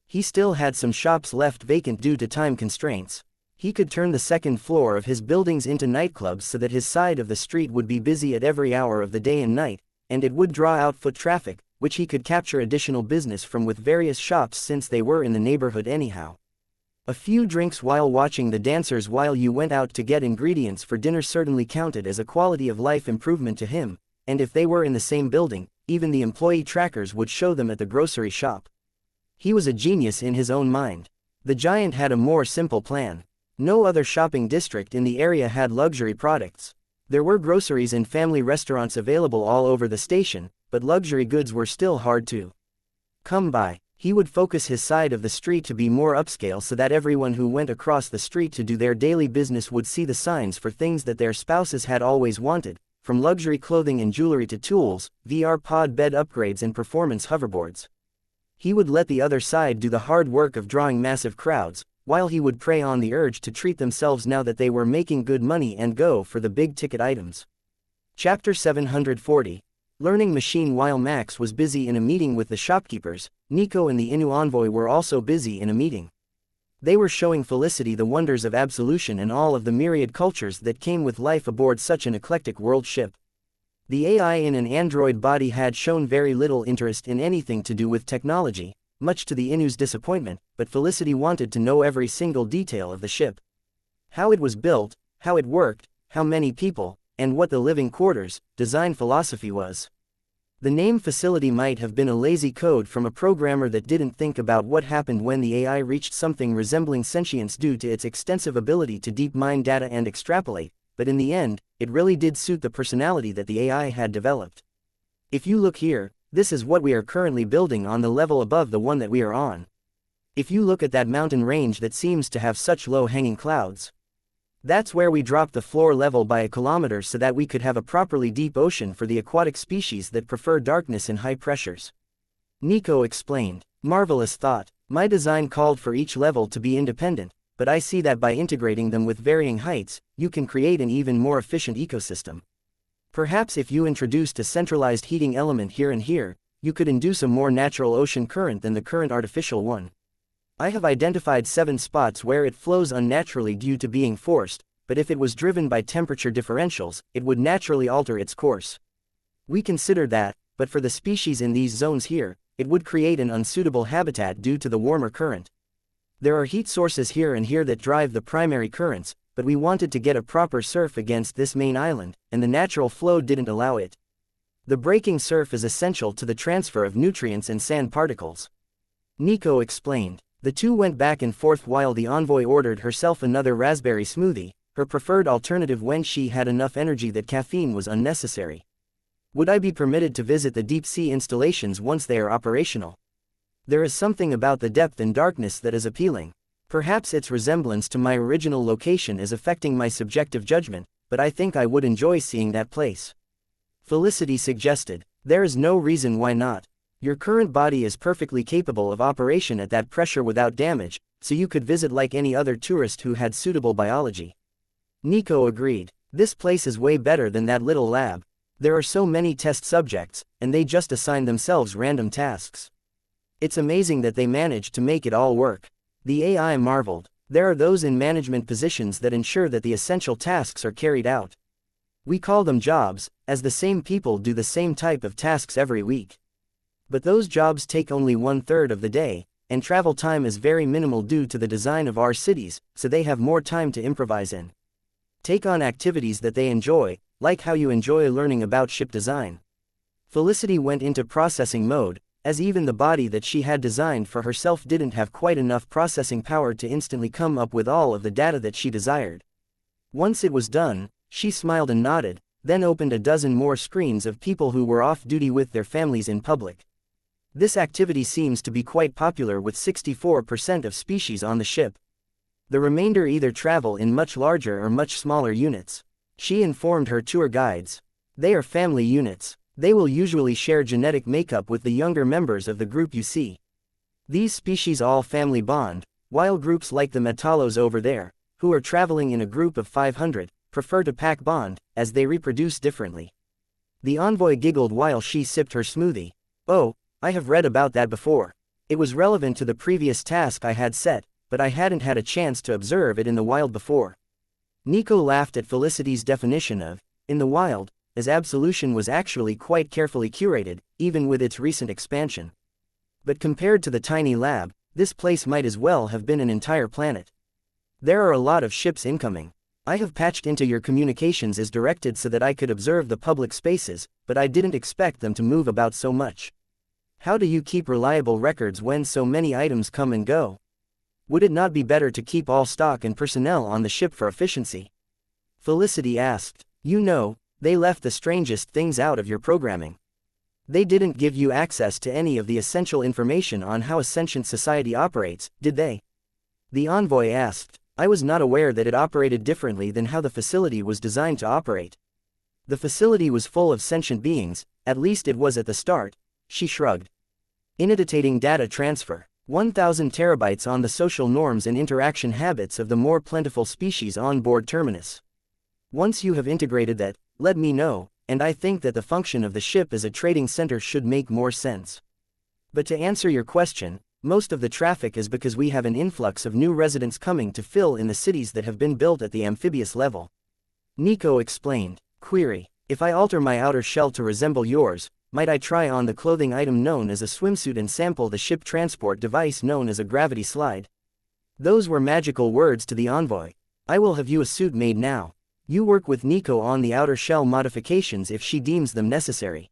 He still had some shops left vacant due to time constraints. He could turn the second floor of his buildings into nightclubs so that his side of the street would be busy at every hour of the day and night, and it would draw out foot traffic, which he could capture additional business from with various shops since they were in the neighborhood anyhow. A few drinks while watching the dancers while you went out to get ingredients for dinner certainly counted as a quality of life improvement to him, and if they were in the same building, even the employee trackers would show them at the grocery shop. He was a genius in his own mind. The giant had a more simple plan. No other shopping district in the area had luxury products. There were groceries and family restaurants available all over the station, but luxury goods were still hard to come by. He would focus his side of the street to be more upscale so that everyone who went across the street to do their daily business would see the signs for things that their spouses had always wanted, from luxury clothing and jewelry to tools, VR pod bed upgrades and performance hoverboards. He would let the other side do the hard work of drawing massive crowds, while he would prey on the urge to treat themselves now that they were making good money and go for the big-ticket items. Chapter 740. Learning Machine. While Max was busy in a meeting with the shopkeepers, Nico and the Inu envoy were also busy in a meeting. They were showing Felicity the wonders of absolution and all of the myriad cultures that came with life aboard such an eclectic world ship. The AI in an android body had shown very little interest in anything to do with technology, much to the Inu's disappointment, but Felicity wanted to know every single detail of the ship. How it was built, how it worked, how many people, and what the living quarters design philosophy was. The name facility might have been a lazy code from a programmer that didn't think about what happened when the AI reached something resembling sentience due to its extensive ability to deep mine data and extrapolate, but in the end, it really did suit the personality that the AI had developed. If you look here, this is what we are currently building on the level above the one that we are on. If you look at that mountain range that seems to have such low-hanging clouds, that's where we dropped the floor level by a kilometer so that we could have a properly deep ocean for the aquatic species that prefer darkness and high pressures. Nico explained. Marvelous thought. My design called for each level to be independent, but I see that by integrating them with varying heights, you can create an even more efficient ecosystem. Perhaps if you introduced a centralized heating element here and here, you could induce a more natural ocean current than the current artificial one. I have identified 7 spots where it flows unnaturally due to being forced, but if it was driven by temperature differentials, it would naturally alter its course. We considered that, but for the species in these zones here, it would create an unsuitable habitat due to the warmer current. There are heat sources here and here that drive the primary currents, but we wanted to get a proper surf against this main island, and the natural flow didn't allow it. The breaking surf is essential to the transfer of nutrients and sand particles. Nico explained. The two went back and forth while the envoy ordered herself another raspberry smoothie, her preferred alternative when she had enough energy that caffeine was unnecessary. Would I be permitted to visit the deep-sea installations once they are operational? There is something about the depth and darkness that is appealing. Perhaps its resemblance to my original location is affecting my subjective judgment, but I think I would enjoy seeing that place. Felicity suggested. There is no reason why not. Your current body is perfectly capable of operation at that pressure without damage, so you could visit like any other tourist who had suitable biology. Nico agreed. This place is way better than that little lab. There are so many test subjects, and they just assign themselves random tasks. It's amazing that they managed to make it all work. The AI marveled. There are those in management positions that ensure that the essential tasks are carried out. We call them jobs, as the same people do the same type of tasks every week. But those jobs take only 1/3 of the day, and travel time is very minimal due to the design of our cities, so they have more time to improvise in. Take on activities that they enjoy, like how you enjoy learning about ship design. Felicity went into processing mode, as even the body that she had designed for herself didn't have quite enough processing power to instantly come up with all of the data that she desired. Once it was done, she smiled and nodded, then opened a dozen more screens of people who were off duty with their families in public. This activity seems to be quite popular with 64% of species on the ship. The remainder either travel in much larger or much smaller units. She informed her tour guides. They are family units. They will usually share genetic makeup with the younger members of the group you see. These species all family bond, while groups like the Metalos over there, who are traveling in a group of 500, prefer to pack bond, as they reproduce differently. The envoy giggled while she sipped her smoothie. Oh, I have read about that before. It was relevant to the previous task I had set, but I hadn't had a chance to observe it in the wild before. Nico laughed at Felicity's definition of, in the wild, as absolution was actually quite carefully curated, even with its recent expansion. But compared to the tiny lab, this place might as well have been an entire planet. There are a lot of ships incoming. I have patched into your communications as directed so that I could observe the public spaces, but I didn't expect them to move about so much. How do you keep reliable records when so many items come and go? Would it not be better to keep all stock and personnel on the ship for efficiency? Felicity asked. You know, they left the strangest things out of your programming. They didn't give you access to any of the essential information on how a sentient society operates, did they? The envoy asked. I was not aware that it operated differently than how the facility was designed to operate. The facility was full of sentient beings, at least it was at the start. She shrugged. Initiating data transfer. 1,000 terabytes on the social norms and interaction habits of the more plentiful species on board Terminus. Once you have integrated that, let me know, and I think that the function of the ship as a trading center should make more sense. But to answer your question, most of the traffic is because we have an influx of new residents coming to fill in the cities that have been built at the amphibious level. Nico explained. Query: if I alter my outer shell to resemble yours, might I try on the clothing item known as a swimsuit and sample the ship transport device known as a gravity slide? Those were magical words to the envoy. I will have you a suit made now. You work with Nico on the outer shell modifications if she deems them necessary.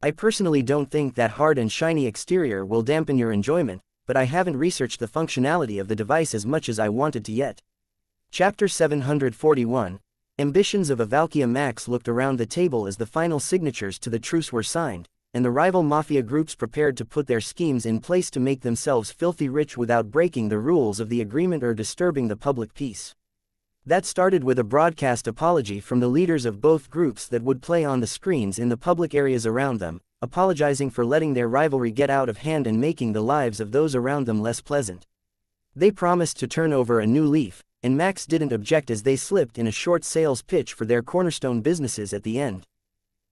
I personally don't think that hard and shiny exterior will dampen your enjoyment, but I haven't researched the functionality of the device as much as I wanted to yet. Chapter 741. Ambitions of a Valkyria. Max looked around the table as the final signatures to the truce were signed, and the rival mafia groups prepared to put their schemes in place to make themselves filthy rich without breaking the rules of the agreement or disturbing the public peace. That started with a broadcast apology from the leaders of both groups that would play on the screens in the public areas around them, apologizing for letting their rivalry get out of hand and making the lives of those around them less pleasant. They promised to turn over a new leaf, and Max didn't object as they slipped in a short sales pitch for their cornerstone businesses at the end.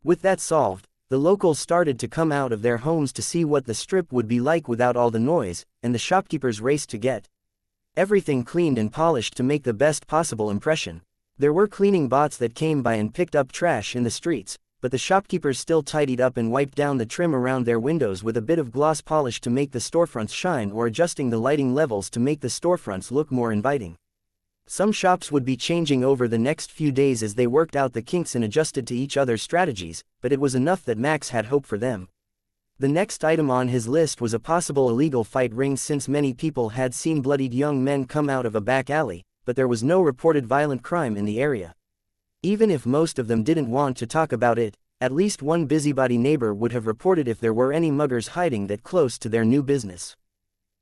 With that solved, the locals started to come out of their homes to see what the strip would be like without all the noise, and the shopkeepers raced to get everything cleaned and polished to make the best possible impression. There were cleaning bots that came by and picked up trash in the streets, but the shopkeepers still tidied up and wiped down the trim around their windows with a bit of gloss polish to make the storefronts shine or adjusting the lighting levels to make the storefronts look more inviting. Some shops would be changing over the next few days as they worked out the kinks and adjusted to each other's strategies, but it was enough that Max had hope for them. The next item on his list was a possible illegal fight ring, since many people had seen bloodied young men come out of a back alley, but there was no reported violent crime in the area. Even if most of them didn't want to talk about it, at least one busybody neighbor would have reported if there were any muggers hiding that close to their new business.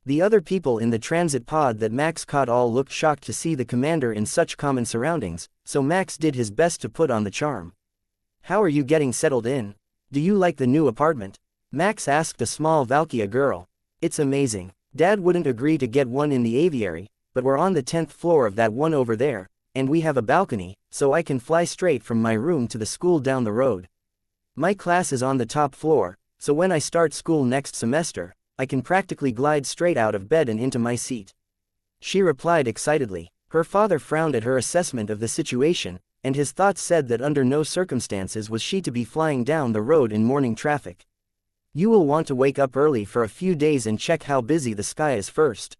The other people in the transit pod that Max caught all looked shocked to see the commander in such common surroundings, so Max did his best to put on the charm. How are you getting settled in? Do you like the new apartment? Max asked a small Valkyria girl. It's amazing. Dad wouldn't agree to get one in the aviary, but we're on the 10th floor of that one over there, and we have a balcony, so I can fly straight from my room to the school down the road. My class is on the top floor, so when I start school next semester, I can practically glide straight out of bed and into my seat. She replied excitedly. Her father frowned at her assessment of the situation, and his thoughts said that under no circumstances was she to be flying down the road in morning traffic. You will want to wake up early for a few days and check how busy the sky is first.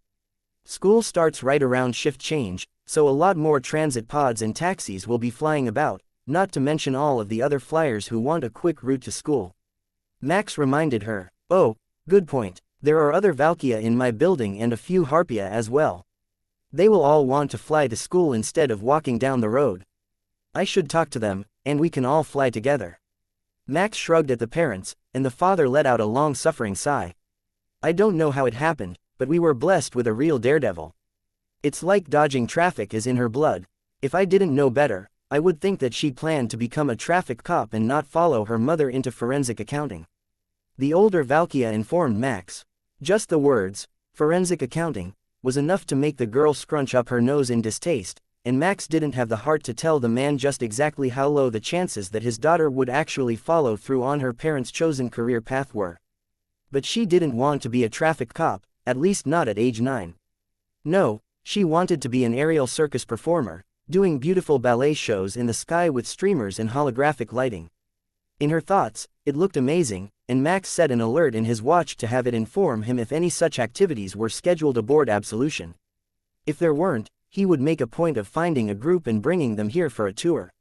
School starts right around shift change, so a lot more transit pods and taxis will be flying about, not to mention all of the other flyers who want a quick route to school. Max reminded her. Oh, good point. There are other Valkyria in my building and a few Harpia as well. They will all want to fly to school instead of walking down the road. I should talk to them, and we can all fly together. Max shrugged at the parents, and the father let out a long-suffering sigh. I don't know how it happened, but we were blessed with a real daredevil. It's like dodging traffic is in her blood. If I didn't know better, I would think that she planned to become a traffic cop and not follow her mother into forensic accounting. The older Valkyria informed Max. Just the words, forensic accounting, was enough to make the girl scrunch up her nose in distaste, and Max didn't have the heart to tell the man just exactly how low the chances that his daughter would actually follow through on her parents' chosen career path were. But she didn't want to be a traffic cop, at least not at age 9. No, she wanted to be an aerial circus performer, doing beautiful ballet shows in the sky with streamers and holographic lighting. In her thoughts, it looked amazing, and Max set an alert in his watch to have it inform him if any such activities were scheduled aboard Absolution. If there weren't, he would make a point of finding a group and bringing them here for a tour.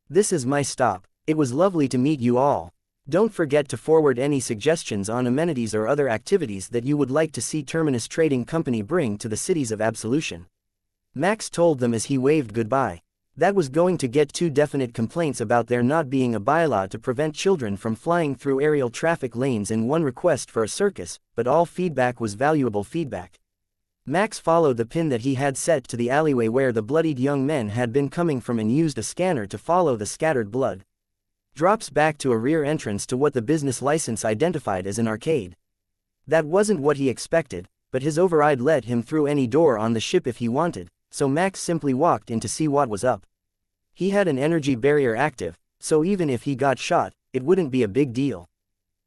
This is my stop. It was lovely to meet you all. Don't forget to forward any suggestions on amenities or other activities that you would like to see Terminus Trading Company bring to the cities of Absolution. Max told them as he waved goodbye. That was going to get 2 definite complaints about there not being a bylaw to prevent children from flying through aerial traffic lanes and 1 request for a circus, but all feedback was valuable feedback. Max followed the pin that he had set to the alleyway where the bloodied young men had been coming from and used a scanner to follow the scattered blood drops back to a rear entrance to what the business license identified as an arcade. That wasn't what he expected, but his override let him through any door on the ship if he wanted, so Max simply walked in to see what was up. He had an energy barrier active, so even if he got shot, it wouldn't be a big deal.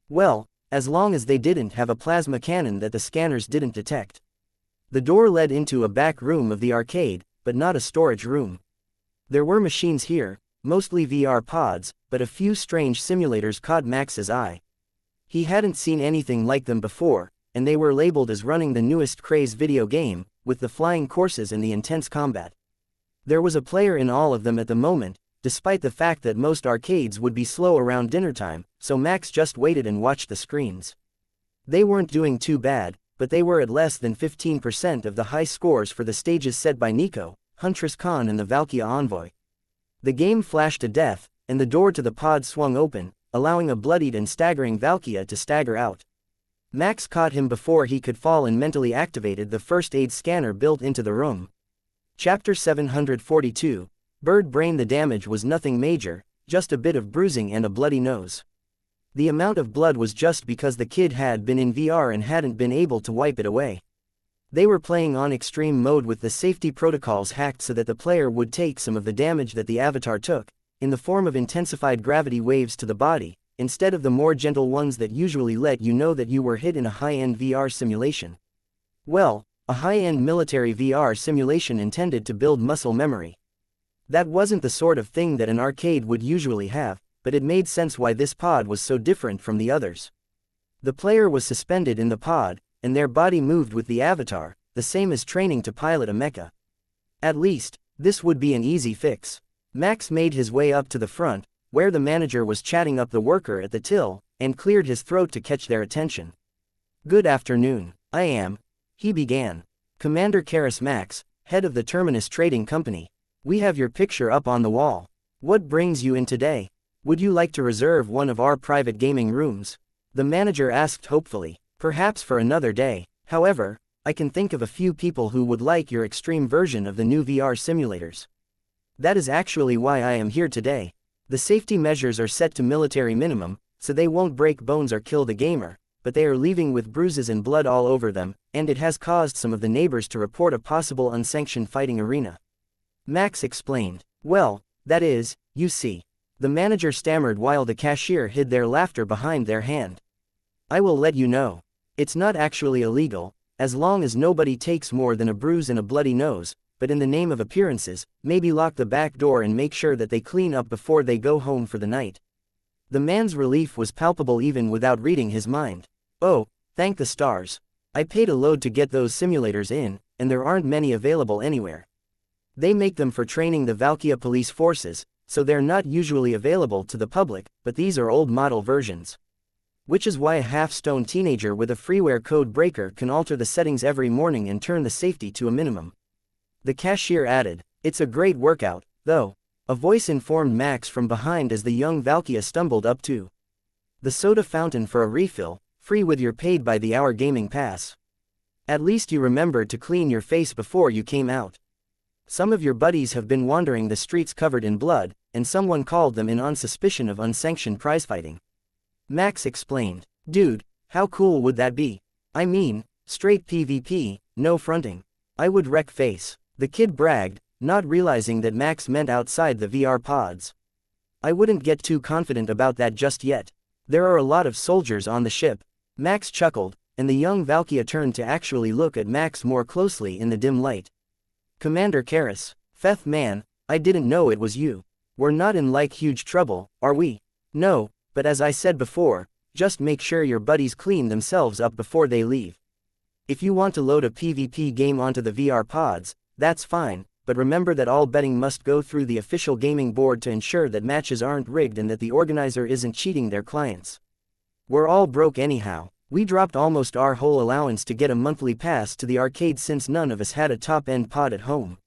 Well, as long as they didn't have a plasma cannon that the scanners didn't detect. The door led into a back room of the arcade, but not a storage room. There were machines here, mostly VR pods, but a few strange simulators caught Max's eye. He hadn't seen anything like them before, and they were labeled as running the newest craze video game, with the flying courses and the intense combat. There was a player in all of them at the moment, despite the fact that most arcades would be slow around dinner time, so Max just waited and watched the screens. They weren't doing too bad, but they were at less than 15% of the high scores for the stages set by Nico, Huntress Khan and the Valkyria Envoy. The game flashed to death, and the door to the pod swung open, allowing a bloodied and staggering Valkyria to stagger out. Max caught him before he could fall and mentally activated the first aid scanner built into the room. Chapter 742, Bird Brain. The damage was nothing major, just a bit of bruising and a bloody nose. The amount of blood was just because the kid had been in VR and hadn't been able to wipe it away. They were playing on extreme mode with the safety protocols hacked so that the player would take some of the damage that the avatar took, in the form of intensified gravity waves to the body, instead of the more gentle ones that usually let you know that you were hit in a high-end VR simulation. Well, a high-end military VR simulation intended to build muscle memory. That wasn't the sort of thing that an arcade would usually have, but it made sense why this pod was so different from the others. The player was suspended in the pod, and their body moved with the avatar, the same as training to pilot a mecha. At least, this would be an easy fix. Max made his way up to the front, where the manager was chatting up the worker at the till, and cleared his throat to catch their attention. "Good afternoon, I am," he began. "Commander Karras Max, head of the Terminus Trading Company. We have your picture up on the wall. What brings you in today? Would you like to reserve one of our private gaming rooms?" The manager asked hopefully. "Perhaps for another day. However, I can think of a few people who would like your extreme version of the new VR simulators. That is actually why I am here today. The safety measures are set to military minimum, so they won't break bones or kill the gamer, but they are leaving with bruises and blood all over them, and it has caused some of the neighbors to report a possible unsanctioned fighting arena." Max explained. "Well, that is, you see," the manager stammered while the cashier hid their laughter behind their hand. "I will let you know. It's not actually illegal, as long as nobody takes more than a bruise and a bloody nose, but in the name of appearances, maybe lock the back door and make sure that they clean up before they go home for the night." The man's relief was palpable even without reading his mind. "Oh, thank the stars. I paid a load to get those simulators in, and there aren't many available anywhere. They make them for training the Valkyria police forces, so they're not usually available to the public, but these are old model versions. Which is why a half-stone teenager with a freeware code breaker can alter the settings every morning and turn the safety to a minimum." The cashier added. "It's a great workout, though," a voice informed Max from behind as the young Valkyria stumbled up to the soda fountain for a refill, free with your paid-by-the-hour gaming pass. "At least you remembered to clean your face before you came out. Some of your buddies have been wandering the streets covered in blood, and someone called them in on suspicion of unsanctioned prizefighting." Max explained. "Dude, how cool would that be? I mean, straight PvP, no fronting. I would wreck face," the kid bragged, not realizing that Max meant outside the VR pods. "I wouldn't get too confident about that just yet. There are a lot of soldiers on the ship." Max chuckled, and the young Valkyria turned to actually look at Max more closely in the dim light. "Commander Karras, Feth man, I didn't know it was you. We're not in like huge trouble, are we?" "No, but as I said before, just make sure your buddies clean themselves up before they leave. If you want to load a PvP game onto the VR pods, that's fine, but remember that all betting must go through the official gaming board to ensure that matches aren't rigged and that the organizer isn't cheating their clients. We're all broke anyhow. We dropped almost our whole allowance to get a monthly pass to the arcade since none of us had a top-end pod at home.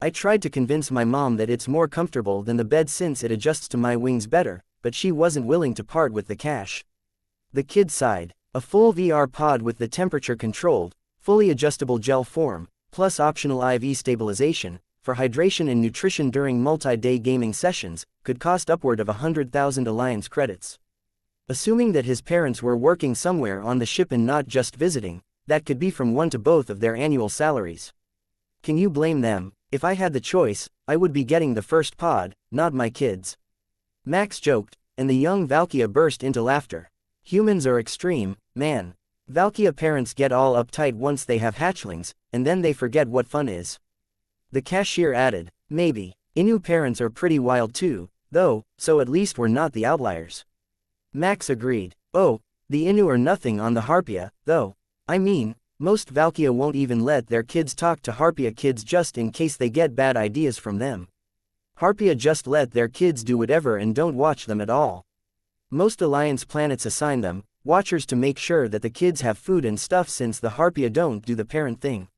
I tried to convince my mom that it's more comfortable than the bed since it adjusts to my wings better, but she wasn't willing to part with the cash." The kid sighed. A full VR pod with the temperature-controlled, fully adjustable gel form, plus optional IV stabilization, for hydration and nutrition during multi-day gaming sessions, could cost upward of 100,000 Alliance credits. Assuming that his parents were working somewhere on the ship and not just visiting, that could be from 1 to both of their annual salaries. Can you blame them? If I had the choice, I would be getting the first pod, not my kids. Max joked, and the young wuxia burst into laughter. Humans are extreme, man. Wuxia parents get all uptight once they have hatchlings, and then they forget what fun is. The cashier added, maybe. Inu parents are pretty wild too, though, so at least we're not the outliers. Max agreed. Oh, the Inu are nothing on the Harpia, though. I mean, most wuxia won't even let their kids talk to Harpia kids just in case they get bad ideas from them. Harpia just let their kids do whatever and don't watch them at all. Most alliance planets assign them watchers to make sure that the kids have food and stuff since the Harpia don't do the parent thing.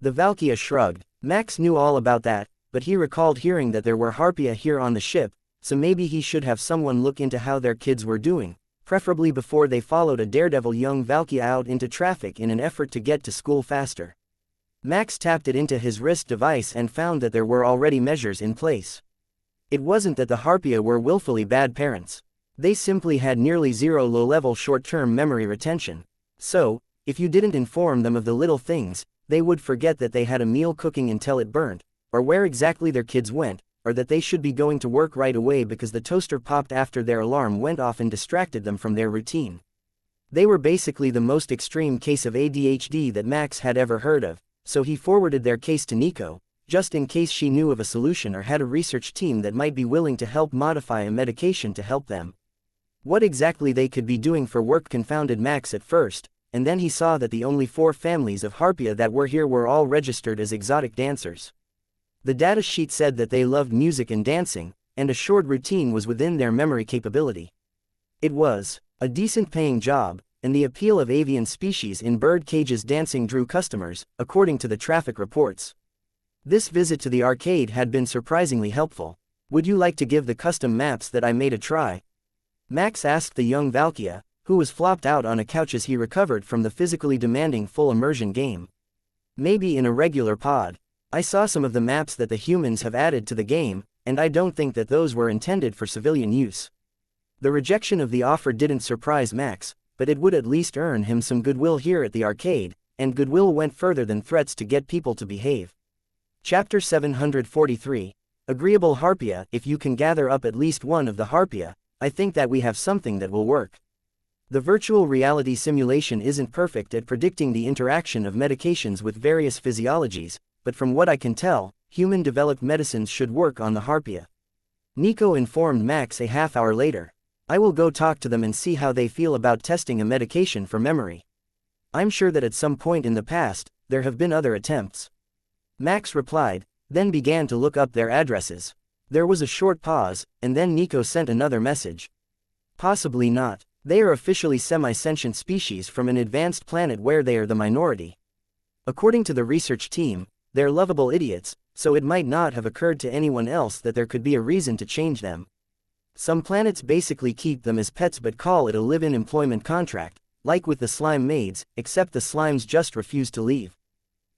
The wuxia shrugged. Max knew all about that, but he recalled hearing that there were Harpia here on the ship, so maybe he should have someone look into how their kids were doing, preferably before they followed a daredevil young wuxia out into traffic in an effort to get to school faster. Max tapped it into his wrist device and found that there were already measures in place. It wasn't that the Harpia were willfully bad parents. They simply had nearly zero low-level short-term memory retention. So, if you didn't inform them of the little things, they would forget that they had a meal cooking until it burnt, or where exactly their kids went, or that they should be going to work right away because the toaster popped after their alarm went off and distracted them from their routine. They were basically the most extreme case of ADHD that Max had ever heard of, so he forwarded their case to Nico, just in case she knew of a solution or had a research team that might be willing to help modify a medication to help them. What exactly they could be doing for work confounded Max at first, and then he saw that the only 4 families of Harpia that were here were all registered as exotic dancers. The data sheet said that they loved music and dancing, and a short routine was within their memory capability. It was a decent paying job, and the appeal of avian species in bird cages dancing drew customers, according to the traffic reports. This visit to the arcade had been surprisingly helpful. Would you like to give the custom maps that I made a try? Max asked the young wuxia, who was flopped out on a couch as he recovered from the physically demanding full immersion game. Maybe in a regular pod. I saw some of the maps that the humans have added to the game, and I don't think that those were intended for civilian use. The rejection of the offer didn't surprise Max, but it would at least earn him some goodwill here at the arcade, and goodwill went further than threats to get people to behave. Chapter 743. Agreeable Harpia. If you can gather up at least one of the Harpia, I think that we have something that will work. The virtual reality simulation isn't perfect at predicting the interaction of medications with various physiologies, but from what I can tell, human-developed medicines should work on the Harpia. Nico informed Max a half-hour later. I will go talk to them and see how they feel about testing a medication for memory. I'm sure that at some point in the past, there have been other attempts. Max replied, then began to look up their addresses. There was a short pause, and then Nico sent another message. Possibly not. They are officially semi-sentient species from an advanced planet where they are the minority. According to the research team, they're lovable idiots, so it might not have occurred to anyone else that there could be a reason to change them. Some planets basically keep them as pets but call it a live-in employment contract, like with the slime maids, except the slimes just refuse to leave.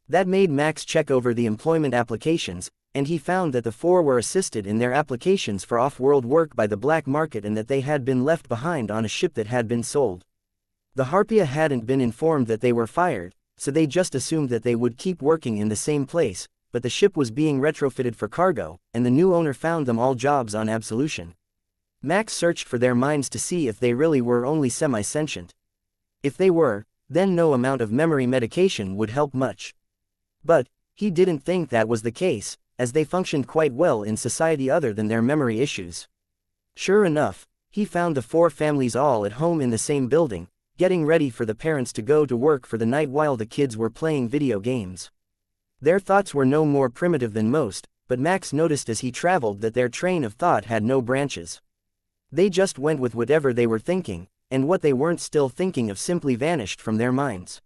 That made Max check over the employment applications, and he found that the 4 were assisted in their applications for off-world work by the black market and that they had been left behind on a ship that had been sold. The Harpia hadn't been informed that they were fired, so they just assumed that they would keep working in the same place, but the ship was being retrofitted for cargo, and the new owner found them all jobs on absolution. Max searched for their minds to see if they really were only semi-sentient. If they were, then no amount of memory medication would help much. But he didn't think that was the case, as they functioned quite well in society other than their memory issues. Sure enough, he found the 4 families all at home in the same building, getting ready for the parents to go to work for the night while the kids were playing video games. Their thoughts were no more primitive than most, but Max noticed as he traveled that their train of thought had no branches. They just went with whatever they were thinking, and what they weren't still thinking of simply vanished from their minds.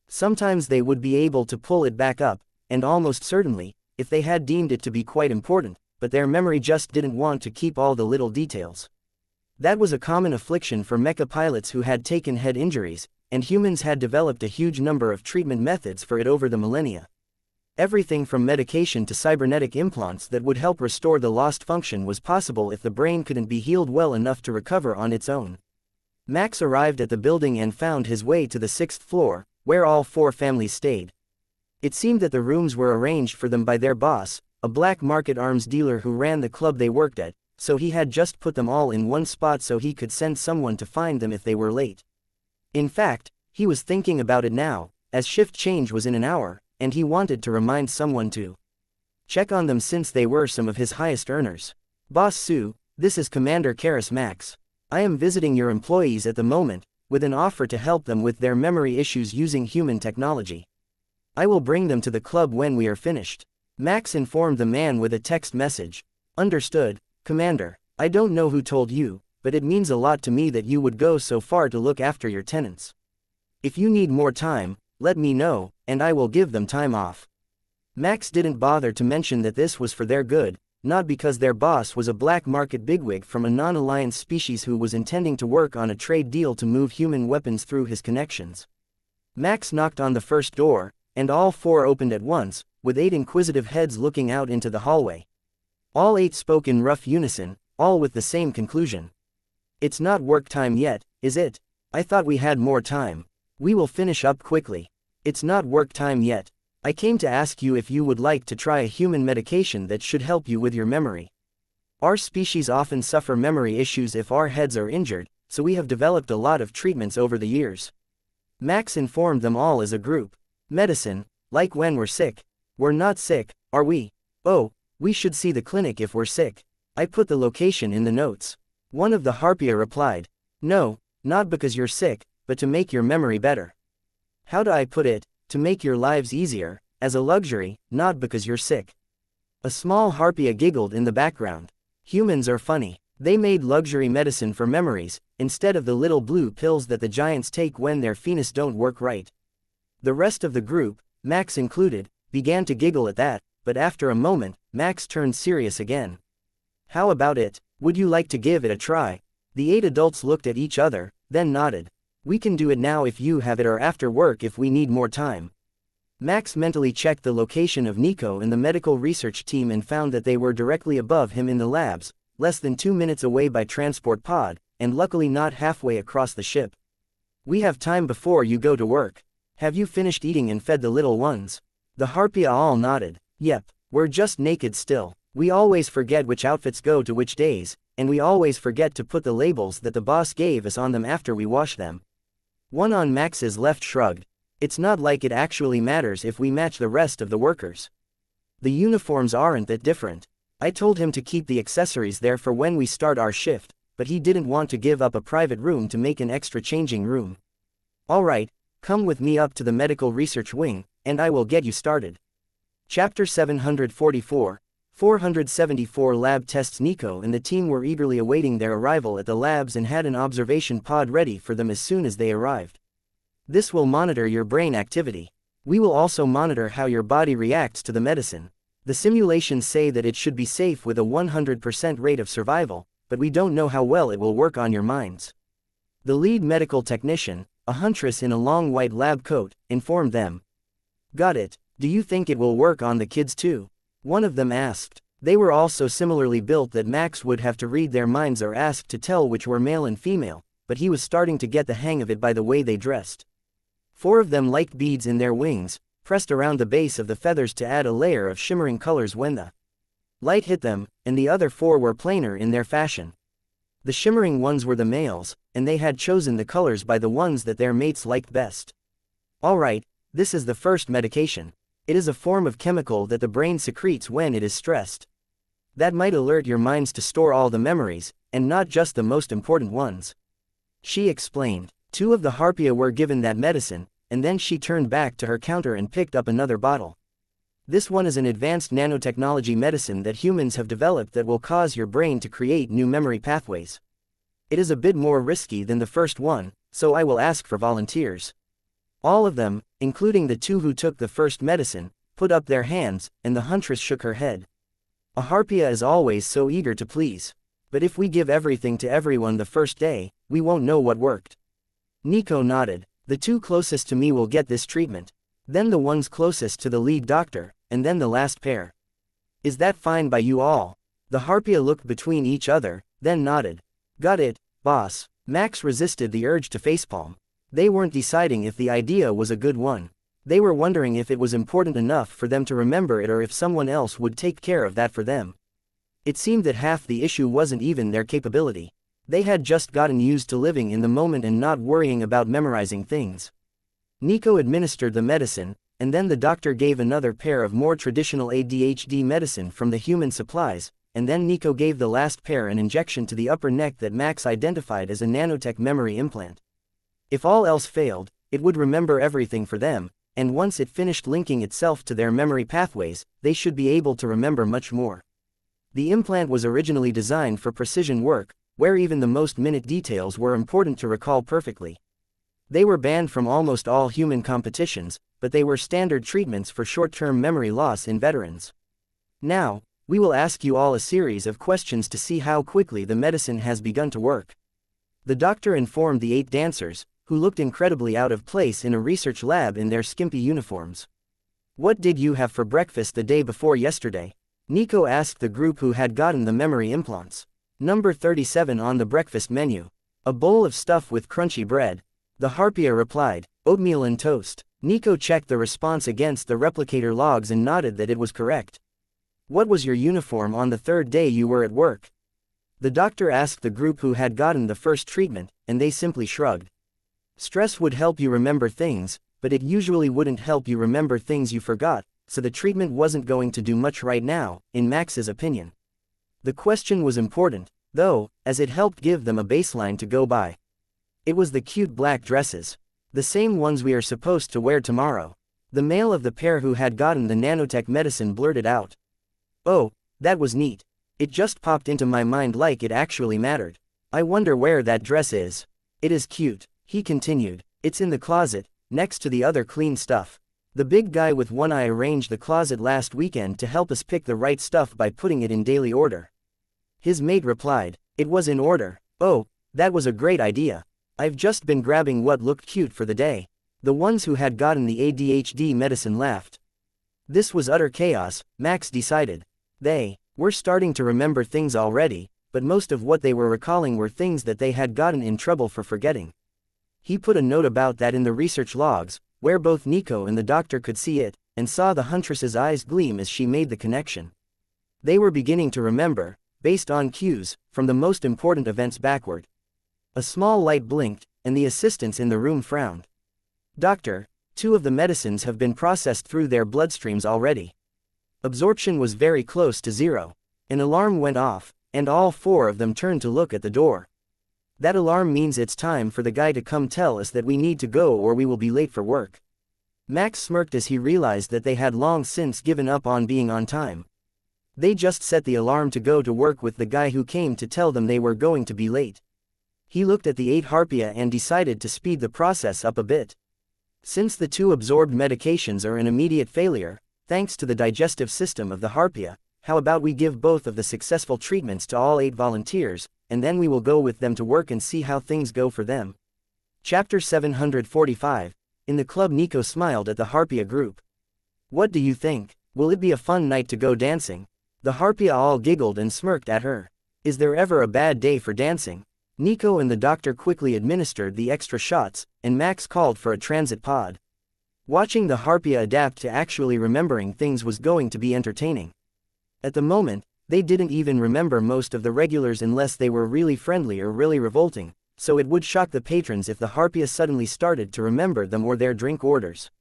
Sometimes they would be able to pull it back up, and almost certainly, if they had deemed it to be quite important, but their memory just didn't want to keep all the little details. That was a common affliction for mecha pilots who had taken head injuries, and humans had developed a huge number of treatment methods for it over the millennia. Everything from medication to cybernetic implants that would help restore the lost function was possible if the brain couldn't be healed well enough to recover on its own. Max arrived at the building and found his way to the 6th floor, where all 4 families stayed. It seemed that the rooms were arranged for them by their boss, a black market arms dealer who ran the club they worked at, so he had just put them all in one spot so he could send someone to find them if they were late. In fact, he was thinking about it now, as shift change was in an hour, and he wanted to remind someone to check on them since they were some of his highest earners. Boss Sue, this is Commander Karis Max. I am visiting your employees at the moment, with an offer to help them with their memory issues using human technology. I will bring them to the club when we are finished. Max informed the man with a text message. Understood, Commander. I don't know who told you, but it means a lot to me that you would go so far to look after your tenants. If you need more time, let me know, and I will give them time off. Max didn't bother to mention that this was for their good, not because their boss was a black market bigwig from a non-alliance species who was intending to work on a trade deal to move human weapons through his connections. Max knocked on the first door, and all 4 opened at once, with 8 inquisitive heads looking out into the hallway. All 8 spoke in rough unison, all with the same conclusion. It's not work time yet, is it? I thought we had more time. We will finish up quickly. It's not work time yet. I came to ask you if you would like to try a human medication that should help you with your memory. Our species often suffer memory issues if our heads are injured, so we have developed a lot of treatments over the years. Max informed them all as a group. Medicine, like when we're sick. We're not sick, are we? Oh, we should see the clinic if we're sick. I put the location in the notes. One of the Harpia replied. No, not because you're sick, but to make your memory better. How do I put it? To make your lives easier, as a luxury, not because you're sick. A small Harpia giggled in the background. Humans are funny. They made luxury medicine for memories, instead of the little blue pills that the giants take when their penis don't work right. The rest of the group, Max included, began to giggle at that, but after a moment, Max turned serious again. How about it? Would you like to give it a try? The 8 adults looked at each other, then nodded. We can do it now if you have it, or after work if we need more time. Max mentally checked the location of Nico and the medical research team and found that they were directly above him in the labs, less than 2 minutes away by transport pod, and luckily not halfway across the ship. We have time before you go to work. Have you finished eating and fed the little ones? The Harpia all nodded. Yep, we're just naked still. We always forget which outfits go to which days, and we always forget to put the labels that the boss gave us on them after we wash them. One on Max's left shrugged. It's not like it actually matters if we match the rest of the workers. The uniforms aren't that different. I told him to keep the accessories there for when we start our shift, but he didn't want to give up a private room to make an extra changing room. Alright, come with me up to the medical research wing, and I will get you started. Chapter 744, 474 Lab Tests. Nico and the team were eagerly awaiting their arrival at the labs and had an observation pod ready for them as soon as they arrived. This will monitor your brain activity. We will also monitor how your body reacts to the medicine. The simulations say that it should be safe with a 100% rate of survival, but we don't know how well it will work on your minds. The lead medical technician, a huntress in a long white lab coat, informed them. Got it. Do you think it will work on the kids too? One of them asked. They were all so similarly built that Max would have to read their minds or ask to tell which were male and female, but he was starting to get the hang of it by the way they dressed. 4 of them liked beads in their wings, pressed around the base of the feathers to add a layer of shimmering colors when the light hit them, and the other 4 were plainer in their fashion. The shimmering ones were the males, and they had chosen the colors by the ones that their mates liked best. Alright, this is the first medication. It is a form of chemical that the brain secretes when it is stressed. That might alert your minds to store all the memories, and not just the most important ones. She explained. 2 of the Harpia were given that medicine, and then she turned back to her counter and picked up another bottle. This one is an advanced nanotechnology medicine that humans have developed that will cause your brain to create new memory pathways. It is a bit more risky than the first one, so I will ask for volunteers. All of them, including the 2 who took the first medicine, put up their hands, and the huntress shook her head. A Harpia is always so eager to please. But if we give everything to everyone the first day, we won't know what worked. Nico nodded. The 2 closest to me will get this treatment. Then the ones closest to the lead doctor, and then the last pair. Is that fine by you all? The Harpia looked between each other, then nodded. Got it, boss. Max resisted the urge to facepalm. They weren't deciding if the idea was a good one. They were wondering if it was important enough for them to remember it or if someone else would take care of that for them. It seemed that half the issue wasn't even their capability. They had just gotten used to living in the moment and not worrying about memorizing things. Nico administered the medicine, and then the doctor gave another pair of more traditional ADHD medicine from the human supplies, and then Nico gave the last pair an injection to the upper neck that Max identified as a nanotech memory implant. If all else failed, it would remember everything for them, and once it finished linking itself to their memory pathways, they should be able to remember much more. The implant was originally designed for precision work, where even the most minute details were important to recall perfectly. They were banned from almost all human competitions, but they were standard treatments for short-term memory loss in veterans. Now, we will ask you all a series of questions to see how quickly the medicine has begun to work. The doctor informed the 8 dancers, who looked incredibly out of place in a research lab in their skimpy uniforms. "What did you have for breakfast the day before yesterday?" Nico asked the group who had gotten the memory implants. "Number 37 on the breakfast menu. A bowl of stuff with crunchy bread." The Harpia replied, "Oatmeal and toast." Nico checked the response against the replicator logs and nodded that it was correct. "What was your uniform on the 3rd day you were at work?" The doctor asked the group who had gotten the first treatment, and they simply shrugged. Stress would help you remember things, but it usually wouldn't help you remember things you forgot, so the treatment wasn't going to do much right now, in Max's opinion. The question was important, though, as it helped give them a baseline to go by. It was the cute black dresses. The same ones we are supposed to wear tomorrow. The male of the pair who had gotten the nanotech medicine blurted out. "Oh, that was neat. It just popped into my mind like it actually mattered. I wonder where that dress is." "It is cute," he continued. "It's in the closet, next to the other clean stuff. The big guy with one eye arranged the closet last weekend to help us pick the right stuff by putting it in daily order." His mate replied, "It was in order." "Oh, that was a great idea. I've just been grabbing what looked cute for the day." The ones who had gotten the ADHD medicine laughed. This was utter chaos, Max decided. They were starting to remember things already, but most of what they were recalling were things that they had gotten in trouble for forgetting. He put a note about that in the research logs, where both Nico and the doctor could see it, and saw the huntress's eyes gleam as she made the connection. They were beginning to remember, based on cues, from the most important events backward. A small light blinked, and the assistants in the room frowned. "Doctor, 2 of the medicines have been processed through their bloodstreams already. Absorption was very close to 0. An alarm went off, and all 4 of them turned to look at the door. "That alarm means it's time for the guy to come tell us that we need to go or we will be late for work." Max smirked as he realized that they had long since given up on being on time. They just set the alarm to go to work with the guy who came to tell them they were going to be late. He looked at the 8 Harpia and decided to speed the process up a bit. Since the 2 absorbed medications are an immediate failure, thanks to the digestive system of the Harpia, how about we give both of the successful treatments to all 8 volunteers, and then we will go with them to work and see how things go for them. Chapter 745. In the club, Nico smiled at the Harpia group. "What do you think? Will it be a fun night to go dancing?" The Harpia all giggled and smirked at her. "Is there ever a bad day for dancing?" Nico and the doctor quickly administered the extra shots, and Max called for a transit pod. Watching the Harpia adapt to actually remembering things was going to be entertaining. At the moment, they didn't even remember most of the regulars unless they were really friendly or really revolting, so it would shock the patrons if the Harpia suddenly started to remember them or their drink orders.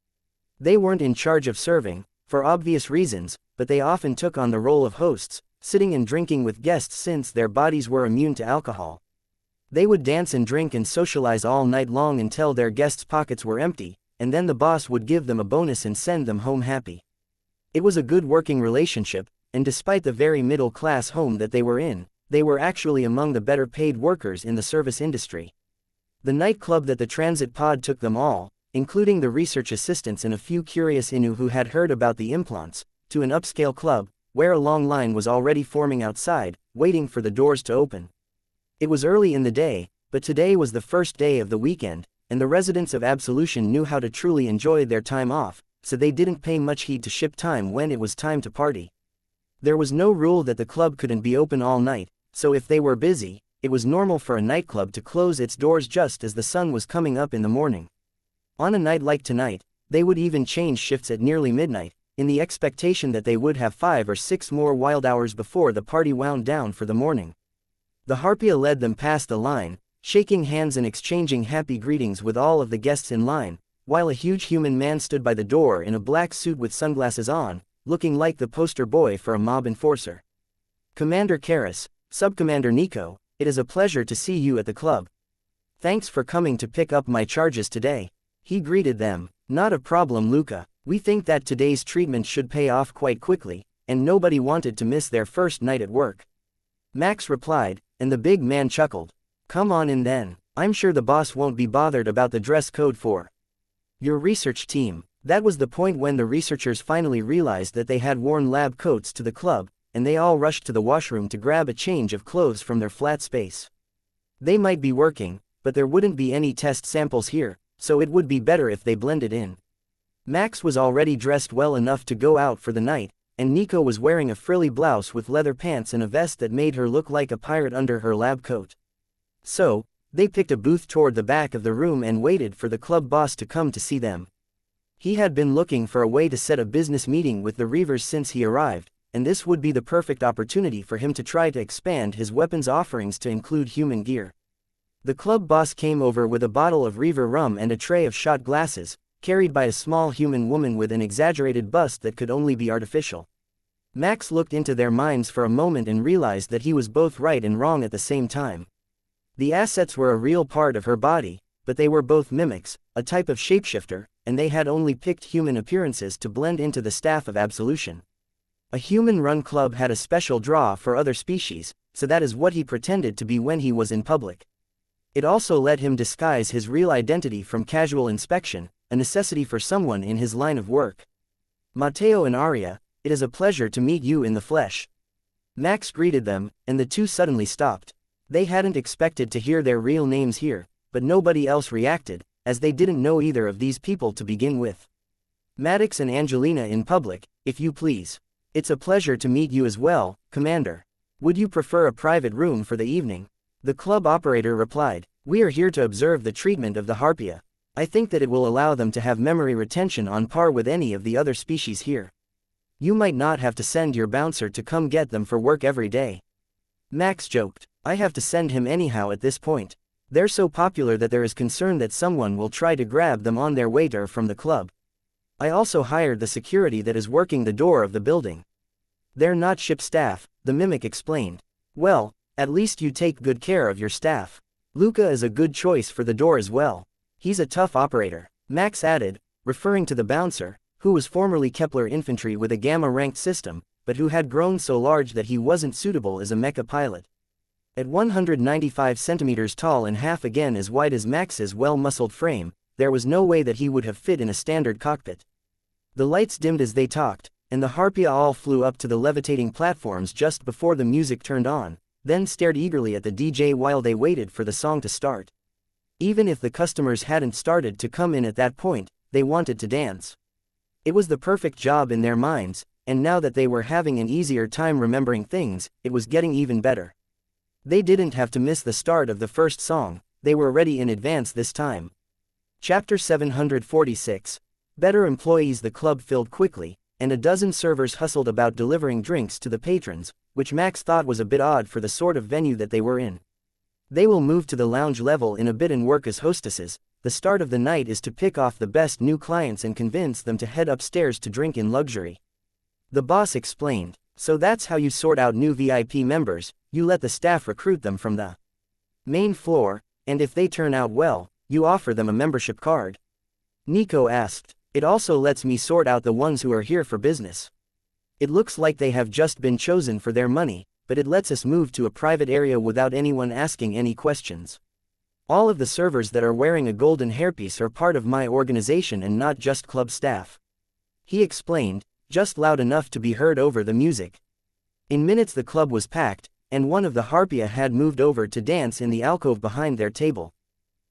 They weren't in charge of serving, for obvious reasons, but they often took on the role of hosts, sitting and drinking with guests since their bodies were immune to alcohol. They would dance and drink and socialize all night long until their guests' pockets were empty, and then the boss would give them a bonus and send them home happy. It was a good working relationship, and despite the very middle-class home that they were in, they were actually among the better paid workers in the service industry. The nightclub that the transit pod took them all, including the research assistants and a few curious Innu who had heard about the implants, to an upscale club, where a long line was already forming outside, waiting for the doors to open. It was early in the day, but today was the first day of the weekend, and the residents of Absolution knew how to truly enjoy their time off, so they didn't pay much heed to ship time when it was time to party. There was no rule that the club couldn't be open all night, so if they were busy, it was normal for a nightclub to close its doors just as the sun was coming up in the morning. On a night like tonight, they would even change shifts at nearly midnight, in the expectation that they would have 5 or 6 more wild hours before the party wound down for the morning. The Harpia led them past the line, shaking hands and exchanging happy greetings with all of the guests in line, while a huge human man stood by the door in a black suit with sunglasses on, looking like the poster boy for a mob enforcer. "Commander Karras, Subcommander Nico, it is a pleasure to see you at the club. Thanks for coming to pick up my charges today," he greeted them. "Not a problem, Luca. We think that today's treatment should pay off quite quickly, and nobody wanted to miss their first night at work," Max replied, and the big man chuckled. "Come on in then. I'm sure the boss won't be bothered about the dress code for your research team." That was the point when the researchers finally realized that they had worn lab coats to the club, and they all rushed to the washroom to grab a change of clothes from their flat space. They might be working, but there wouldn't be any test samples here, so it would be better if they blended in. Max was already dressed well enough to go out for the night, and Nico was wearing a frilly blouse with leather pants and a vest that made her look like a pirate under her lab coat. So, they picked a booth toward the back of the room and waited for the club boss to come to see them. He had been looking for a way to set a business meeting with the Reavers since he arrived, and this would be the perfect opportunity for him to try to expand his weapons offerings to include human gear. The club boss came over with a bottle of Reaver rum and a tray of shot glasses, carried by a small human woman with an exaggerated bust that could only be artificial. Max looked into their minds for a moment and realized that he was both right and wrong at the same time. The assets were a real part of her body, but they were both mimics, a type of shapeshifter, and they had only picked human appearances to blend into the staff of Absolution. A human-run club had a special draw for other species, so that is what he pretended to be when he was in public. It also let him disguise his real identity from casual inspection, a necessity for someone in his line of work. "Matteo and Aria, it is a pleasure to meet you in the flesh." Max greeted them, and the two suddenly stopped. They hadn't expected to hear their real names here, but nobody else reacted, as they didn't know either of these people to begin with. "Maddox and Angelina in public, if you please. It's a pleasure to meet you as well, Commander. Would you prefer a private room for the evening?" The club operator replied, "We are here to observe the treatment of the Harpia. I think that it will allow them to have memory retention on par with any of the other species here. You might not have to send your bouncer to come get them for work every day." Max joked, "I have to send him anyhow at this point. They're so popular that there is concern that someone will try to grab them on their way to or from the club. I also hired the security that is working the door of the building." "They're not ship staff," the mimic explained. "Well, at least you take good care of your staff. Luca is a good choice for the door as well. He's a tough operator," Max added, referring to the bouncer, who was formerly Kepler infantry with a Gamma-ranked system, but who had grown so large that he wasn't suitable as a mecha pilot. At 195 centimeters tall and half again as wide as Max's well-muscled frame, there was no way that he would have fit in a standard cockpit. The lights dimmed as they talked, and the Harpia all flew up to the levitating platforms just before the music turned on, then stared eagerly at the DJ while they waited for the song to start. Even if the customers hadn't started to come in at that point, they wanted to dance. It was the perfect job in their minds, and now that they were having an easier time remembering things, it was getting even better. They didn't have to miss the start of the first song, they were ready in advance this time. Chapter 746. Better employees. The club filled quickly, and a dozen servers hustled about delivering drinks to the patrons, which Max thought was a bit odd for the sort of venue that they were in. They will move to the lounge level in a bit and work as hostesses. The start of the night is to pick off the best new clients and convince them to head upstairs to drink in luxury. The boss explained, "So that's how you sort out new VIP members, you let the staff recruit them from the main floor, and if they turn out well, you offer them a membership card?" Nico asked. "It also lets me sort out the ones who are here for business. It looks like they have just been chosen for their money, but it lets us move to a private area without anyone asking any questions. All of the servers that are wearing a golden hairpiece are part of my organization and not just club staff," he explained, just loud enough to be heard over the music. In minutes the club was packed, and one of the Harpia had moved over to dance in the alcove behind their table.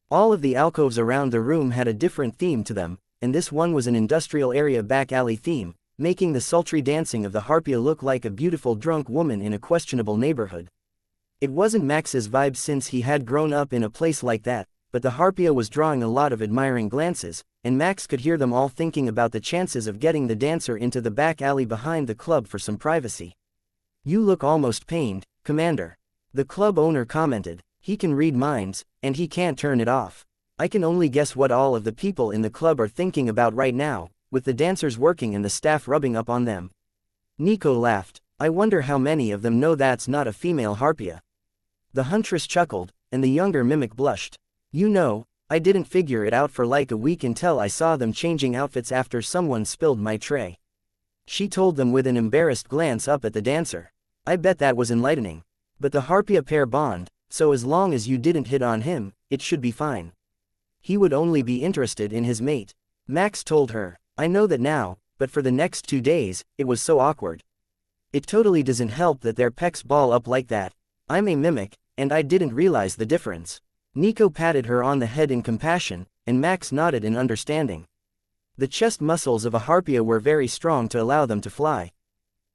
All of the alcoves around the room had a different theme to them, and this one was an industrial area back alley theme, making the sultry dancing of the Harpia look like a beautiful drunk woman in a questionable neighborhood. It wasn't Max's vibe since he had grown up in a place like that, but the Harpia was drawing a lot of admiring glances, and Max could hear them all thinking about the chances of getting the dancer into the back alley behind the club for some privacy. "You look almost pained, Commander," the club owner commented. "He can read minds, and he can't turn it off. I can only guess what all of the people in the club are thinking about right now, with the dancers working and the staff rubbing up on them." Nico laughed. "I wonder how many of them know that's not a female Harpia." The huntress chuckled, and the younger mimic blushed. "You know, I didn't figure it out for like a week until I saw them changing outfits after someone spilled my tray," she told them with an embarrassed glance up at the dancer. "I bet that was enlightening. But the Harpia pair bond, so as long as you didn't hit on him, it should be fine. He would only be interested in his mate," Max told her. "I know that now, but for the next 2 days, it was so awkward. It totally doesn't help that their pecs ball up like that. I'm a mimic, and I didn't realize the difference." Nico patted her on the head in compassion, and Max nodded in understanding. The chest muscles of a Harpia were very strong to allow them to fly.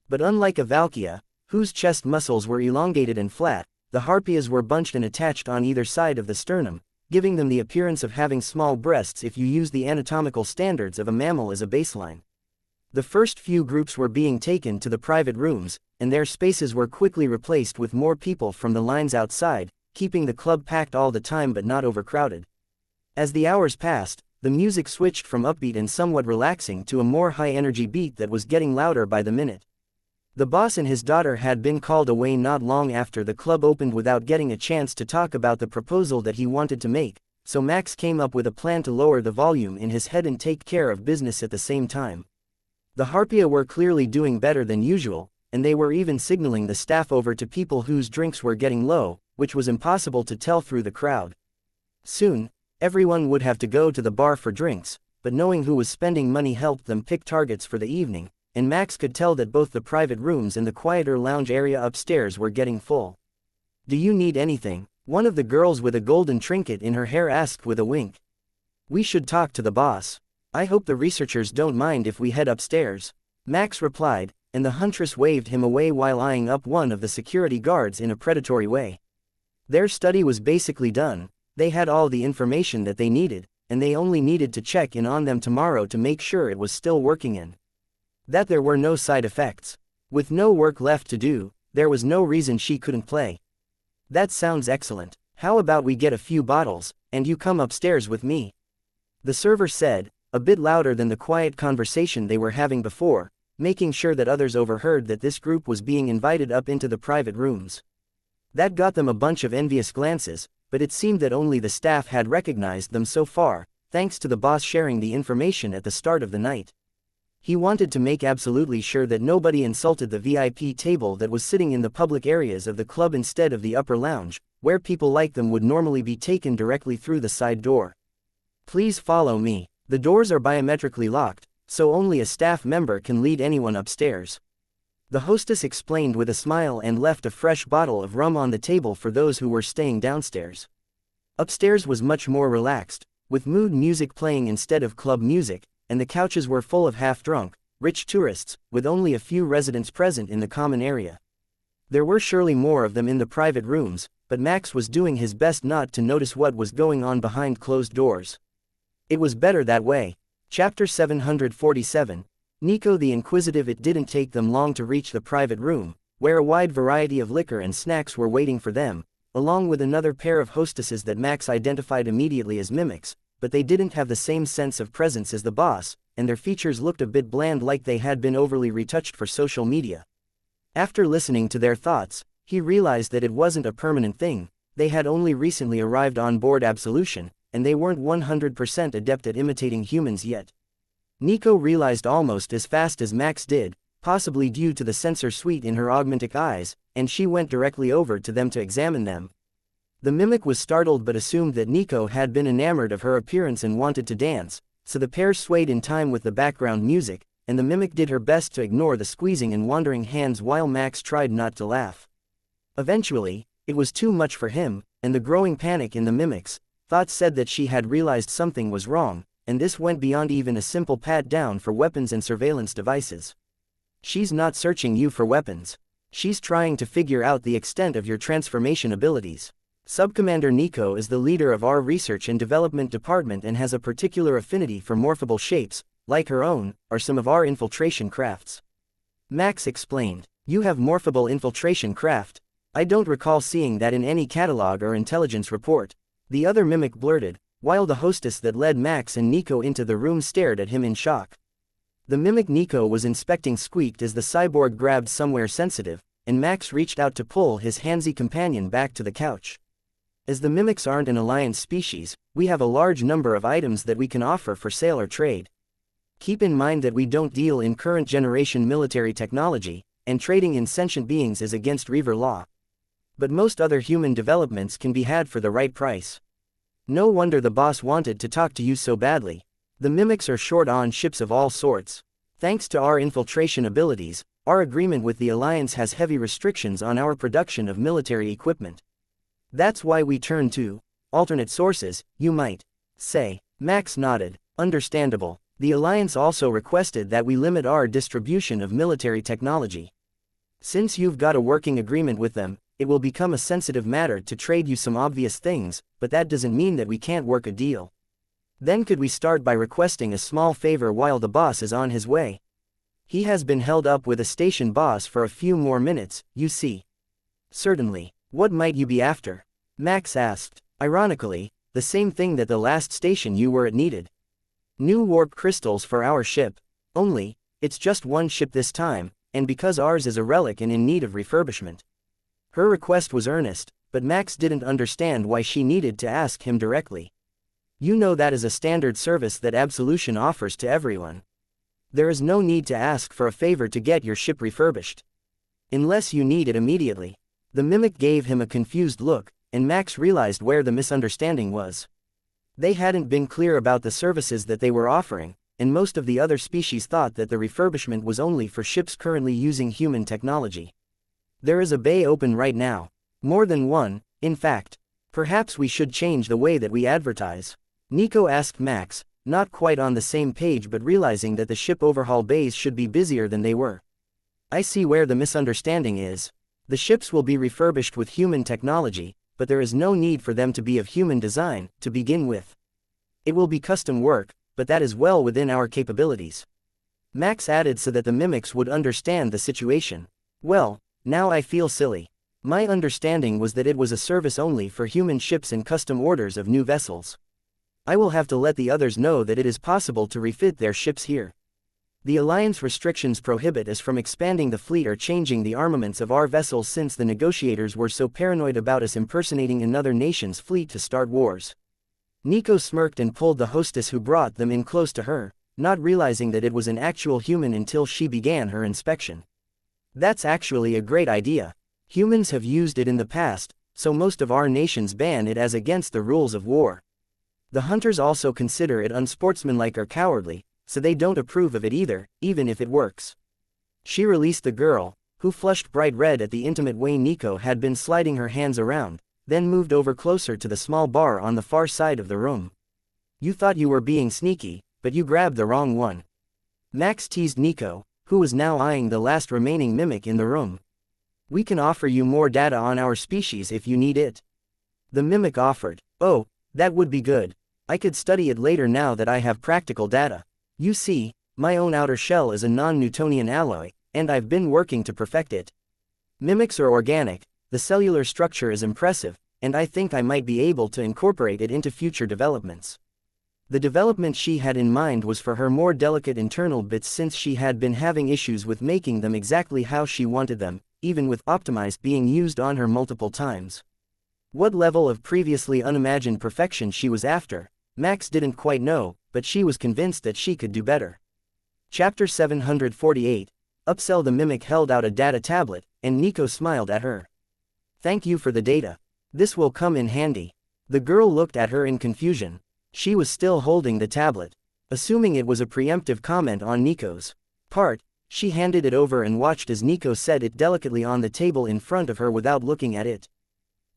But unlike a Valkyria, whose chest muscles were elongated and flat, the Harpias were bunched and attached on either side of the sternum, giving them the appearance of having small breasts if you use the anatomical standards of a mammal as a baseline. The first few groups were being taken to the private rooms, and their spaces were quickly replaced with more people from the lines outside, keeping the club packed all the time but not overcrowded. As the hours passed, the music switched from upbeat and somewhat relaxing to a more high-energy beat that was getting louder by the minute. The boss and his daughter had been called away not long after the club opened without getting a chance to talk about the proposal that he wanted to make, so Max came up with a plan to lower the volume in his head and take care of business at the same time. The Harpia were clearly doing better than usual, and they were even signaling the staff over to people whose drinks were getting low, which was impossible to tell through the crowd. Soon, everyone would have to go to the bar for drinks, but knowing who was spending money helped them pick targets for the evening, and Max could tell that both the private rooms and the quieter lounge area upstairs were getting full. "Do you need anything?" one of the girls with a golden trinket in her hair asked with a wink. "We should talk to the boss. I hope the researchers don't mind if we head upstairs," Max replied, and the huntress waved him away while eyeing up one of the security guards in a predatory way. Their study was basically done. They had all the information that they needed, and they only needed to check in on them tomorrow to make sure it was still working and that there were no side effects. With no work left to do, there was no reason she couldn't play. "That sounds excellent. How about we get a few bottles, and you come upstairs with me?" the server said, a bit louder than the quiet conversation they were having before, making sure that others overheard that this group was being invited up into the private rooms. That got them a bunch of envious glances, but it seemed that only the staff had recognized them so far, thanks to the boss sharing the information at the start of the night. He wanted to make absolutely sure that nobody insulted the VIP table that was sitting in the public areas of the club instead of the upper lounge, where people like them would normally be taken directly through the side door. "Please follow me. The doors are biometrically locked, so only a staff member can lead anyone upstairs," the hostess explained with a smile and left a fresh bottle of rum on the table for those who were staying downstairs. Upstairs was much more relaxed, with mood music playing instead of club music, and the couches were full of half-drunk, rich tourists, with only a few residents present in the common area. There were surely more of them in the private rooms, but Max was doing his best not to notice what was going on behind closed doors. It was better that way. Chapter 747. Nico the Inquisitive. It didn't take them long to reach the private room, where a wide variety of liquor and snacks were waiting for them, along with another pair of hostesses that Max identified immediately as mimics, but they didn't have the same sense of presence as the boss, and their features looked a bit bland, like they had been overly retouched for social media. After listening to their thoughts, he realized that it wasn't a permanent thing. They had only recently arrived on board Absolution, and they weren't 100% adept at imitating humans yet. Nico realized almost as fast as Max did, possibly due to the sensor suite in her augmentic eyes, and she went directly over to them to examine them. The mimic was startled but assumed that Nico had been enamored of her appearance and wanted to dance, so the pair swayed in time with the background music, and the mimic did her best to ignore the squeezing and wandering hands while Max tried not to laugh. Eventually, it was too much for him, and the growing panic in the mimic's thoughts said that she had realized something was wrong, and this went beyond even a simple pat down for weapons and surveillance devices. "She's not searching you for weapons. She's trying to figure out the extent of your transformation abilities. Subcommander Nico is the leader of our research and development department and has a particular affinity for morphable shapes, like her own, or some of our infiltration crafts. Max explained. You have morphable infiltration craft? I don't recall seeing that in any catalog or intelligence report. The other mimic blurted, while the hostess that led Max and Nico into the room stared at him in shock. The mimic Nico was inspecting squeaked as the cyborg grabbed somewhere sensitive, and Max reached out to pull his handsy companion back to the couch. As the mimics aren't an alliance species, we have a large number of items that we can offer for sale or trade. Keep in mind that we don't deal in current generation military technology, and trading in sentient beings is against Reaver law. But most other human developments can be had for the right price. No wonder the boss wanted to talk to you so badly. The mimics are short on ships of all sorts. Thanks to our infiltration abilities, our agreement with the Alliance has heavy restrictions on our production of military equipment. That's why we turn to alternate sources, you might say. Max nodded. Understandable. The Alliance also requested that we limit our distribution of military technology. Since you've got a working agreement with them, it will become a sensitive matter to trade you some obvious things, but that doesn't mean that we can't work a deal. Then could we start by requesting a small favor while the boss is on his way? He has been held up with a station boss for a few more minutes, you see. Certainly. What might you be after? Max asked. Ironically, the same thing that the last station you were at needed. New warp crystals for our ship. Only, it's just one ship this time, and because ours is a relic and in need of refurbishment. Her request was earnest, but Max didn't understand why she needed to ask him directly. You know that is a standard service that Absolution offers to everyone. There is no need to ask for a favor to get your ship refurbished. Unless you need it immediately. The mimic gave him a confused look, and Max realized where the misunderstanding was. They hadn't been clear about the services that they were offering, and most of the other species thought that the refurbishment was only for ships currently using human technology. There is a bay open right now. More than one, in fact. Perhaps we should change the way that we advertise. Nico asked Max, not quite on the same page but realizing that the ship overhaul bays should be busier than they were. I see where the misunderstanding is. The ships will be refurbished with human technology, but there is no need for them to be of human design, to begin with. It will be custom work, but that is well within our capabilities. Max added so that the mimics would understand the situation. Well, now I feel silly. My understanding was that it was a service only for human ships and custom orders of new vessels. I will have to let the others know that it is possible to refit their ships here. The Alliance restrictions prohibit us from expanding the fleet or changing the armaments of our vessels since the negotiators were so paranoid about us impersonating another nation's fleet to start wars. Nico smirked and pulled the hostess who brought them in close to her, not realizing that it was an actual human until she began her inspection. That's actually a great idea. Humans have used it in the past, so most of our nations ban it as against the rules of war. The hunters also consider it unsportsmanlike or cowardly, so they don't approve of it either, even if it works. She released the girl, who flushed bright red at the intimate way Nico had been sliding her hands around, then moved over closer to the small bar on the far side of the room. You thought you were being sneaky, but you grabbed the wrong one. Max teased Nico, who was now eyeing the last remaining mimic in the room. We can offer you more data on our species if you need it. The mimic offered. Oh, that would be good. I could study it later now that I have practical data. You see, my own outer shell is a non-Newtonian alloy, and I've been working to perfect it. Mimics are organic, the cellular structure is impressive, and I think I might be able to incorporate it into future developments. The development she had in mind was for her more delicate internal bits since she had been having issues with making them exactly how she wanted them, even with optimized being used on her multiple times. What level of previously unimagined perfection she was after, Max didn't quite know, but she was convinced that she could do better. Chapter 748. Upsell. The mimic held out a data tablet, and Nico smiled at her. Thank you for the data. This will come in handy. The girl looked at her in confusion. She was still holding the tablet. Assuming it was a preemptive comment on Nico's part, she handed it over and watched as Nico set it delicately on the table in front of her without looking at it.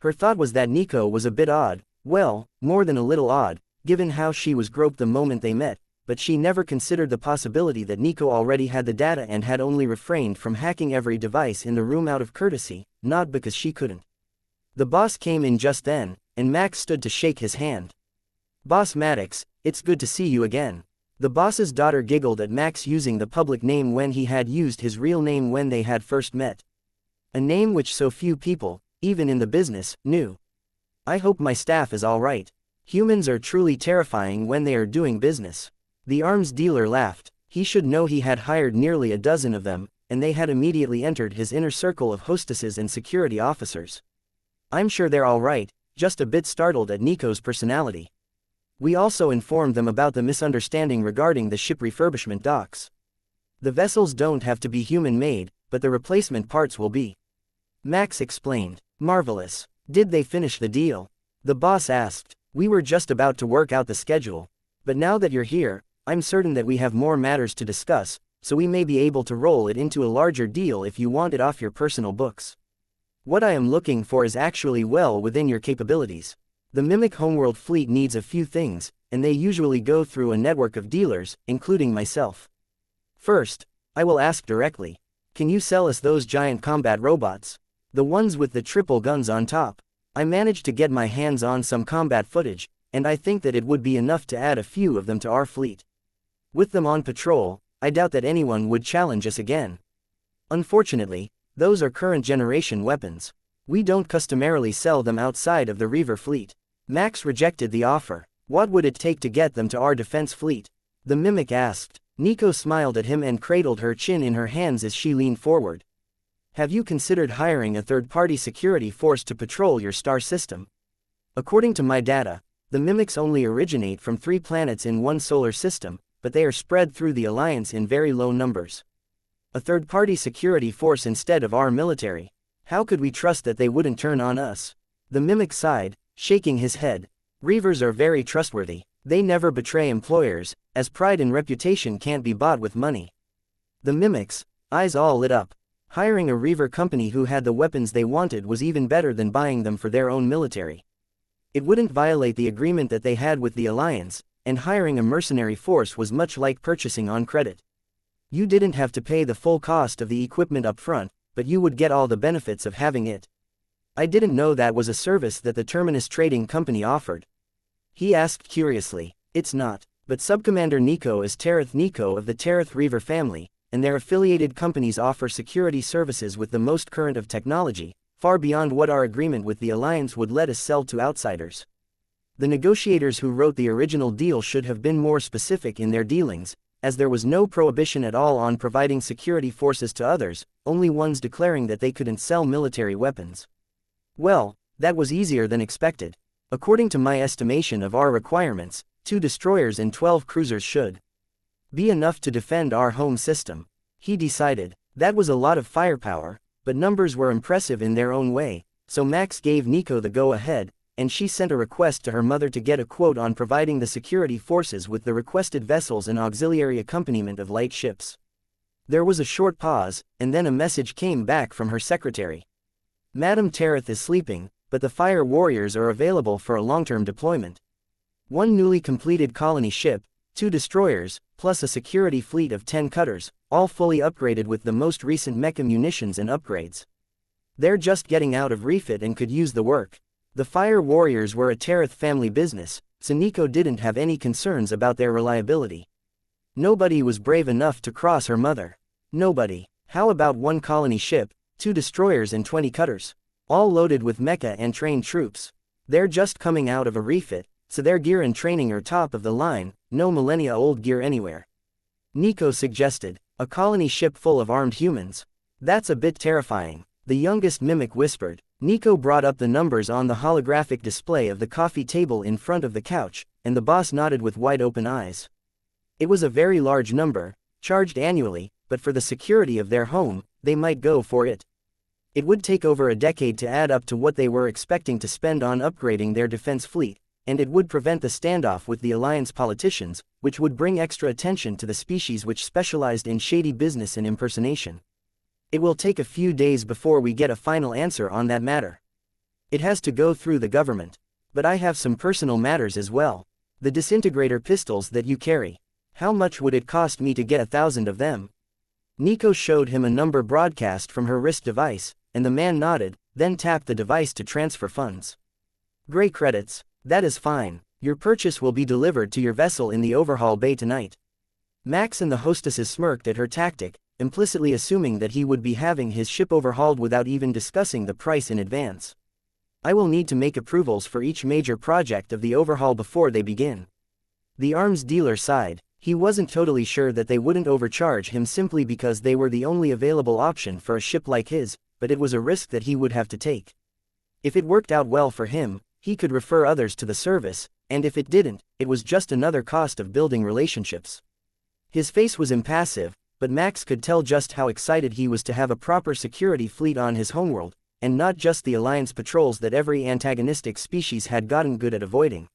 Her thought was that Nico was a bit odd, well, more than a little odd, given how she was groped the moment they met, but she never considered the possibility that Nico already had the data and had only refrained from hacking every device in the room out of courtesy, not because she couldn't. The boss came in just then, and Max stood to shake his hand. "Boss Maddox, it's good to see you again." The boss's daughter giggled at Max using the public name when he had used his real name when they had first met. A name which so few people, even in the business, knew. "I hope my staff is all right. Humans are truly terrifying when they are doing business." The arms dealer laughed. He should know he had hired nearly a dozen of them, and they had immediately entered his inner circle of hostesses and security officers. "I'm sure they're all right," just a bit startled at Nico's personality. "We also informed them about the misunderstanding regarding the ship refurbishment docks. The vessels don't have to be human-made, but the replacement parts will be." Max explained. "Marvelous. Did they finish the deal?" The boss asked. "We were just about to work out the schedule. But now that you're here, I'm certain that we have more matters to discuss, so we may be able to roll it into a larger deal if you want it off your personal books. What I am looking for is actually well within your capabilities. The Mimic Homeworld fleet needs a few things, and they usually go through a network of dealers, including myself. First, I will ask directly. Can you sell us those giant combat robots? The ones with the triple guns on top. I managed to get my hands on some combat footage, and I think that it would be enough to add a few of them to our fleet. With them on patrol, I doubt that anyone would challenge us again. Unfortunately, those are current generation weapons. We don't customarily sell them outside of the Reaver fleet." Max rejected the offer. "What would it take to get them to our defense fleet?" the Mimic asked. Nico smiled at him and cradled her chin in her hands as she leaned forward. "Have you considered hiring a third-party security force to patrol your star system? According to my data, the Mimics only originate from 3 planets in one solar system, but they are spread through the Alliance in very low numbers. A third-party security force instead of our military. How could we trust that they wouldn't turn on us?" The Mimic sighed, shaking his head. "Reavers are very trustworthy. They never betray employers, as pride and reputation can't be bought with money." The Mimic's eyes all lit up. Hiring a Reaver company who had the weapons they wanted was even better than buying them for their own military. It wouldn't violate the agreement that they had with the Alliance, and hiring a mercenary force was much like purchasing on credit. You didn't have to pay the full cost of the equipment up front, but you would get all the benefits of having it. "I didn't know that was a service that the Terminus Trading Company offered." He asked curiously. "It's not, but Subcommander Nico is Tereth Nico of the Tereth Reaver family, and their affiliated companies offer security services with the most current of technology, far beyond what our agreement with the Alliance would let us sell to outsiders. The negotiators who wrote the original deal should have been more specific in their dealings, as there was no prohibition at all on providing security forces to others, only ones declaring that they couldn't sell military weapons." "Well, that was easier than expected. According to my estimation of our requirements, 2 destroyers and 12 cruisers should be enough to defend our home system." He decided. That was a lot of firepower, but numbers were impressive in their own way, so Max gave Nico the go-ahead, and she sent a request to her mother to get a quote on providing the security forces with the requested vessels and auxiliary accompaniment of light ships. There was a short pause, and then a message came back from her secretary. "Madam Tereth is sleeping, but the fire warriors are available for a long-term deployment. 1 newly completed colony ship, 2 destroyers, plus a security fleet of 10 cutters, all fully upgraded with the most recent mecha munitions and upgrades. They're just getting out of refit and could use the work." The fire warriors were a Tereth family business, so Nico didn't have any concerns about their reliability. Nobody was brave enough to cross her mother. Nobody. How about 1 colony ship, 2 destroyers and 20 cutters? All loaded with mecha and trained troops. They're just coming out of a refit, so their gear and training are top of the line, no millennia-old gear anywhere. Nico suggested. "A colony ship full of armed humans? That's a bit terrifying," the youngest Mimic whispered. Nico brought up the numbers on the holographic display of the coffee table in front of the couch, and the boss nodded with wide-open eyes. It was a very large number, charged annually, but for the security of their home, they might go for it. It would take over a decade to add up to what they were expecting to spend on upgrading their defense fleet, and it would prevent the standoff with the Alliance politicians, which would bring extra attention to the species which specialized in shady business and impersonation. It will take a few days before we get a final answer on that matter. It has to go through the government. But I have some personal matters as well. The disintegrator pistols that you carry. How much would it cost me to get 1,000 of them? Nico showed him a number broadcast from her wrist device, and the man nodded, then tapped the device to transfer funds. Great credits. That is fine. Your purchase will be delivered to your vessel in the overhaul bay tonight. Max and the hostesses smirked at her tactic, implicitly assuming that he would be having his ship overhauled without even discussing the price in advance. I will need to make approvals for each major project of the overhaul before they begin. The arms dealer sighed. He wasn't totally sure that they wouldn't overcharge him simply because they were the only available option for a ship like his, but it was a risk that he would have to take. If it worked out well for him, he could refer others to the service, and if it didn't, it was just another cost of building relationships. His face was impassive, but Max could tell just how excited he was to have a proper security fleet on his homeworld, and not just the Alliance patrols that every antagonistic species had gotten good at avoiding.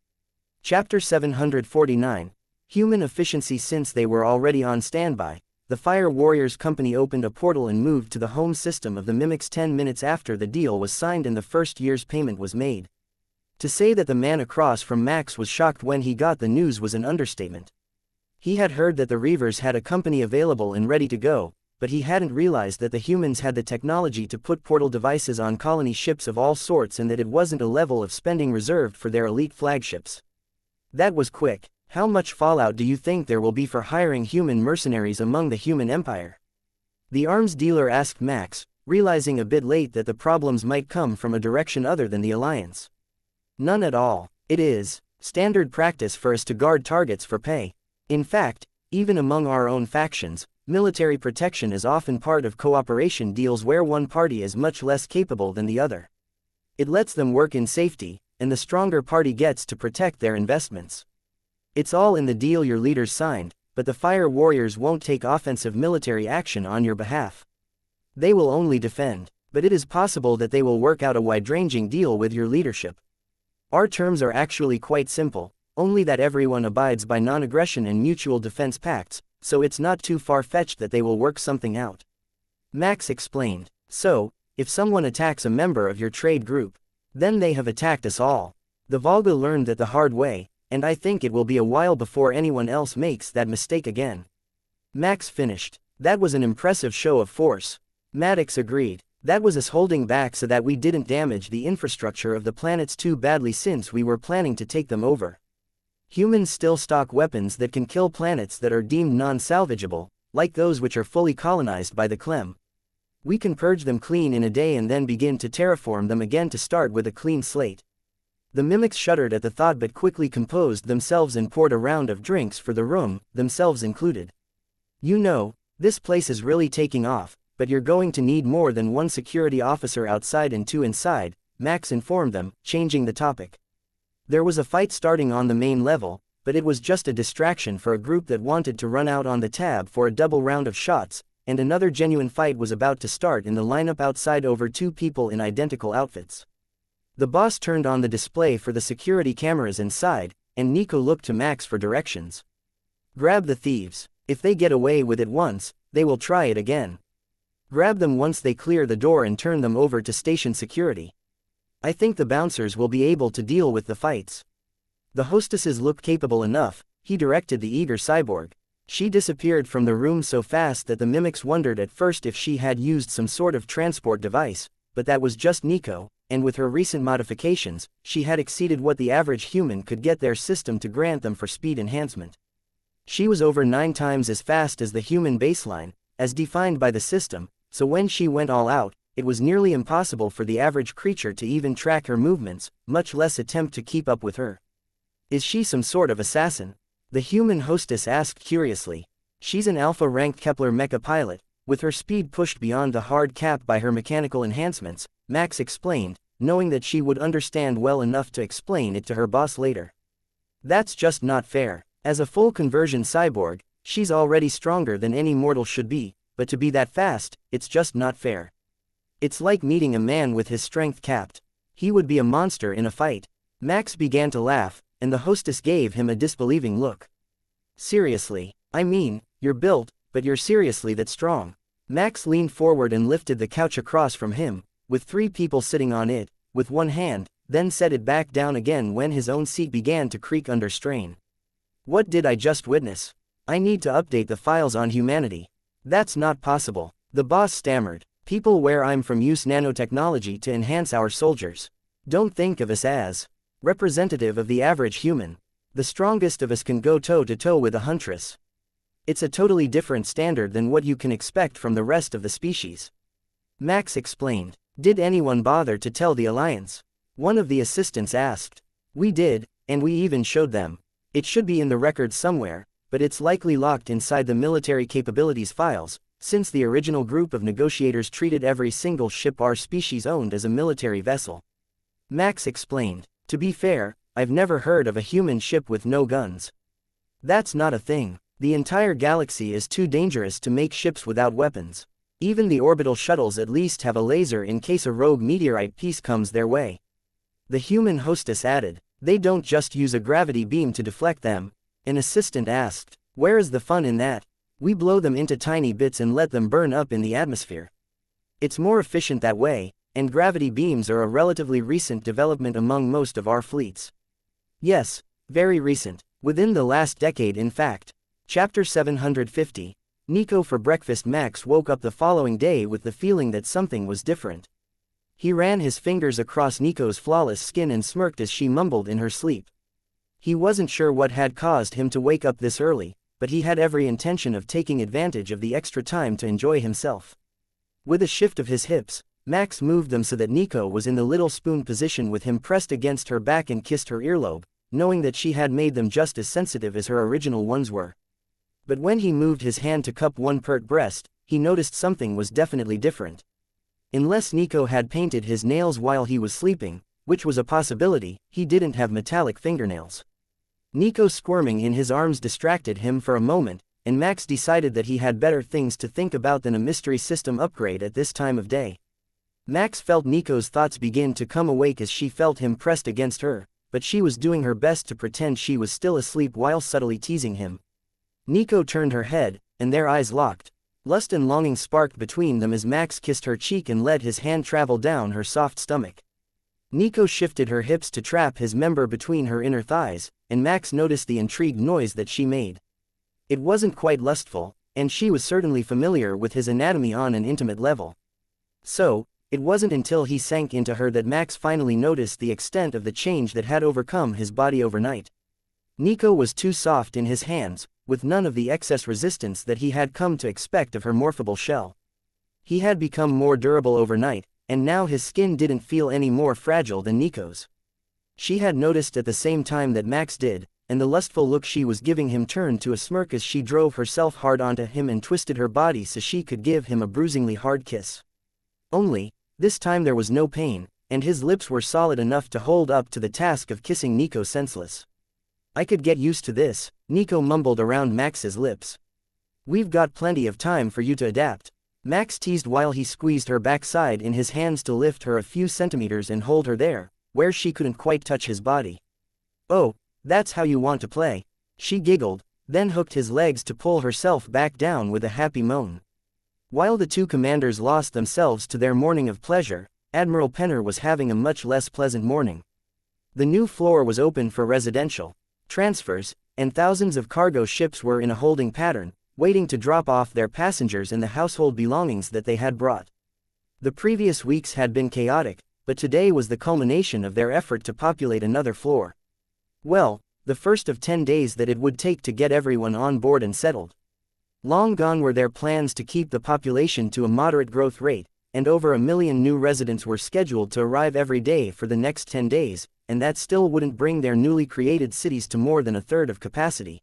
Chapter 749. Human efficiency. Since they were already on standby, the Fire Warriors Company opened a portal and moved to the home system of the Mimics 10 minutes after the deal was signed and the first year's payment was made. To say that the man across from Max was shocked when he got the news was an understatement. He had heard that the Reavers had a company available and ready to go, but he hadn't realized that the humans had the technology to put portal devices on colony ships of all sorts and that it wasn't a level of spending reserved for their elite flagships. That was quick. How much fallout do you think there will be for hiring human mercenaries among the human empire? The arms dealer asked Max, realizing a bit late that the problems might come from a direction other than the Alliance. None at all. It is standard practice for us to guard targets for pay. In fact, even among our own factions, military protection is often part of cooperation deals where one party is much less capable than the other. It lets them work in safety, and the stronger party gets to protect their investments. It's all in the deal your leaders signed, but the Fire Warriors won't take offensive military action on your behalf. They will only defend, but it is possible that they will work out a wide-ranging deal with your leadership. Our terms are actually quite simple, only that everyone abides by non-aggression and mutual defense pacts, so it's not too far-fetched that they will work something out. Max explained. So, if someone attacks a member of your trade group, then they have attacked us all. The Volga learned that the hard way, and I think it will be a while before anyone else makes that mistake again. Max finished. That was an impressive show of force. Maddox agreed. That was us holding back so that we didn't damage the infrastructure of the planets too badly since we were planning to take them over. Humans still stock weapons that can kill planets that are deemed non-salvageable, like those which are fully colonized by the Clem. We can purge them clean in a day and then begin to terraform them again to start with a clean slate. The mimics shuddered at the thought but quickly composed themselves and poured a round of drinks for the room, themselves included. You know, this place is really taking off, but you're going to need more than one security officer outside and 2 inside, Max informed them, changing the topic. There was a fight starting on the main level, but it was just a distraction for a group that wanted to run out on the tab for a double round of shots, and another genuine fight was about to start in the lineup outside over 2 people in identical outfits. The boss turned on the display for the security cameras inside, and Nico looked to Max for directions. Grab the thieves. If they get away with it once, they will try it again. Grab them once they clear the door and turn them over to station security. I think the bouncers will be able to deal with the fights. The hostesses look capable enough, he directed the eager cyborg. She disappeared from the room so fast that the mimics wondered at first if she had used some sort of transport device, but that was just Nico, and with her recent modifications, she had exceeded what the average human could get their system to grant them for speed enhancement. She was over 9 times as fast as the human baseline, as defined by the system, so when she went all out, it was nearly impossible for the average creature to even track her movements, much less attempt to keep up with her. Is she some sort of assassin? The human hostess asked curiously. She's an alpha-ranked Kepler mecha pilot, with her speed pushed beyond the hard cap by her mechanical enhancements, Max explained, knowing that she would understand well enough to explain it to her boss later. That's just not fair. As a full conversion cyborg, she's already stronger than any mortal should be, but to be that fast, it's just not fair. It's like meeting a man with his strength capped. He would be a monster in a fight. Max began to laugh, and the hostess gave him a disbelieving look. Seriously, I mean, you're built, but you're seriously that strong. Max leaned forward and lifted the couch across from him, with 3 people sitting on it, with one hand, then set it back down again when his own seat began to creak under strain. What did I just witness? I need to update the files on humanity. That's not possible. The boss stammered. People where I'm from use nanotechnology to enhance our soldiers. Don't think of us as representative of the average human. The strongest of us can go toe-to-toe with a huntress. It's a totally different standard than what you can expect from the rest of the species. Max explained. Did anyone bother to tell the Alliance? One of the assistants asked. We did, and we even showed them. It should be in the records somewhere, but it's likely locked inside the military capabilities files, since the original group of negotiators treated every single ship our species owned as a military vessel. Max explained. To be fair, I've never heard of a human ship with no guns. That's not a thing. The entire galaxy is too dangerous to make ships without weapons. Even the orbital shuttles at least have a laser in case a rogue meteorite piece comes their way. The human hostess added. They don't just use a gravity beam to deflect them. An assistant asked. Where is the fun in that? We blow them into tiny bits and let them burn up in the atmosphere. It's more efficient that way, and gravity beams are a relatively recent development among most of our fleets. Yes, very recent. Within the last decade in fact. Chapter 750. Nico for breakfast. Max woke up the following day with the feeling that something was different. He ran his fingers across Nico's flawless skin and smirked as she mumbled in her sleep. He wasn't sure what had caused him to wake up this early, but he had every intention of taking advantage of the extra time to enjoy himself. With a shift of his hips, Max moved them so that Nico was in the little spoon position with him pressed against her back and kissed her earlobe, knowing that she had made them just as sensitive as her original ones were. But when he moved his hand to cup one pert breast, he noticed something was definitely different. Unless Nico had painted his nails while he was sleeping, which was a possibility, he didn't have metallic fingernails. Nico squirming in his arms distracted him for a moment, and Max decided that he had better things to think about than a mystery system upgrade at this time of day. Max felt Nico's thoughts begin to come awake as she felt him pressed against her, but she was doing her best to pretend she was still asleep while subtly teasing him. Nico turned her head, and their eyes locked. Lust and longing sparked between them as Max kissed her cheek and let his hand travel down her soft stomach. Nico shifted her hips to trap his member between her inner thighs, and Max noticed the intrigued noise that she made. It wasn't quite lustful, and she was certainly familiar with his anatomy on an intimate level. So, it wasn't until he sank into her that Max finally noticed the extent of the change that had overcome his body overnight. Nico was too soft in his hands, with none of the excess resistance that he had come to expect of her morphable shell. He had become more durable overnight, and now his skin didn't feel any more fragile than Nico's. She had noticed at the same time that Max did, and the lustful look she was giving him turned to a smirk as she drove herself hard onto him and twisted her body so she could give him a bruisingly hard kiss. Only, this time there was no pain, and his lips were solid enough to hold up to the task of kissing Nico senseless. I could get used to this, Nico mumbled around Max's lips. We've got plenty of time for you to adapt. Max teased while he squeezed her backside in his hands to lift her a few centimeters and hold her there, where she couldn't quite touch his body. Oh, that's how you want to play. She giggled, then hooked his legs to pull herself back down with a happy moan. While the two commanders lost themselves to their morning of pleasure, Admiral Penner was having a much less pleasant morning. The new floor was open for residential transfers, and thousands of cargo ships were in a holding pattern, waiting to drop off their passengers and the household belongings that they had brought. The previous weeks had been chaotic, but today was the culmination of their effort to populate another floor. Well, the first of 10 days that it would take to get everyone on board and settled. Long gone were their plans to keep the population to a moderate growth rate, and over 1 million new residents were scheduled to arrive every day for the next 10 days, and that still wouldn't bring their newly created cities to more than a third of capacity.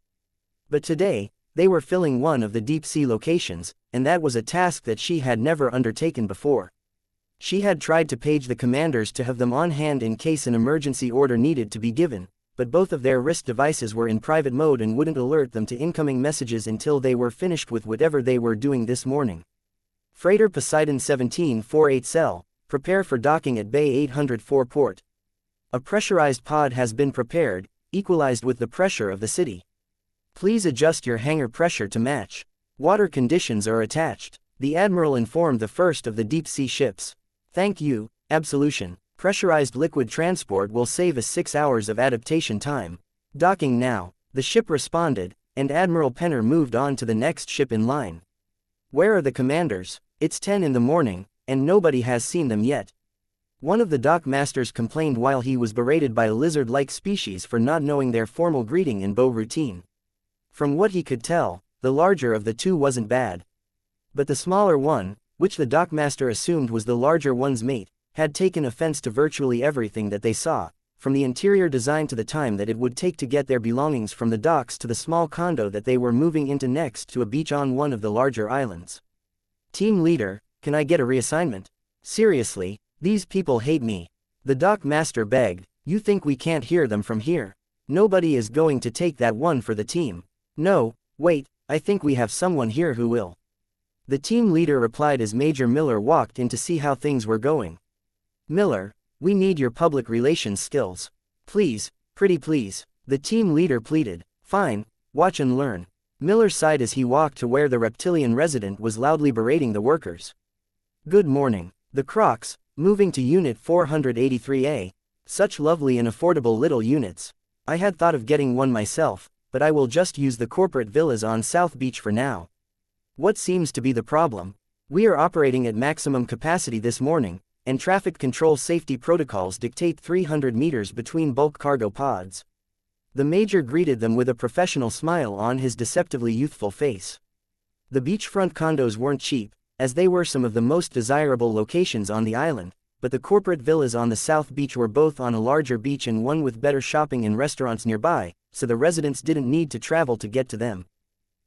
But today, they were filling one of the deep-sea locations, and that was a task that she had never undertaken before. She had tried to page the commanders to have them on hand in case an emergency order needed to be given, but both of their wrist devices were in private mode and wouldn't alert them to incoming messages until they were finished with whatever they were doing this morning. Freighter Poseidon 1748 Cell, prepare for docking at Bay 804 port. A pressurized pod has been prepared, equalized with the pressure of the city. Please adjust your hangar pressure to match. Water conditions are attached. The Admiral informed the first of the deep-sea ships. Thank you, Absolution. Pressurized liquid transport will save us 6 hours of adaptation time. Docking now. The ship responded, and Admiral Penner moved on to the next ship in line. "Where are the commanders? It's 10 in the morning, and nobody has seen them yet." One of the dock masters complained while he was berated by a lizard-like species for not knowing their formal greeting and bow routine. From what he could tell, the larger of the two wasn't bad. But the smaller one, which the dockmaster assumed was the larger one's mate, had taken offense to virtually everything that they saw, from the interior design to the time that it would take to get their belongings from the docks to the small condo that they were moving into next to a beach on one of the larger islands. "Team leader, can I get a reassignment? Seriously, these people hate me." The dockmaster begged. "You think we can't hear them from here? Nobody is going to take that one for the team." "No, wait, I think we have someone here who will." The team leader replied as Major Miller walked in to see how things were going. "Miller, we need your public relations skills. Please, pretty please," the team leader pleaded. "Fine, watch and learn." Miller sighed as he walked to where the reptilian resident was loudly berating the workers. "Good morning. The Crocs, moving to Unit 483A. Such lovely and affordable little units. I had thought of getting one myself, but I will just use the corporate villas on South Beach for now. What seems to be the problem? We are operating at maximum capacity this morning, and traffic control safety protocols dictate 300 meters between bulk cargo pods." The major greeted them with a professional smile on his deceptively youthful face. The beachfront condos weren't cheap, as they were some of the most desirable locations on the island, but the corporate villas on the South Beach were both on a larger beach and one with better shopping and restaurants nearby, so the residents didn't need to travel to get to them.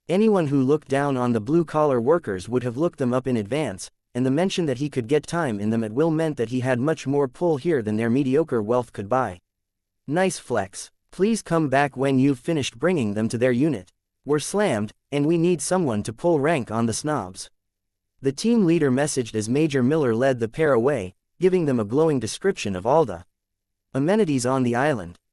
Anyone who looked down on the blue-collar workers would have looked them up in advance, and the mention that he could get time in them at will meant that he had much more pull here than their mediocre wealth could buy. "Nice flex. Please come back when you've finished bringing them to their unit. We're slammed, and we need someone to pull rank on the snobs." The team leader messaged as Major Miller led the pair away, giving them a glowing description of all the amenities on the island.